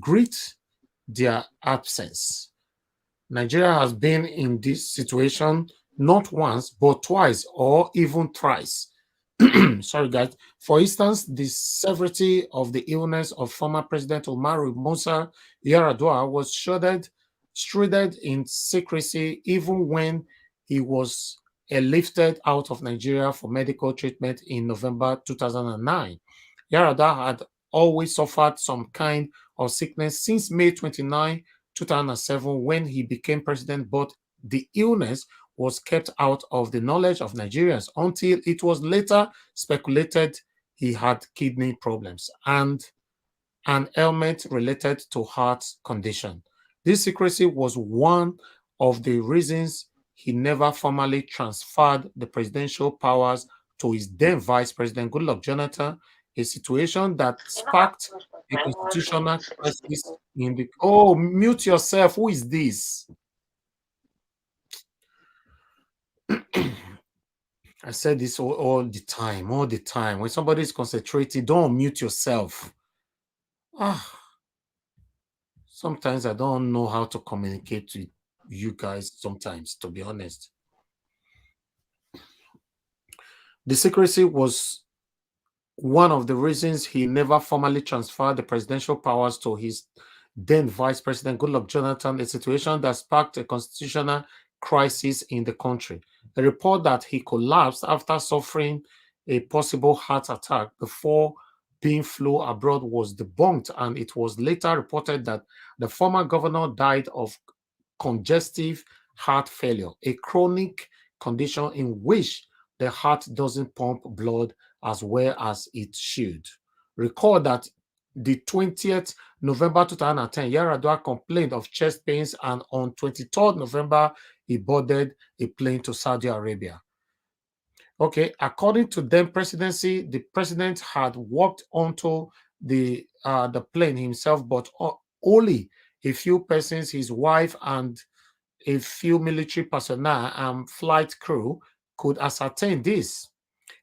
greet their absence. Nigeria has been in this situation not once, but twice or even thrice. Sorry, guys. For instance, the severity of the illness of former President Umaru Musa Yar'Adua was shrouded in secrecy even when he was airlifted out of Nigeria for medical treatment in November 2009. Yar'Adua had always suffered some kind of sickness since May 29, 2007, when he became president, but the illness was kept out of the knowledge of Nigerians until it was later speculated he had kidney problems and an ailment related to heart condition. This secrecy was one of the reasons he never formally transferred the presidential powers to his then Vice President Goodluck Jonathan, a situation that sparked a constitutional crisis in the... Oh, mute yourself. Who is this? I said this all the time. When somebody is concentrating, don't mute yourself. Sometimes I don't know how to communicate to you guys sometimes, to be honest. The secrecy was one of the reasons he never formally transferred the presidential powers to his then Vice President Goodluck Jonathan, a situation that sparked a constitutional crisis in the country. A report that he collapsed after suffering a possible heart attack before being flown abroad was debunked, and it was later reported that the former governor died of congestive heart failure, a chronic condition in which the heart doesn't pump blood as well as it should. Recall that the 20th November 2010, Yar'Adua complained of chest pains, and on 23rd November, he boarded a plane to Saudi Arabia. Okay, according to the presidency, the president had walked onto the plane himself, but only a few persons, his wife and a few military personnel and flight crew, could ascertain this.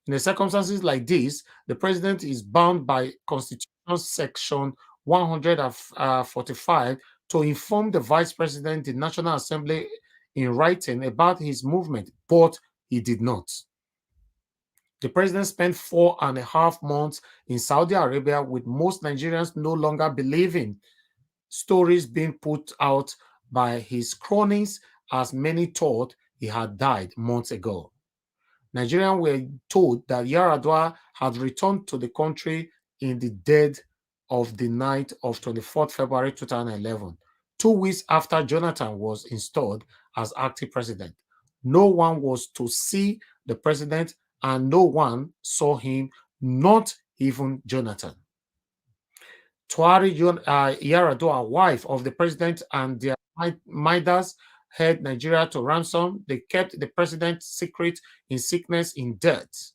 In the circumstances like this, the president is bound by Constitution Section 145 to inform the Vice President, the National Assembly, in writing about his movement, but he did not. The president spent 4.5 months in Saudi Arabia, with most Nigerians no longer believing stories being put out by his cronies, as many thought he had died months ago. Nigerians were told that Yar'Adua had returned to the country in the dead of the night of 24th February 2011, 2 weeks after Jonathan was installed as acting president. No one was to see the president, and no one saw him, not even Jonathan. Tuari Yar'Adua, wife of the president, and their Midas held Nigeria to ransom. They kept the president's secret in sickness, in death.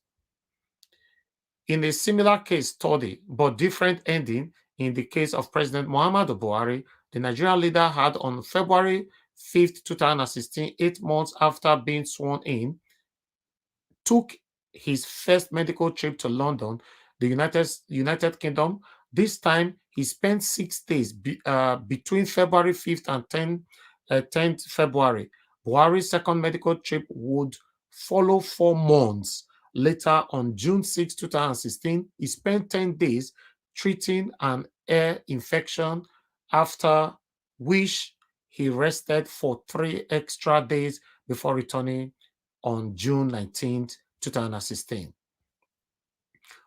In a similar case study, but different ending, in the case of President Muhammadu Buhari, the Nigerian leader had on February 5th, 2016, 8 months after being sworn in, took his first medical trip to London, the United Kingdom. This time, he spent 6 days between February 5th and 10th February. Buhari's second medical trip would follow 4 months later. On June 6, 2016, he spent 10 days treating an ear infection, after which he rested for 3 extra days before returning on June 19, 2016.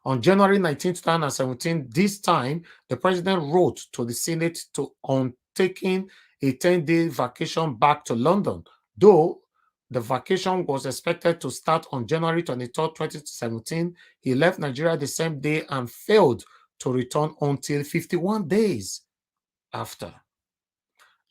On January 19, 2017, this time, the president wrote to the Senate on taking a 10-day vacation back to London, though the vacation was expected to start on January 23, 2017. He left Nigeria the same day and failed to return until 51 days after.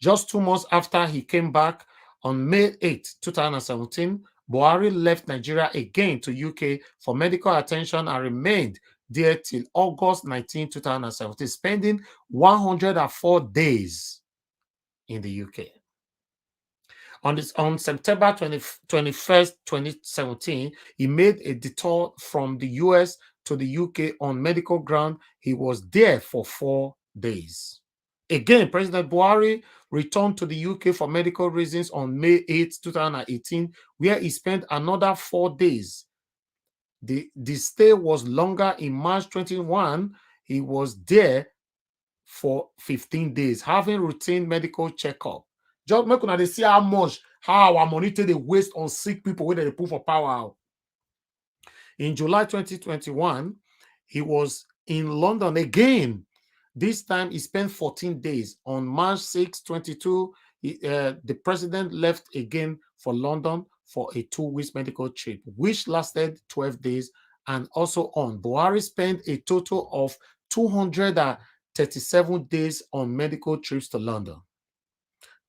Just 2 months after he came back, on May 8, 2017, Buhari left Nigeria again to UK for medical attention and remained there till August 19, 2017, spending 104 days in the UK. On September 21st, 2017, he made a detour from the US to the UK on medical ground. He was there for 4 days. Again, President Buhari returned to the UK for medical reasons on May 8, 2018, where he spent another 4 days. The stay was longer. In March 21, he was there for 15 days, having routine medical checkup. Just make una dey see how our money take dey waste on sick people wey they put for power. In July 2021, he was in London again. This time, he spent 14 days. On March 6, 22, the president left again for London for a 2-week medical trip, which lasted 12 days. And also on, Buhari spent a total of 237 days on medical trips to London.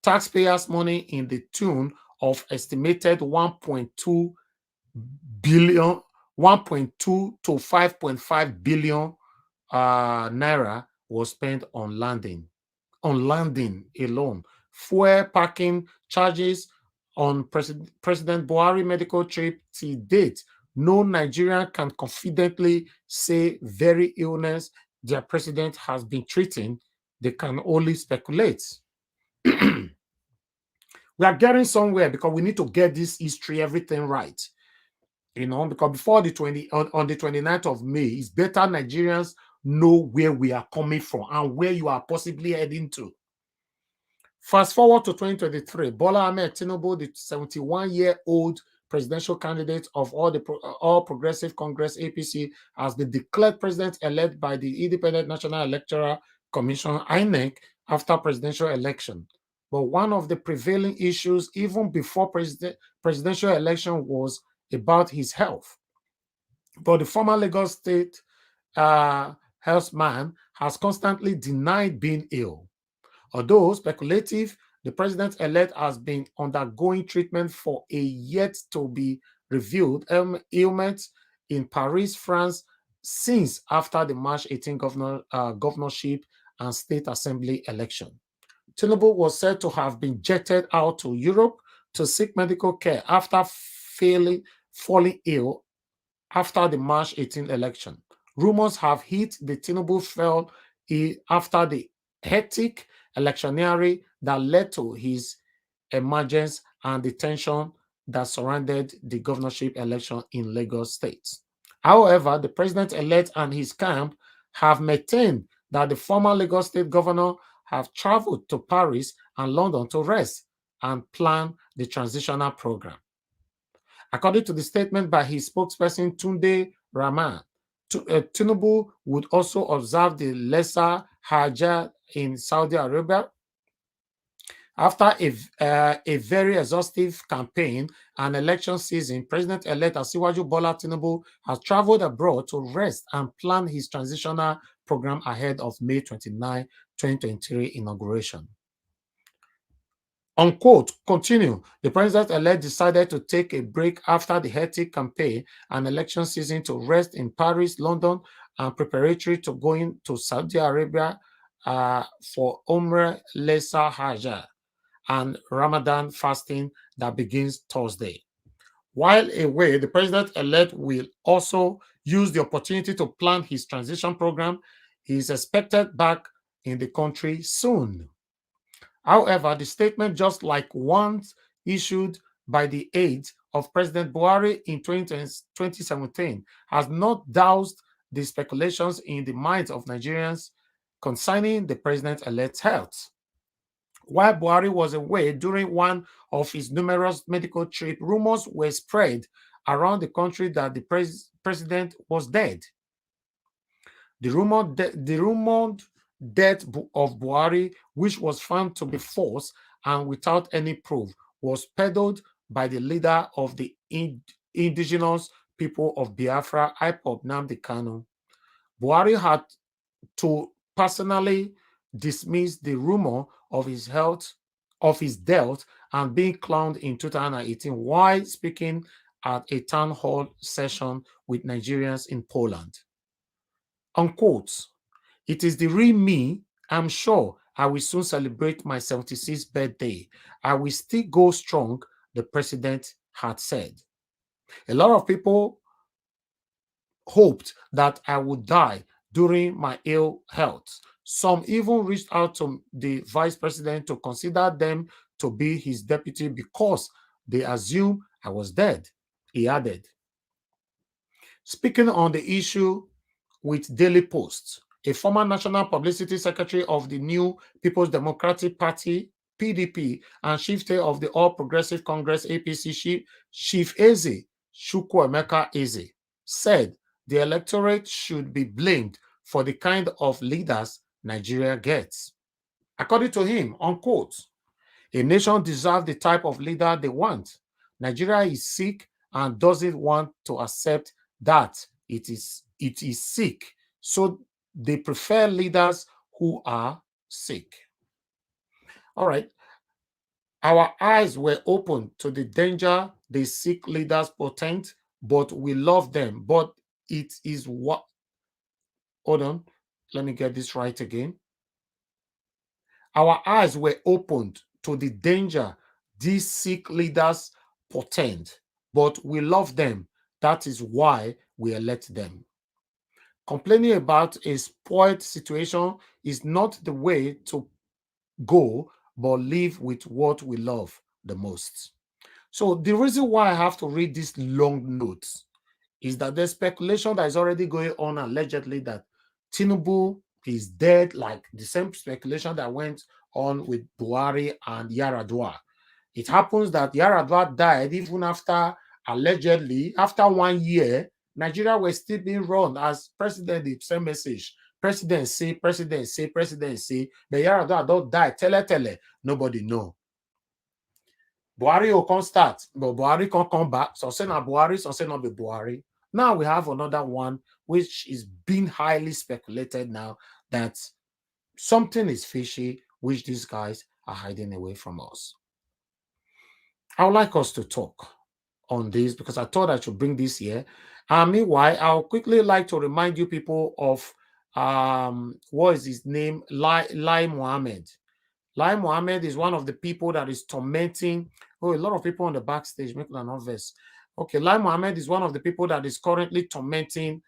Taxpayers' money in the tune of estimated 1.2 billion, 1.2 to 5.5 billion naira was spent on landing alone. Fuel parking charges on President Buhari medical trip to date. No Nigerian can confidently say very illness their president has been treating. They can only speculate. We are getting somewhere because we need to get this history, everything right. Because before on the 29th of May, it's better Nigerians know where we are coming from and where you are possibly heading to. Fast forward to 2023, Bola Ahmed Tinubu, the 71-year-old presidential candidate of All Progressive Congress APC, has been declared president-elect by the Independent National Electoral Commission INEC after presidential election. But one of the prevailing issues, even before presidential election, was about his health. But the former Lagos State healthman has constantly denied being ill. Although speculative, the president-elect has been undergoing treatment for a yet-to-be-revealed ailment in Paris, France, since after the March 18 governorship and state assembly election. Tinubu was said to have been jetted out to Europe to seek medical care after falling ill after the March 18 election. Rumors have hit the Tinubu fell ill after the hectic electioneering that led to his emergence and the tension that surrounded the governorship election in Lagos State. However, the president-elect and his camp have maintained that the former Lagos State governor have traveled to Paris and London to rest and plan the transitional program. According to the statement by his spokesperson, Tunde Rahman, Tinubu would also observe the Lesser Hajj in Saudi Arabia. After a very exhaustive campaign and election season, President-elect Asiwaju Bola Tinubu has traveled abroad to rest and plan his transitional program ahead of May 29, 2023 inauguration. Unquote, continue. The president-elect decided to take a break after the hectic campaign and election season to rest in Paris, London, and preparatory to going to Saudi Arabia for Umrah Lesser Hajj and Ramadan fasting that begins Thursday. While away, the president-elect will also use the opportunity to plan his transition program. He is expected back in the country soon. However, the statement, just like ones issued by the aides of President Buhari in 2017, has not doused the speculations in the minds of Nigerians concerning the president-elect's health. While Buhari was away during one of his numerous medical trips, rumors were spread around the country that the president was dead. The rumored death of Buhari, which was found to be false and without any proof, was peddled by the leader of the indigenous people of Biafra, IPOB Nnamdi Kanu. Buhari had to personally dismiss the rumor of his death and being clowned in 2018 while speaking at a town hall session with Nigerians in Poland. Unquote. It is the real me. I'm sure I will soon celebrate my 76th birthday. I will still go strong, the president had said. A lot of people hoped that I would die during my ill health. Some even reached out to the vice president to consider them to be his deputy because they assumed I was dead, he added. Speaking on the issue with Daily Post, a former National Publicity Secretary of the New People's Democratic Party, PDP, and chief of the All Progressive Congress, APC, Chief Eze, Chukwuemeka Eze, said the electorate should be blamed for the kind of leaders Nigeria gets. According to him, unquote, a nation deserves the type of leader they want. Nigeria is sick and doesn't want to accept that it is sick. So they prefer leaders who are sick. All right. Our eyes were open to the danger the sick leaders portend, but we love them. But it is what... Hold on. Let me get this right again. Our eyes were opened to the danger these sick leaders portend, but we love them. That is why we elect them. Complaining about a spoiled situation is not the way to go, but live with what we love the most. So the reason why I have to read this long notes is that there's speculation that is already going on allegedly that Tinubu is dead, like the same speculation that went on with Buhari and Yaradua. It happens that Yaradua died even after, allegedly, after 1 year, Nigeria was still being run as president, the same message. Presidency, presidency, presidency. But Yaradua don't die. Tele. Nobody know. Buhari will come start, but Buhari can come back. So say not Buhari, so say not be Buhari. Now we have another one which is being highly speculated now that something is fishy, which these guys are hiding away from us. I would like us to talk on this because I thought I should bring this here. Meanwhile, I'll quickly like to remind you people of what is his name? Lai Mohammed. Lai Mohammed is one of the people that is tormenting. Oh, a lot of people on the backstage making an obvious. Okay, Lai Mohammed is one of the people that is currently tormenting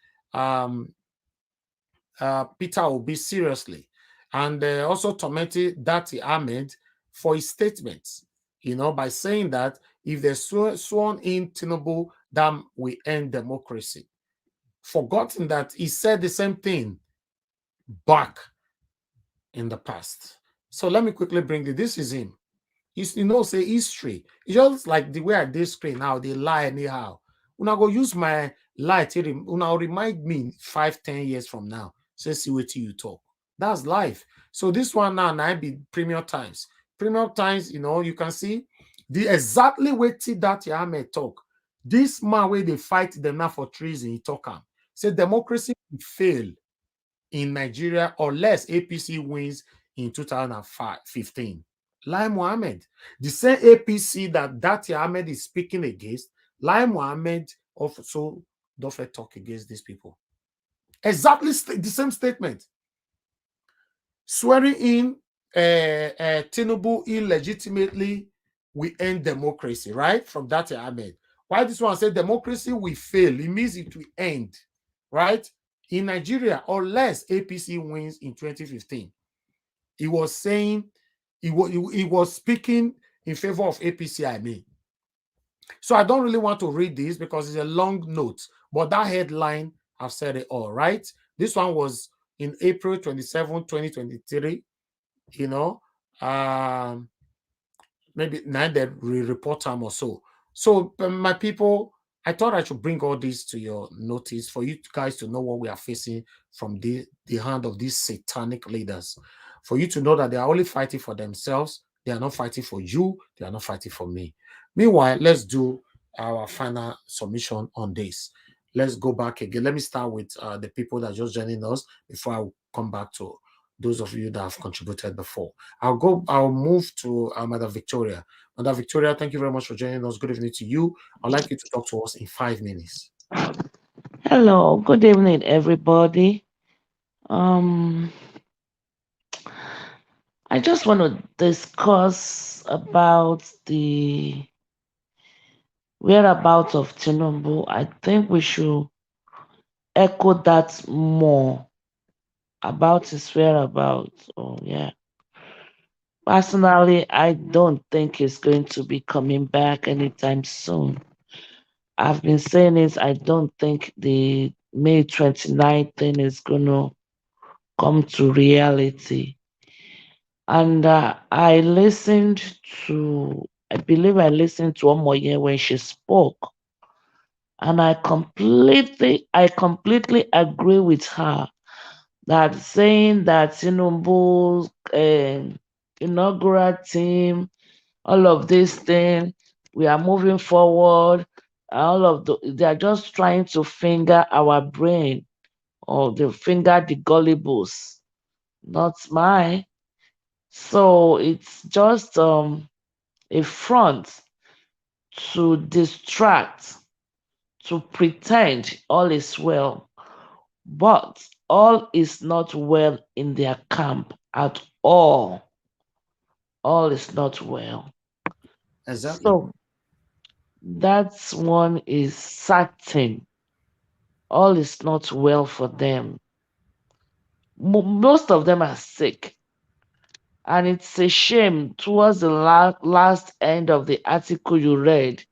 Peter Obi seriously, and also tormenting Dati Ahmed for his statements. You know, by saying that if they sworn in Tinubu, then we end democracy. Forgotten that he said the same thing back in the past. So let me quickly bring this. This is him. You know, say history. It's just like the way I did screen now, they lie anyhow. When I go use my light, when I remind me 5-10 years from now, say see what you talk. That's life. So this one now be Premium Times. Premium Times, you know, you can see the exactly way that Ahmed talk. This man where they fight them now for treason, he talk him. Say democracy will fail in Nigeria unless APC wins in 2015. Lai Mohammed, the same APC that Dati Ahmed is speaking against, Lai Mohammed also don't talk against these people. Exactly the same statement. Swearing in Tinubu illegitimately we end democracy, right? From Dati Ahmed. Why this one said democracy will fail? It means it will end, right? In Nigeria, unless APC wins in 2015. he was saying, he was speaking in favor of APC, I mean. So I don't really want to read this because it's a long note, but that headline, I've said it all, right? This one was in April 27, 2023, you know, maybe now that report time or so. So my people, I thought I should bring all this to your notice for you guys to know what we are facing from the hand of these satanic leaders. For you to know that they are only fighting for themselves. They are not fighting for you. They are not fighting for me. Meanwhile, let's do our final submission on this. Let's go back again. Let me start with the people that are just joining us before I come back to those of you that have contributed before. I'll move to Mother Victoria. Mother Victoria, thank you very much for joining us. Good evening to you. I'd like you to talk to us in 5 minutes. Hello, good evening, everybody. I just want to discuss about the whereabouts of Tinubu. I think we should echo that more about his whereabouts. Oh, yeah. Personally, I don't think he's going to be coming back anytime soon. I've been saying this, I don't think the May 29th thing is going to come to reality. And I believe I listened to Omoye when she spoke. And I completely agree with her that saying that Tinubu's inaugural team, all of this thing, we are moving forward. They are just trying to finger our brain, or they finger the gullibles, not mine. So it's just a front to distract, to pretend all is well, but all is not well in their camp at all. All is not well. Exactly. So that one is certain. All is not well for them. Most of them are sick. And it's a shame towards the last end of the article you read.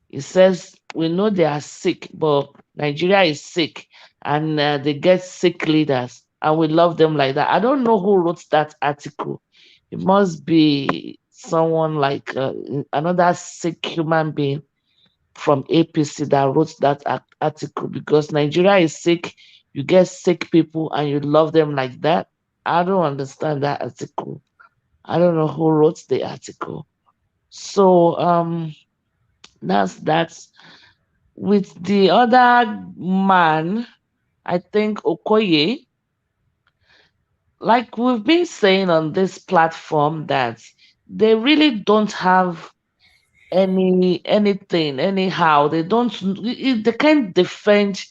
It says, we know they are sick, but Nigeria is sick and they get sick leaders and we love them like that. I don't know who wrote that article. It must be someone like another sick human being from APC that wrote that article, because Nigeria is sick. You get sick people and you love them like that. I don't understand that article. I don't know who wrote the article. So that's with the other man, I think Okoye, like we've been saying on this platform, that they really don't have anything anyhow. They can't defend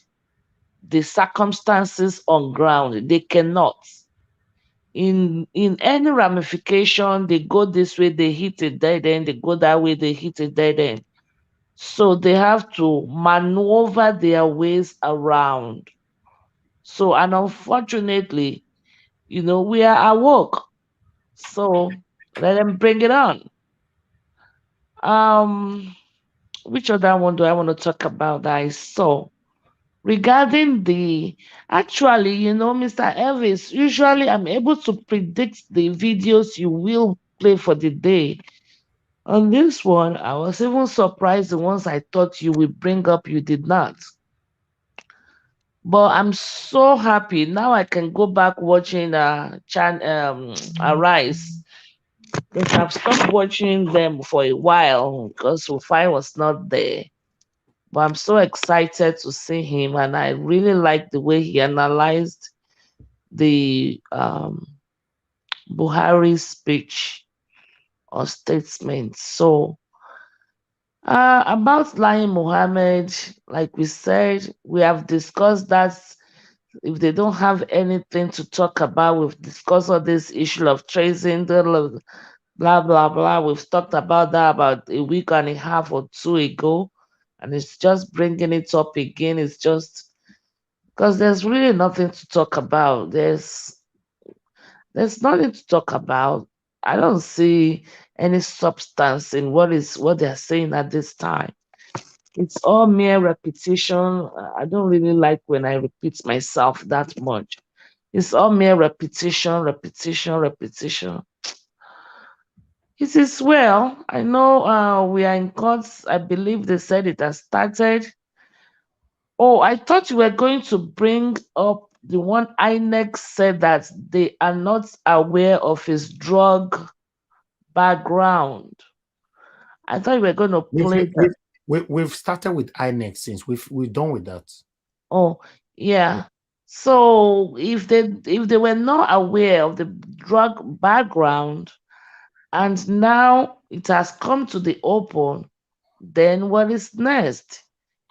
the circumstances on ground. They cannot. In any ramification, they go this way, they hit a dead end, they go that way, they hit a dead end. So they have to maneuver their ways around. So, and unfortunately, we are awoke. So let them bring it on. Which other one do I want to talk about that I saw? Regarding actually, Mr. Elvis, usually I'm able to predict the videos you will play for the day. On this one, I was even surprised the ones I thought you would bring up, you did not. But I'm so happy. Now I can go back watching Arise. Because I've stopped watching them for a while because Rufai was not there. But I'm so excited to see him, and I really like the way he analyzed the Buhari speech or statement. So about Lai Mohammed, like we said, we have discussed that. If they don't have anything to talk about, we've discussed all this issue of tracing, blah blah blah. We've talked about that about a week and a half or two ago, and it's just bringing it up again. It's just because there's really nothing to talk about. There's There's nothing to talk about. I don't see any substance in what they're saying at this time. It's all mere repetition. I don't really like when I repeat myself that much. It's all mere repetition, repetition, repetition. It is well. I know we are in courts. I believe they said it has started. Oh, I thought you were going to bring up the one INEC said that they are not aware of his drug background. I thought you were going to play that. We've started with INEC since we're done with that. Oh, yeah. So if they were not aware of the drug background and now it has come to the open, then what is next?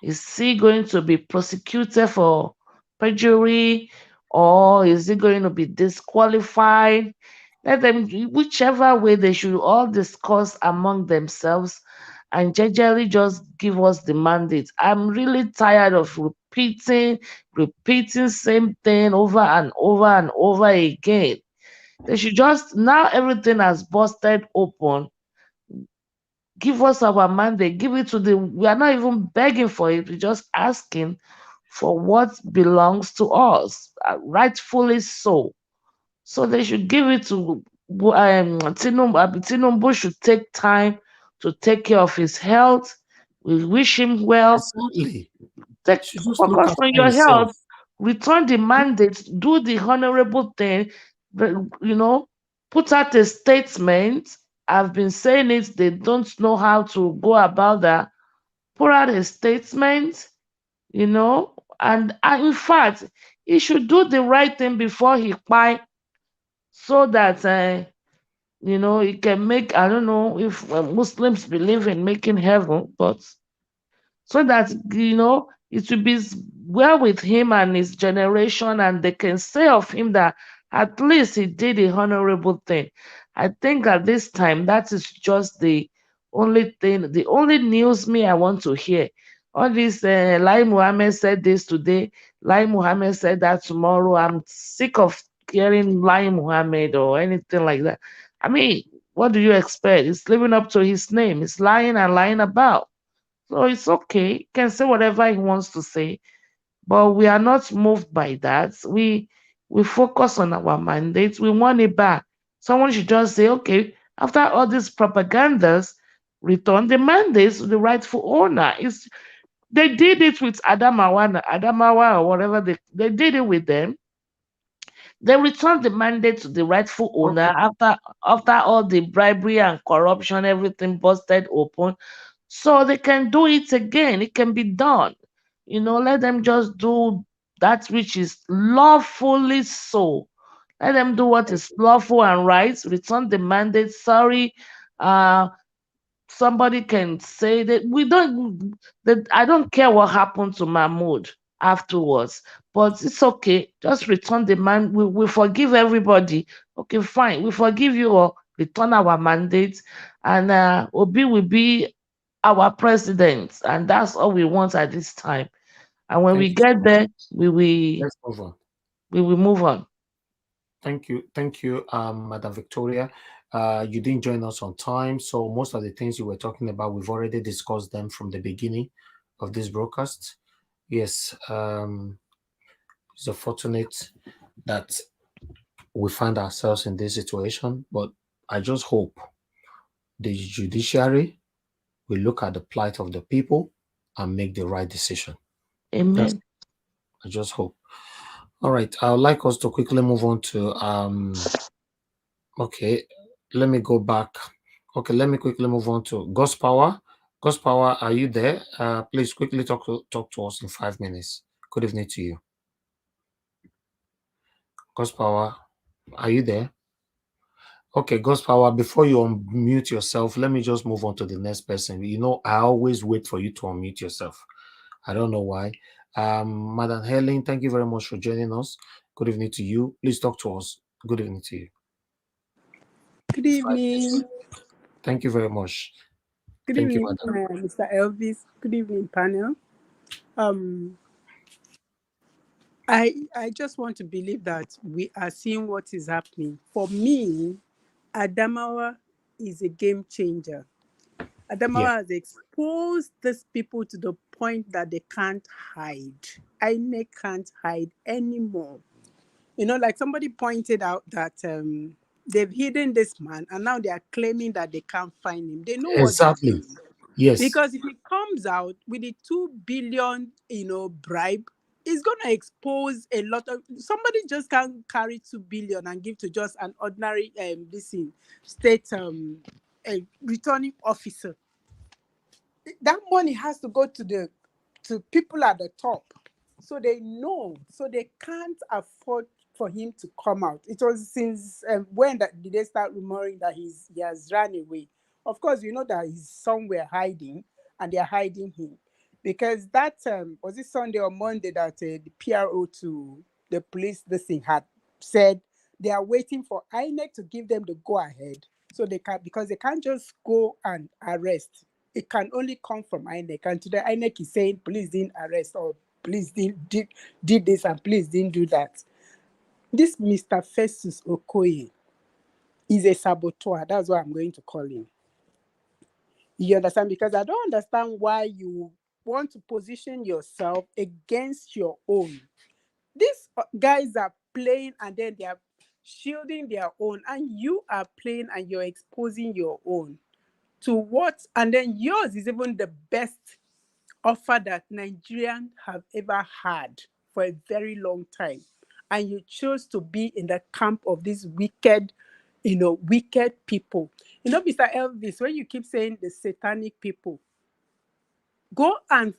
Is he going to be prosecuted for perjury or is he going to be disqualified? Let them, whichever way, they should all discuss among themselves and jejely just give us the mandate. I'm really tired of repeating same thing over and over and over again. They should just, now everything has busted open, give us our mandate, give it to the, we are not even begging for it, we're just asking for what belongs to us, rightfully so. So they should give it to Tinubu. Tinubu should take time to take care of his health. We wish him well. Absolutely. Focus on your health, return the mandate, do the honorable thing, put out a statement. I've been saying it, they don't know how to go about that. Put out a statement, and in fact, he should do the right thing before he buy, so that he can make, I don't know if Muslims believe in making heaven, but so that it will be well with him and his generation, and they can say of him that at least he did a honorable thing. I think at this time that is just the only thing, the only news I want to hear. All this Lai Muhammad said this today, Lai Muhammad said that tomorrow. I'm sick of hearing Lai Muhammad or anything like that. I mean, what do you expect? He's living up to his name. He's lying and lying about. So it's okay. He can say whatever he wants to say, but we are not moved by that. We focus on our mandate. We want it back. Someone should just say, okay, after all these propagandas, return the mandates to the rightful owner. They did it with Adamawa or whatever they did it with them. They returned the mandate to the rightful owner after all the bribery and corruption, everything busted open. So they can do it again. It can be done. Let them just do that which is lawfully so. Let them do what is lawful and right. Return the mandate. Sorry, somebody can say that I don't care what happened to Mahmoud afterwards, but it's okay. Just return the man. We forgive everybody. Okay, fine. We forgive you all. Return our mandate, and Obi will be our president, and that's all we want at this time. And when we get there, we will Let's move on. We will move on. Thank you, Madam Victoria. You didn't join us on time, so most of the things you were talking about, we've already discussed them from the beginning of this broadcast. Yes, it's unfortunate that we find ourselves in this situation, but I just hope the judiciary will look at the plight of the people and make the right decision. Amen. I just hope. All right, I would like us to quickly move on to okay, let me go back. Okay, let me quickly move on to God's Power. God's Power, are you there? Please quickly talk to us in 5 minutes. Good evening to you. God's Power, are you there? Okay, God's Power, before you unmute yourself, let me just move on to the next person. I always wait for you to unmute yourself. I don't know why. Madam Helen, thank you very much for joining us. Good evening to you. Please talk to us. Good evening to you. Good evening. Thank you very much. Good Thank evening, you, Madam. Mr. Elvis. Good evening, panel. I just want to believe that we are seeing what is happening. For me, Adamawa is a game changer. Adamawa has exposed these people to the point that they can't hide. INEC can't hide anymore. Like somebody pointed out that they've hidden this man and now they are claiming that they can't find him. They know what they're Exactly. doing. Yes. Because if he comes out with the 2 billion, bribe, it's going to expose a lot of... Somebody just can't carry 2 billion and give to just an ordinary state returning officer. That money has to go to people at the top. So they know, so they can't afford for him to come out. It was since when did they start rumoring that he has run away? Of course, you know that he's somewhere hiding, and they're hiding him. Because that, was it Sunday or Monday that the PRO to the police, this thing had said they are waiting for INEC to give them the go-ahead, so they can, because they can't just go and arrest. It can only come from INEC. And today INEC is saying police didn't arrest, or police did this and police didn't do that. This Mr. Festus Okoye is a saboteur. That's what I'm going to call him. You understand? Because I don't understand why you want to position yourself against your own. These guys are playing and then they are shielding their own, and you are playing and you're exposing your own to what? And then yours is even the best offer that Nigerians have ever had for a very long time. And you chose to be in the camp of these wicked, wicked people. Mr. Elvis, when you keep saying the satanic people, go and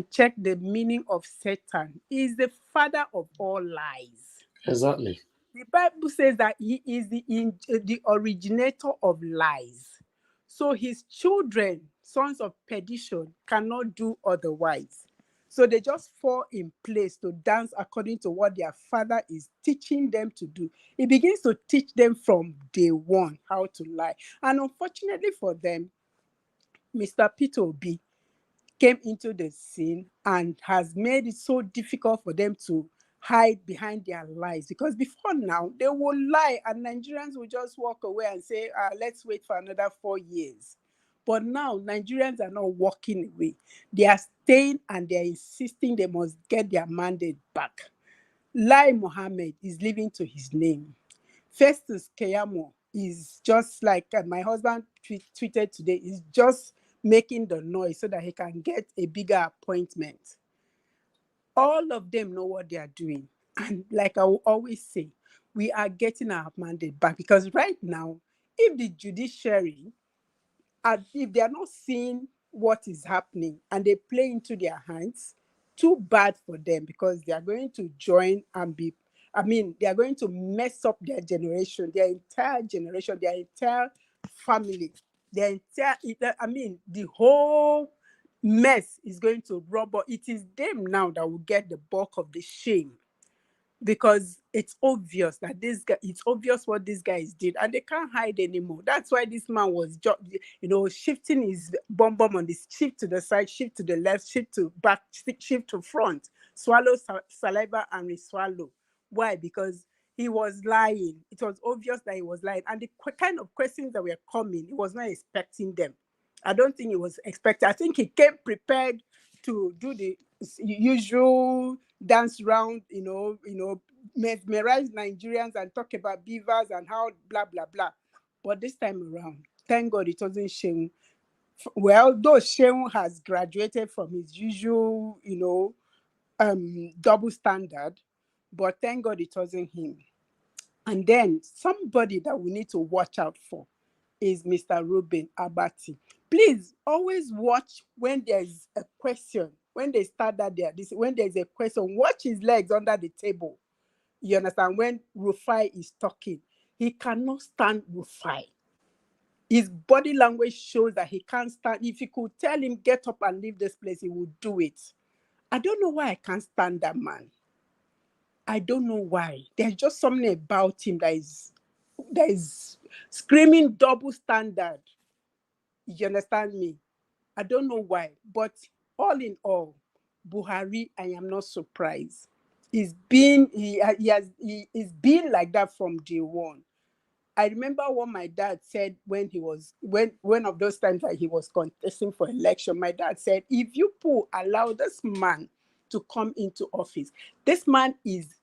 check the meaning of Satan. He is the father of all lies. Exactly. The Bible says that he is the originator of lies. So his children, sons of perdition, cannot do otherwise. So they just fall in place to dance according to what their father is teaching them to do. He begins to teach them from day one how to lie. And unfortunately for them, Mr. Peter Obi came into the scene and has made it so difficult for them to hide behind their lies. Because before now, they will lie and Nigerians will just walk away and say, let's wait for another 4 years. But now, Nigerians are not walking away. They are staying and they are insisting they must get their mandate back. Lai Mohammed is living to his name. Festus Keyamo is just like my husband tweeted today, is just making the noise so that he can get a bigger appointment. All of them know what they are doing. And like I will always say, we are getting our mandate back, because right now, if the judiciary, if they are not seeing what is happening and they play into their hands, too bad for them, because they are going to join and they are going to mess up their generation, their entire generation, their entire family, the whole mess is going to rub off. It is them now that will get the bulk of the shame, because it's obvious that it's obvious what these guys did, and they can't hide anymore. That's why this man was shifting his bomb on the shift to the side, shift to the left, shift to back, shift to front, swallow saliva and re-swallow. Why? Because he was lying. It was obvious that he was lying, and the kind of questions that were coming, he was not expecting them. I don't think he was expecting. I think he came prepared to do the usual dance round, mesmerize Nigerians and talk about beavers and how blah, blah, blah. But this time around, thank God it wasn't Shehu. Well, though Shehu has graduated from his usual, double standard, but thank God it wasn't him. And then somebody that we need to watch out for is Mr. Ruben Abati. Please always watch when there's a question. When they start that when there's a question, watch his legs under the table. You understand? When Rufai is talking, he cannot stand Rufai. His body language shows that he can't stand. If you could tell him, get up and leave this place, he would do it. I don't know why I can't stand that man. I don't know why. There's just something about him that is screaming double standard. You understand me? I don't know why. But all in all, Buhari, I am not surprised. He's been like that from day one. I remember what my dad said when one of those times that he was contesting for election. My dad said, if you allow this man to come into office, this man is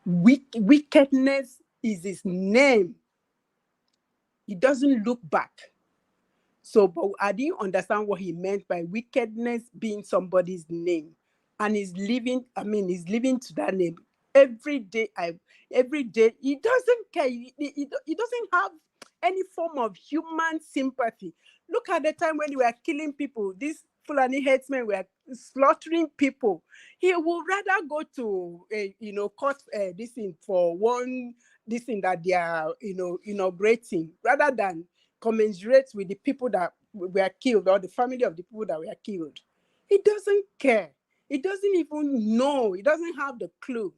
wickedness is his name. He doesn't look back. So, but I didn't understand what he meant by wickedness being somebody's name. And he's living to that name. Every day, he doesn't care. He doesn't have any form of human sympathy. Look at the time when we were killing people. These Fulani headsmen were slaughtering people. He would rather go to, court this thing for this thing that they are, inaugurating, rather than commensurate with the people that were killed or the family of the people that were killed. He doesn't care. He doesn't even know. He doesn't have the clue.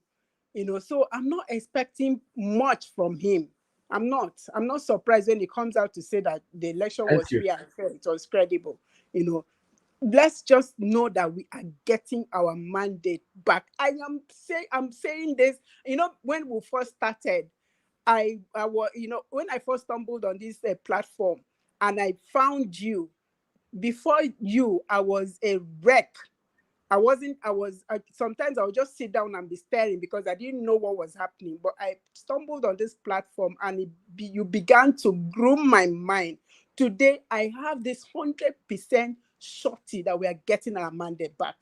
So I'm not expecting much from him. I'm not surprised when he comes out to say that the election was free and fair. It was credible. Let's just know that we are getting our mandate back. I'm saying this, when we first started, I was, when I first stumbled on this platform and I found you, before you, I was a wreck. Sometimes I would just sit down and be staring because I didn't know what was happening. But I stumbled on this platform and you began to groom my mind. Today, I have this 100% surety that we are getting our mandate back.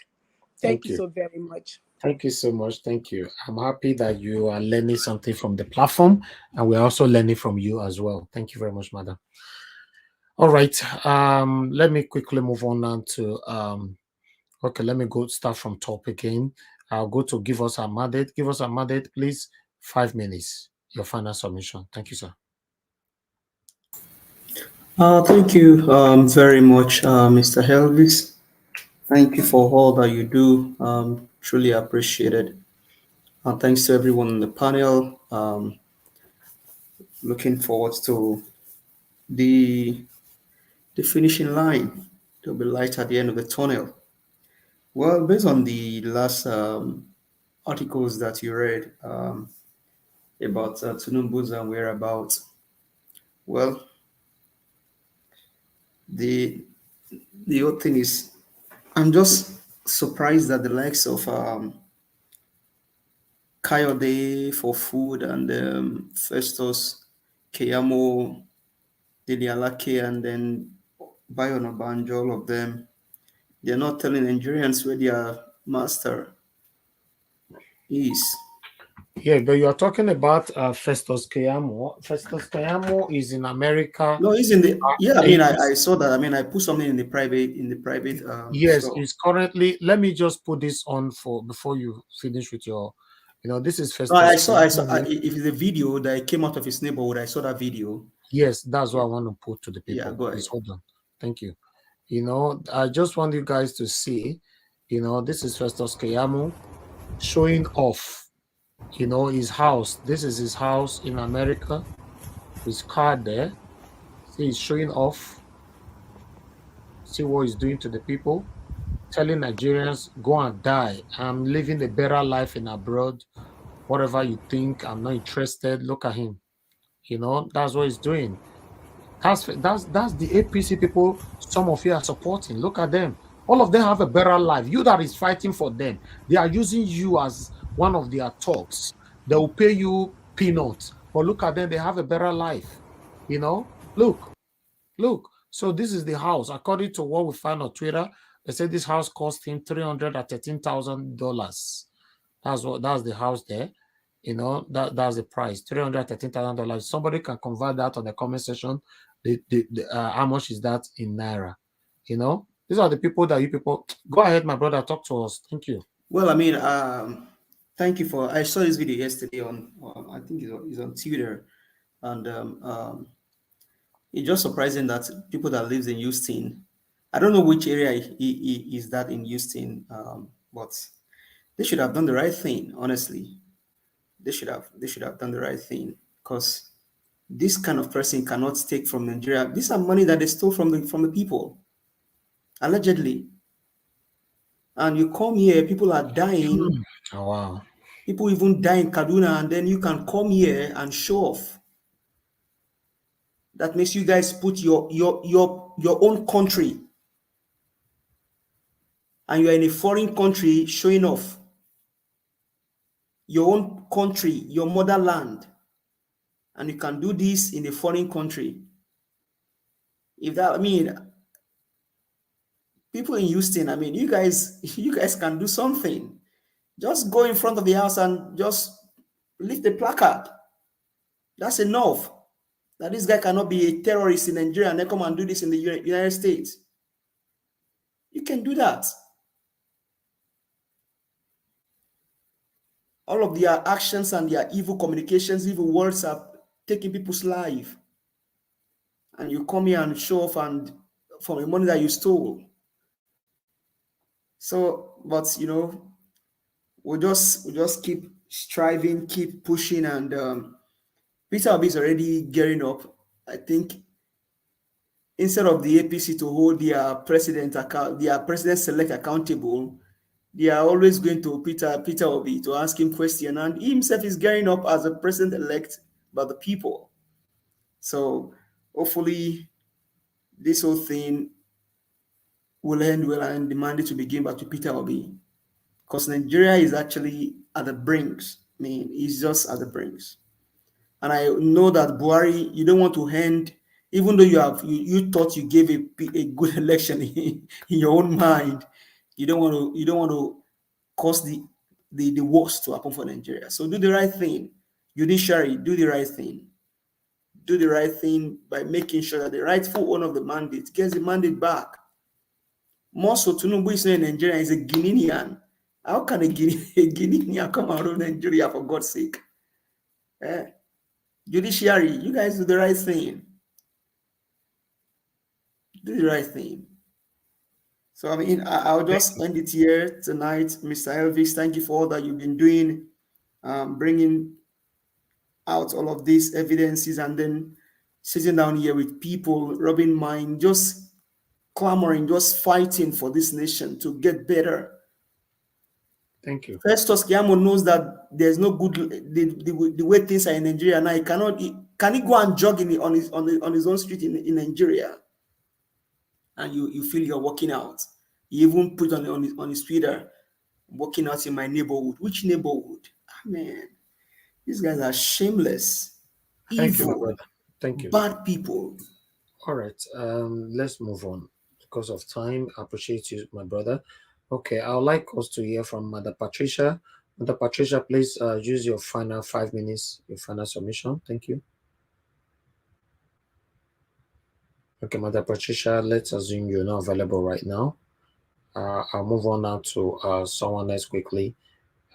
Thank you so very much. Thank you so much. Thank you. I'm happy that you are learning something from the platform, and we're also learning from you as well. Thank you very much, madam. All right. Let me quickly move on now to okay, let me start from top again. I'll go to give us a mandate. Give us a mandate, please. 5 minutes. Your final submission. Thank you, sir. Thank you very much, Mr. Helvis. Thank you for all that you do. Truly appreciated. Thanks to everyone on the panel. Looking forward to the finishing line. There'll be light at the end of the tunnel. Well, based on the last articles that you read about Tinubu's and whereabouts, well, the whole thing is, I'm just surprised that the likes of Kayode for food and Festus Keyamo, Delialake, and then Bayon Obanjo, all of them, they're not telling Nigerians where their master is. Yeah, but you are talking about Festus Keyamo. Festus Keyamo is in America. No, he's in the I saw that. I put something in the private yes, store. it's currently. Let me just put this on for before you finish with your. This is Festus. No, I saw. If it's a video that came out of his neighborhood, I saw that video. Yes, that's what I want to put to the people. Yeah, go ahead. Please hold on. Thank you. I just want you guys to see. This is Festus Keyamo showing off. His house. This is his house in America. His car there. See, he's showing off. See what he's doing to the people. Telling Nigerians, go and die. I'm living a better life in abroad. Whatever you think, I'm not interested. Look at him. That's what he's doing. That's the APC people some of you are supporting. Look at them. All of them have a better life. You that is fighting for them, they are using you as one of their talks. They will pay you peanuts. But look at them. They have a better life. Look. So this is the house. According to what we found on Twitter, they said this house cost him $313,000. That's the house there. That's the price, $313,000. Somebody can convert that on the comment section. How much is that in Naira? These are the people that you people. Go ahead, my brother, talk to us. Thank you. Well, thank you for. I saw this video yesterday on I think it's on Twitter, and it's just surprising that people that lives in Houston, I don't know which area is that in Houston, but they should have done the right thing. Honestly, they should have done the right thing, because this kind of person cannot take from Nigeria. These are money that they stole from the people, allegedly. And you come here, people are dying. Oh, wow. People even die in Kaduna, and then you can come here and show off. That makes you guys put your own country, and you are in a foreign country showing off your own country, your motherland, and you can do this in a foreign country. If that, I mean, people in Houston, I mean, you guys can do something. Just go in front of the house and just lift the placard. That's enough. That this guy cannot be a terrorist in Nigeria and then come and do this in the United States. You can do that. All of their actions and their evil communications, evil words are taking people's life. And you come here and show off and from the money that you stole. So, but you know, we'll just keep striving, keep pushing, and Peter Obi is already gearing up. I think instead of the APC to hold their president-select accountable, they are always going to Peter Obi to ask him questions, and he himself is gearing up as a president-elect by the people. So hopefully this whole thing will end well and demand it to begin back to Peter Obi. Because Nigeria is actually at the brinks. I mean, it's just at the brinks. And I know that Buhari, you don't want to end, even though you thought you gave a good election in your own mind, you don't want to cause the worst to happen for Nigeria. So do the right thing. Judiciary, do the right thing. Do the right thing by making sure that the rightful owner of the mandate gets the mandate back. More so, Tinubu is not in Nigeria, he's a Guinean. How can a Guinean come out of Nigeria, for God's sake? Judiciary, you guys do the right thing. Do the right thing. So, I mean, I'll just end it here tonight. Mr. Elvis, thank you for all that you've been doing, bringing out all of these evidences and then sitting down here with people, rubbing mind, just clamoring, just fighting for this nation to get better. Thank you. Festus Keyamo knows that there's no good the way things are in Nigeria now. Can he go and jog on his own street in Nigeria? And you feel you're working out. You even put on his Twitter, working out in my neighborhood. Which neighborhood? Man, these guys are shameless, Thank you, my evil, brother. Thank you. bad people. All right, let's move on because of time. I appreciate you, my brother. Okay, I would like us to hear from Mother Patricia. Mother Patricia, please use your final 5 minutes, your final submission. Thank you. Okay, Mother Patricia, let's assume you're not available right now. I'll move on now to someone else quickly.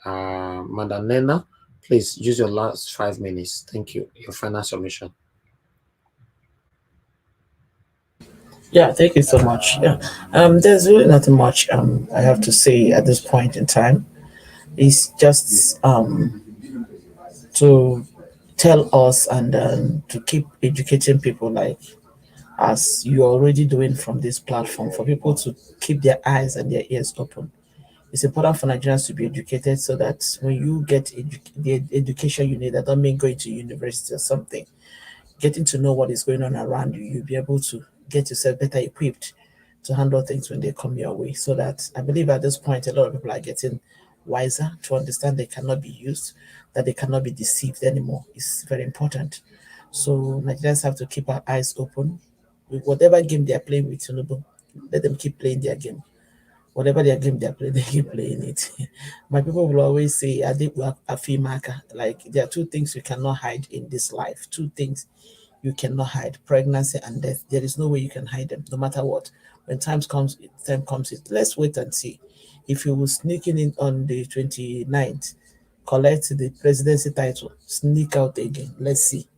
Mother Nena, please use your last 5 minutes. Thank you. Your final submission. Yeah, thank you so much. Yeah, there's really nothing much I have to say at this point in time. It's just to tell us and to keep educating people like as you're already doing from this platform for people to keep their eyes and their ears open. It's important for Nigerians to be educated so that when you get the education you need, that don't mean going to university or something, getting to know what is going on around you, you'll be able to get yourself better equipped to handle things when they come your way. So that I believe at this point, a lot of people are getting wiser to understand they cannot be used, that they cannot be deceived anymore. It's very important. So Nigerians have to keep our eyes open. With whatever game they are playing with Tinubu, let them keep playing their game. Whatever their game they are playing, they keep playing it. My people will always say, I think Afimaka, like there are two things you cannot hide in this life. Two things you cannot hide: pregnancy and death. There is no way you can hide them, no matter what. When time comes, let's wait and see. If you will sneak in on the 29th, collect the presidency title, sneak out again. Let's see.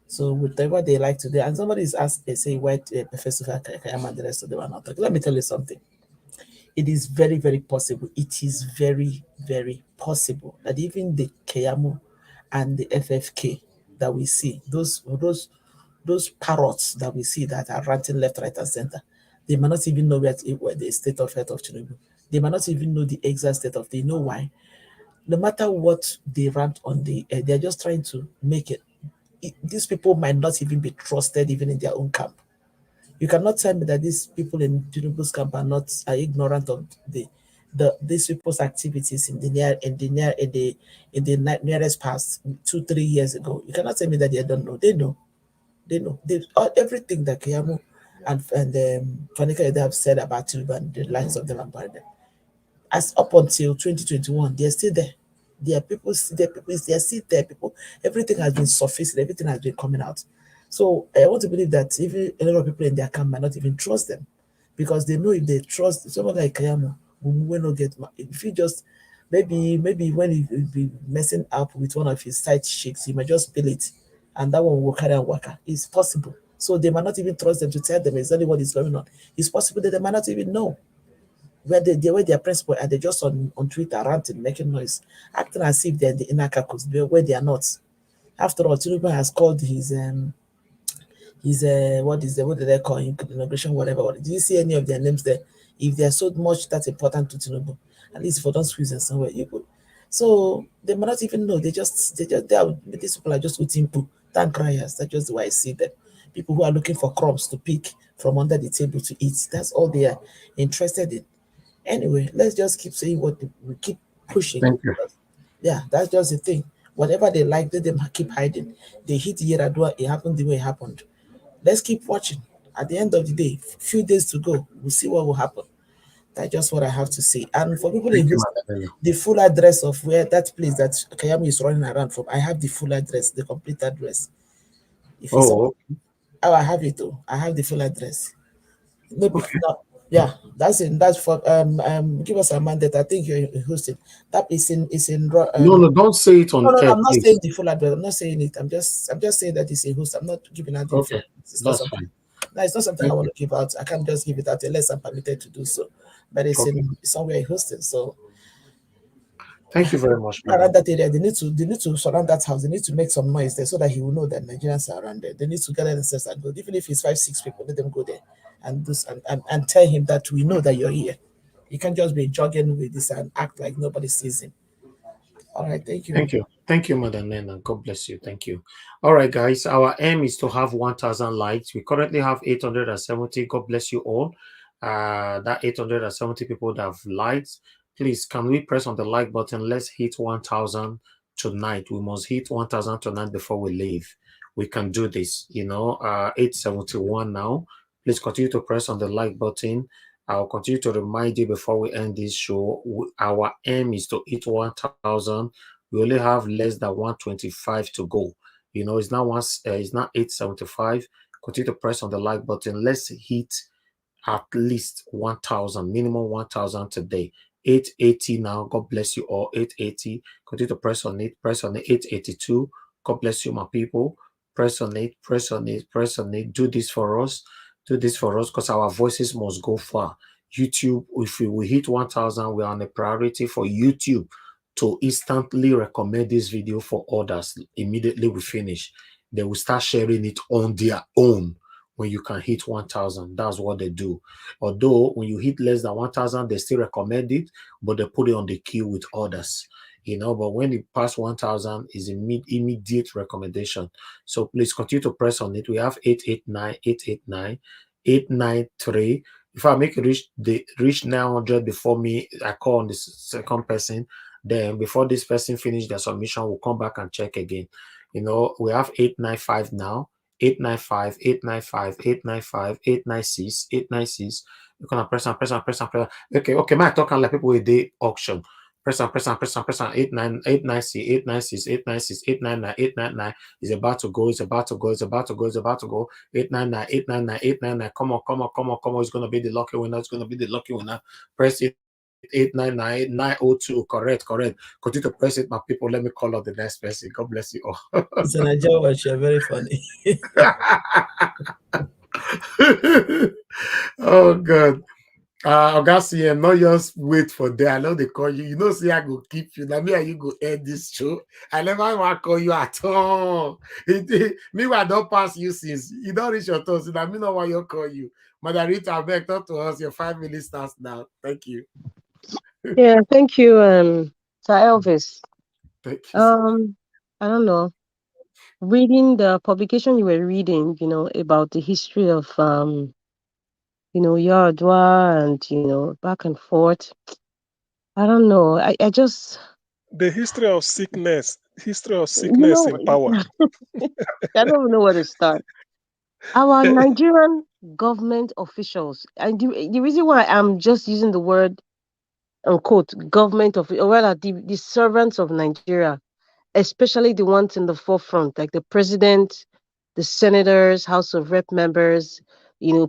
So whatever they like to do, and somebody is asked, they say, why Professor Kayama and the rest of them are not talking. Let me tell you something. It is very, very possible. It is very, very possible that even the Kayamo and the FFK that we see, those parrots that we see that are ranting left, right, and center, they might not even know where the state of health of Tinubu. They might not even know the exact state of the. You know why? No matter what they rant on they're just trying to make it. These people might not even be trusted even in their own camp. You cannot tell me that these people in Tinubu's camp are ignorant of these people's activities in the nearest past 2-3 years ago. You cannot tell me that they don't know. They know. They know. Everything that Keyamo and Fanika have said about Tinubu and the lines of them about them. As up until 2021, they're still there. There are people, they are still there. People, everything has been surfaced, everything has been coming out. So I want to believe that even a lot of people in their camp might not even trust them, because they know if they trust someone like Kayama, we will not get. If you just maybe when he will be messing up with one of his side chicks, he might just spill it, and that one will carry and waka. It's possible. So they might not even trust them to tell them exactly what is going on. It's possible that they might not even know where their principal are. They just on Twitter ranting, making noise, acting as if they're the inner caucus, where they are not. After all, Tinubu has called his what did they call him? Inauguration, whatever. Do you see any of their names there? If they're so much that important to Tinubu, at least if I don't squeeze them somewhere, you could. So they might not even know. These people are just waiting to thank criers. That's just the way I see them. People who are looking for crumbs to pick from under the table to eat. That's all they are interested in. Anyway, let's just keep saying what we keep pushing. Thank you. Yeah, that's just the thing. Whatever they like, let them keep hiding. They hit Yeradua, it happened the way it happened. Let's keep watching. At the end of the day, few days to go, we'll see what will happen. That's just what I have to say. And for people in Houston, the full address of where that place that Kayami is running around from, I have the full address, the complete address. If it's I have it too. I have the full address. Maybe not. Yeah, that's in that's for give us a mandate. I think you're hosting. That is in no, don't say it on no, air, I'm not please. saying the full address. I'm not saying it. I'm just saying that it's a host. I'm not giving out the Okay, that's fine. No, it's not something I want to give out. I can't just give it out unless I'm permitted to do so. But it's in somewhere hosting. So thank you very much, around madam. that area, they need to surround that house. They need to make some noise there so that he will know that Nigerians are around there. They need to gather themselves and go. Even if it's 5-6 people, let them go there and do and tell him that we know that you're here. You can't just be jogging with this and act like nobody sees him. All right, thank you. Thank you. Thank you, Madam Nena. God bless you. Thank you. All right, guys. Our aim is to have 1,000 likes. We currently have 870. God bless you all. That 870 people that have liked. Please, can we press on the like button? Let's hit 1,000 tonight. We must hit 1,000 tonight before we leave. We can do this. 871 now. Please continue to press on the like button. I'll continue to remind you before we end this show. Our aim is to hit 1,000. We only have less than 125 to go. It's not 875. Continue to press on the like button. Let's hit at least 1,000, minimum 1,000 today. 880 now. God bless you all. 880. Continue to press on it. Press on it. 882. God bless you, my people. Press on it. Press on it. Press on it. Do this for us. Do this for us because our voices must go far. YouTube, if we hit 1,000, we are on a priority for YouTube to instantly recommend this video for others. Immediately we finish, they will start sharing it on their own. When you can hit 1,000, that's what they do. Although when you hit less than 1,000, they still recommend it, but they put it on the queue with others. But when it pass 1,000, is immediate recommendation. So please continue to press on it. We have 889, 889, 893. If I make it reach 900 before me, I call on the second person. Then before this person finish their submission, we'll come back and check again. We have 895 now. 895, 895, 895, 896, 896. You're gonna press and press and press and press. Okay, my talking like people with the auction. Press and press and press and press and 896, 896, 896, 899, 899 is about to go, it's about to go, it's about to go, it's about to go. 899, 899, 899. Come on, come on, come on, come on. It's gonna be the lucky winner, it's gonna be the lucky winner. Press it. 899 902. Correct. Continue to press it, my people. Let me call out the next person. God bless you all. It's an Nigerian watch. You're very funny. Oh God. Augustine, not just wait for that. I know they call you. See, I go keep you. Now me and you go end this show. I never want to call you at all. Me, I don't pass you since you don't reach your toes. I mean, not why you call you. Mother Rita, I beg, talk to us. Your 5 minutes starts now. Thank you. Yeah, thank you, Sir Elvis. Thank you so much. I don't know. Reading the publication you were reading, about the history of Yardwa and back and forth. I don't know. I just The history of you sickness know in power. I don't even know where to start. Our Nigerian government officials, and the reason why I'm just using the word unquote government of, or rather the servants of Nigeria, especially the ones in the forefront, like the president, the senators, House of Rep members,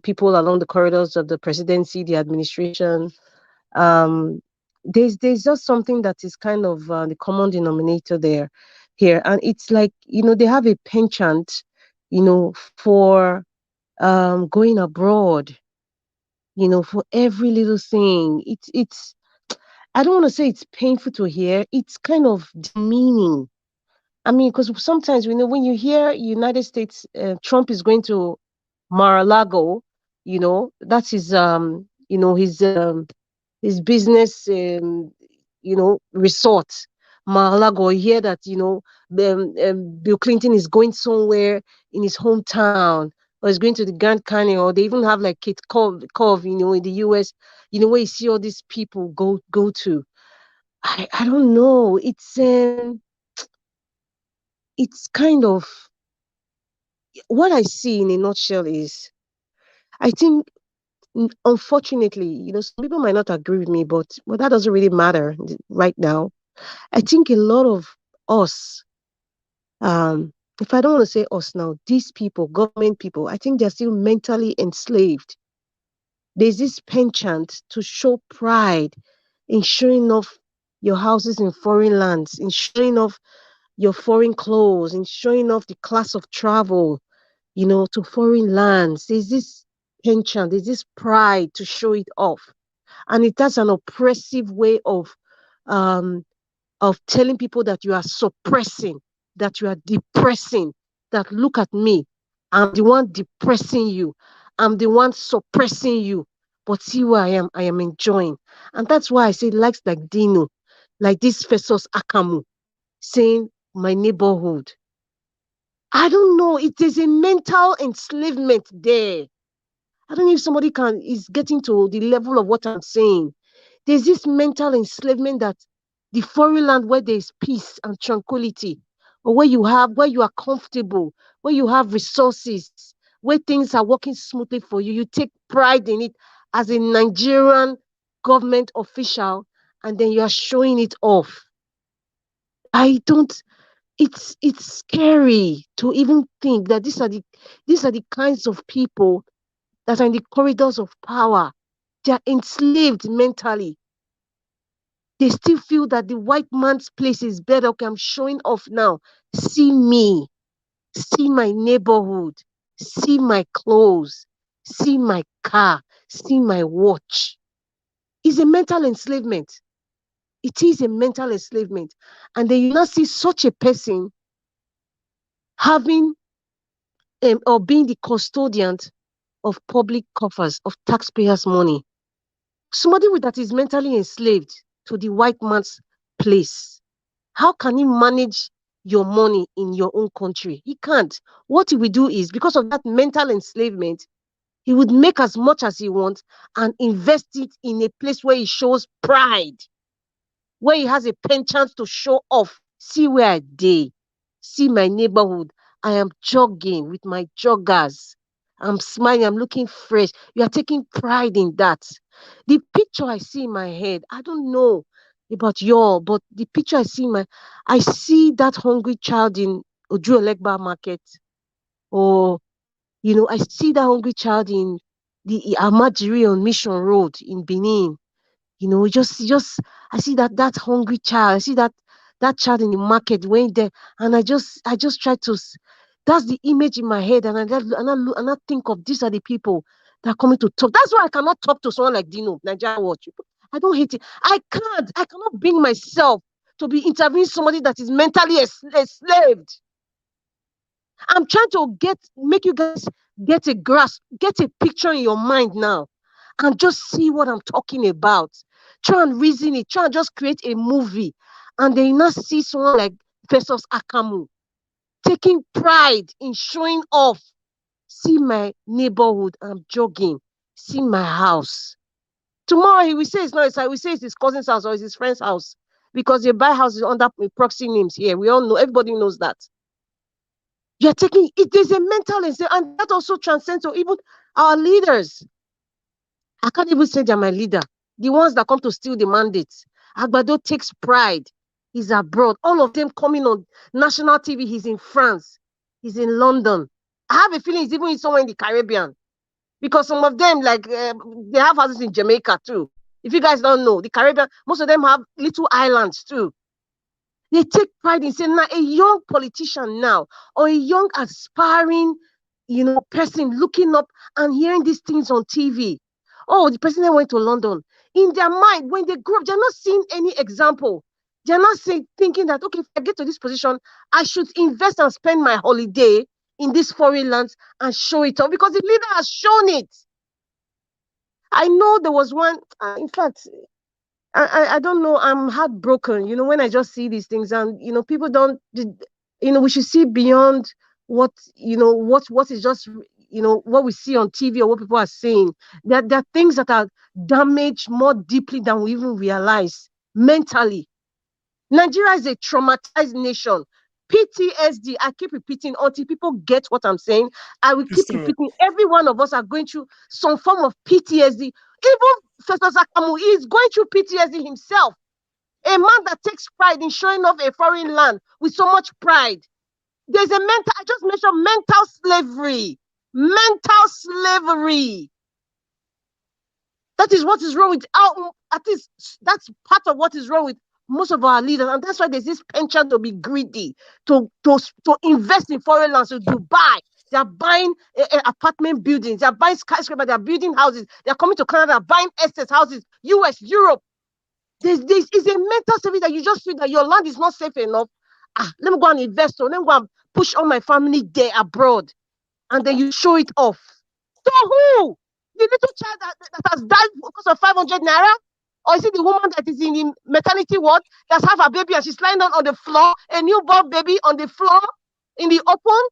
people along the corridors of the presidency, the administration. Um, there's just something that is kind of the common denominator there, here, and it's like they have a penchant, for going abroad, for every little thing. It's I don't want to say it's painful to hear. It's kind of demeaning. I mean, because sometimes we know when you hear United States, Trump is going to Mar-a-Lago, that's his business, resort, Mar-a-Lago. You hear that, Bill Clinton is going somewhere in his hometown, or is going to the Grand Canyon, or they even have like Kate Cove, in the US, where you see all these people go to. I don't know. It's kind of what I see in a nutshell is I think unfortunately, some people might not agree with me, but that doesn't really matter right now. I think a lot of us, if I don't want to say us now, these people, government people, I think they're still mentally enslaved. There's this penchant to show pride in showing off your houses in foreign lands, in showing off your foreign clothes, in showing off the class of travel, to foreign lands. There's this penchant, there's this pride to show it off. And it has an oppressive way um, of telling people that you are suppressing, that you are depressing, that look at me, I'm the one depressing you, I'm the one suppressing you. But see where I am enjoying. And that's why I say likes like Dino, like this Festus Akamu, saying my neighborhood. I don't know. It is a mental enslavement there. I don't know if somebody is getting to the level of what I'm saying. There's this mental enslavement that the foreign land where there is peace and tranquility, or where you are comfortable, where you have resources, where things are working smoothly for you, you take pride in it as a Nigerian government official, and then you are showing it off. I don't it's scary to even think that these are the kinds of people that are in the corridors of power. They are enslaved mentally. They still feel that the white man's place is better. Okay, I'm showing off now. See me. See my neighborhood. See my clothes. See my car. See my watch. It's a mental enslavement. It is a mental enslavement. And then you now see such a person having or being the custodian of public coffers, of taxpayers' money. Somebody that is mentally enslaved to the white man's place. How can he manage your money in your own country? He can't. What he will do is, because of that mental enslavement, he would make as much as he wants and invest it in a place where he shows pride, where he has a penchant to show off. See where I dey. See my neighborhood. I am jogging with my joggers. I'm smiling. I'm looking fresh. You are taking pride in that. The picture I see in my head, I don't know about y'all, but the picture I see that hungry child in Oju Elegba market, or I see that hungry child in the Amajiri on Mission Road in Benin. Just I see that hungry child. I see that child in the market when there, and I just try to. That's the image in my head, and I think of these are the people that are coming to talk. That's why I cannot talk to someone like Dino Nigeria Watch. I don't hate it. I can't. I cannot bring myself to be interviewing somebody that is mentally enslaved. I'm trying to make you guys get a grasp, get a picture in your mind now, and just see what I'm talking about. try and reason it, try and just create a movie. And then you now see someone like Festus Akamu taking pride in showing off. See my neighborhood, I'm jogging. See my house. Tomorrow he will say it's not his house, he will say it's his cousin's house or it's his friend's house. Because they buy houses under proxy names here. We all know, everybody knows that. You're taking it, there's a mental instinct, and that also transcends to even our leaders. I can't even say they're my leader. The ones that come to steal the mandates. Agbado takes pride. He's abroad. All of them coming on national TV. He's in France. He's in London. I have a feeling he's even somewhere in the Caribbean. Because some of them, like, they have houses in Jamaica too. If you guys don't know, the Caribbean, most of them have little islands too. They take pride in saying, now a young politician now, or a young aspiring, person looking up and hearing these things on TV. Oh, the president went to London. In their mind, when they grow up, they're not seeing any example. They're not thinking that, okay, if I get to this position, I should invest and spend my holiday in these foreign lands and show it off, because the leader has shown it. I know there was one, in fact, I don't know, I'm heartbroken, when I just see these things, and, people don't, we should see beyond what, what is just, what we see on TV or what people are saying. There are things that are damaged more deeply than we even realize mentally. Nigeria is a traumatized nation. PTSD, I keep repeating until people get what I'm saying. I will keep repeating. Every one of us are going through some form of PTSD. Even Festus Akamu is going through PTSD himself. A man that takes pride in showing off a foreign land with so much pride. There's a mental, I just mentioned mental slavery. Mental slavery. That is what is wrong with at least that's part of what is wrong with most of our leaders, and that's why there's this penchant to be greedy, to invest in foreign lands, to Dubai. They're buying apartment buildings, they're buying skyscrapers, they're building houses, they're coming to Canada, buying estate houses, US, Europe. This is a mental slavery that you just feel that your land is not safe enough. Let me go and invest, or let me go and push all my family there abroad, and then you show it off. To who? The little child that has died because of 500 naira? Or is it the woman that is in the maternity ward that's have a baby and she's lying down on the floor, a newborn baby on the floor in the open?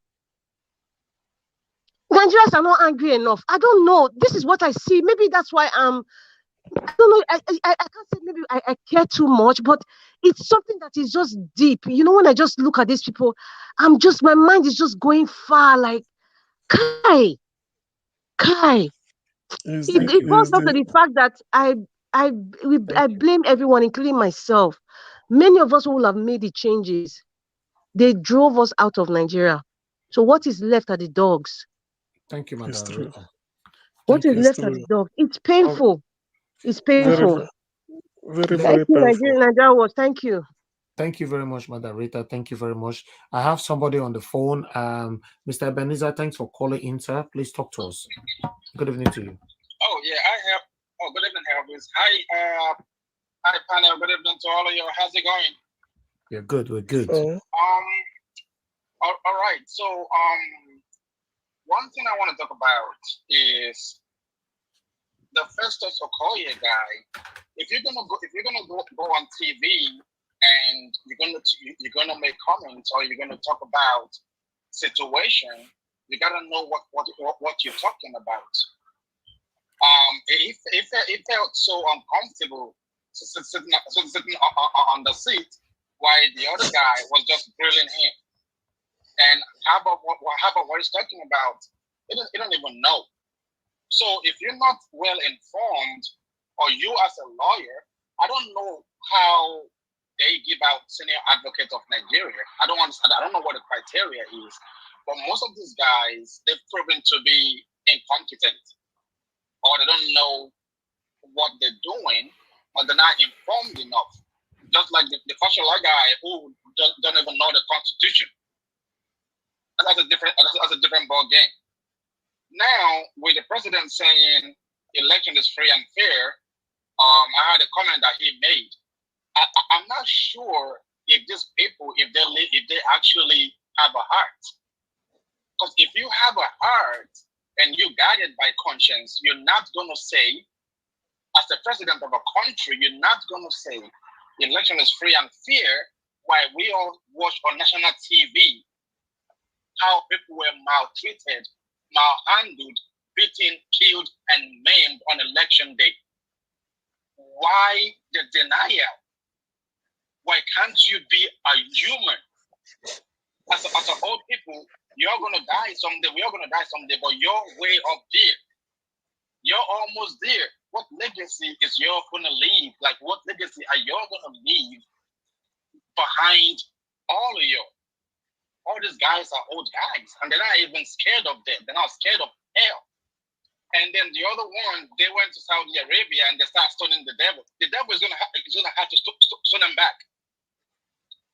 Nigerians are not angry enough. I don't know. This is what I see. Maybe that's why I don't know. I can't say maybe I care too much, but it's something that is just deep. When I just look at these people, my mind is just going far. Like, Kai. It boils down to the fact that I blame everyone, including myself. Many of us who will have made the changes, they drove us out of Nigeria. So what is left are the dogs. Thank you, Madam. What is left are the dogs. It's painful. It's painful. Very, thank you, Nigeria was. Thank you. Thank you very much, Madam Rita. Thank you very much. I have somebody on the phone. Mr. Ebenezer, thanks for calling in, sir. Please talk to us. Good evening to you. Oh, yeah, I have. Oh, good evening, Elvis. Hi, panel. Good evening to all of you. How's it going? You're good. We're good. All right. So, one thing I want to talk about is the Festus Okoye guy. If you're gonna go on TV and you're gonna make comments or you're gonna talk about situation, you gotta know what you're talking about. It felt so uncomfortable sitting on the seat while the other guy was just grilling him. And how about what he's talking about? He don't even know. So if you're not well informed, or you as a lawyer, I don't know how they give out senior advocate of Nigeria. I don't understand. I don't know what the criteria is. But most of these guys, they've proven to be incompetent, or they don't know what they're doing, or they're not informed enough. Just like the Fashola guy who don't even know the Constitution. That's a different ball game. Now, with the president saying election is free and fair, I heard a comment that he made. I'm not sure if these people, if they actually have a heart. Because if you have a heart and you're guided by conscience, you're not going to say, as the president of a country, you're not going to say the election is free and fair while we all watch on national TV how people were maltreated, malhandled, beaten, killed, and maimed on election day. Why the denial? Why can't you be a human? As old people, you're going to die someday, we're going to die someday, but you're way up there. You're almost there. What legacy is you're going to leave? Like, what legacy are you going to leave behind all of you? All these guys are old guys, and they're not even scared of death. They're not scared of hell. And then the other one, they went to Saudi Arabia and they start stoning the devil. The devil is going to have to stone them back.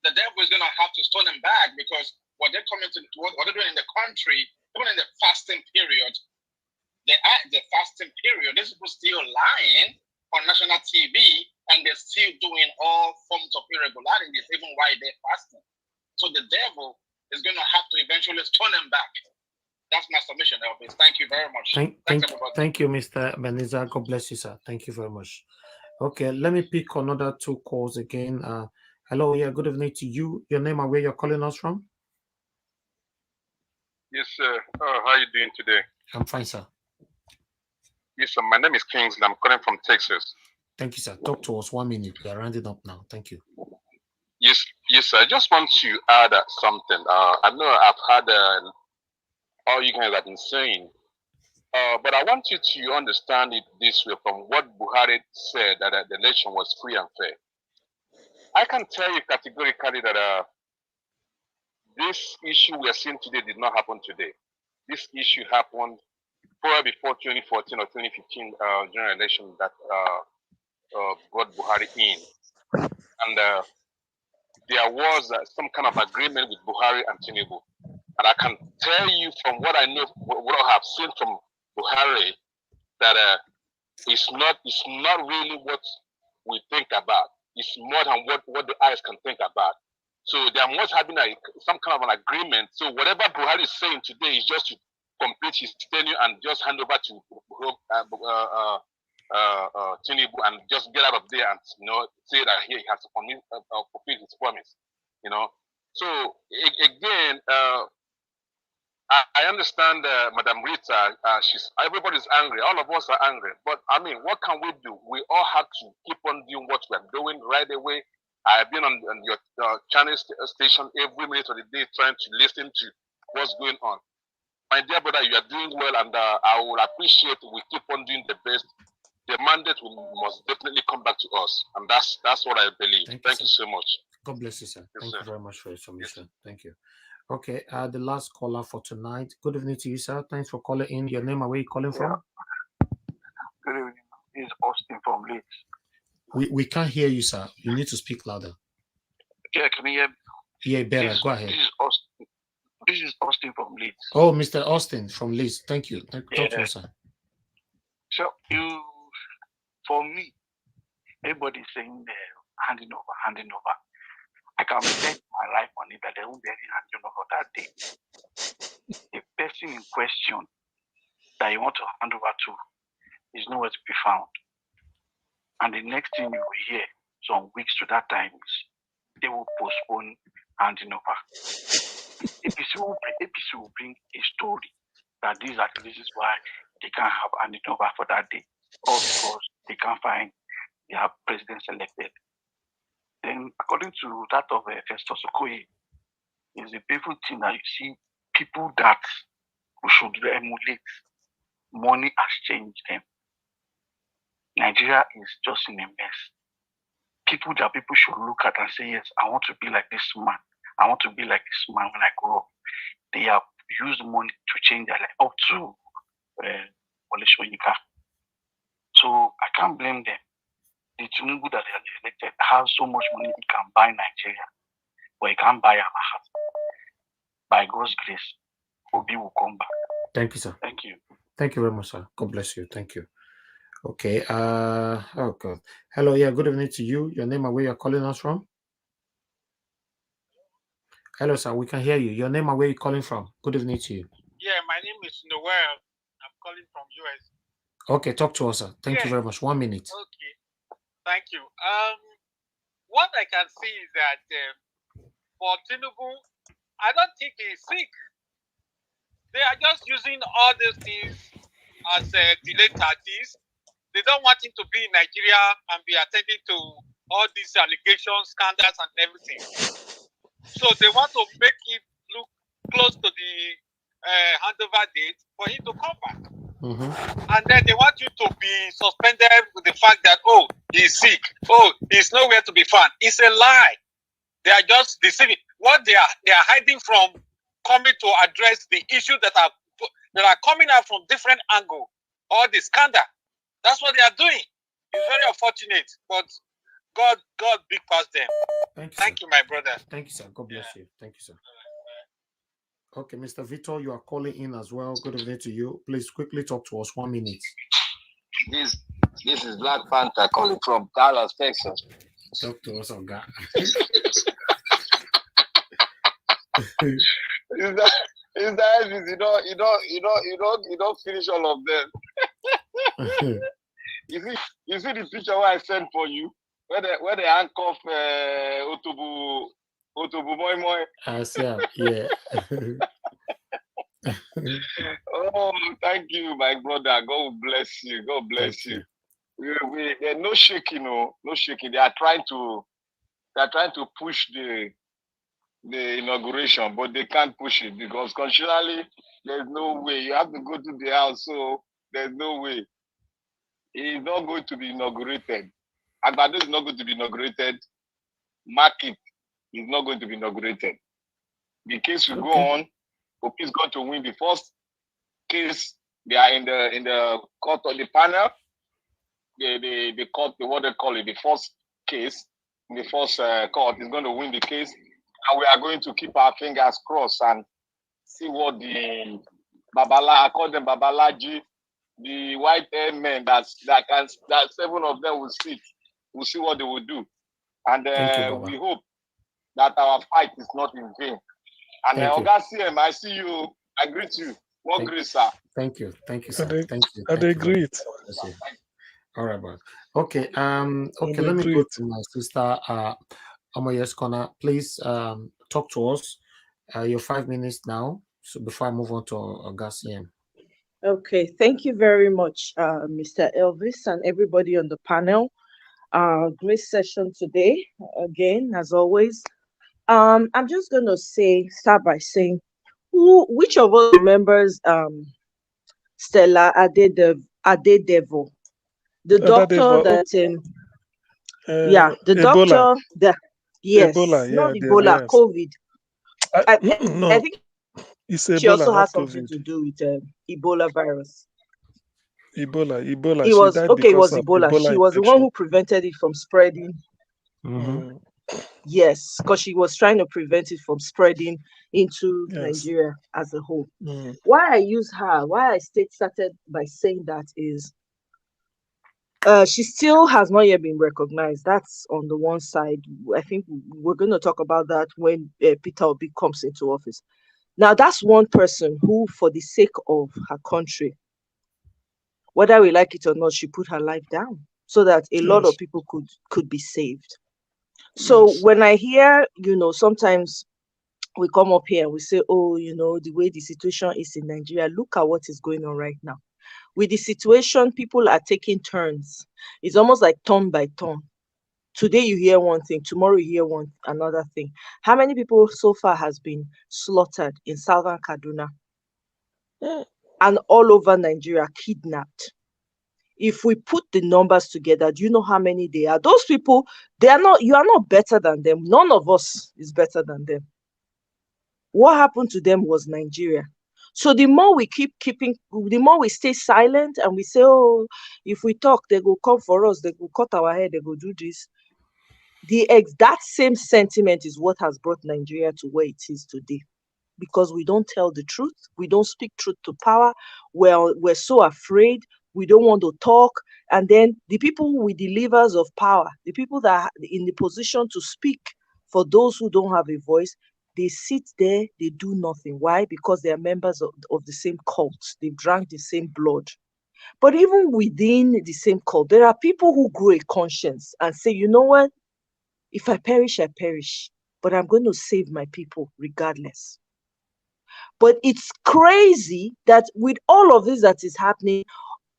The devil is going to have to stone them back because what they're coming to, what they're doing in the country, even in the fasting period, the fasting period, these people still lying on national TV and they're still doing all forms of irregularities, even while they're fasting. So the devil is going to have to eventually stone them back. That's my submission, Elvis. Thank you very much. Thank you, Mr. Beniza. God bless you, sir. Thank you very much. Okay, let me pick another two calls again. Hello, yeah, good evening to you. Your name and where you're calling us from? Yes, sir. How are you doing today? I'm fine, sir. Yes, sir. My name is Kingsley. I'm calling from Texas. Thank you, sir. Talk to us 1 minute. We are rounding up now. Thank you. Yes, sir. I just want to add something. I know I've had all you guys have been saying, but I want you to understand it this way from what Buhari said, that the election was free and fair. I can tell you categorically that this issue we are seeing today did not happen today. This issue happened probably before 2014 or 2015 general election that brought Buhari in. And there was some kind of agreement with Buhari and Tinubu. And I can tell you from what I know, what I have seen from Buhari, that it's not really what we think about. It's more than what the eyes can think about. So there must have been some kind of an agreement. So whatever Buhari is saying today is just to complete his tenure and just hand over to Tinubu and just get out of there and say that he has fulfilled his promise. So again, I understand Madam Rita. Everybody's angry. All of us are angry. But I mean, what can we do? We all have to keep on doing what we are doing right away. I've been on your channel station every minute of the day trying to listen to what's going on. My dear brother, you are doing well, and I will appreciate we keep on doing the best. The mandate must definitely come back to us, and that's what I believe. Thank you so much. God bless you, sir. Thank you very much for your submission. Thank you. Okay, the last caller for tonight. Good evening to you, sir. Thanks for calling in. Your name and where you calling from? Good evening. This is Austin from Leeds. We can't hear you, sir. You need to speak louder. Yeah, can you hear me? Yeah, better. Go ahead. This is Austin from Leeds. Oh, Mr. Austin from Leeds. Thank you. Talk to us, sir. So for me, everybody's saying handing over. I can bet my life on it that there won't be any handing over that day. The person in question that you want to hand over to is nowhere to be found. And the next thing you will hear, some weeks to that time, is they will postpone handing over. APC will bring a story that this is why they can't have handing over for that day, or because they can't find their president selected. Then, according to that of Festus Okoye, is a painful thing that you see people that we should emulate. Money has changed them. Nigeria is just in a mess. People should look at and say, yes, I want to be like this man. I want to be like this man when I grow up. They have used money to change their life up to Wole Soyinka. So I can't blame them. The Tinubu that they have elected has so much money he can buy Nigeria, but he can't buy our heart. By God's grace, Obi will come back. Thank you, sir. Thank you. Thank you very much, sir. God bless you. Thank you. Okay. Oh God. Hello. Yeah. Good evening to you. Your name and where you're calling us from? Hello, sir. We can hear you. Your name and where you're calling from? Good evening to you. Yeah, my name is Noel. I'm calling from US. Okay, talk to us, sir. Thank you very much. 1 minute. Okay, thank you. What I can see is that for Tinubu, I don't think he's sick. They are just using all these things as delayed tactics. They don't want him to be in Nigeria and be attending to all these allegations, scandals, and everything. So they want to make him look close to the handover date for him to come back. And then they want you to be suspended with the fact that, oh, he's sick. Oh, he's nowhere to be found. It's a lie. They are just deceiving. What they are hiding from coming to address the issues that are coming out from different angles, or the scandal. That's what they are doing. It's very unfortunate, but God big past them. Thank you, my brother. Thank you, sir. God bless you. Thank you, sir. Okay, Mr. Victor, you are calling in as well. Good evening to you. Please quickly talk to us. 1 minute. This is Black Panther calling from Dallas, Texas. Talk to us on that. Is that you don't finish all of them. You see the picture where I sent for you, where they handcuff Otobu Moi Moi. I see. Yeah. Oh, thank you, my brother. God bless you. God bless you. There's no shaking, no shaking. They are trying to push the inauguration, but they can't push it because constitutionally there's no way. You have to go to the house, so there's no way. It is not going to be inaugurated. Agbado is not going to be inaugurated. Market is not going to be inaugurated. The case will go on. Opi is going to win the first case. They are in the court of the panel. The court, what they call it, the first case, the first court is going to win the case, and we are going to keep our fingers crossed and see what the I call them Babalaji, the white hair men that 7 of them will sit. We'll see what they will do, and we hope that our fight is not in vain. And Oga CM, I see you. I greet you. More grace, sir. Thank you, sir. Thank you. I agree. All right, bro. Okay. Okay. Let me go to my sister, Omoye's Corner. Please, talk to us. Your 5 minutes now. So before I move on to Oga CM. Okay. Thank you very much, Mr. Elvis, and everybody on the panel. Great session today. Again, as always. I'm just gonna start by saying, which of us remembers Stella Adedevo, the doctor that the Ebola. doctor that Ebola, not Ebola, yes. COVID. No, I think it's she Ebola, also not has something COVID. to do with Ebola virus. Ebola. It She was died okay. It was because of Ebola. She was the one who prevented it from spreading. Yes, because she was trying to prevent it from spreading into Nigeria as a whole. Why I use her, why I started by saying that is she still has not yet been recognized. That's on the one side. I think we're going to talk about that when Peter Obi comes into office. Now, that's one person who, for the sake of her country, whether we like it or not, she put her life down so that a lot of people could be saved. So when I hear, sometimes we come up here and we say, oh, the way the situation is in Nigeria, look at what is going on right now. With the situation, people are taking turns. It's almost like turn by turn. Today you hear one thing, tomorrow you hear another thing. How many people so far has been slaughtered in southern Kaduna and all over Nigeria, kidnapped? If we put the numbers together, do you know how many they are? Those people, you are not better than them. None of us is better than them. What happened to them was Nigeria. So the more we the more we stay silent and we say, oh, if we talk, they will come for us, they will cut our hair, they will do this. That same sentiment is what has brought Nigeria to where it is today. Because we don't tell the truth, we don't speak truth to power, we're so afraid, we don't want to talk, and then the people with the levers of power, the people that are in the position to speak for those who don't have a voice, they sit there, they do nothing. Why? Because they are members of the same cult. They've drank the same blood. But even within the same cult, there are people who grow a conscience and say, you know what? If I perish, I perish. But I'm going to save my people regardless. But it's crazy that with all of this that is happening,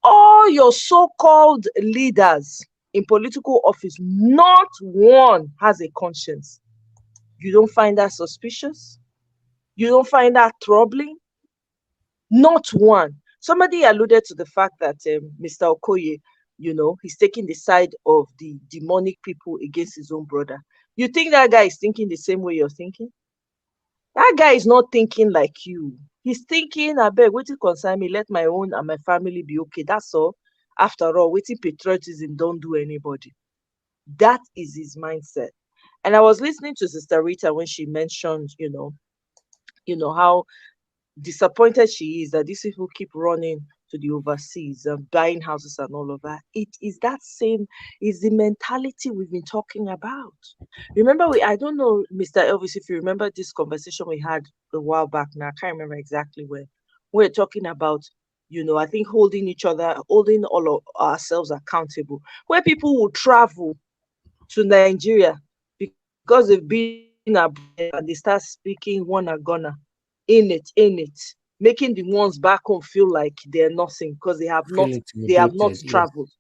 all your so-called leaders in political office, not one has a conscience. You don't find that suspicious? You don't find that troubling? Not one. Somebody alluded to the fact that Mr. Okoye, he's taking the side of the demonic people against his own brother. You think that guy is thinking the same way you're thinking? That guy is not thinking like you. He's thinking, I beg, wait till concern me, let my own and my family be okay. That's all. After all, waiting patriotism don't do anybody. That is his mindset. And I was listening to Sister Rita when she mentioned, how disappointed she is that these people keep running to the overseas and buying houses and all of that. It is that same, is the mentality we've been talking about. Remember, I don't know, Mr. Elvis, if you remember this conversation we had a while back now, I can't remember exactly where. We're talking about, I think holding all of ourselves accountable, where people will travel to Nigeria because they've been abroad and they start speaking one agona in it, making the ones back home feel like they're nothing because they have not Yes. traveled,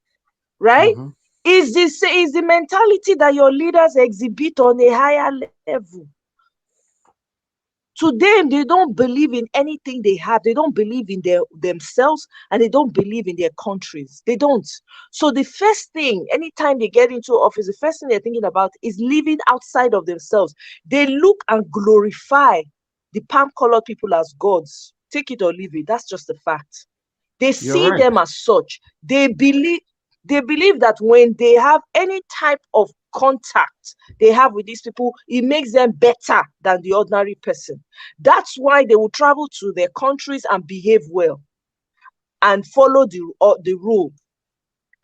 right? Is the mentality that your leaders exhibit on a higher level. To them, they don't believe in anything they have. They don't believe in themselves, and they don't believe in their countries. They don't. So the first thing, anytime they get into office, the first thing they're thinking about is living outside of themselves. They look and glorify the palm-colored people as gods. Take it or leave it. That's just a fact. They see them as such. They believe that when they have any type of contact they have with these people, it makes them better than the ordinary person. That's why they will travel to their countries and behave well and follow the rule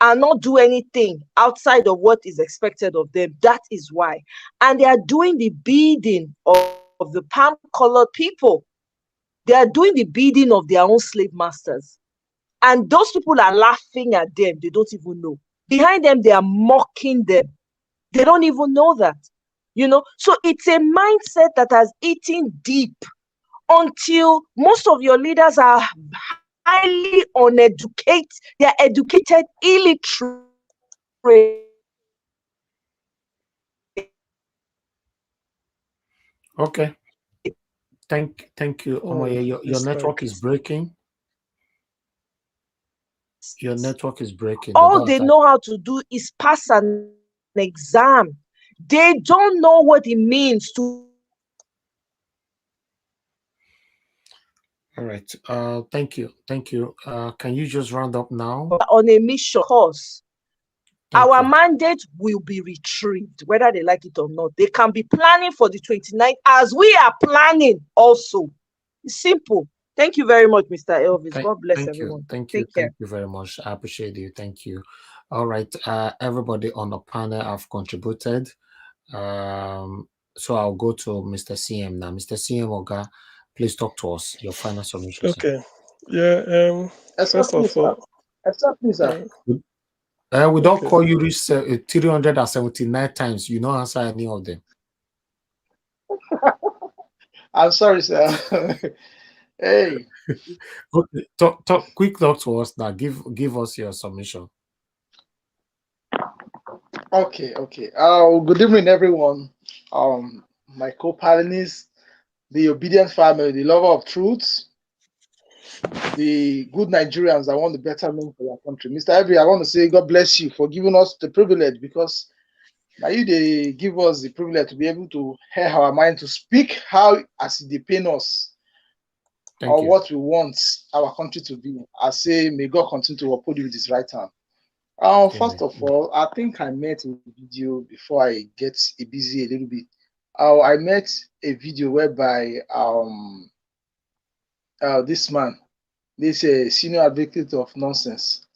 and not do anything outside of what is expected of them. That is why. And they are doing the bidding of the palm-colored people. They are doing the bidding of their own slave masters. And those people are laughing at them. They don't even know. Behind them, they are mocking them. They don't even know that. So it's a mindset that has eaten deep until most of your leaders are highly uneducated. They are educated, illiterate. Okay. Thank you, Omoye. Your network is breaking. Your network is breaking. All they know how to do is pass an exam. They don't know what it means to. All right. Thank you. Can you just round up now? On a mission course. Our mandate will be retrieved, whether they like it or not. They can be planning for the 29th as we are planning also. It's simple. Thank you very much, Mr. Elvis. God bless everyone. Thank you very much. I appreciate you. Thank you. All right. Everybody on the panel have contributed. So I'll go to Mr. CM now. Mr. CM Oga, please talk to us. Your final submission. Okay. Yeah. First of all, we don't call you this 379 times. You don't answer any of them. I'm sorry, sir. Hey. Okay, quick talk to us now. Give us your submission. Okay. Good evening, everyone. My co-panelists, the obedient family, the lover of truth, the good Nigerians that want the betterment for their country. Mr. Every, I want to say God bless you for giving us the privilege, because now they give us the privilege to be able to hear our mind, to speak how as they pain us or what we want our country to be. I say, may God continue to uphold you with his right hand. First of all, I think I met a video before I get busy a little bit. I met a video whereby this man, this senior advocate of nonsense,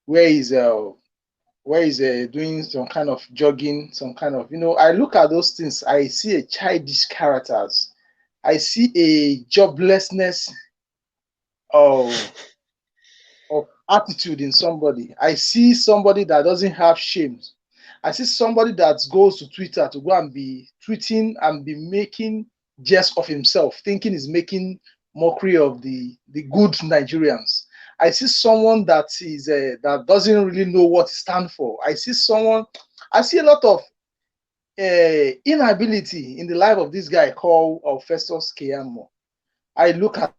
where he's doing some kind of jogging, some kind of, I look at those things, I see a childish characters, I see a joblessness of attitude in somebody. I see somebody that doesn't have shame. I see somebody that goes to Twitter to go and be tweeting and be making jest of himself, thinking he's making mockery of the good Nigerians. I see someone that is that doesn't really know what to stand for. I see a lot of inability in the life of this guy called Festus Keyamo. I look at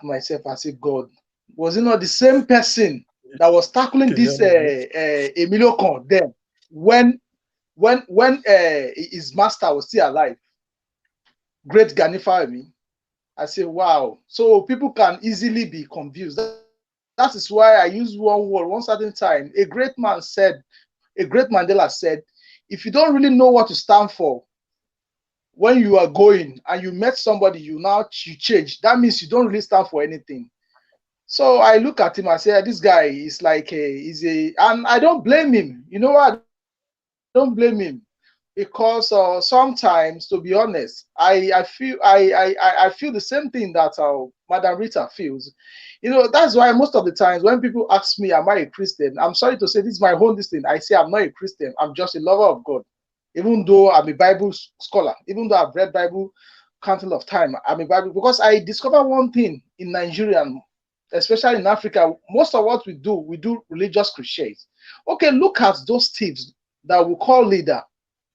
myself and say, God, was it not the same person that was tackling this Emilio Con then when his master was still alive? Great Ganifami. I say, wow. So people can easily be confused. That is why I use one word, one certain time. A great Mandela said, if you don't really know what to stand for, when you are going and you met somebody, you change. That means you don't really stand for anything. So I look at him and say, this guy is like and I don't blame him. You know what? I don't blame him because sometimes, to be honest, I feel the same thing that Madam Rita feels. You know, that's why most of the times when people ask me, am I a Christian? I'm sorry to say, this is my own thing. I say I'm not a Christian. I'm just a lover of God. Even though I'm a Bible scholar, even though I've read Bible countless of time, I'm a Bible, because I discovered one thing in Nigeria, especially in Africa. Most of what we do religious cliches. Okay, look at those thieves that we call leader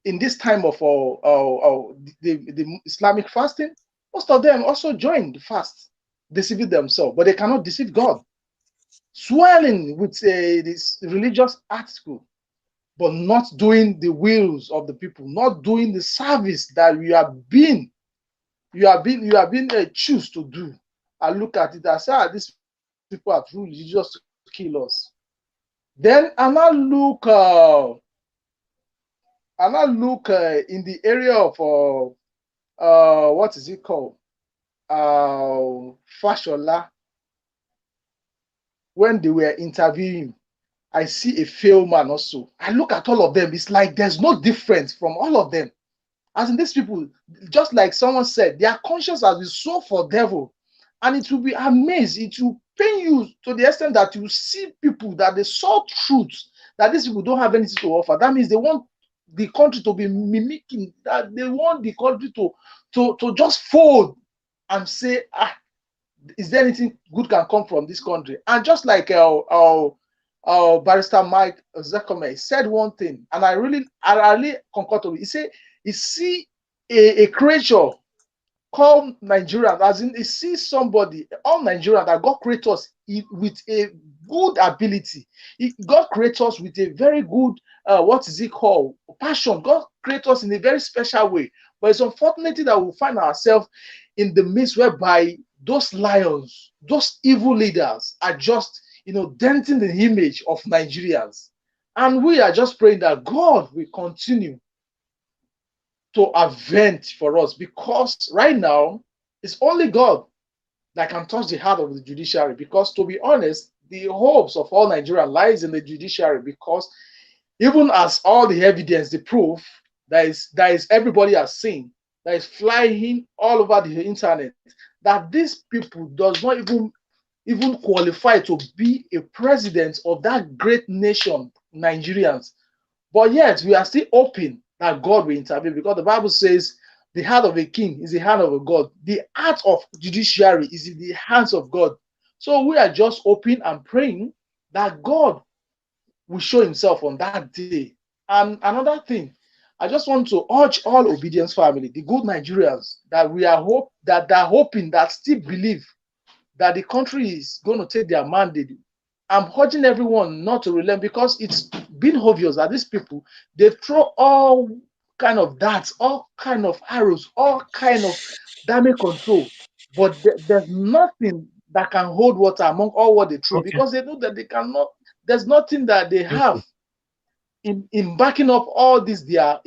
in this time of the Islamic fasting. Most of them also joined the fast, deceiving themselves, but they cannot deceive God. Swelling with this religious article, but not doing the wills of the people, not doing the service that you have been choose to do. I look at it and say, these people are true religious to kill us. Then I now look in the area of what is it called? Fashola. When they were interviewing, I see a failed man also. I look at all of them. It's like there's no difference from all of them. As in, these people, just like someone said, their conscience has been so for devil, and it will be amazed. It will pain you to the extent that you see people that they saw truth, that these people don't have anything to offer. That means they want the country to be mimicking, that they want the country to just fold and say, is there anything good can come from this country? And just like Barrister Mike Zekome said one thing, and I really concur to it. He said, he see a creature called Nigerian, as in he sees somebody, all Nigerian, that God created us with a good ability. God created us with a very good, what is it called? Passion. God created us in a very special way. But it's unfortunate that we find ourselves in the midst whereby those lions, those evil leaders are just, denting the image of Nigerians. And we are just praying that God will continue to avenge for us, because right now it's only God that can touch the heart of the judiciary. Because, to be honest, the hopes of all Nigeria lies in the judiciary, because even as all the evidence, the proof that is everybody has seen, that is flying all over the internet, that these people does not even qualify to be a president of that great nation, Nigerians. But yet we are still hoping that God will intervene, because the Bible says the heart of a king is the hand of a God. The heart of judiciary is in the hands of God. So we are just hoping and praying that God will show himself on that day. And another thing, I just want to urge all obedience family, the good Nigerians, that we are hoping, that still believe that the country is going to take their mandate. I'm urging everyone not to relent, because it's been obvious that these people, they throw all kind of darts, all kind of arrows, all kind of damage control, but there's nothing that can hold water among all what they throw, because they know that they cannot. There's nothing that they have in backing up all this their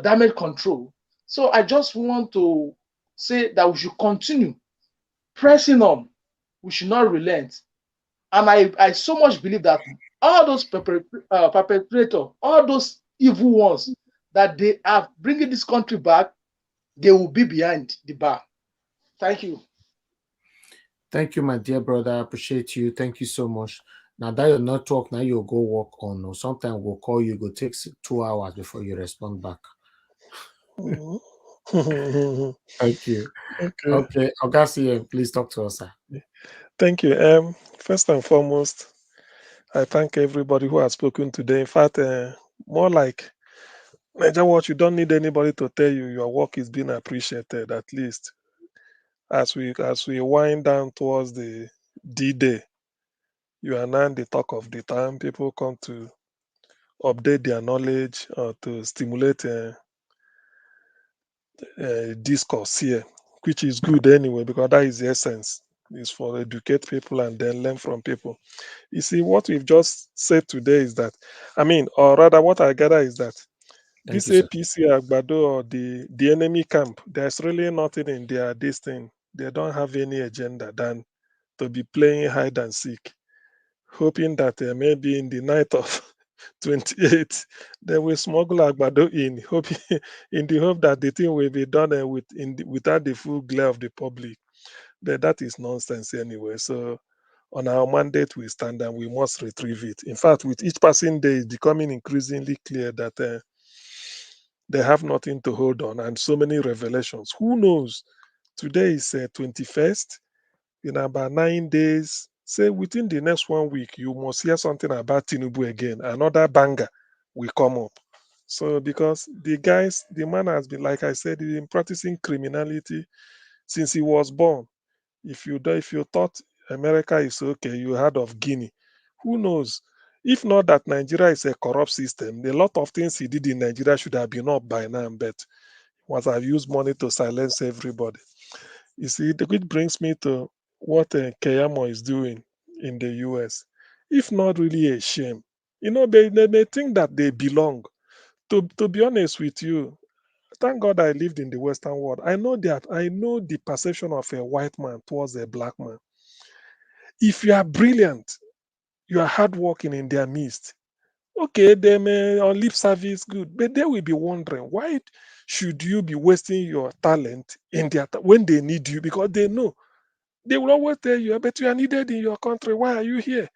damage control. So I just want to say that we should continue pressing on. We should not relent. And I so much believe that all those perpetrators, all those evil ones, that they are bringing this country back, they will be behind the bar. Thank you. Thank you, my dear brother. I appreciate you. Thank you so much. Now that your network, now you go work on, or sometimes we'll call you, go take 2 hours before you respond back. Thank you. Okay, Augustine, please talk to us, sir. Thank you. First and foremost, I thank everybody who has spoken today. In fact, more like Niger Watch, you don't need anybody to tell you your work is being appreciated. At least as we wind down towards the D-Day, you are now the talk of the town. People come to update their knowledge or to stimulate discourse here, which is good anyway, because that is the essence. Is for educate people and then learn from people. You see, what we've just said today is that, or rather, what I gather is that Thank this you, sir. APC Agbado or the enemy camp, there's really nothing in their this thing. They don't have any agenda than to be playing hide and seek, hoping that maybe in the night of 28, they will smuggle Agbado in, hoping in the hope that the thing will be done without the full glare of the public. But that is nonsense anyway. So on our mandate, we stand and we must retrieve it. In fact, with each passing day, it's becoming increasingly clear that they have nothing to hold on and so many revelations. Who knows? Today is 21st. In about 9 days, say within the next 1 week, you must hear something about Tinubu again. Another banger will come up. So because the man has been, like I said, he's been practicing criminality since he was born. If you thought America is okay, you heard of Guinea. Who knows? If not that Nigeria is a corrupt system, a lot of things he did in Nigeria should have been up by now, but must have used money to silence everybody. You see, which brings me to what Keyamo is doing in the US. If not really a shame, they may think that they belong. To be honest with you, thank God I lived in the Western world. I know the perception of a white man towards a black man. If you are brilliant, you are hardworking in their midst. Okay, they may on lip service good, but they will be wondering why should you be wasting your talent in when they need you, because they know they will always tell you, but you are needed in your country. Why are you here?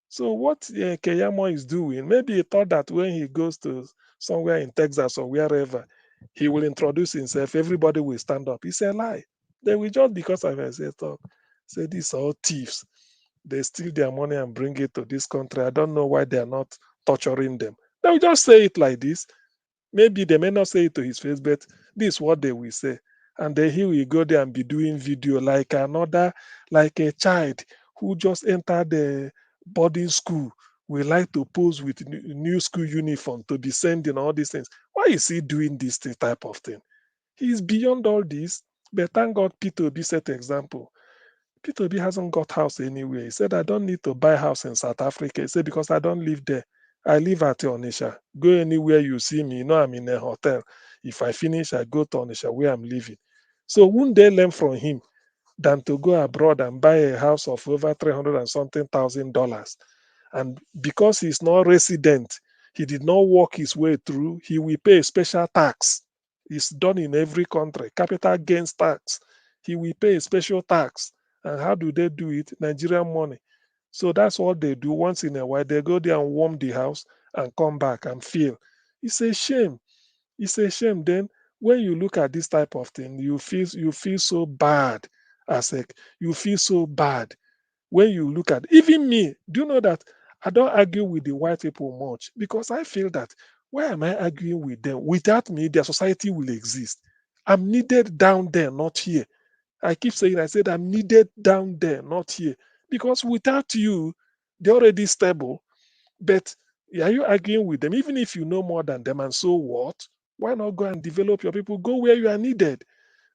So what Keyamo is doing, maybe he thought that when he goes to somewhere in Texas or wherever, he will introduce himself, everybody will stand up. It's a lie. They will just because of a set up, say these are all thieves. They steal their money and bring it to this country. I don't know why they are not torturing them. They will just say it like this. Maybe they may not say it to his face, but this is what they will say. And then he will go there and be doing video like like a child who just entered the boarding school. We like to pose with new school uniform to be sending all these things. Why is he doing this type of thing? He's beyond all this. But thank God Peter Obi set example. Peter Obi hasn't got house anywhere. He said, I don't need to buy house in South Africa. He said, because I don't live there. I live at Onisha. Go anywhere you see me. I'm in a hotel. If I finish, I go to Onisha where I'm living. So wouldn't they learn from him than to go abroad and buy a house of over 300 and something thousand dollars? And because he's not resident, he did not work his way through, he will pay a special tax. It's done in every country. Capital gains tax. He will pay a special tax. And how do they do it? Nigerian money. So that's what they do once in a while. They go there and warm the house and come back and feel. It's a shame. It's a shame. Then when you look at this type of thing, you feel so bad you feel so bad when you look at even me. Do you know that I don't argue with the white people much because I feel that why am I arguing with them? Without me, their society will exist. I'm needed down there, not here. I keep saying, I said, I'm needed down there, not here. Because without you, they're already stable. But are you arguing with them? Even if you know more than them, and so what? Why not go and develop your people? Go where you are needed.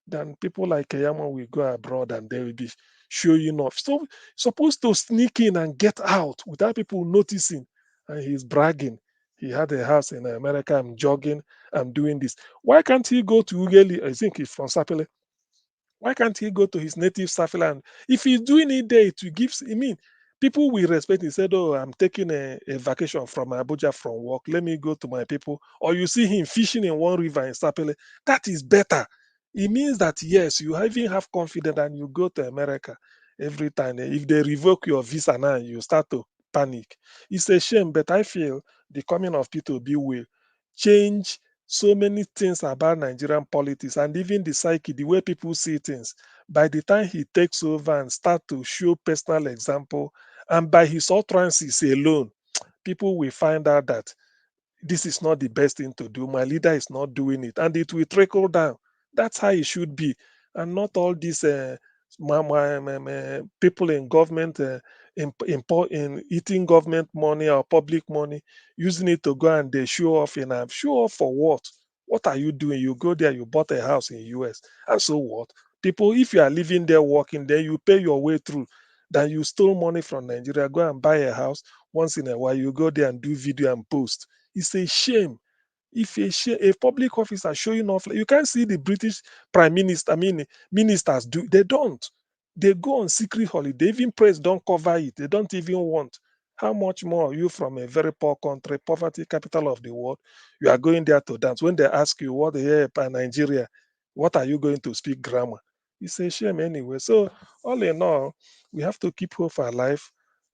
Then people like Keyamo will go abroad and they will be showing off. So supposed to sneak in and get out without people noticing. And he's bragging. He had a house in America. I'm jogging. I'm doing this. Why can't he go to Ugeli? I think he's from Sapele. Why can't he go to his native South land? If he's doing it there, it will give, people will respect. He said, oh, I'm taking a vacation from Abuja from work. Let me go to my people. Or you see him fishing in one river in Sapele. That is better. It means that, yes, you even have confidence and you go to America every time. If they revoke your visa now, you start to panic. It's a shame, but I feel the coming of P2B will change so many things about Nigerian politics and even the psyche, the way people see things. By the time he takes over and start to show personal example, and by his utterances alone, people will find out that this is not the best thing to do. My leader is not doing it, and it will trickle down. That's how it should be, and not all these people in government in eating government money or public money, using it to go and they show off in a show off for what? What are you doing? You go there, you bought a house in US, and so what? People, if you are living there, working there, you pay your way through. Then you stole money from Nigeria, go and buy a house once in a while. You go there and do video and post. It's a shame. If a public officer showing off, you can't see the British prime minister, ministers do. They don't. They go on secret holiday. Even press don't cover it. They don't even want. How much more are you from a very poor country, poverty capital of the world? You are going there to dance. When they ask you what the hell by Nigeria, what are you going to speak grammar? It's a shame anyway. So all in all, we have to keep hope alive.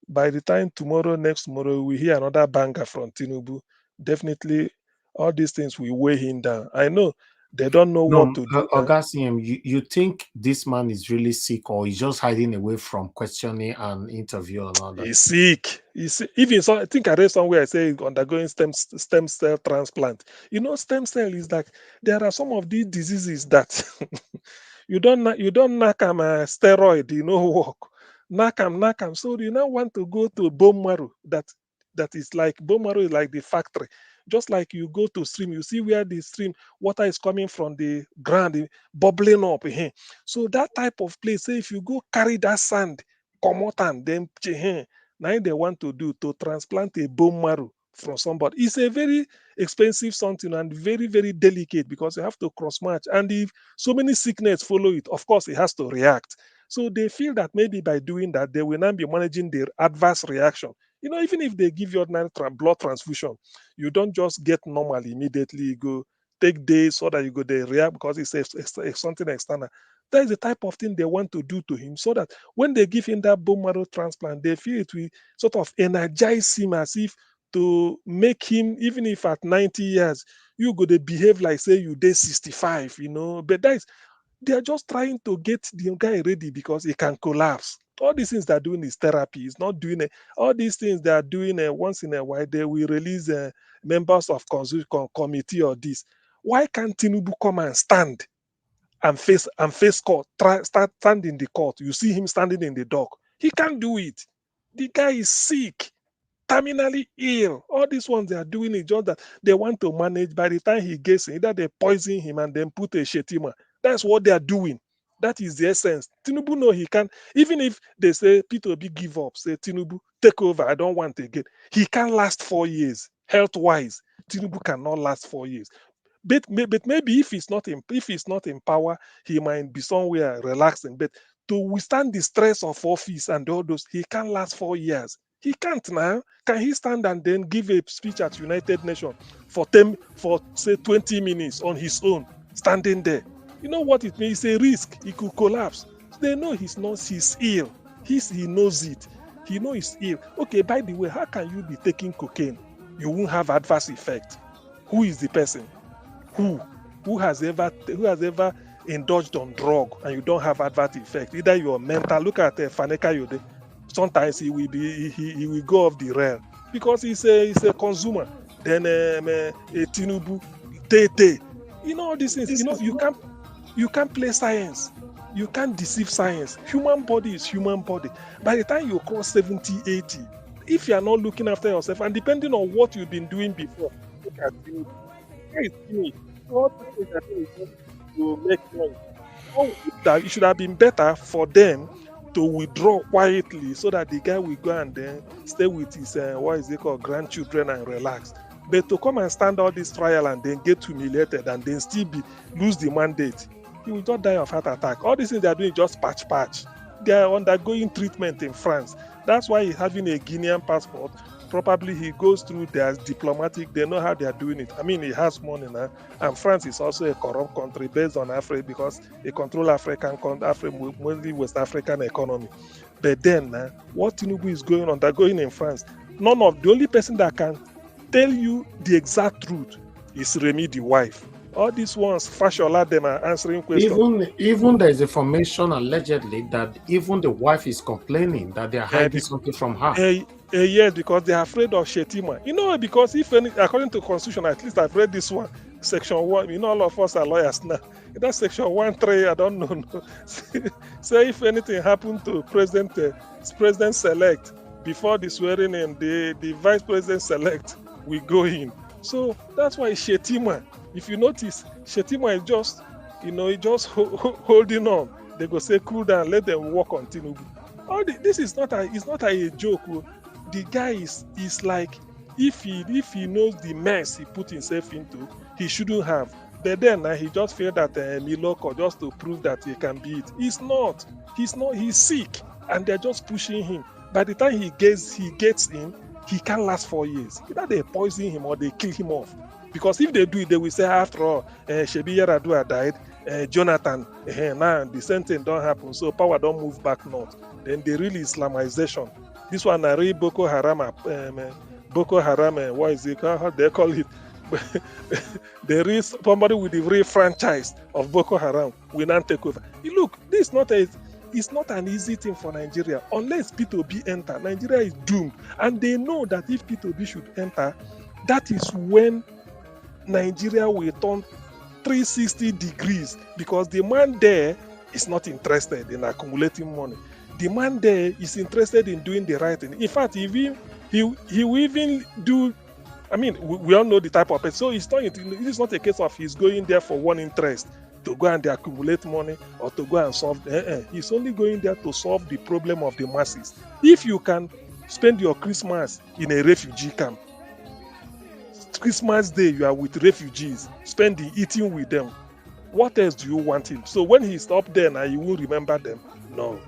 By the time tomorrow, next tomorrow, we hear another banger from Tinubu. Definitely all these things will weigh him down. I know they don't know what to do. Augustine, you think this man is really sick or he's just hiding away from questioning and interview and all that? He's sick. Even so, I think I read somewhere I say he's undergoing stem cell transplant. You know, stem cell is like there are some of these diseases that you don't knock them a steroid, work. Knock them. So you now want to go to bone marrow that is like bone marrow is like the factory. Just like you go to stream, you see where the stream water is coming from the ground, bubbling up. So that type of place, say if you go carry that sand, come out and then now they want to do to transplant a bone marrow from somebody. It's a very expensive something and very, very delicate because you have to cross match. And if so many sickness follow it, of course it has to react. So they feel that maybe by doing that, they will not be managing their adverse reaction. Even if they give you ordinary blood transfusion, you don't just get normal immediately. You go take days so that you go they react because it's something external. That is the type of thing they want to do to him so that when they give him that bone marrow transplant, they feel it will sort of energize him as if to make him, even if at 90 years, you go to behave like say you did 65, But that is, they are just trying to get the guy ready because he can collapse. All these things they're doing is therapy. It's not doing it. All these things they are doing once in a while. They will release members of committee or this. Why can't Tinubu come and stand and face court? Stand in the court. You see him standing in the dock. He can't do it. The guy is sick, terminally ill. All these ones they are doing it just that they want to manage. By the time he gets in, either they poison him and then put a shetima. That's what they are doing. That is the essence. Tinubu know he can. Even if they say P2B give up, say Tinubu take over, I don't want again. He can last 4 years health wise. Tinubu cannot last 4 years. But maybe if he's not in power, he might be somewhere relaxing. But to withstand the stress of office and all those, he can't last 4 years. He can't now. Can he stand and then give a speech at United Nations for say 20 minutes on his own, standing there? You know what it means? It's a risk. He could collapse. They know he's ill. He knows it. He knows he's ill. Okay, by the way, how can you be taking cocaine? You won't have adverse effect. Who is the person? Who has ever indulged on drug and you don't have adverse effect? Either you're mental. Look at Faneka Yode. Sometimes he will go off the rail because he's a consumer. Then a Tinubu, Tete. All these things. You can't play science. You can't deceive science. Human body is human body. By the time you cross 70, 80, if you are not looking after yourself, and depending on what you've been doing before, look at you. To make noise. It should have been better for them to withdraw quietly so that the guy will go and then stay with his grandchildren and relax. But to come and stand all this trial and then get humiliated and then still lose the mandate, he will just die of heart attack. All these things they are doing just patch. They are undergoing treatment in France. That's why he's having a Guinean passport Probably he goes through their diplomatic, they know how they are doing it. I mean, he has money now. And France is also a corrupt country based on Africa because they control mostly West African economy. But then, what Tinubu is undergoing in France, the only person that can tell you the exact truth is Remy, the wife. All these ones, Fashola, them are answering questions. Even there is information allegedly that even the wife is complaining that they are hiding something from her. Yes, because they are afraid of Shetima. Because according to Constitution, at least I've read this one, Section 1. All of us are lawyers now. That's Section 1.3, I don't know. Say if anything happened to President select before the swearing in, the Vice President select will go in. So that's why Shetima. If you notice, Shetima is just, just holding on. They go say, cool down, let them walk on Tinubu. This is not a joke. The guy is like, if he knows the mess he put himself into, he shouldn't have. But then he just feel that Miloko just to prove that he can be it. He's not. He's sick, and they're just pushing him. By the time he gets in, he can't last 4 years. Either they poison him or they kill him off. Because if they do it, they will say, after all, Shebi Yaradua died, Jonathan, now the same thing don't happen, so power don't move back north. Then they really Islamization. This one, I read Boko Haram, what is it? How they call it? There is somebody with the real franchise of Boko Haram will not take over. Look, it's not an easy thing for Nigeria. Unless P2B enter, Nigeria is doomed. And they know that if P2B should enter, that is when Nigeria will turn 360 degrees, because the man there is not interested in accumulating money. The man there is interested in doing the right thing. In fact, he will even do, I mean, we all know the type of person. So it's not a case of he's going there for one interest, to go and accumulate money or to go and solve. He's only going there to solve the problem of the masses. If you can spend your Christmas in a refugee camp, Christmas Day you are with refugees, spending eating with them, what else do you want him? So when he's up there now, you will remember them? No.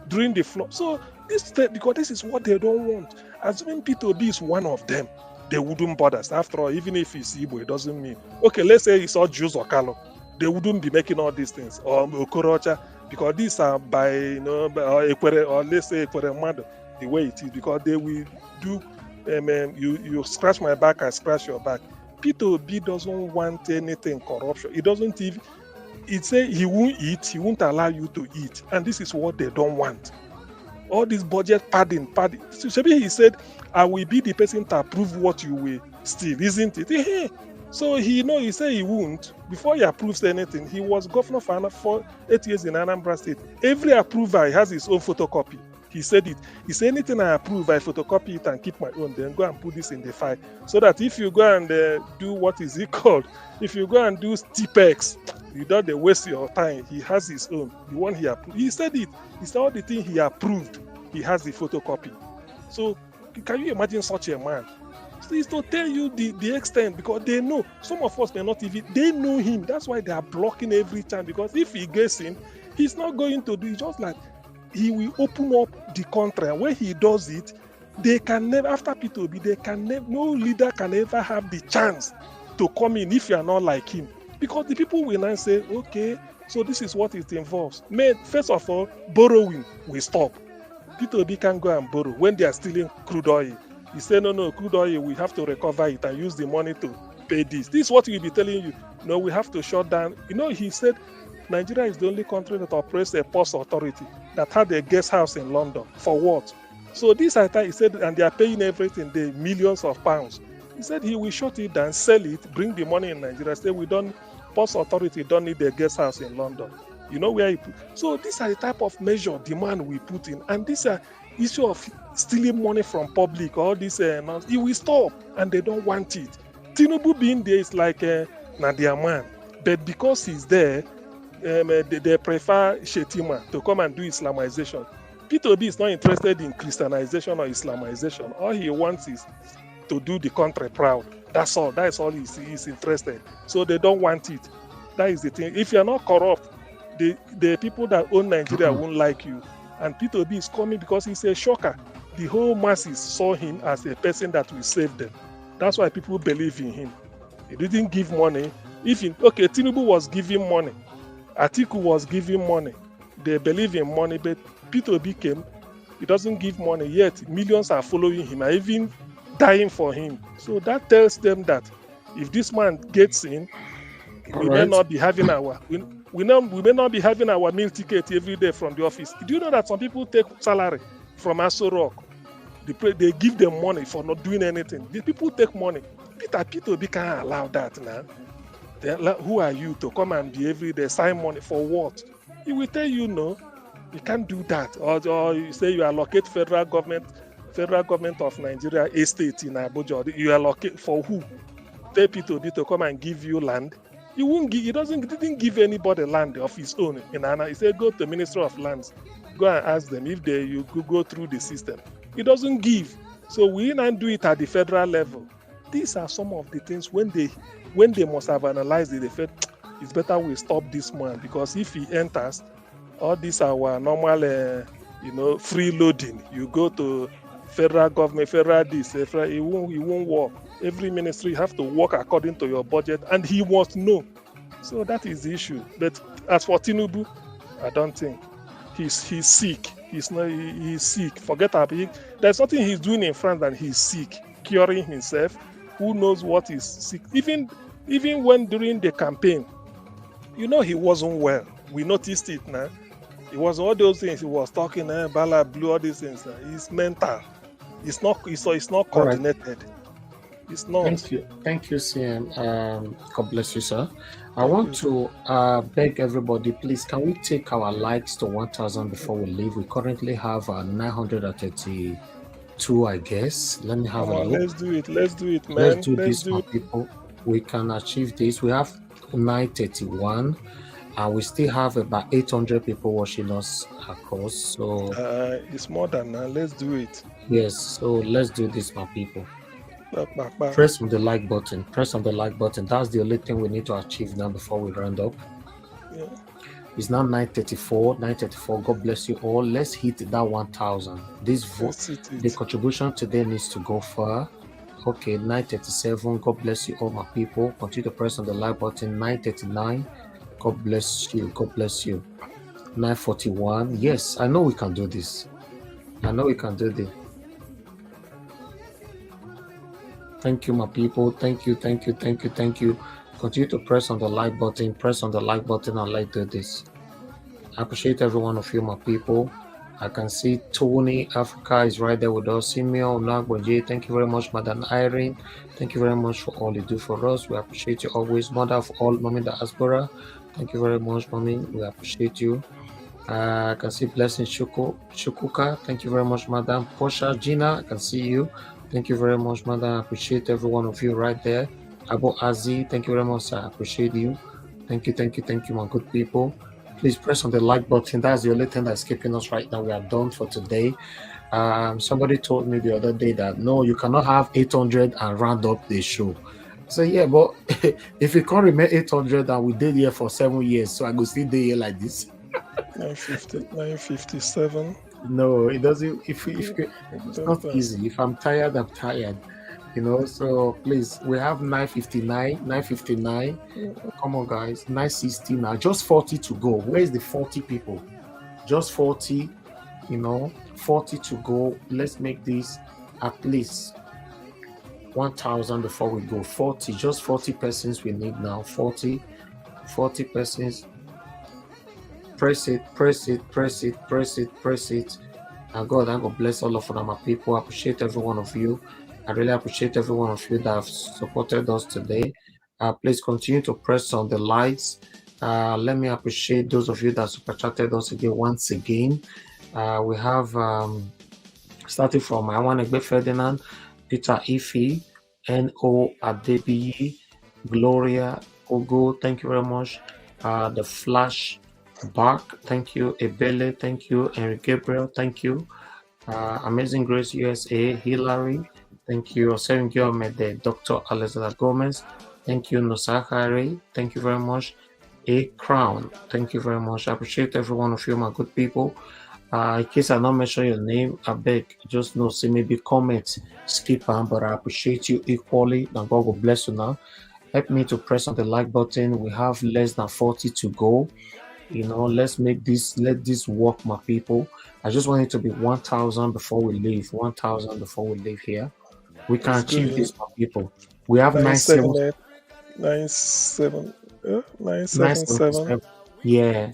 During the flood. So because this is what they don't want. Assuming P2B is one of them, they wouldn't bother. After all, even if it's Igbo, it doesn't mean. Okay, let's say it's all Jews or Kalo. They wouldn't be making all these things. Or Okorocha, because these are by, or let's say Ekwere, the way it is, because they will do, you scratch my back, I scratch your back. P2B doesn't want anything corruption. It doesn't even, it say he won't eat, he won't allow you to eat. And this is what they don't want. All this budget padding. So maybe he said, I will be the person to approve what you will steal, isn't it? Hey. So he said he won't. Before he approves anything, he was governor for 8 years in Anambra State. Every approval has his own photocopy. He said it. He said, anything I approve, I photocopy it and keep my own. Then go and put this in the file. So that if you go and do, what is it called? If you go and do TPEX, you don't waste your time. He has his own. The one he approved. He said it. He said all the thing he approved, he has the photocopy. So can you imagine such a man? So it's to tell you the extent, because they know. Some of us may not even, they know him. That's why they are blocking every time. Because if he gets in, he's not going to do it. Just like he will open up the country. And when he does it, they can never, after P2B, they can never, no leader can ever have the chance to come in if you are not like him. Because the people will now say, okay, so this is what it involves. First of all, borrowing will stop. P2B can go and borrow when they are stealing crude oil. He said, no, crude oil, we have to recover it and use the money to pay this. This is what he'll be telling you. No, we have to shut down. He said Nigeria is the only country that operates a post authority that had a guest house in London. For what? So this I thought he said, and they are paying everything, the millions of pounds. He said he will shut it down, sell it, bring the money in Nigeria. Say post authority don't need a guest house in London. You know where he put. So these are the type of measure demand we put in, and these are issue of stealing money from public. All this, it will stop, and they don't want it. Tinubu being there is like Nadia man, but because he's there, they prefer Shetima to come and do Islamization. P2B is not interested in Christianization or Islamization. All he wants is to do the country proud. That's all. That's all he's interested. So they don't want it. That is the thing. If you're not corrupt, the people that own Nigeria won't like you. And P2B is coming because he's a shocker. the whole masses saw him as a person that will save them. That's why people believe in him. He didn't give money. Tinubu was giving money. Atiku was giving money. They believe in money, but Peter Obi came. He doesn't give money yet. Millions are following him, are even dying for him. So that tells them that if this man gets in, we may not be having our we may not be having our meal ticket every day from the office. Do you know that some people take salary from Aso Rock? They give them money for not doing anything. The people take money. Peter Obi can't allow that now. Who are you to come and be every day sign money for what? He will tell you no, you can't do that. Or you say you allocate federal government of Nigeria estate in Abuja. You allocate for who? Tell Peter Obi to come and give you land. He won't give. He didn't give anybody land of his own in Anna. He said go to the Ministry of Lands, go and ask them if you could go through the system. He doesn't give. So we now do it at the federal level. These are some of the things when they must have analyzed it, they felt it's better we stop this man, because if he enters, all these our normal freeloading. You go to federal government, federal this, it won't work. Every ministry have to work according to your budget, and he wants no. So that is the issue. But as for Tinubu, I don't think he's sick. He's sick. Forget about it. There's nothing he's doing in France than he's sick, curing himself. Who knows what is sick? Even when during the campaign, he wasn't well. We noticed it now. It was all those things he was talking, Bala Blue, all these things. It's mental. It's not coordinated. It's not. Thank you, CM. God bless you, sir. I want to beg everybody, please, can we take our likes to 1,000 before we leave? We currently have 932, I guess. Let me have a look. Let's do it, man. Let's do this, my people. We can achieve this. We have 931. We still have about 800 people watching us across. So it's more than that. Let's do it. Yes, so let's do this, my people. Press on the like button. Press on the like button. That's the only thing we need to achieve now before we round up. Yeah. It's now 9:34. 9:34. God bless you all. Let's hit that 1,000. This vote, the contribution today needs to go far. Okay, 9:37. God bless you all, my people. Continue to press on the like button. 9:39. God bless you. God bless you. 9:41. Yes, I know we can do this. I know we can do this. Thank you, my people. Thank you. Continue to press on the like button. Press on the like button and let's do this. I appreciate every one of you, my people. I can see Tony Africa is right there with us. Simeon Nagboje, thank you very much, Madam Irene. Thank you very much for all you do for us. We appreciate you always. Mother of all, Mommy Diaspora. Thank you very much, Mommy. We appreciate you. I can see Blessing Shukuka. Thank you very much, Madam. Posha Gina, I can see you. Thank you very much, Madam. I appreciate every one of you right there. Abu Azi, thank you very much, sir. I appreciate you. Thank you, my good people. Please press on the like button. That's the only thing that's keeping us right now. We are done for today. Somebody told me the other day that no, you cannot have 800 and round up the show. So yeah, but if we can't remember 800 and we did here for 7 years, so I go still do here like this. 957. No, it doesn't. It's not easy. If I'm tired, I'm tired. So please, we have 959. Come on, guys. 960 now. Just 40 to go. Where's the 40 people? Just 40. 40 to go. Let's make this at least 1,000 before we go. 40. Just 40 persons we need now. 40 persons. Press it. And God, I'm going to bless all of my people. I appreciate every one of you. I really appreciate every one of you that have supported us today. Please continue to press on the lights. Let me appreciate those of you that super chatted us again once again. We have starting from Iwanegbe Ferdinand, Peter Ife, N.O. Adebiyi, Gloria Ogo, thank you very much. The Flash Bark, thank you. Ebele, thank you. Henry Gabriel, thank you. Amazing Grace USA, Hillary, thank you. Seven Mede, Dr. Alexander Gomez, thank you. Nosahari, thank you very much. A Crown, thank you very much. I appreciate every one of you, my good people. In case I not mention your name, I beg, just know, say maybe comment, skip on, but I appreciate you equally. And God will bless you now. Help me to press on the like button. We have less than 40 to go. Let's let this work, my people. I just want it to be 1,000 before we leave. 1,000 before we leave here. We can achieve this, my people. We have 977. Yeah.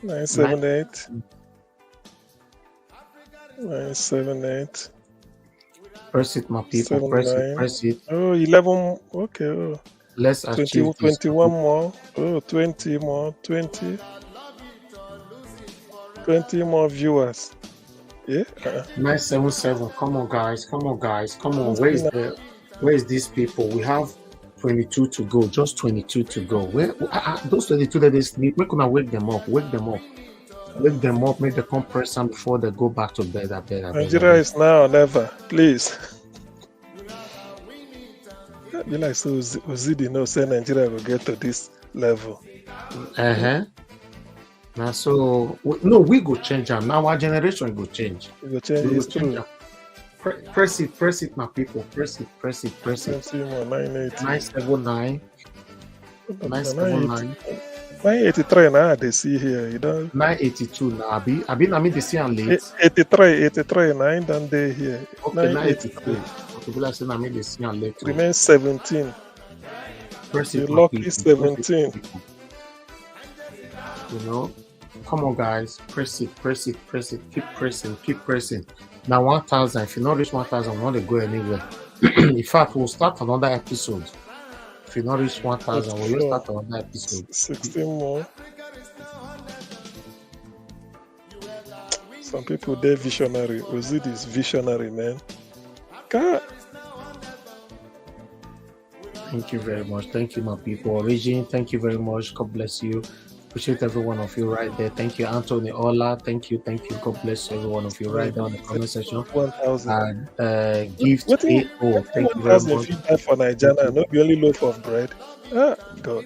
978. 978. Press it, my people. Press it. Oh, 11. Okay. Oh. Let's achieve 21 more. Oh, 20 more. 20 more viewers. Yeah. 977. Come on, guys. Come on. Where is these people? We have 22 to go. Just 22 to go. Where those 22 that they sleep? We're gonna wake them up. Make them compress them before they go back to bed. Nigeria is now or never. Please. Be like so Ozidi say Nigeria will get to this level. Now so we go change them. Now our generation go change. We go change it. Press it, my people. Press it. 979. 983 now they see here, 982 now. I mean they see on late. 83 9 than they here. Okay, 983. People are saying I mean they see on late. Remain 17. Press it, lucky 17. Come on, guys. Press it. Keep pressing. Now 1,000. If you not reach 1,000, we want to go anywhere. In fact, we'll start another episode. If you not reach 1,000, we'll start another episode. 16 more. Some people they're visionary. Ozid is visionary, man. God. Thank you very much. Thank you, my people. Origin, thank you very much. God bless you. Appreciate every one of you right there. Thank you, Anthony Ola. Thank you. God bless every one of you right there in the comment section. 1,000. And gift thank you very much. Feedback for Nigeria, not the only loaf of bread. God.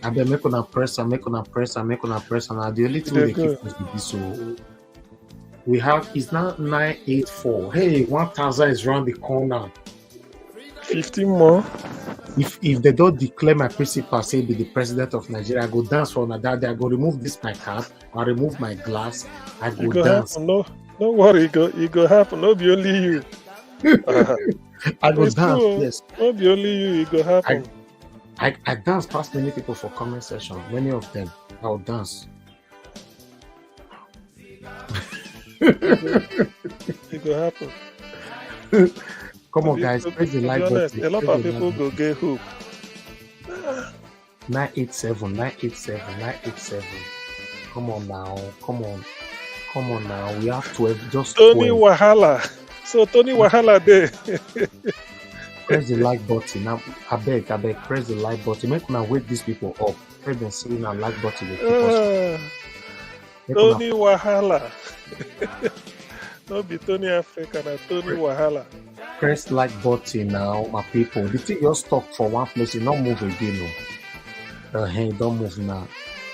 And then make on press, and the only thing they keep us with this. So we have it's now 984. Hey, 1,000 is around the corner. 15 more. If they don't declare my principal say be the president of Nigeria, I go dance for another day. I go remove this my cap, I remove my glass, I go dance. Happen. No worry, it go happen. No be only you. I go dance. True. Yes. No be only you. It go happen. I dance past many people for comment section. Many of them, I'll dance. It go happen. Come on, guys. Press the like button. A lot of people go get hope. 987. Come on now. We have 12. Just Tony 12. Wahala. So Tony Wahala there. Press the like button. Now, I beg. Press the like button. Make me wake these people up. Press the screen and like button. Tony Wahala. Not be Tony Africa, and Tony Wahala. Press like button now, my people. The thing just stop for one place, you not move again. No. Don't move now.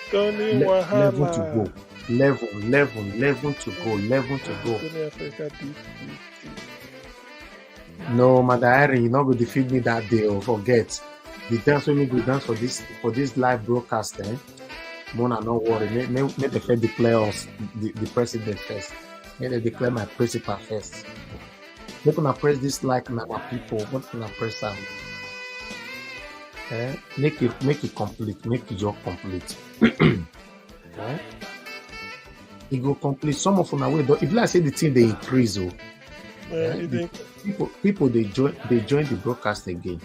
Tony Wahala. Level to go. Level to go. Tony Africa deep. No, Madam, you're not going to defeat me that day. Forget. The dance when we go dance for this live broadcast. Mona, not worry. Make the first declare us the president first. May they declare my principal first. Make gonna press this like now, my people. What can I press that? Make it complete. Make the job complete. It go complete. Some of them away. If I say the thing they increase, people they join the broadcast again.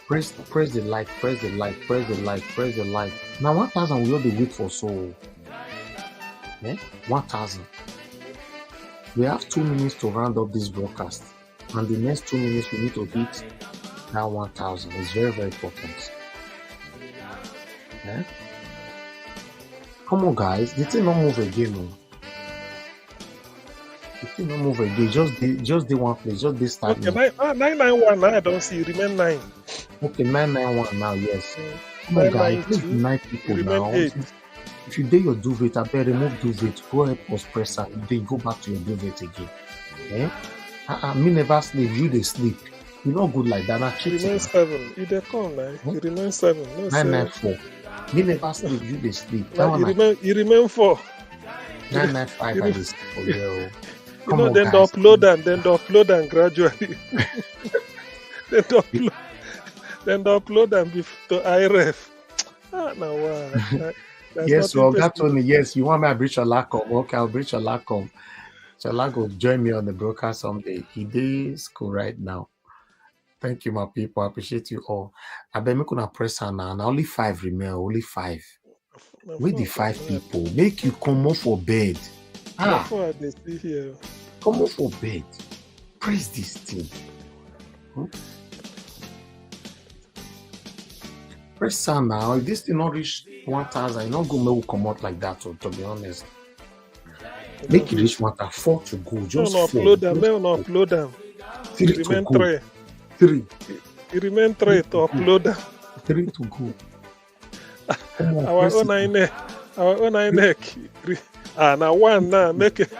Press the like. Now 1,000 we only wait for so. 1,000. We have 2 minutes to round up this broadcast, and the next 2 minutes we need to hit that 1,000. It's very, very important. Come on, guys. The thing don't move again. No. The thing don't move again. Just the one place. Just this time. Okay, 991 now. I don't see. Remain 9. Okay, 991 now. Yes. Come on, guys. 9 people now. 8. If you do your duvet, I better remove duvet. Go ahead, post press and then go back to your duvet again. Me never sleep. You they sleep. You not good like that. Remain 7. You dey come like. You remain 7. No 994. Me never sleep. You they sleep. You remain 4. 995. I just for you. You know, then they upload them gradually. then they upload them to IRF. Now wow. Yes, well, that's only yes. You want me to bridge your lacom? Okay, I'll bridge your lacom. Shalak will join me on the broadcast someday. He is cool right now. Thank you, my people. I appreciate you all. I bet me gonna press on now. Only 5 remain. Only 5. With the 5 people, make you come off for bed. Come off for bed. Press this thing. Press on now. If this thing not reach 1,000, you not go will come out like that. So, to be honest, make it reach 1,004 to go. Just upload them. Upload them. 3 to go. 3. It remain 3 to upload them. 3 to go. Our own INEC. Now 1 now make it.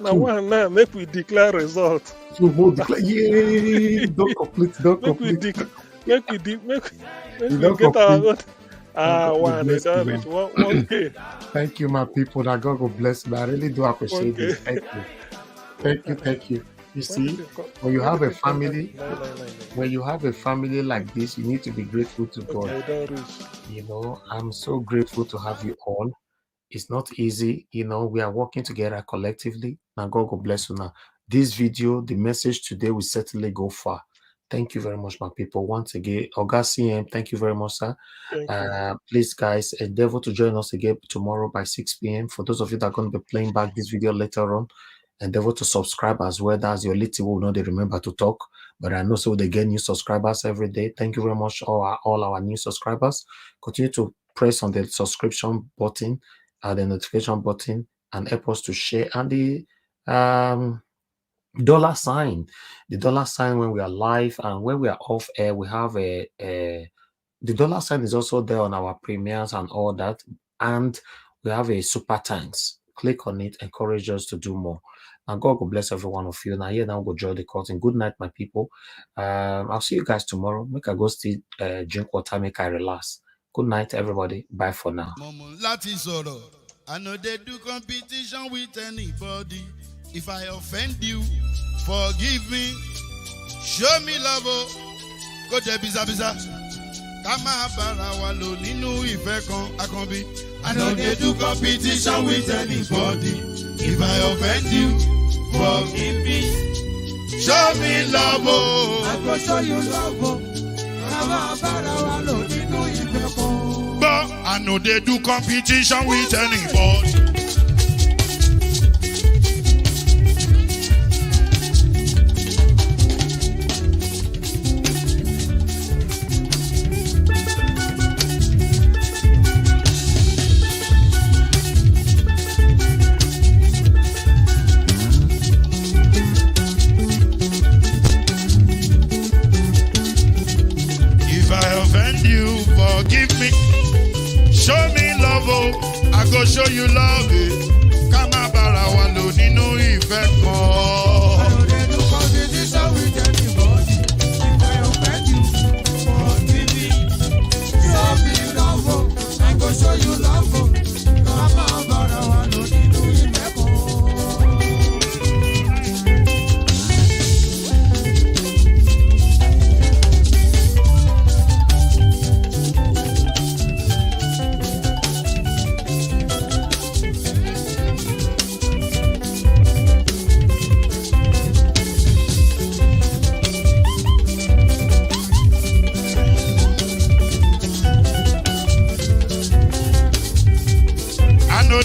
Now 1 now make we declare results. So we'll declare. Yay! Don't complete. Make we get our own. 1 is reach 1K. Thank you, my people. That God will bless me. I really do appreciate this. Thank you. You see, when you have a family, like this, you need to be grateful to God. You know, I'm so grateful to have you all. It's not easy. You know, we are working together collectively. Now, God will bless you now. This video, the message today will certainly go far. Thank you very much, my people. Once again, Oga CM, thank you very much, sir. Please, guys, endeavor to join us again tomorrow by 6 p.m. For those of you that are going to be playing back this video later on, endeavor to subscribe as well. That's your little will know they remember to talk. But I know so they get new subscribers every day. Thank you very much, all our new subscribers. Continue to press on the subscription button, the notification button, and help us to share. And the dollar sign. The dollar sign when we are live and when we are off air, we have the dollar sign is also there on our premieres and all that. And we have a super thanks. Click on it, encourage us to do more. And God will bless every one of you. Now, now we'll join the curtain. Good night, my people. I'll see you guys tomorrow. Make I go still drink water, make I relax. Good night, everybody. Bye for now. I know they do competition with anybody. If I offend you, forgive me. Show me love. Go to biza. Kama bara wa lo ninu ife kan akanbi. I know they do competition with anybody. If I offend you, forgive me. Show me love. I go show you love. Kama bara wa lo ninu ife kan. But I know they do competition with anybody. Forgive me, show me love, I go show you love. Kama bara wa lo nínú ìfẹ́ kan. I know they do competition with anybody. If I offend you, forgive me. Show me love, I go show you love. Kama bara wa lo nínú ìfẹ́ kan.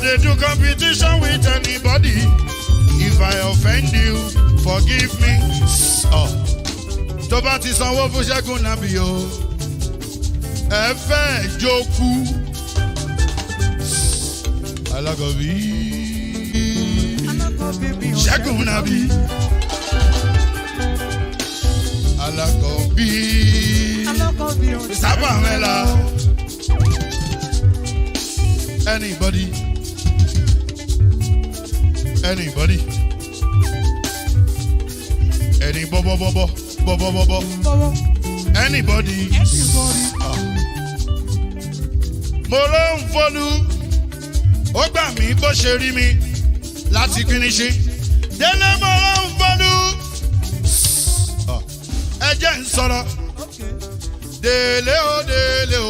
They do competition with anybody. If I offend you, forgive me. Tó bá ti sanwó fún Ṣẹ́gun nàbí o, ẹ fẹ́ jókù. Alákọ̀bí Ṣẹ́gun nàbí. Alákọ̀bí sábà mẹ́la. Anybody? Anybody? Any bobo bobo bobo bobo. Anybody? Mo ló ń folú, ó gbà mí bó ṣe rí mi láti kíníṣí. Délé mo ló ń folú, ẹ jẹ́ ń sọ̀rọ̀. Délé o, délé o.